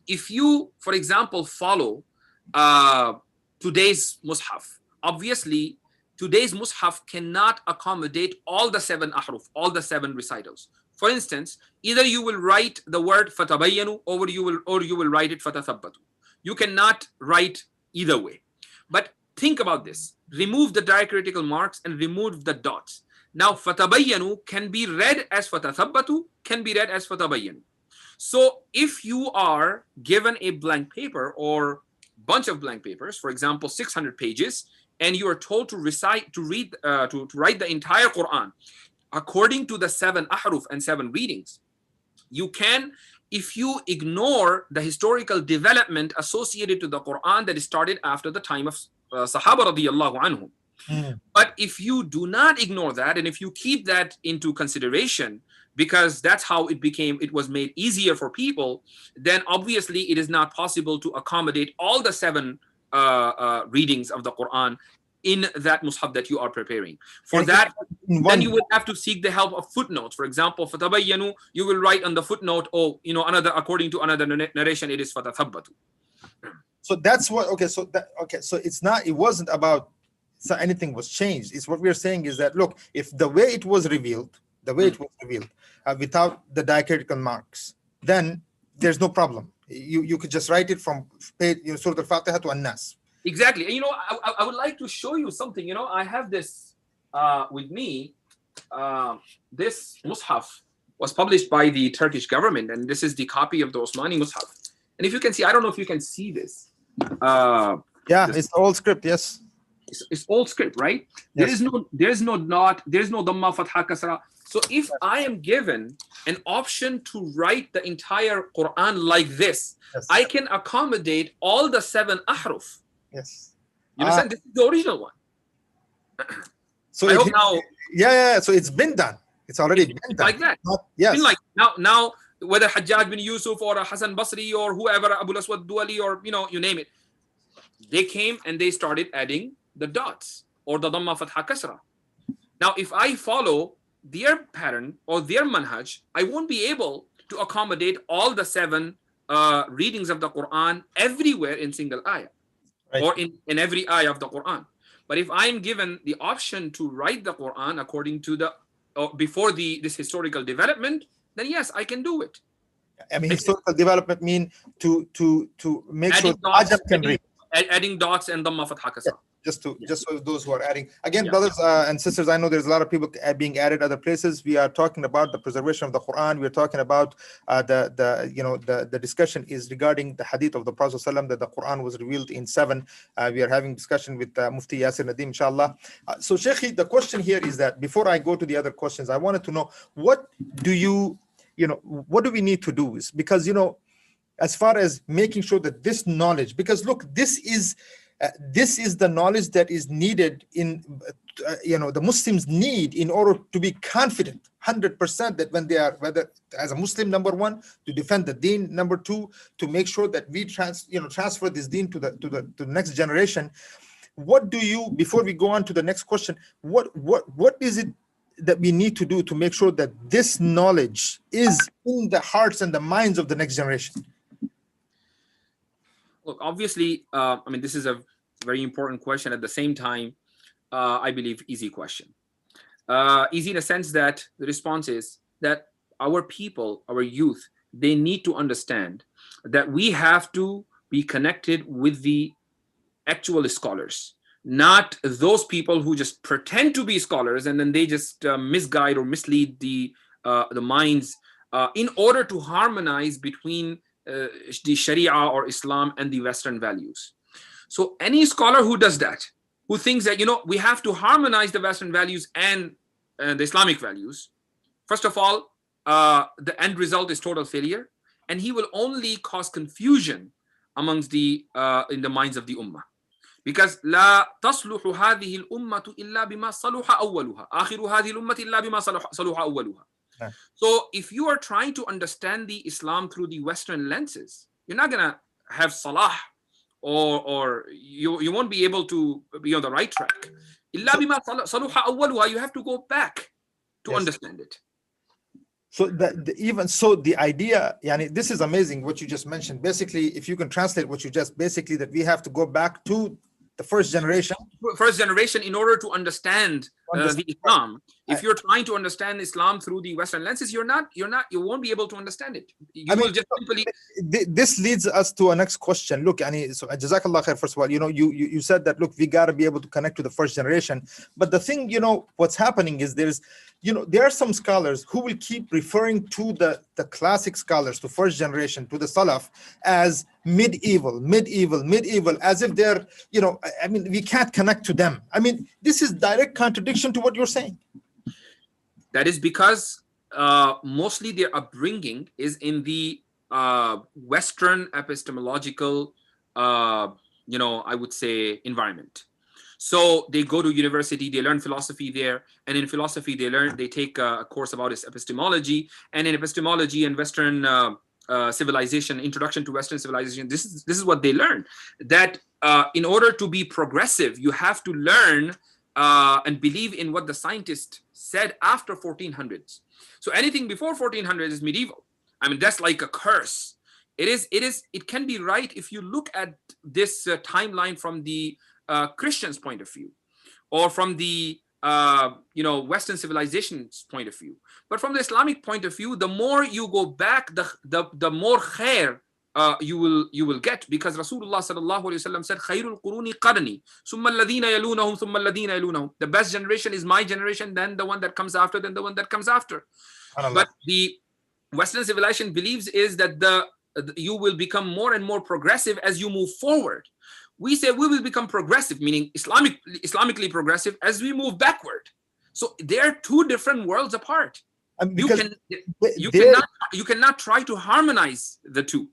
S8: if you, for example, follow today's Mus'haf, obviously, today's Mus'haf cannot accommodate all the 7 ahruf, all the 7 recitals. For instance, either you will write the word fatabayyanu or you will write it fatathabbatu. You cannot write either way. But think about this. Remove the diacritical marks and remove the dots. Now, fatabayyanu can be read as fatathabbatu, can be read as fatabayyanu. So if you are given a blank paper or bunch of blank papers, for example, 600 pages, and you are told to recite, to read, to write the entire Quran according to the 7 ahruf and 7 readings, you can, if you ignore the historical development associated to the Quran that started after the time of Sahaba radiallahu anhum. But if you do not ignore that, and if you keep that into consideration, because that's how it was made easier for people, then obviously it is not possible to accommodate all the 7 readings of the Quran in that mushaf that you are preparing. For that, then you will have to seek the help of footnotes. For example, fatabayyanu, you will write on the footnote, another, according to another narration, it is fatathabbatu.
S1: So that's what, so it wasn't about, so anything was changed. It's what we're saying is that, look, if the way it was revealed, without the diacritical marks, then there's no problem. You could just write it from Surah Al-Fatiha to An-Nas.
S8: Exactly. And I would like to show you something. I have this with me. This mushaf was published by the Turkish government, and this is the copy of the Osmani mushaf. And if you can see, I don't know if you can see this.
S1: It's old script, yes.
S8: It's old script, right? Yes. There's no dhamma, fatha, kasra. So if I am given an option to write the entire Quran like this, yes, I can accommodate all the 7 ahruf.
S1: Yes.
S8: You understand? This is the original one.
S1: So I hope now. So it's been done. It's already been done.
S8: Like that.
S1: Yes.
S8: Been like now, whether Hajjaj bin Yusuf or Hassan Basri or whoever, Abu al-Aswad Du'ali, or you name it, they came and they started adding the dots or the dhamma, fatha, kasra. Now, if I follow their pattern or their manhaj, I won't be able to accommodate all the 7 readings of the Quran everywhere in single ayah. Right. Or in every ayah of the Quran. But if I'm given the option to write the Quran according to the before this historical development, then yes, I can do it.
S1: I mean, historical development mean to make sure Ajam can read.
S8: Adding dots and dhamma, fatha, kasra.
S1: Just so those who are adding, again, brothers and sisters, I know there's a lot of people being added other places. We are talking about the preservation of the Quran. We're talking about the discussion is regarding the hadith of the Prophet ﷺ, that the Quran was revealed in 7. We are having discussion with Mufti Yasir Nadeem, inshallah. So Sheikh, the question here is that before I go to the other questions, I wanted to know, what do we need to do? Because as far as making sure that this knowledge, because look, this is the knowledge that is needed in, the Muslims need in order to be confident 100% that when they are, whether as a Muslim, number 1, to defend the deen, number 2, to make sure that we transfer this deen to the next generation. What do you, before we go on to the next question, what is it that we need to do to make sure that this knowledge is in the hearts and the minds of the next generation?
S8: Look, obviously, this is a very important question. At the same time, I believe easy question. Easy in a sense that the response is that our people, our youth, they need to understand that we have to be connected with the actual scholars, not those people who just pretend to be scholars and then they just misguide or mislead the minds in order to harmonize between the Sharia or Islam and the Western values. So any scholar who does that, who thinks that, you know, we have to harmonize the Western values and the Islamic values, first of all, the end result is total failure, and he will only cause confusion amongst the in the minds of the ummah. Because لا تصلح هذه الأمة إلا بما صلح أولها آخر هذه الأمة إلا بما صلح أولها. So if you are trying to understand the Islam through the Western lenses, you're not gonna have salah, or you won't be able to be on the right track. إلا بما صلح أولها, you have to go back to understand it.
S1: So even so, the idea, yani, this is amazing what you just mentioned. Basically, if you can translate what you just basically, that we have to go back to the first generation.
S8: First generation in order to understand the Islam. If you're trying to understand Islam through the Western lenses, you won't be able to understand it. You will just simply.
S1: This leads us to a next question. Look, so Jazakallah khair, first of all, you said that, look, we got to be able to connect to the first generation. But the thing, what's happening is there are some scholars who will keep referring to the classic scholars, to first generation, to the Salaf, as medieval, as if they're, we can't connect to them. This is direct contradiction to what you're saying.
S8: That is because mostly their upbringing is in the Western epistemological, I would say, environment. So they go to university, they learn philosophy there, and in philosophy they take a course about epistemology, and in epistemology and Western civilization, introduction to Western civilization, this is what they learn, that in order to be progressive, you have to learn and believe in what the scientists said after 1400s. So anything before 1400 is medieval. That's like a curse. It can be right if you look at this timeline from the Christians' point of view, or from the Western civilization's point of view. But from the Islamic point of view, the more you go back, the more khair you will get, because Rasulullah sallallahu alaihi wasallam said, "Khairul quruni qarni, summa alladhina yalunahum, summa alladhina yalunahum." The best generation is my generation, then the one that comes after, then the one that comes after. But the Western civilization believes is that you will become more and more progressive as you move forward. We say we will become progressive, meaning Islamically progressive, as we move backward. So they are two different worlds apart. You cannot try to harmonize the two.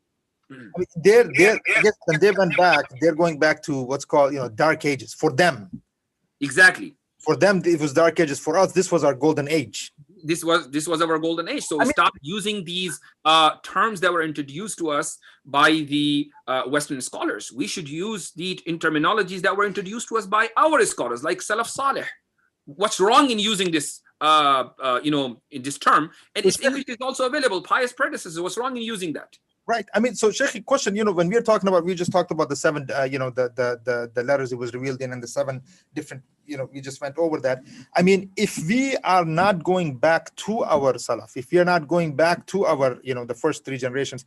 S1: When they went back, they're going back to what's called dark ages for them.
S8: Exactly.
S1: For them, it was dark ages. For us, this was our golden age.
S8: This was our golden age. So stop using these terms that were introduced to us by the Western scholars. We should use the terminologies that were introduced to us by our scholars, like Salaf Saleh. What's wrong in using this, in this term? And its English is also available. Pious predecessors. What's wrong in using that?
S1: Right. So Sheikh, question, when we're talking about, we just talked about the seven, the letters it was revealed in, and the seven different, we just went over that. If we are not going back to our Salaf, if we are not going back to our, the first three generations,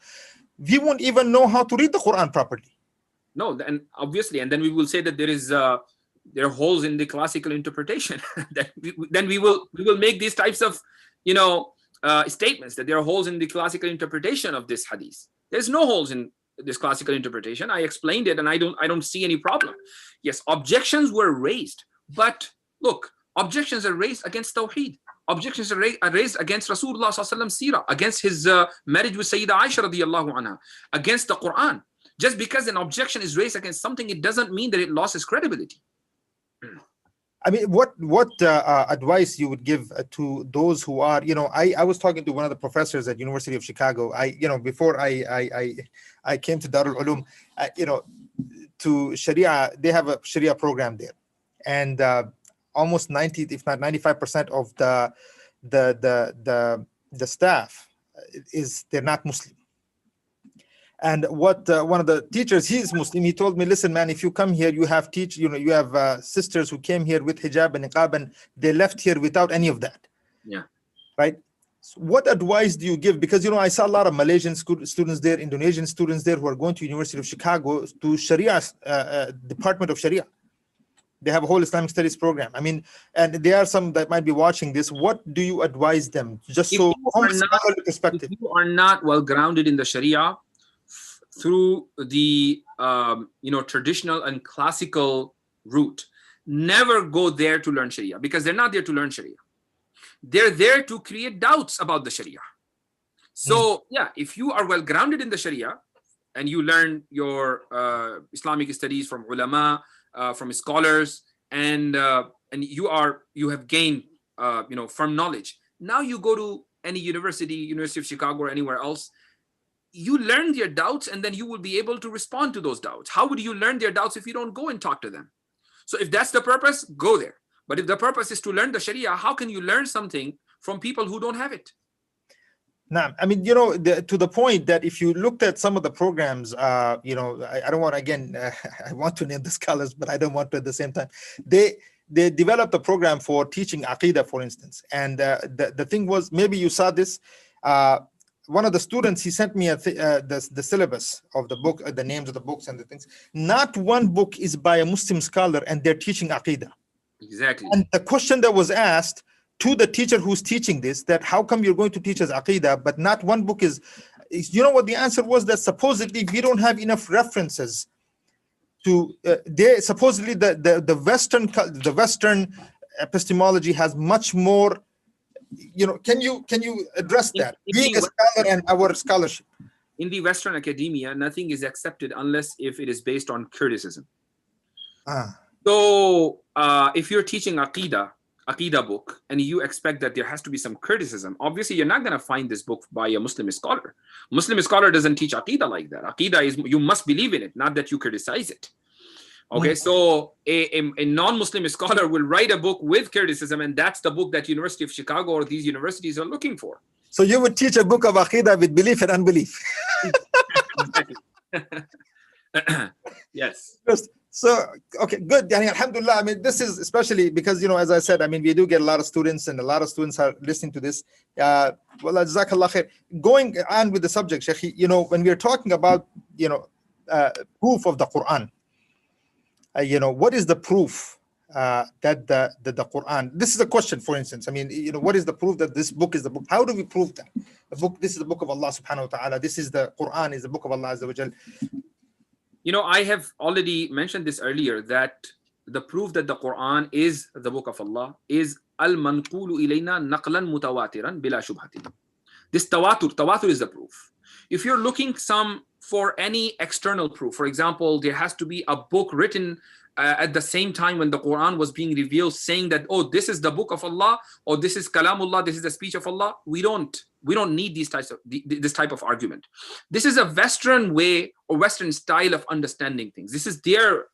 S1: we won't even know how to read the Quran properly.
S8: No, and obviously, and then we will say that there are holes in the classical interpretation. Then we will make these types of, statements that there are holes in the classical interpretation of this hadith. There's no holes in this classical interpretation. I explained it, and I don't see any problem. Yes, objections were raised, but look, objections are raised against Tawheed. Objections are raised against Rasulullah sallallahu alaihi wasallam, against his marriage with Sayyidah Aisha radiyallahu anha, against the Quran. Just because an objection is raised against something, it doesn't mean that it lost its credibility.
S1: What advice you would give to those who are, I was talking to one of the professors at University of Chicago. Before I came to Darul Ulum, to Sharia, they have a Sharia program there, and almost 90, if not 95% of the staff they're not Muslim. And what one of the teachers, he's Muslim, he told me, listen, man, if you come here, you have you have sisters who came here with hijab and niqab, and they left here without any of that.
S8: Yeah.
S1: Right. What advice do you give? Because, I saw a lot of Malaysian students there, Indonesian students there who are going to University of Chicago to Sharia, Department of Sharia. They have a whole Islamic studies program. I mean, and there are some that might be watching this. What do you advise them? Just so from a scholarly perspective.
S8: If you are not well grounded in the Sharia through the traditional and classical route, never go there to learn Sharia, because they're not there to learn Sharia. They're there to create doubts about the Sharia. So if you are well grounded in the Sharia and you learn your Islamic studies from ulama, from scholars, and you have gained firm knowledge. Now you go to any university, University of Chicago or anywhere else, you learn their doubts, and then you will be able to respond to those doubts. How would you learn their doubts if you don't go and talk to them? So if that's the purpose, go there. But if the purpose is to learn the Sharia, how can you learn something from people who don't have it?
S1: Nah, I mean, to the point that if you looked at some of the programs, I don't want, again, I want to name the scholars, but I don't want to at the same time. They developed a program for teaching Aqidah, for instance. And the thing was, maybe you saw this, one of the students, he sent me the syllabus of the book, the names of the books and the things. Not one book is by a Muslim scholar, and they're teaching Aqidah.
S8: Exactly.
S1: And the question that was asked to the teacher who's teaching this, that how come you're going to teach us Aqidah, but not one book is what the answer was? That supposedly we don't have enough references to, supposedly the Western epistemology has much more, can you address that? Being a scholar and our scholarship.
S8: In the Western academia, nothing is accepted unless if it is based on criticism. So if you're teaching Aqidah book, and you expect that there has to be some criticism, obviously you're not going to find this book by a Muslim scholar. Muslim scholar doesn't teach Aqidah like that. Aqidah is, you must believe in it, not that you criticize it. Okay, so a non-Muslim scholar will write a book with criticism, and that's the book that University of Chicago or these universities are looking for.
S1: So you would teach a book of Aqidah with belief and unbelief.
S8: Yes.
S1: So, okay, good. Alhamdulillah. I mean, this is especially because, as I said, I mean, we do get a lot of students, and a lot of students are listening to this. Well, Jazakallah khair. Going on with the subject, Sheikh, when we're talking about, proof of the Quran, what is the proof that the Quran, this is a question, for instance. I mean, what is the proof that this book is the book? How do we prove that? This is the book of Allah subhanahu wa ta'ala. This is the Quran, is the book of Allah azza wa jal.
S8: I have already mentioned this earlier, that the proof that the Quran is the book of Allah is al-manqulu ilayna naqlan mutawatiran bila shubhatin. This tawatur is the proof. If you're looking for any external proof, for example, there has to be a book written at the same time when the Quran was being revealed, saying that, oh, this is the book of Allah, or this is kalamullah, this is the speech of Allah. We don't need this type of argument. This is a Western way or Western style of understanding things. This is their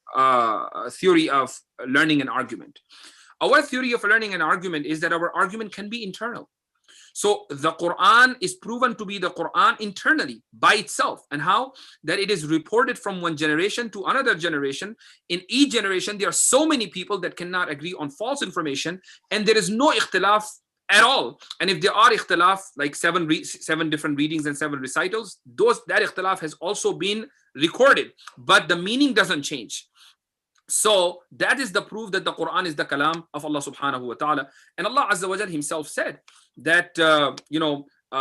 S8: theory of learning an argument. Our theory of learning an argument is that our argument can be internal. So the Quran is proven to be the Quran internally by itself. And how? That it is reported from one generation to another generation. In each generation, there are so many people that cannot agree on false information, and there is no ikhtilaf at all. And if there are ikhtilaf, like seven different readings and 7 recitals, that ikhtilaf has also been recorded, but the meaning doesn't change. So that is the proof that the Quran is the kalam of Allah subhanahu wa ta'ala. And Allah azza wa jal himself said that,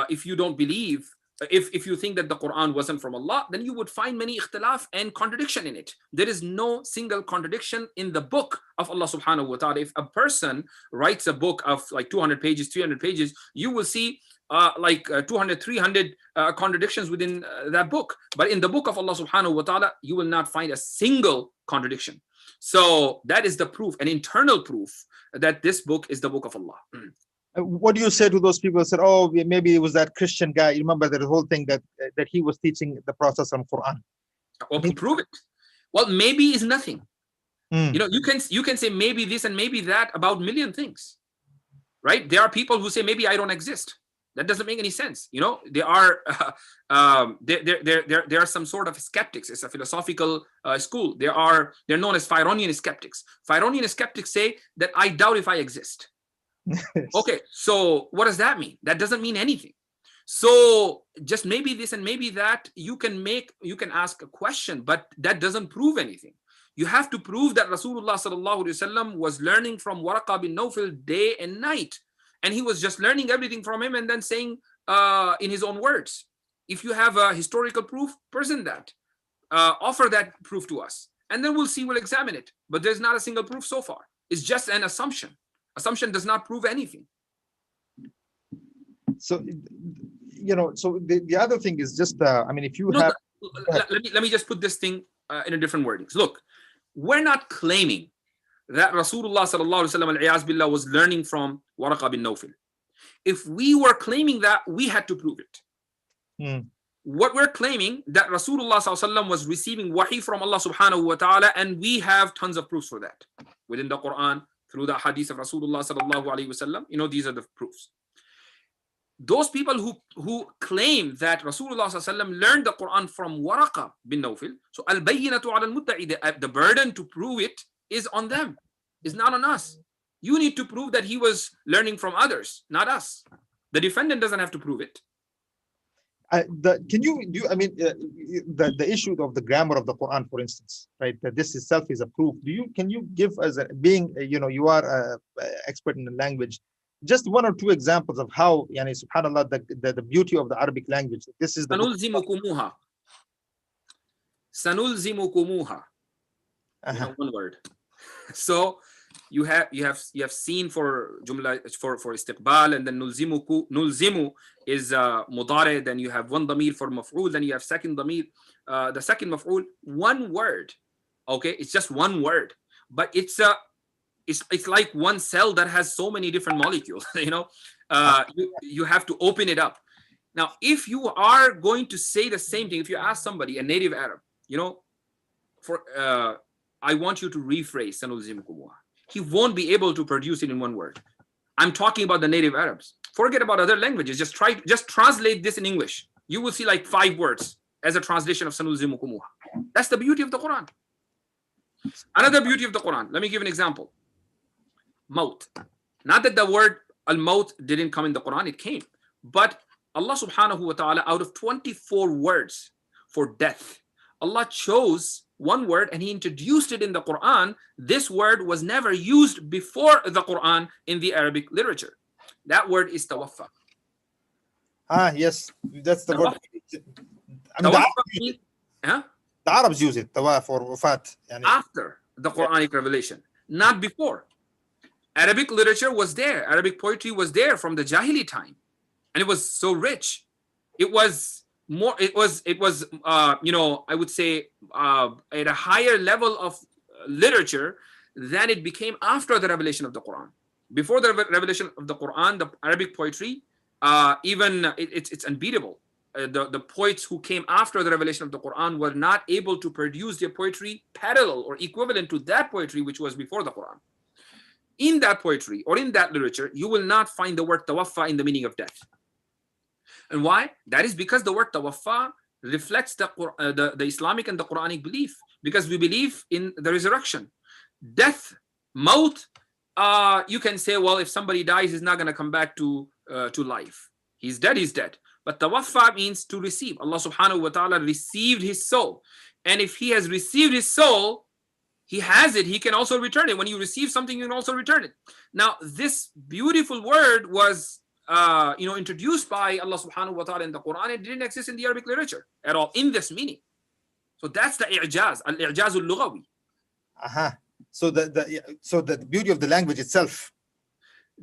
S8: if you don't believe, if you think that the Quran wasn't from Allah, then you would find many ikhtilaf and contradiction in it. There is no single contradiction in the book of Allah subhanahu wa ta'ala. If a person writes a book of like 200 pages, 300 pages, you will see 200, 300 contradictions within that book. But in the book of Allah subhanahu wa ta'ala, you will not find a single contradiction. So that is the proof, an internal proof, that this book is the book of Allah.
S1: What do you say to those people who said, oh, maybe it was that Christian guy? You remember that whole thing that he was teaching the process from Quran?
S8: Well, prove it. Well, maybe is nothing. You can say maybe this and maybe that about a million things, right? There are people who say maybe I don't exist. That doesn't make any sense. There are some sort of skeptics. It's a philosophical school. They're known as Phaironian skeptics. Phaironian skeptics say that I doubt if I exist. Okay, so what does that mean? That doesn't mean anything. So just maybe this and maybe that, you can ask a question, but that doesn't prove anything. You have to prove that Rasulullah sallallahu alaihi wasallam was learning from Waraqa bin Nawfal day and night, and he was just learning everything from him and then saying in his own words. If you have a historical proof, present that, offer that proof to us, and then we'll examine it. But there's not a single proof so far. It's just an assumption. Assumption does not prove anything.
S1: So, so the other thing is just, I mean, if you have...
S8: Let me just put this thing in a different wordings. Look, we're not claiming that Rasulullah sallallahu alaihi wasallam al-iyaz billah was learning from Waraqa bin Nawfal. If we were claiming that, we had to prove it. What we're claiming, that Rasulullah sallallahu alaihi wasallam was receiving wahi from Allah subhanahu wa ta'ala, and we have tons of proofs for that within the Quran, through the hadith of Rasulullah sallallahu alaihi wasallam. These are the proofs. Those people who claim that Rasulullah sallallahu alaihi wasallam learned the Quran from Waraqa bin Nawfal, so al-bayyinatu ala al-mudda'i, the burden to prove it is on them, is not on us. You need to prove that he was learning from others, not us. The defendant doesn't have to prove it.
S1: The issue of the grammar of the Quran, for instance, right? That this itself is a proof. Can you give us you are an expert in the language, just one or two examples of how, subhanallah, the beauty of the Arabic language. This is the sanulzimukumuha.
S8: One word. So you have seen for jumla, for istiqbal, and then nulzimu is mudare, then you have one damir for maf'ul, then you have second damir, the second maf'ul, one word. Okay, it's just one word, but it's like one cell that has so many different molecules. You have to open it up. Now, if you are going to say the same thing, if you ask somebody, a native Arab, I want you to rephrase sanulzimukumuha, he won't be able to produce it in one word. I'm talking about the native Arabs. Forget about other languages. Just translate this in English. You will see like 5 words as a translation of sanulzimukumuha. That's the beauty of the Quran. Another beauty of the Quran. Let me give an example. Maut. Not that the word al-maut didn't come in the Quran, it came. But Allah subhanahu wa ta'ala, out of 24 words for death, Allah chose one word and he introduced it in the Quran. This word was never used before the Quran in the Arabic literature. That word is tawaffa.
S1: Yes, that's the word.
S8: The
S1: Arabs use it, tawaf or wafat.
S8: After the Quranic revelation, not before. Arabic literature was there. Arabic poetry was there from the Jahili time, and it was so rich. It was I would say at a higher level of literature than it became after the revelation of the Quran. Before the revelation of the Quran, the Arabic poetry, it's unbeatable. The poets who came after the revelation of the Quran were not able to produce their poetry parallel or equivalent to that poetry which was before the Quran. In that poetry or in that literature, you will not find the word tawaffa in the meaning of death. And why? That is because the word tawaffa reflects the Islamic and the Quranic belief, because we believe in the resurrection. Death, maut, you can say, well, if somebody dies, he's not going to come back to life. He's dead, he's dead. But tawaffa means to receive. Allah subhanahu wa ta'ala received his soul. And if he has received his soul, he has it, he can also return it. When you receive something, you can also return it. Now, this beautiful word was introduced by Allah subhanahu wa ta'ala in the Quran. It didn't exist in the Arabic literature at all in this meaning. So that's the i'jaz, al-i'jaz al-lughawi.
S1: So the beauty of the language itself.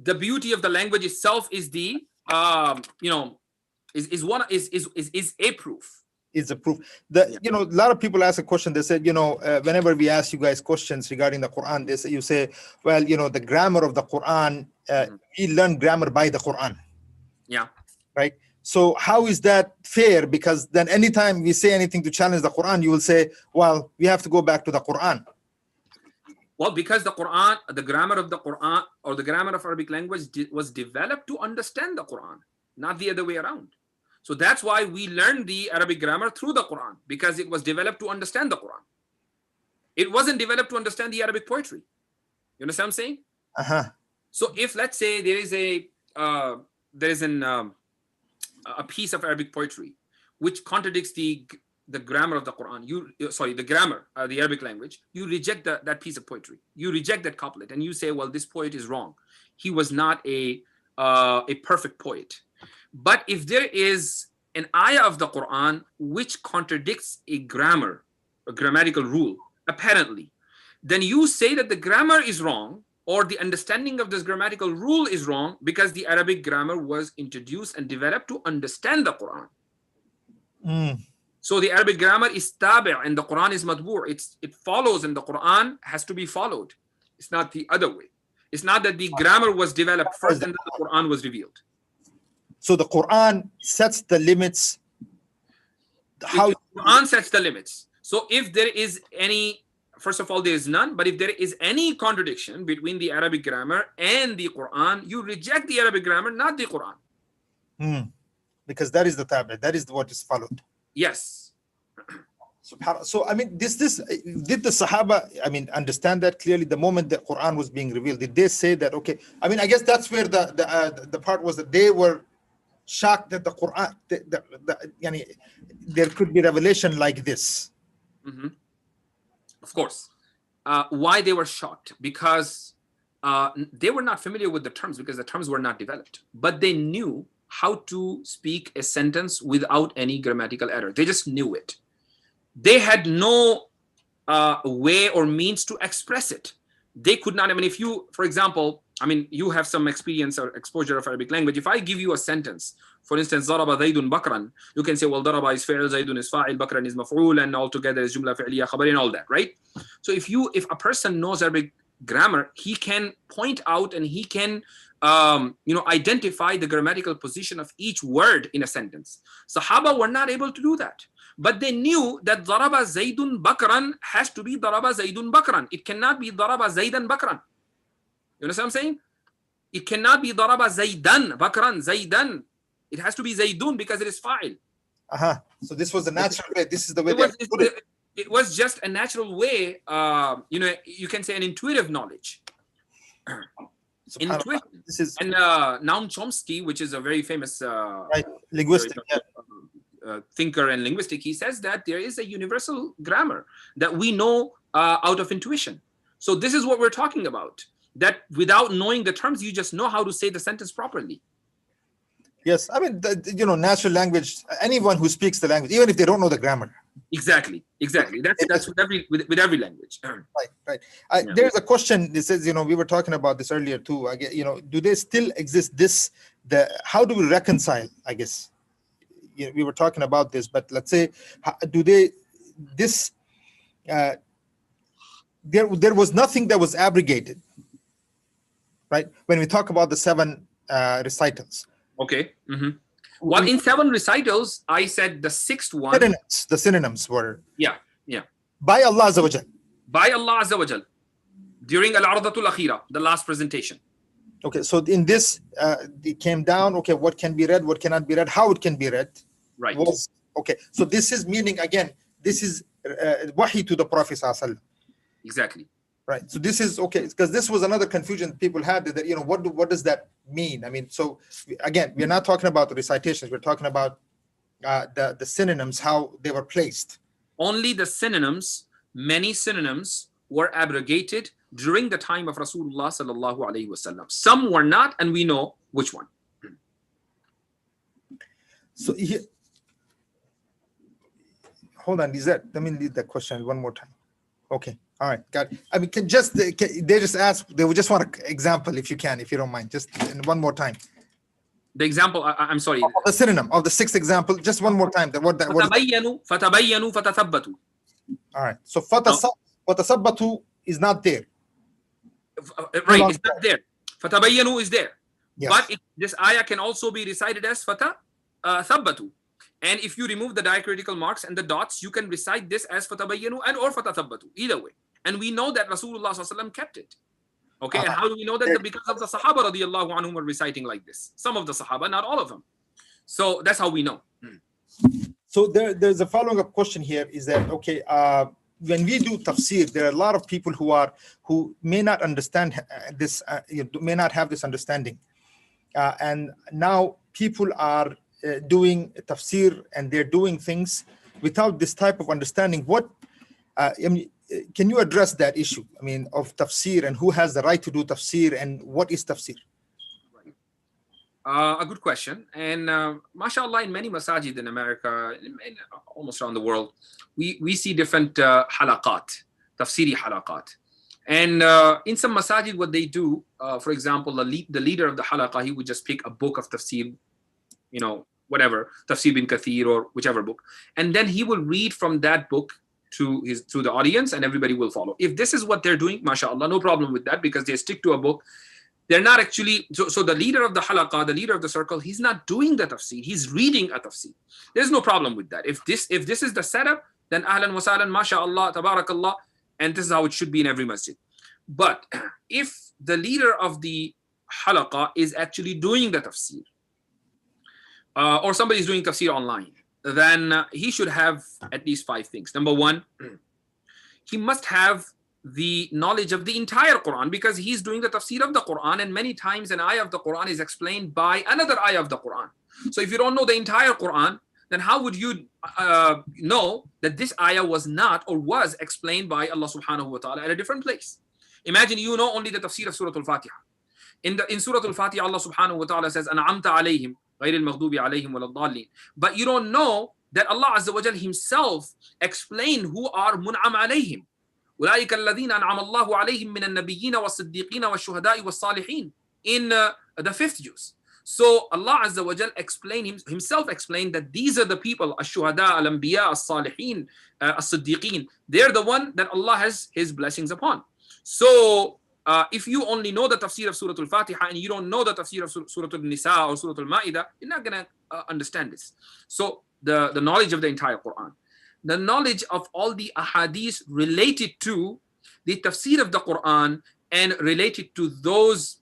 S8: The beauty of the language itself is the is a proof.
S1: Is a proof. A lot of people ask a question. They said, whenever we ask you guys questions regarding the Quran, you say, well, the grammar of the Quran, we learn grammar by the Quran.
S8: Yeah.
S1: Right. So how is that fair? Because then anytime we say anything to challenge the Quran, you will say, well, we have to go back to the Quran.
S8: Well, because the Quran, the grammar of the Quran or the grammar of Arabic language was developed to understand the Quran, not the other way around. So that's why we learned the Arabic grammar through the Quran, because it was developed to understand the Quran. It wasn't developed to understand the Arabic poetry. You understand what I'm saying? So if, let's say, there is a piece of Arabic poetry which contradicts the grammar of the Quran, the Arabic language, you reject that piece of poetry. You reject that couplet, and you say, well, this poet is wrong. He was not a perfect poet. But if there is an ayah of the Quran which contradicts a grammatical rule, apparently, then you say that the grammar is wrong, or the understanding of this grammatical rule is wrong, because the Arabic grammar was introduced and developed to understand the Quran. So the Arabic grammar is tabi' and the Quran is matbu'. It follows, and the Quran has to be followed. It's not the other way. It's not that the grammar was developed first and then the Quran was revealed.
S1: So the Quran sets the limits.
S8: The Quran sets the limits. So if there is any, first of all, there is none, but if there is any contradiction between the Arabic grammar and the Quran, you reject the Arabic grammar, not the Quran.
S1: Because that is the tabi', that is what is followed.
S8: Yes.
S1: So I mean, did the Sahaba, I mean, understand that clearly the moment the Quran was being revealed? Did they say that, okay, I mean, I guess that's where the part was, that they were shocked that the Quran, there could be revelation like this.
S8: Of course. Why they were shocked? Because they were not familiar with the terms, because the terms were not developed. But they knew how to speak a sentence without any grammatical error. They just knew it. They had no way or means to express it. They could not. I mean, if you, for example, I mean, you have some experience or exposure of Arabic language. If I give you a sentence, for instance, ضرب زيد بكرا, you can say, well, ضرب is فعل, زيد is فاعل, بكرا is مفعول, and all together is جملة فعلية خبرية and all that, right? So if a person knows Arabic grammar, he can point out and he can identify the grammatical position of each word in a sentence. Sahaba were not able to do that. But they knew that ضرب زيد بكرا has to be ضرب زيد بكرا. It cannot be ضرب زيدا بكرا. You understand what I'm saying? It cannot be ضرب زيدا بكرا زيدا. It has to be زيدون because it is fa'il.
S1: So this was the natural way. This is the way
S8: it was just a natural way, you can say an intuitive knowledge. Intuition.
S1: This is,
S8: and Noam Chomsky, which is a very famous
S1: linguistic
S8: thinker and linguistic, he says that there is a universal grammar that we know out of intuition. So this is what we're talking about, that without knowing the terms, you just know how to say the sentence properly.
S1: Yes, I mean, natural language, anyone who speaks the language, even if they don't know the grammar. Exactly.
S8: That's with every language.
S1: Right. There's a question that says, we were talking about this earlier too. I guess, do they still exist? How do we reconcile? I guess we were talking about this, but let's say, there was nothing that was abrogated, right? When we talk about the 7 recitals.
S8: Okay. Well, in 7 recitals, I said the 6th one.
S1: The synonyms were.
S8: Yeah.
S1: By Allah Azza wa Jal.
S8: By Allah Azza wa Jal. During Al-Ardatul Akhira, the last presentation.
S1: Okay, so in this, it came down, okay, what can be read, what cannot be read, how it can be read.
S8: Right.
S1: Okay, so this is meaning, again, this is wahi to the Prophet Sallallahu Alaihi Wasallam.
S8: Exactly.
S1: Right. So this is okay, because this was another confusion people had, that what does that mean? I mean, so again, we're not talking about the recitations, we're talking about the synonyms, how they were placed.
S8: Only the synonyms, many synonyms were abrogated during the time of Rasulullah sallallahu alaihi wasallam. Some were not, and we know which one.
S1: So here, hold on, let me read that question one more time. Okay. All right, got it. I mean, they just ask, they would just want an example, if you don't mind, just one more time.
S8: The example, I'm sorry.
S1: The synonym of the 6th example, just one more time.
S8: فَتَبَيَّنُوا فَتَثَبَّتُوا.
S1: All right, so فَتَثَبَّتُوا is not there.
S8: Right, it's not there. فَتَبَيَّنُوا is there.
S1: Yes.
S8: But this ayah can also be recited as فَتَثَبَّتُوا. And if you remove the diacritical marks and the dots, you can recite this as فَتَبَيَّنُوا and or فَتَثَبَّتُوا, either way. And we know that Rasulullah ﷺ kept it. Okay, and how do we know that? Because of the Sahaba radiallahu anhum were reciting like this. Some of the Sahaba, not all of them. So that's how we know.
S1: So there's a following up question here, is that, okay, when we do tafsir, there are a lot of people who may not understand this, may not have this understanding. And now people are doing tafsir, and they're doing things without this type of understanding. What can you address that issue? I mean, of tafsir, and who has the right to do tafsir, and what is tafsir?
S8: A good question. And mashallah, in many masajid in America, in almost around the world, we see different halaqat, tafsiri halaqat. And in some masajid, what they do, for example, the leader of the halaqa, he would just pick a book of tafsir, whatever, Tafsir bin Kathir or whichever book. And then he will read from that book to the audience, and everybody will follow. If this is what they're doing, mashallah, no problem with that, because they stick to a book. They're not actually, so the leader of the halaqah, the leader of the circle, he's not doing the tafsir, he's reading a tafsir. There's no problem with that. If this is the setup, then ahlan wa sahlan, mashallah, tabarakallah, and this is how it should be in every masjid. But if the leader of the halaqah is actually doing the tafsir, or somebody is doing tafsir online, then he should have at least 5 things. Number 1, he must have the knowledge of the entire Quran, because he's doing the tafsir of the Quran, and many times an ayah of the Quran is explained by another ayah of the Quran. So if you don't know the entire Quran, then how would you know that this ayah was not or was explained by Allah subhanahu wa ta'ala at a different place? Imagine you know only the tafsir of Surah Al-Fatiha. In Surah Al-Fatiha, Allah subhanahu wa ta'ala says, "An'amta alayhim, ghayr al-maghdubi alayhim wal-dallin." But you don't know that Allah Azza wa Jal himself explained who are mun'am alayhim. أولئك الذين أنعم الله عليهم من النبيين والصديقين والشهداء والصالحين in the 5th juz. So Allah Azza wa Jal himself explained that these are the people, الشهداء الأنبياء الصالحين الصديقين. They're the one that Allah has His blessings upon. So if you only know the tafsir of Surah Al-Fatiha and you don't know the tafsir of Surah Al-Nisa or Surah Al-Ma'idah, you're not going to understand this. So the knowledge of the entire Quran, the knowledge of all the ahadith related to the tafsir of the Quran and related to those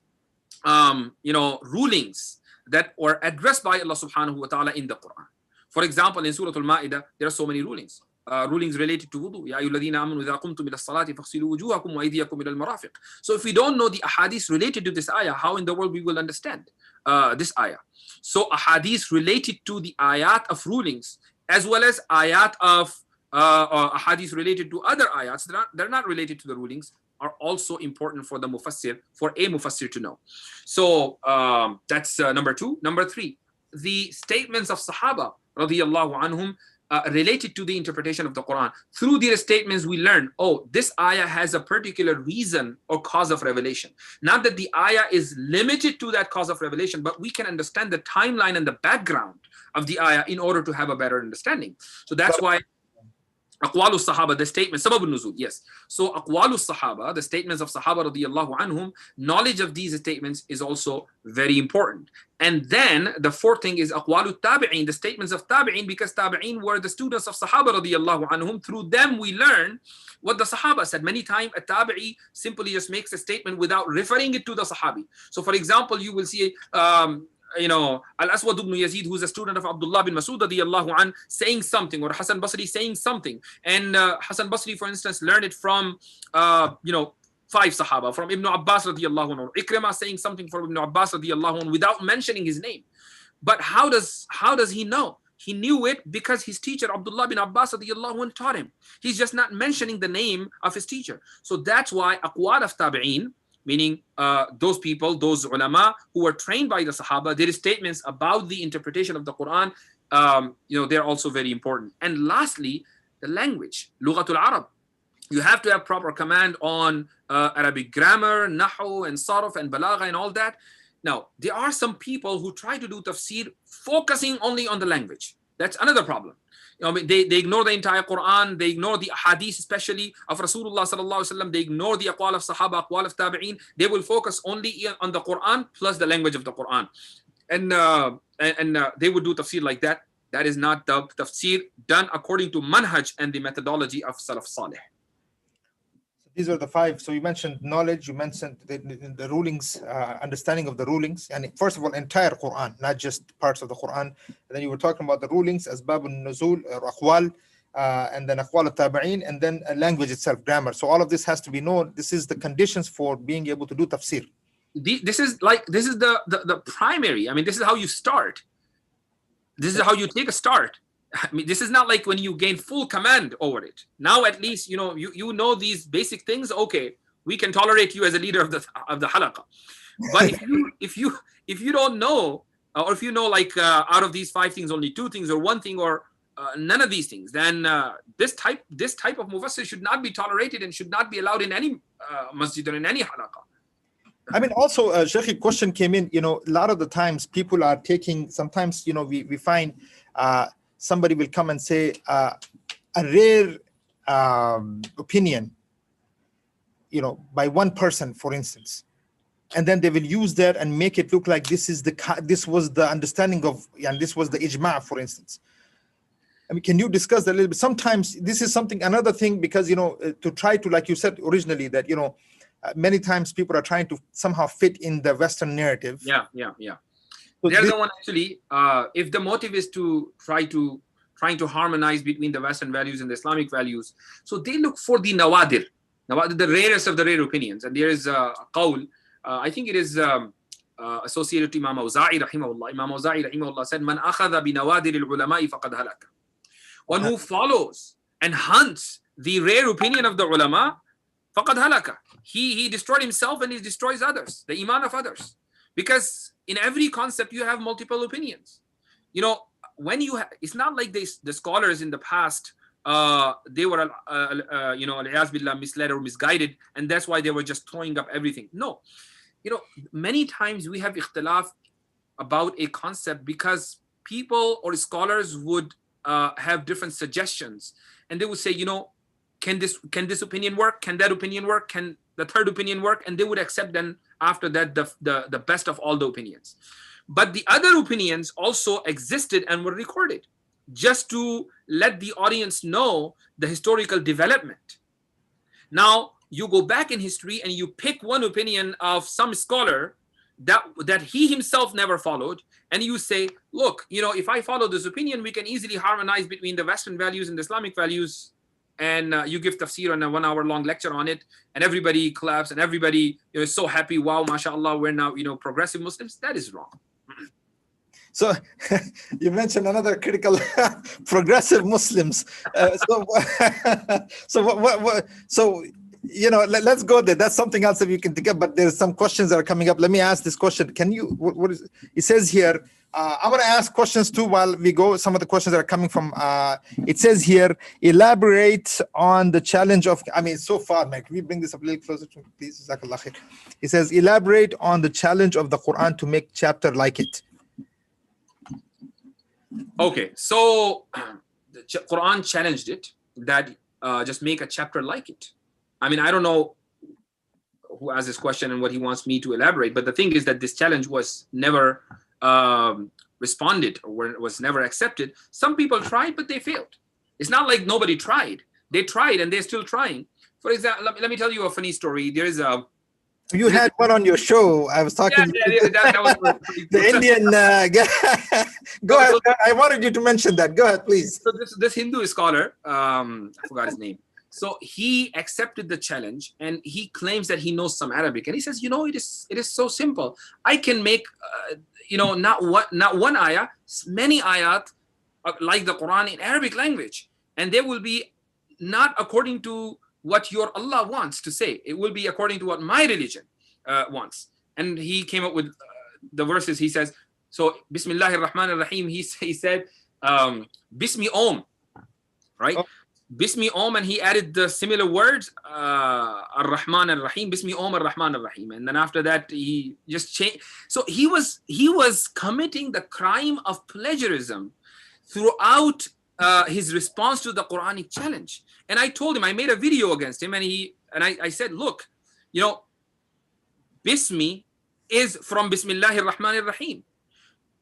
S8: rulings that were addressed by Allah subhanahu wa ta'ala in the Quran. For example, in Surah Al-Ma'idah, there are so many rulings. Rulings related to wudu. Ya ayyuhalladhina amanu idha qumtum ila as-salati faghsilu wujuhakum wa aydiyakum ila al-marafiq. So if we don't know the ahadith related to this ayah, how in the world we will understand this ayah? So ahadith related to the ayat of rulings, as well as ayat of ahadith related to other ayats, they're not related to the rulings, are also important for the mufassir, for a mufassir to know. So that's number 2. Number 3, the statements of Sahaba radiyallahu anhum related to the interpretation of the Quran. Through their statements, we learn, this ayah has a particular reason or cause of revelation. Not that the ayah is limited to that cause of revelation, but we can understand the timeline and the background of the ayah in order to have a better understanding. So that's why Aqwalu Sahaba, the statement, Sabab al-Nuzul, yes. So Aqwalu Sahaba, the statements of Sahaba radiyallahu anhum, knowledge of these statements is also very important. And then the 4th thing is Aqwalu Tabi'in, the statements of Tabi'in, because Tabi'in were the students of Sahaba radiyallahu anhum. Through them we learn what the Sahaba said. Many times a Tabi'i simply just makes a statement without referring it to the Sahabi. So for example, you will see Al-Aswad ibn Yazid, who's a student of Abdullah bin Mas'ud radiyallahu an, saying something, or Hasan Basri saying something. And Hasan Basri, for instance, learned it from 5 Sahaba, from Ibn Abbas radiyallahu anhu. Ikrimah saying something from Ibn Abbas radiyallahu anhu without mentioning his name. But how does he know? He knew it because his teacher Abdullah bin Abbas radiyallahu anhu taught him. He's just not mentioning the name of his teacher. So that's why aqwal of tabi'in, meaning those people, those ulama who were trained by the Sahaba, their statements about the interpretation of the Quran, they're also very important. And lastly, the language, Lughatul Arab. You have to have proper command on Arabic grammar, Nahu and Sarf and Balagha and all that. Now, there are some people who try to do tafsir focusing only on the language. That's another problem. They ignore the entire Quran, they ignore the hadith, especially of Rasulullah sallallahu alaihi wasallam, they ignore the aqwal of Sahaba, aqwal of Tabi'in. They will focus only on the Quran plus the language of the Quran. And they would do tafsir like that. That is not the tafsir done according to manhaj and the methodology of Salaf Salih.
S1: These are the 5. So you mentioned knowledge, you mentioned the rulings, understanding of the rulings, and first of all, entire Quran, not just parts of the Quran. And then you were talking about the rulings, asbab al-nuzul, or aqwal, and then aqwal al-tabi'in, and then language itself, grammar. So all of this has to be known. This is the conditions for being able to do tafsir.
S8: This is the primary. I mean, this is how you start. This is how you take a start. I mean, this is not like when you gain full command over it. Now at least you know these basic things. Okay, we can tolerate you as a leader of the halaqah. But if you don't know, or if you know like out of these 5 things only 2 things or 1 thing or none of these things, then this type of mufassir should not be tolerated and should not be allowed in any masjid or in any halaqah.
S1: I mean, also, Sheikh, a question came in, a lot of the times people are taking, sometimes, we find somebody will come and say a rare opinion, by one person, for instance, and then they will use that and make it look like this was the understanding of, and this was the ijma', for instance. I mean, can you discuss that a little bit? Sometimes this is another thing, because, to try to, like you said originally, that, many times people are trying to somehow fit in the Western narrative.
S8: Yeah.
S1: So
S8: They're the one actually, if the motive is to trying to harmonize between the Western values and the Islamic values, so they look for the nawadir, the rarest of the rare opinions. And there is a qawl, I think it is associated to Imam Awza'i rahimahullah. Imam Awza'i rahimahullah said, "Man akhadha bi nawadir al-ulama'i faqad halaka." One who follows and hunts the rare opinion of the ulama, faqad halaka. He destroyed himself and he destroys others, the iman of others. Because in every concept you have multiple opinions. When it's not like the scholars in the past, they were al-iyaz billah, misled or misguided, and that's why they were just throwing up everything. No. Many times we have ikhtilaf about a concept because people or scholars would have different suggestions, and they would say, can this opinion work? Can that opinion work? Can the third opinion work? And they would accept then after that the best of all the opinions. But the other opinions also existed and were recorded just to let the audience know the historical development. Now you go back in history and you pick one opinion of some scholar that he himself never followed, and you say, look, if I follow this opinion, we can easily harmonize between the Western values and the Islamic values. And you give tafsir and a 1-hour-long lecture on it, and everybody claps and everybody is so happy. Wow, mashallah, we're now progressive Muslims. That is wrong.
S1: So you mentioned another critical progressive Muslims. So let's go there. That's something else that you can think of. But there's some questions that are coming up. Let me ask this question. Can you? What is it says here? I'm going to ask questions too while we go. Some of the questions that are coming from, it says here, elaborate on the challenge of, so far, Mike, can we bring this up a little closer to me, please? Jazakallah khair. It says, elaborate on the challenge of the Quran to make chapter like it.
S8: Okay, so the Quran challenged it that just make a chapter like it. I don't know who asked this question and what he wants me to elaborate, but the thing is that this challenge was never responded or was never accepted. Some people tried, but they failed. It's not like nobody tried. They tried and they're still trying. For example, let me tell you a funny story. There is a...
S1: You had one on your show. I was talking
S8: that was
S1: the Indian guy. Go ahead. I wanted you to mention that. Go ahead, please.
S8: So this Hindu scholar, I forgot his name. So he accepted the challenge and he claims that he knows some Arabic. And he says, it is so simple. I can make, not one ayah, many ayat like the Quran in Arabic language. And they will be not according to what your Allah wants to say. It will be according to what my religion wants. And he came up with the verses. He says, so Bismillahir Rahmanir Rahim, he said, Bismi Om, right? Oh. Bismi Om, and he added the similar words, Ar-Rahman Ar-Rahim, Bismi Om Ar-Rahman Ar-Rahim. And then after that, he just changed. So he was committing the crime of plagiarism throughout his response to the Quranic challenge. And I told him, I made a video against him, and I said, look, Bismi is from Bismillahir Rahmanir Rahim.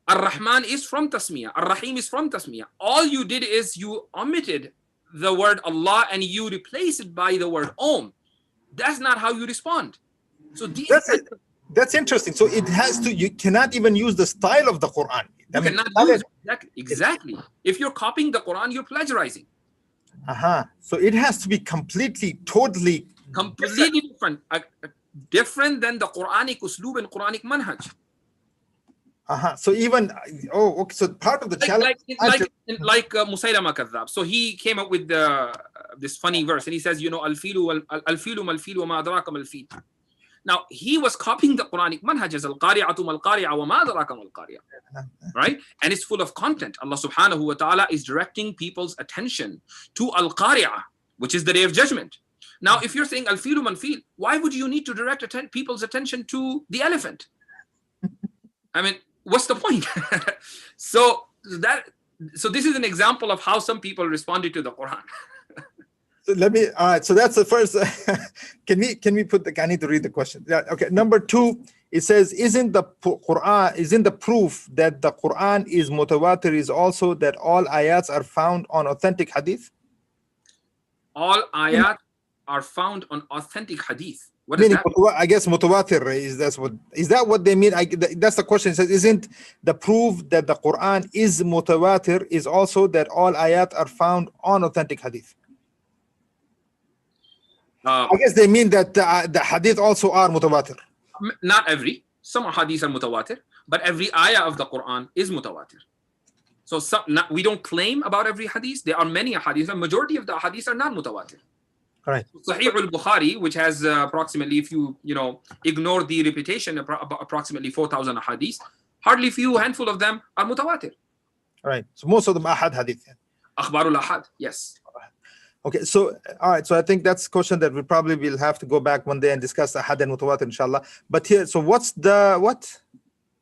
S8: Ar-Rahman is from Tasmiyah. Ar-Rahim is from Tasmiyah. All you did is you omitted the word Allah and you replace it by the word Om. That's not how you respond. So
S1: that's interesting. So it has to, you cannot even use the style of the Quran.
S8: You cannot use exactly. If you're copying the Quran, you're plagiarizing.
S1: So it has to be completely, totally
S8: completely different. Different than the Quranic usloob and Quranic manhaj.
S1: So even okay. So part of the challenge,
S8: like Musaylama Kadhab. So he came up with this funny verse, and he says, you know, al-filu mal-filu wa ma adraka mal-fil. Now he was copying the Quranic manhaj as al-qari'atu mal-qari'a wa ma adraka mal-qari'a, right? And it's full of content. Allah subhanahu wa ta'ala is directing people's attention to al-qari'a, which is the day of judgment. Now, if you're saying al-filu mal-fil, why would you need to direct people's attention to the elephant? I mean, what's the point? So this is an example of how some people responded to the Quran.
S1: So let me. All right. So that's the first. Can we put the? I need to read the question. Yeah. Okay. Number 2. It says, isn't the proof that the Quran is mutawatir is also that all ayats are found on authentic hadith?
S8: All ayat are found on authentic hadith. What is that?
S1: I guess mutawatir is that what they mean? That's the question. It says, isn't the proof that the Quran is mutawatir is also that all ayat are found on authentic hadith? I guess they mean that the hadith also are mutawatir.
S8: Not every. Some hadiths are mutawatir, but every ayah of the Quran is mutawatir. So we don't claim about every hadith. There are many hadiths. The majority of the hadiths are not mutawatir.
S1: Right.
S8: Sahih al-Bukhari, which has approximately, if you ignore the repetition, approximately 4,000 hadiths, hardly few handful of them are mutawatir.
S1: Right. So most of them are ahad hadith.
S8: Akhbarul ahad, yes.
S1: Okay, so all right, so I think that's a question that we probably will have to go back one day and discuss ahad and mutawatir, inshallah. But here, so what's the what?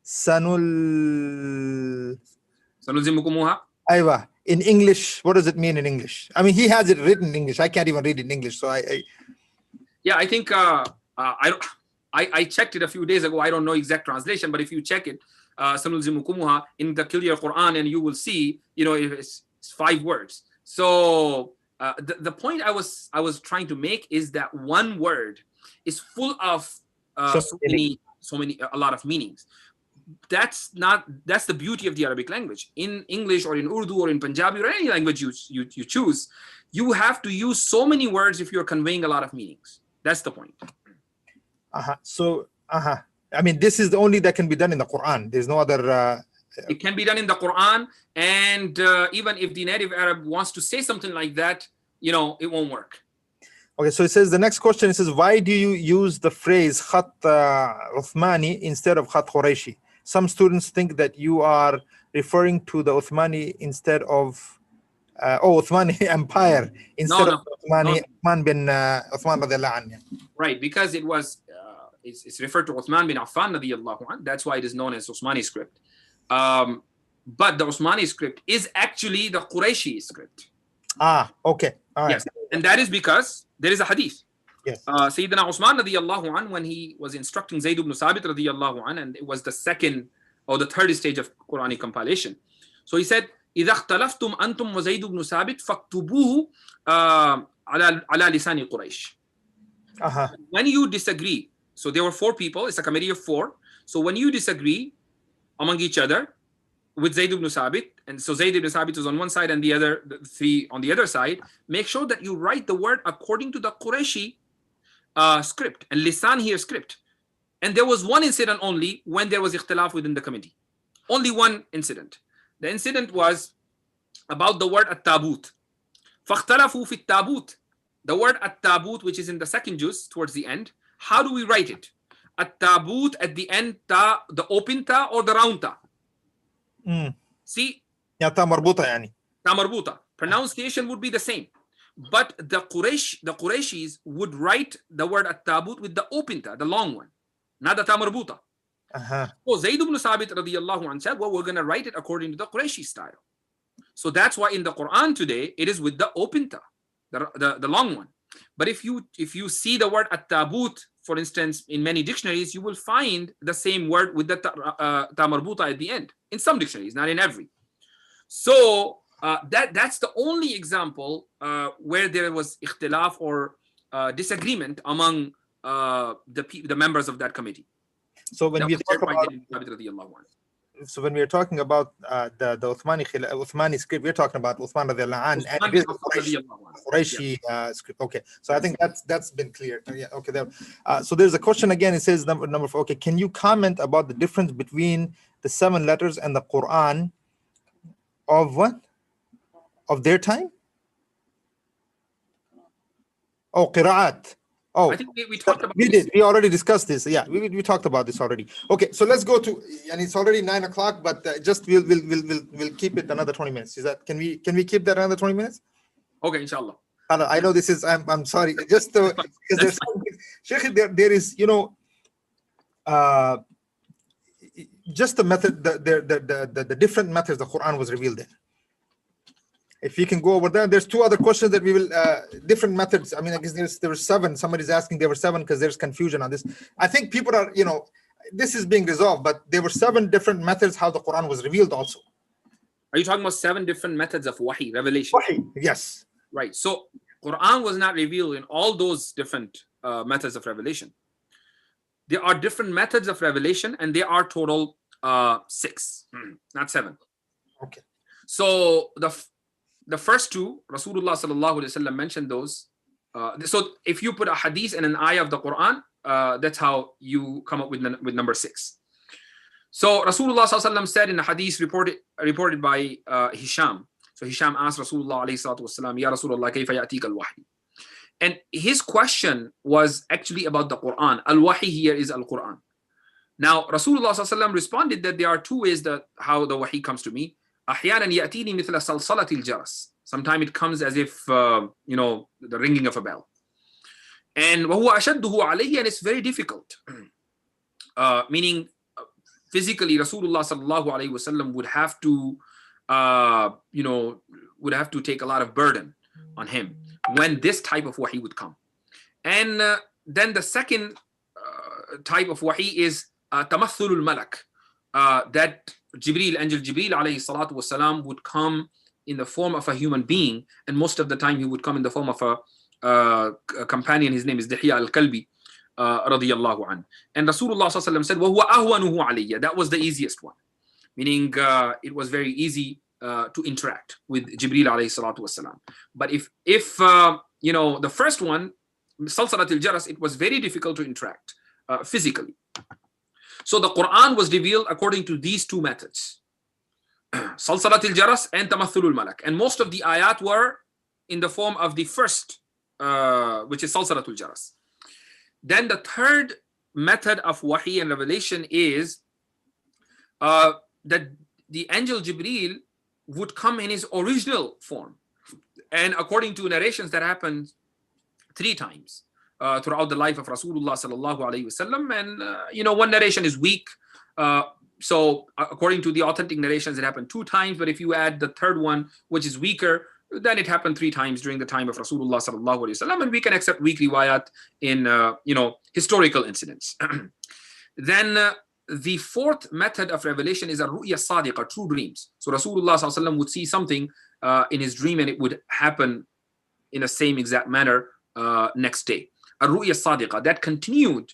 S8: Sanulzimukumuha.
S1: Aywa. In English, what does it mean in English? I mean, he has it written in English. I can't even read it in English. So I
S8: think I checked it a few days ago. I don't know exact translation, but if you check it, Sanulzimukumuha in the clear Quran, and you will see, it's 5 words. So the point I was trying to make is that one word is full of a lot of meanings. That's the beauty of the Arabic language. In English or in Urdu or in Punjabi or any language you choose, you have to use so many words if you're conveying a lot of meanings. That's the point.
S1: I mean, this is the only that can be done in the Quran. There's no other.
S8: It can be done in the Quran, and even if the native Arab wants to say something like that, it won't work.
S1: Okay, so it says the next question. It says, why do you use the phrase Khat Uthmani instead of Khat Quraishi? Some students think that you are referring to the Uthmani instead of Uthmani Empire instead of Uthmani Uthman bin Uthman radiallahu anhu.
S8: Right, because it was it's referred to Uthman bin Affan radiallahu anhu. That's why it is known as Usmani script. But the Usmani script is actually the Quraishi script.
S1: Okay. All right.
S8: Yes, and that is because there is a hadith.
S1: Yes.
S8: Sayyidina Usman radiallahu an, when he was instructing Zayd ibn Sabit radiallahu an, and it was the second or the third stage of Quranic compilation. So he said, إِذَا اخْتَلَفْتُمْ أَنْتُمْ وَزَيْدُ بْنُ ثَابِتٍ فَاكْتُبُوهُ عَلَى لِسَانِ قُرَيْشٍ. When you disagree, so there were 4 people, it's a committee of 4. So when you disagree among each other with Zayd ibn Sabit, and so Zayd ibn Sabit was on one side and the 3 on the other side, make sure that you write the word according to the Quraishi script, and lisan here script. And there was one incident only when there was ikhtilaf within the committee. Only one incident. The incident was about the word at-tabut. فَاخْتَلَفُوا فِي التَّابُوت. The word at-tabut, which is in the second juz towards the end, how do we write it? At-tabut at the end, ta, the open ta or the round ta? See?
S1: Yeah, ta marbuta yani.
S8: Ta marbuta. Pronunciation would be the same. But the Qurayshis would write the word at-tabut with the open ta, the long one, not the ta marbuta. So Zayd ibn Sabit radiallahu anhu said, well, we're going to write it according to the Qurayshi style. So that's why in the Quran today, it is with the open ta, the long one. But if you see the word at-tabut, for instance, in many dictionaries, you will find the same word with the ta marbuta at the end. In some dictionaries, not in every. So that's the only example where there was ikhtilaf or disagreement among the members of that committee.
S1: So when we talk about so when we are talking about the Uthmani script, we're talking about Uthman radiallahu anhu, and it is Quraishi script. Okay, so I think that's been clear. Yeah, okay. There. So there's a question again. It says number 4. Okay, can you comment about the difference between the 7 letters and the Quran of what? Of their time? Oh, qira'at. Oh,
S8: I think we talked about
S1: this. We already discussed this. Yeah, we talked about this already. Okay, so let's go to, and it's already 9 o'clock, but just we'll keep it another 20 minutes. Is that, can we keep that another 20 minutes?
S8: Okay, inshallah.
S1: I know this is, I'm sorry, just because there's Sheikh, there is, you know, just the method, the different methods the Quran was revealed in. If you can go over there, there's 2 other questions that we will, different methods. I mean, I guess there were 7. Somebody's asking there were 7 because there's confusion on this. I think people are, you know, this is being resolved, but there were 7 different methods how the Quran was revealed also.
S8: Are you talking about 7 different methods of wahi, revelation?
S1: Wahi, yes.
S8: Right. So Quran was not revealed in all those different methods of revelation. There are different methods of revelation, and they are total 6, not 7.
S1: Okay.
S8: So the first 2, Rasulullah sallallahu alaihi wasallam mentioned those. So if you put a hadith and an ayah of the Quran, that's how you come up with number 6. So Rasulullah sallallahu alaihi wasallam said in a hadith reported by Hisham. So Hisham asked Rasulullah alayhi salatu wasallam, Ya Rasulullah, kayfa ya'tika al-wahy? And his question was actually about the Quran. Al-wahy here is al-Quran. Now Rasulullah sallallahu alaihi wasallam responded that there are 2 ways that how the wahy comes to me. أحيانا يأتيني مثل صلصلة الجرس. Sometimes it comes as if you know, the ringing of a bell. And وهو أشده علي, and it's very difficult. Meaning physically Rasulullah sallallahu alaihi wasallam would have to you know, would have to take a lot of burden on him when this type of wahi would come. And then the second type of wahi is tamathulul malak, that Angel Jibreel alayhi salatu wasalam would come in the form of a human being, and most of the time he would come in the form of a companion. His name is Dihya al-Kalbi radiyallahu an. And Rasulullah sallallahu alaihi wasallam said, وَهُوَ أَهْوَنُهُ عَلَيَّ. That was the easiest one, meaning it was very easy to interact with Jibreel alayhi salatu wasalam. But if you know, the first one, Salsalat al-Jaras, it was very difficult to interact physically. So the Quran was revealed according to these 2 methods, Salsalat al-Jaras and Tamathulul Malak. And most of the ayat were in the form of the first, which is Salsalat al-Jaras. Then the third method of wahi and revelation is that the angel Jibreel would come in his original form. And according to narrations, that happened 3 times. Throughout the life of Rasulullah sallallahu alaihi wasallam, and you know, one narration is weak. So according to the authentic narrations, it happened 2 times. But if you add the third one, which is weaker, then it happened 3 times during the time of Rasulullah sallallahu alaihi wasallam, and we can accept weak riwayat in you know, historical incidents. Then the 4th method of revelation is a ru'ya sadiqa, true dreams. So Rasulullah sallallahu alaihi wasallam would see something in his dream, and it would happen in the same exact manner next day. Ar-ru'ya sadiqa, that continued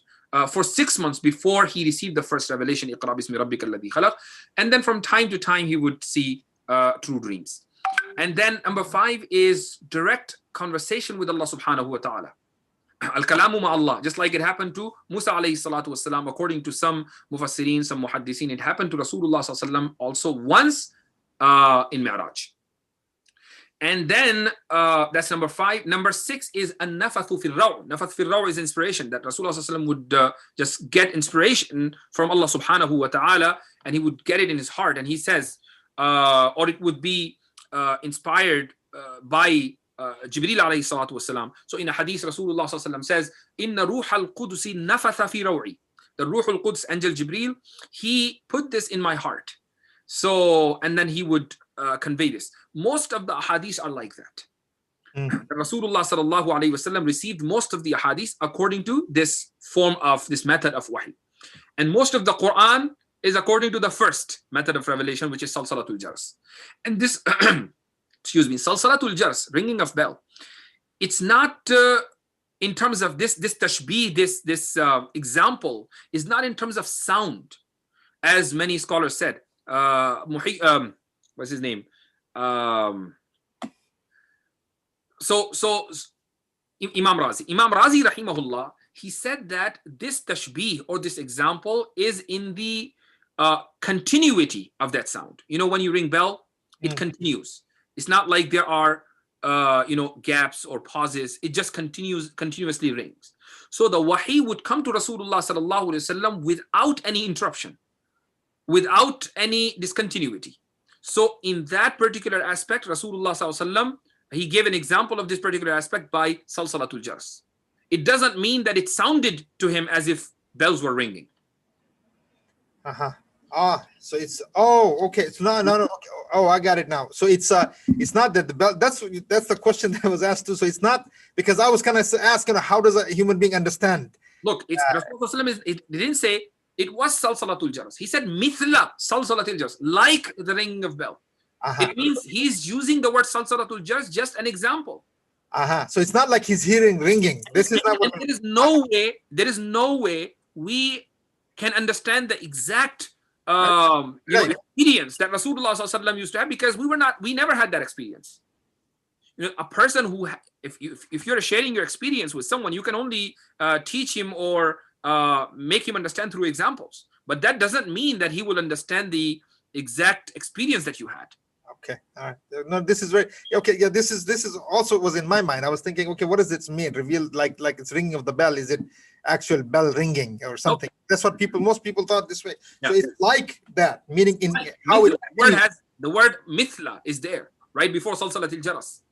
S8: for 6 months before he received the first revelation, Iqra bismi rabbika alladhi khalaq. And then from time to time he would see true dreams. And then number 5 is direct conversation with Allah subhanahu wa ta'ala. Al-kalamu ma'Allah, just like it happened to Musa alayhi salatu wasalam. According to some mufassirin, some muhaddithin, it happened to Rasulullah sallallahu alaihi wasallam also once in Mi'raj. And then that's number 5. Number 6 is an-nafathu fil raw. Nafath fil raw is inspiration, that Rasulullah sallallahu alaihi wasallam would just get inspiration from Allah subhanahu wa ta'ala, and he would get it in his heart, and he says, or it would be inspired by Jibreel alayhi salatu wasalam. So in a hadith, Rasulullah sallallahu alaihi wasallam says, Inna ruh al-Qudusi nafatha fi raw'i. The Ruh al-Quds, angel Jibreel, he put this in my heart. So, and then he would convey this. Most of the ahadith are like that. Rasulullah sallallahu alaihi wasallam received most of the ahadith according to this form of this method of wahy. And most of the Quran is according to the first method of revelation, which is Salsalatul Jars. And this, excuse me, Salsalatul Jars, ringing of bell, it's not in terms of this tashbih, this example is not in terms of sound, as many scholars said. what's his name? So Imam Razi rahimahullah, he said that this tashbih or this example is in the continuity of that sound. You know, when you ring bell, it continues. It's not like there are gaps or pauses. It just continuously rings. So the wahi would come to Rasulullah sallallahu alaihi wasallam without any interruption, without any discontinuity. So in that particular aspect, Rasulullah sallallahu alaihi wasallam, he gave an example of this particular aspect by salsalatul jars. It doesn't mean that it sounded to him as if bells were ringing.
S1: So it's okay. It's no. Okay. Oh, I got it now. So it's not that the bell. That's the question that was asked too. So it's not, because I was kind of asking, how does a human being understand?
S8: Look, it's Rasulullah it didn't say it was salsalatul jars. He said mithla salsalatul jars, like the ringing of bell. It means he's using the word salsalatul jars, just an example.
S1: So it's not like he's hearing ringing. This is not what
S8: there is no way we can understand the exact experience that Rasulullah sallallahu alaihi wasallam used to have, because we never had that experience. You know, a person who, if you're sharing your experience with someone, you can only teach him or make him understand through examples. But that doesn't mean that he will understand the exact experience that you had.
S1: Okay, all right. No, this is very okay. Yeah, this is also was in my mind. I was thinking, okay, what does it mean? Revealed like it's ringing of the bell. Is it actual bell ringing or something? Okay. That's what most people thought this way. Yeah. So it's like that, meaning in how
S8: the word mithla is there right before salsalatil jaras.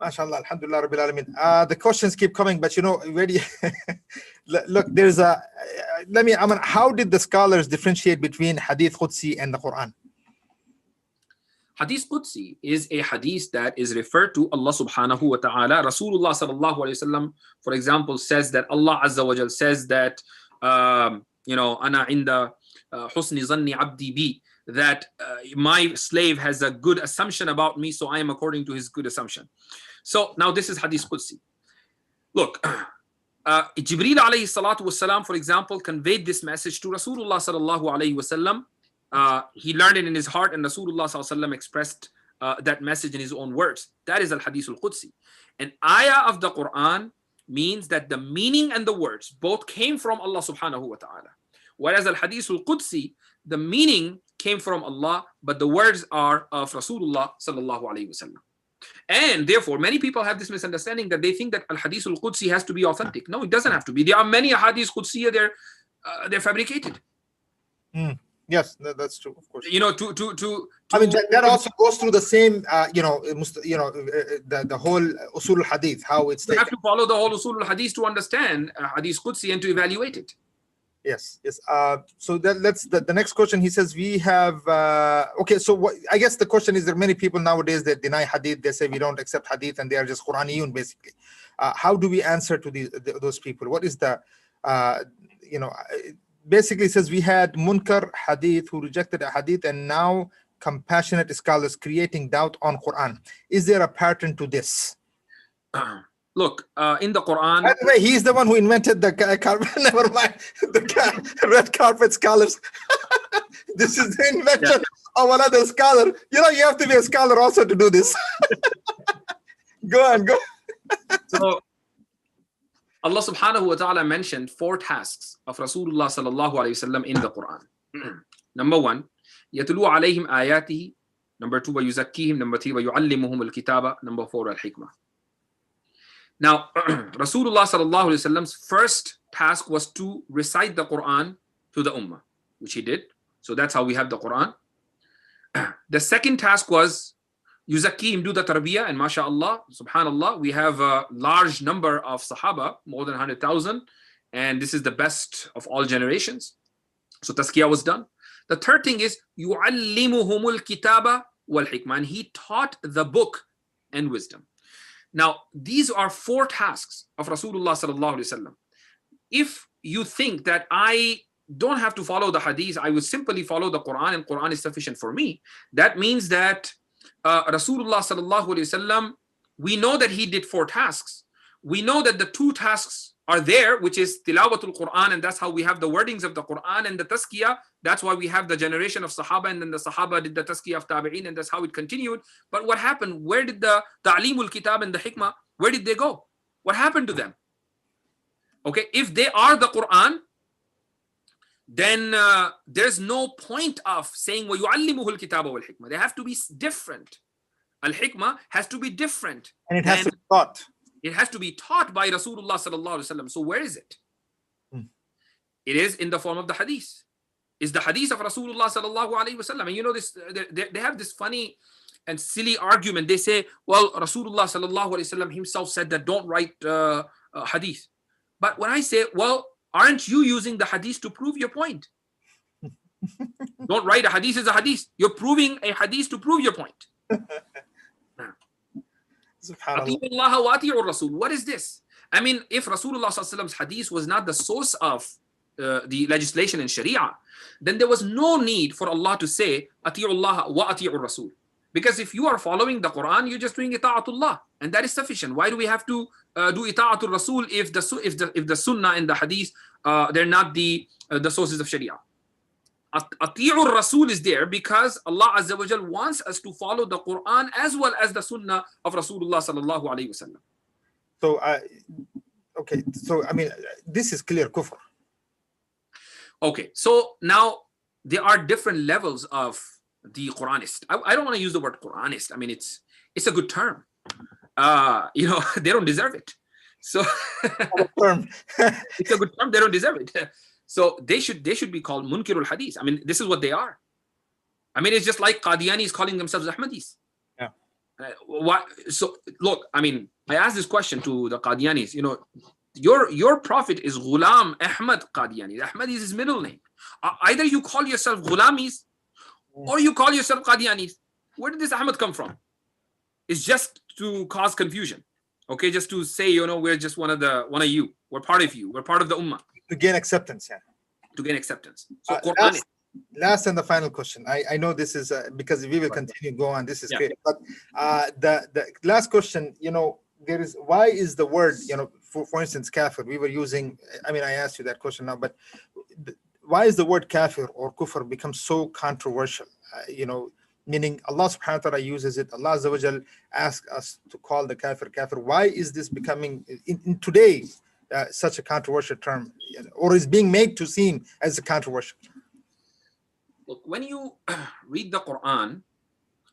S1: MashaAllah, Alhamdulillah, Rabbil Alameen. The questions keep coming, but where do you look? There's how did the scholars differentiate between Hadith Qudsi and the Quran?
S8: Hadith Qudsi is a hadith that is referred to Allah subhanahu wa ta'ala. Rasulullah sallallahu alayhi wasallam, for example, says that Allah azza wa jal says that, ana inda husni zanni abdi bi, that my slave has a good assumption about me, so I am according to his good assumption. So now this is Hadith Qudsi. Look, Jibreel alayhi salatu wasalam, for example, conveyed this message to Rasulullah sallallahu alayhi wasallam. He learned it in his heart, and Rasulullah sallallahu alaihi wasallam expressed that message in his own words. That is al-Hadith al-Qudsi. An ayah of the Quran means that the meaning and the words both came from Allah subhanahu wa ta'ala. Whereas al-Hadith al-Qudsi, the meaning came from Allah, but the words are of Rasulullah sallallahu alaihi wasallam. And therefore, many people have this misunderstanding that they think that al-Hadith al-Qudsi has to be authentic. No, it doesn't have to be. There are many Hadith Qudsiya, they're fabricated.
S1: Yes, that's true. Of course.
S8: I mean,
S1: that also goes through the same, the whole usul al-hadith, how it's.
S8: You have to follow the whole usul al-hadith to understand hadith Qudsi and to evaluate it.
S1: Yes. So the next question. He says we have. Okay, so I guess the question is, there are many people nowadays that deny hadith. They say we don't accept hadith, and they are just Quraniyun basically. How do we answer to those people? What is the, basically it says we had munkar hadith who rejected a hadith, and now compassionate scholars creating doubt on Quran. Is there a pattern to this?
S8: Look, in the Quran.
S1: By the way, he's the one who invented the carpet. Never mind, the red carpet scholars. This is the invention of another scholar. You have to be a scholar also to do this. Go on.
S8: So Allah subhanahu wa ta'ala mentioned 4 tasks of Rasulullah sallallahu alayhi wasallam in the Quran. Number 1, يَتْلُو عَلَيْهِمْ آيَاتِهِ. Number 2, وَيُزَكِّيهِمْ. Number 3, وَيُعَلِّمُهُمُ الْكِتَابَ. Number 4, al-hikmah. Now, Rasulullah sallallahu alayhi wasallam's first task was to recite the Quran to the ummah, which he did. So that's how we have the Quran. The second task was Yuzakkihim, do the tarbiyah, and mashallah, subhanallah, we have a large number of Sahaba, more than 100,000, and this is the best of all generations. So tazkiyah was done. The third thing is yu'allimuhumul kitaba wal hikmah, and he taught the book and wisdom. Now, these are 4 tasks of Rasulullah sallallahu alaihi wasallam. If you think that I don't have to follow the hadith, I will simply follow the Quran, and Quran is sufficient for me, that means that Rasulullah sallallahu alaihi wasallam, we know that he did 4 tasks. We know that the 2 tasks are there, which is tilawatul Quran, and that's how we have the wordings of the Quran and the tazkiyah. That's why we have the generation of Sahaba, and then the Sahaba did the tazkiyah of Tabi'in, and that's how it continued. But what happened? Where did the ta'limul kitab and the hikmah, where did they go? What happened to them? Okay, if they are the Quran, then there's no point of saying وَيُعَلِّمُهُ الْكِتَابَ وَالْحِكْمَةِ. They have to be different. Al-hikmah has to be different.
S1: And it has to be taught.
S8: It has to be taught by Rasulullah sallallahu alaihi wasallam. So where is it? It is in the form of the hadith. It's the hadith of Rasulullah sallallahu alaihi wasallam. And you know this, they have this funny and silly argument. They say, well, Rasulullah sallallahu alaihi wasallam himself said that don't write hadith. But when I say, well, aren't you using the hadith to prove your point? Don't write a hadith is a hadith. You're proving a hadith to prove your point. What is this? I mean, if Rasulullah's hadith was not the source of the legislation in Sharia, then there was no need for Allah to say Ati'ullah wa Ati'ur Rasul. Because if you are following the Quran, you're just doing ita'atullah, and that is sufficient. Why do we have to do ita'atul Rasul if the Sunnah and the hadith they're not the sources of Sharia? Ati'ur Rasul is there because Allah Azza wa Jal wants us to follow the Quran as well as the Sunnah of Rasulullah sallallahu alaihi wasallam.
S1: So, okay, so I mean, this is clear kufr.
S8: Okay, so now there are different levels of the Quranist. I don't want to use the word Quranist. I mean, it's a good term. You know, they don't deserve it. So it's a good term. They don't deserve it. So they should be called Munkirul Hadith. I mean, this is what they are. I mean, it's just like Qadianis calling themselves Ahmadis.
S1: Yeah.
S8: Why? So look, I mean, I asked this question to the Qadianis. You know, your prophet is Ghulam Ahmad Qadiani. Ahmad is his middle name. Either you call yourself Ghulamis or you call yourself Qadianis. Where did this Ahmad come from? It's just to cause confusion. Okay, just to say, you know, we're just one of you. We're part of you. We're part of the Ummah.
S1: To gain acceptance, yeah.
S8: To gain acceptance. So Quran
S1: last and the final question. I know this is because we will continue to go on. This is great. But the last question, you know, there is why is the word, you know, for instance, kafir, we were using, I mean, I asked you that question now, but why is the word kafir or kufr become so controversial? You know, meaning Allah subhanahu wa ta'ala uses it. Allah Azza wa Jal asks us to call the kafir kafir. Why is this becoming in today such a controversial term, or is being made to seem as a controversial?
S8: Look, when you read the Quran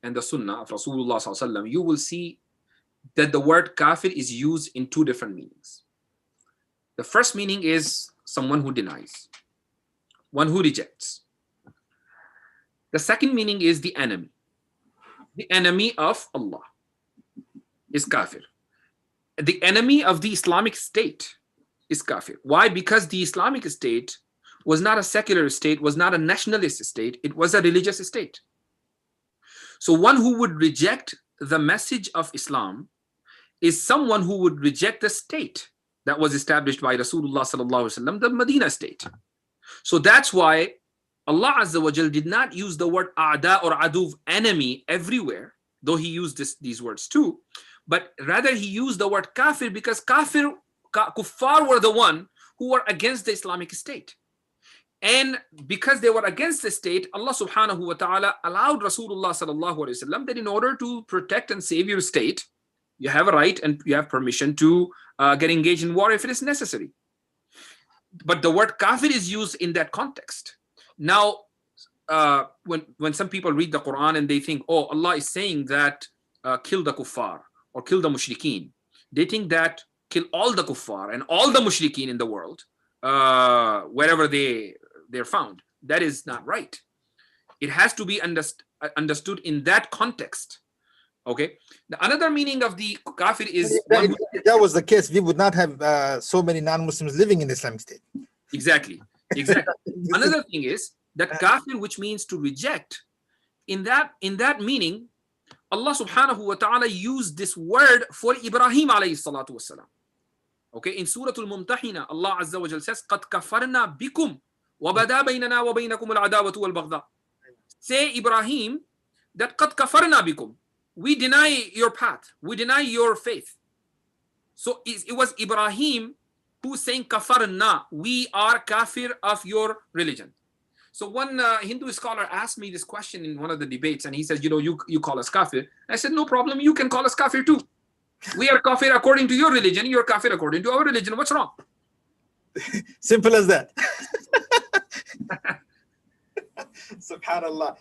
S8: and the Sunnah of Rasulullah sallallahu alaihi wasallam, you will see that the word kafir is used in two different meanings. The first meaning is someone who denies, one who rejects. The second meaning is the enemy of Allah is kafir. The enemy of the Islamic State is kafir. Why? Because the Islamic State was not a secular state, was not a nationalist state, it was a religious state. So one who would reject the message of Islam is someone who would reject the state that was established by Rasulullah sallallahu alaihi wasallam, the Medina state. So that's why Allah Azza wa Jal did not use the word a'da or aduv, enemy, everywhere, though he used these words too, but rather he used the word kafir because kuffar were the one who were against the Islamic State. And because they were against the state, Allah subhanahu wa ta'ala allowed Rasulullah sallallahu alaihi wasallam that in order to protect and save your state, you have a right and you have permission to get engaged in war if it is necessary. But the word kafir is used in that context. Now, when some people read the Quran and they think, oh, Allah is saying that kill the kuffar or kill the mushrikeen, they think that kill all the kuffar and all the mushrikeen in the world, wherever they're found. That is not right. It has to be understood in that context. Okay. Another meaning of the kafir is
S1: if that was the case, we would not have so many non-Muslims living in the Islamic State.
S8: Exactly. Another thing is that kafir, which means to reject, in that meaning, Allah subhanahu wa ta'ala used this word for Ibrahim alayhi salatu wasalam. Okay, in Surah Al-Mumtahina, Allah Azza wa Jal says, قَدْ كَفَرْنَا بِكُمْ وَبَدَا بَيْنَنَا وَبَيْنَكُمُ الْعَدَاوَةُ وَالْبَغْضَاءُ. Say, Ibrahim, that قَدْ كَفَرْنَا بِكُمْ. We deny your path. We deny your faith. So it was Ibrahim who's saying kafarna, we are kafir of your religion. So one Hindu scholar asked me this question in one of the debates, and he says, you call us kafir. I said, no problem, you can call us kafir too. We are kafir according to your religion, you're kafir according to our religion. What's wrong?
S1: Simple as that. Subhanallah.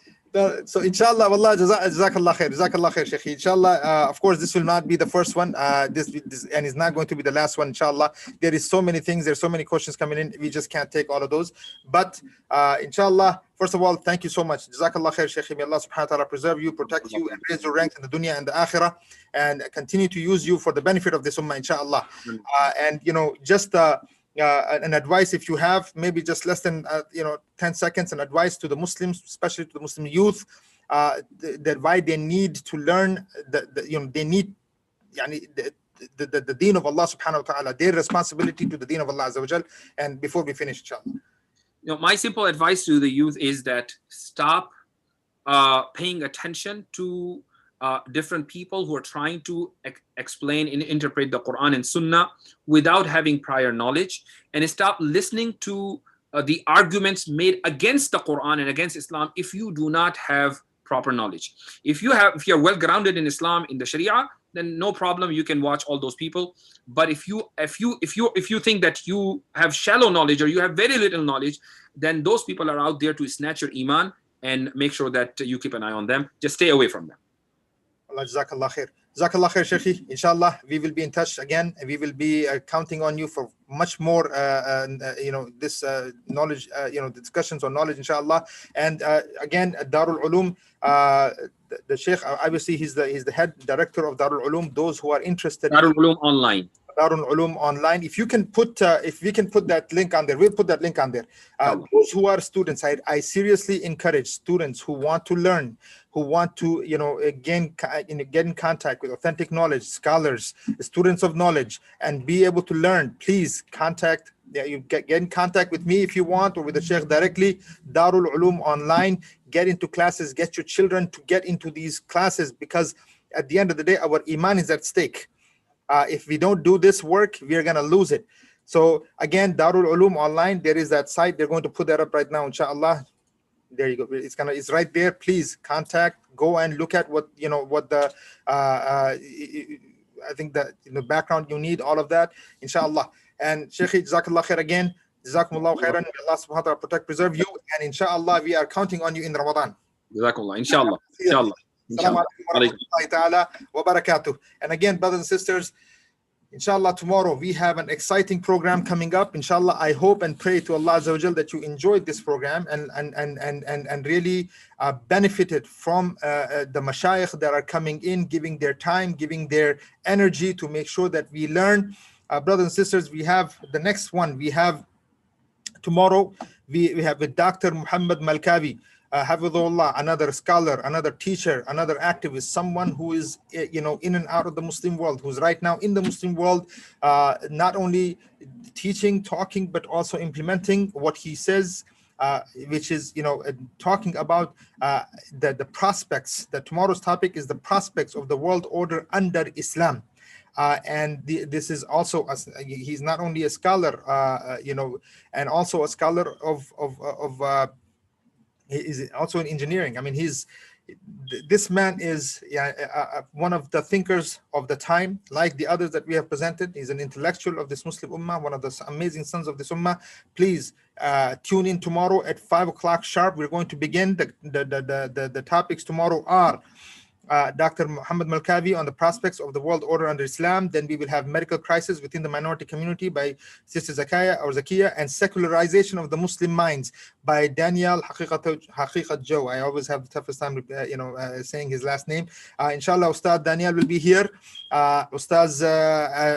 S1: So inshallah, wallah, jazakallah khair, Shaykh. Inshallah, of course, this will not be the first one. This and it's not going to be the last one. Inshallah, there is so many things. There's so many questions coming in. We just can't take all of those. But inshallah, first of all, thank you so much. Jazakallah khair, Shaykh. May Allah subhanahu wa ta'ala preserve you, protect you, and raise your rank in the dunya and the akhirah, and continue to use you for the benefit of this ummah, inshallah. And just an advice, if you have maybe just less than 10 seconds, an advice to the Muslims, especially to the Muslim youth, that why they need to learn they need the deen of Allah subhanahu wa ta'ala, their responsibility to the deen of Allah azza wa jal. And before we finish, inshallah,
S8: my simple advice to the youth is that stop paying attention to different people who are trying to explain and interpret the Quran and Sunnah without having prior knowledge, and stop listening to the arguments made against the Quran and against Islam if you do not have proper knowledge. If you're well grounded in Islam, in the Sharia, then no problem, you can watch all those people. But if you think that you have shallow knowledge or you have very little knowledge, then those people are out there to snatch your iman, and make sure that you keep an eye on them. Just stay away from them.
S1: Allah jazakallah khair. Jazakallah khair, Shaykhi. Inshallah, we will be in touch again, and we will be counting on you for much more, this knowledge, discussions on knowledge, inshallah. And again, Darul Ulum, the Shaykh, obviously, he's the head director of Darul Ulum. Those who are interested,
S8: Darul Ulum Online.
S1: Darul Ulum Online. If you can put, if we can put that link on there, we'll put that link on there. Those who are students, I seriously encourage students who want to learn, who want to, get in contact with authentic knowledge, scholars, students of knowledge, and be able to learn. Please contact. You get in contact with me if you want, or with the Sheikh directly. Darul Ulum Online. Get into classes. Get your children to get into these classes, because at the end of the day, our iman is at stake. If we don't do this work, we are going to lose it. So again, Darul Ulum Online, there is that site. They're going to put that up right now, inshallah. There you go. It's right there. Please contact, go and look at what the I think that in the background you need, all of that, inshallah. And Shaykh, jazakallah khair again. Jazakumullah khairan. May Allah subhanahu wa ta'ala protect, preserve you, and inshallah we are counting on you in Ramadan.
S8: Jazakumullah. Inshallah. Inshallah.
S1: Assalamu alaikum wa rahmatullahi wa barakatuh. And again, brothers and sisters, inshallah, tomorrow we have an exciting program coming up. Inshallah, I hope and pray to Allah Azza wa Jal that you enjoyed this program and really benefited from the mashayikh that are coming in, giving their time, giving their energy to make sure that we learn. Brothers and sisters, we have the next one. We have tomorrow, we have with Dr. Muhammad Malkavi. Hafidhullah, another scholar, another teacher, another activist, someone who is, in and out of the Muslim world, who's right now in the Muslim world, not only teaching, talking, but also implementing what he says, which is, talking about the prospects. That tomorrow's topic is the prospects of the world order under Islam. This is also, he's not only a scholar, and also a scholar of he is also in engineering. I mean, this man is one of the thinkers of the time, like the others that we have presented. He's an intellectual of this Muslim ummah, one of the amazing sons of this ummah. Please tune in tomorrow at 5 o'clock sharp. We're going to begin. The topics tomorrow are Dr. Muhammad Malkavi on the prospects of the world order under Islam. Then we will have medical crisis within the minority community by Sister Zakiya, and secularization of the Muslim minds by Daniel Haqiqat Joe. I always have the toughest time, saying his last name. Inshallah, Ustad Daniel will be here. Ustaz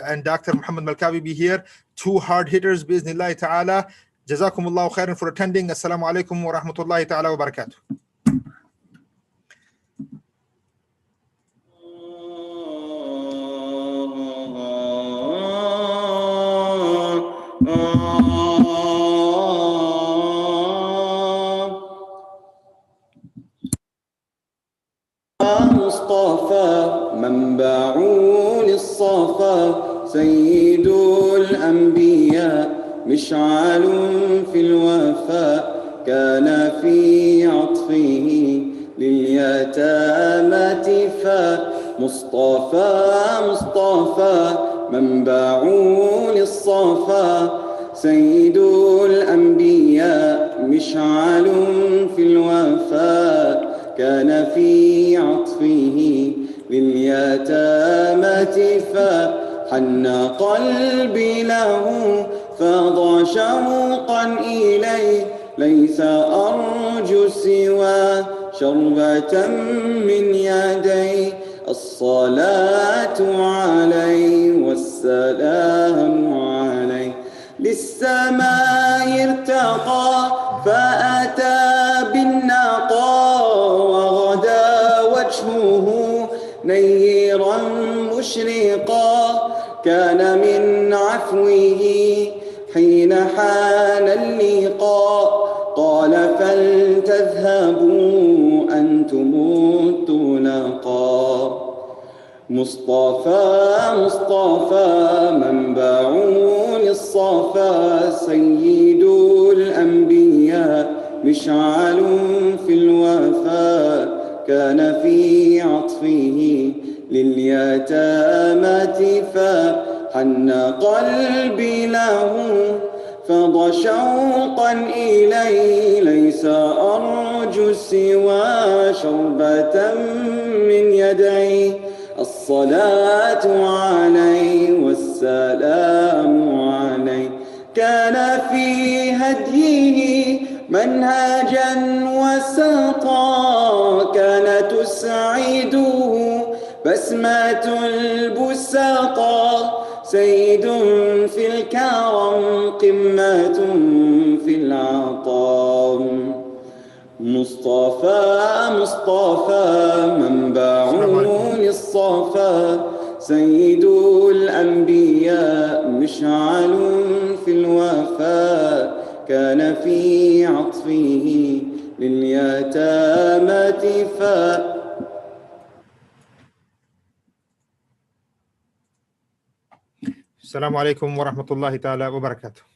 S1: and Dr. Muhammad Malkavi will be here. Two hard hitters, bi'iznillahi ta'ala. Jazakumullahu khairan for attending. Assalamu alaikum wa rahmatullahi ta'ala wa barakatuh.
S3: مصطفى منبع للصفا سيد الأنبياء مشعل في الوفاء كان في عطفه لليتامى تفاء مصطفى منبع للصفا سيد الأنبياء مشعل في الوفاء كان في عطفه لليتامى تفاء حن قلبي له فاض شوقا إليه ليس أرجو سوى شربة من يدي الصلاة عليه والسلام عليه للسماء ارتقى فأتى بالنقى وغدا وجهه نيرا مشرقا كان من عفوه حين حان اللقاء قال فلتذهبوا أنتم الطلقاء مصطفى منبع للصفا سيد الأنبياء مشعل في الوفاء كان في عطفه لليتامى تفاء حن قلبي له فاض شوقا إليه ليس أرجو سوى شربة من يديه الصلاة عليه والسلام عليه كان في هديه منهجا وسطا كان تسعده بسمة البساطا سيد في الكرم قمة في العطاء مصطفى منبع للصفا سيد الأنبياء مشعل في الوفاء كان في عطفه لليتامى تفاء
S1: السلام عليكم ورحمة الله تعالى وبركاته.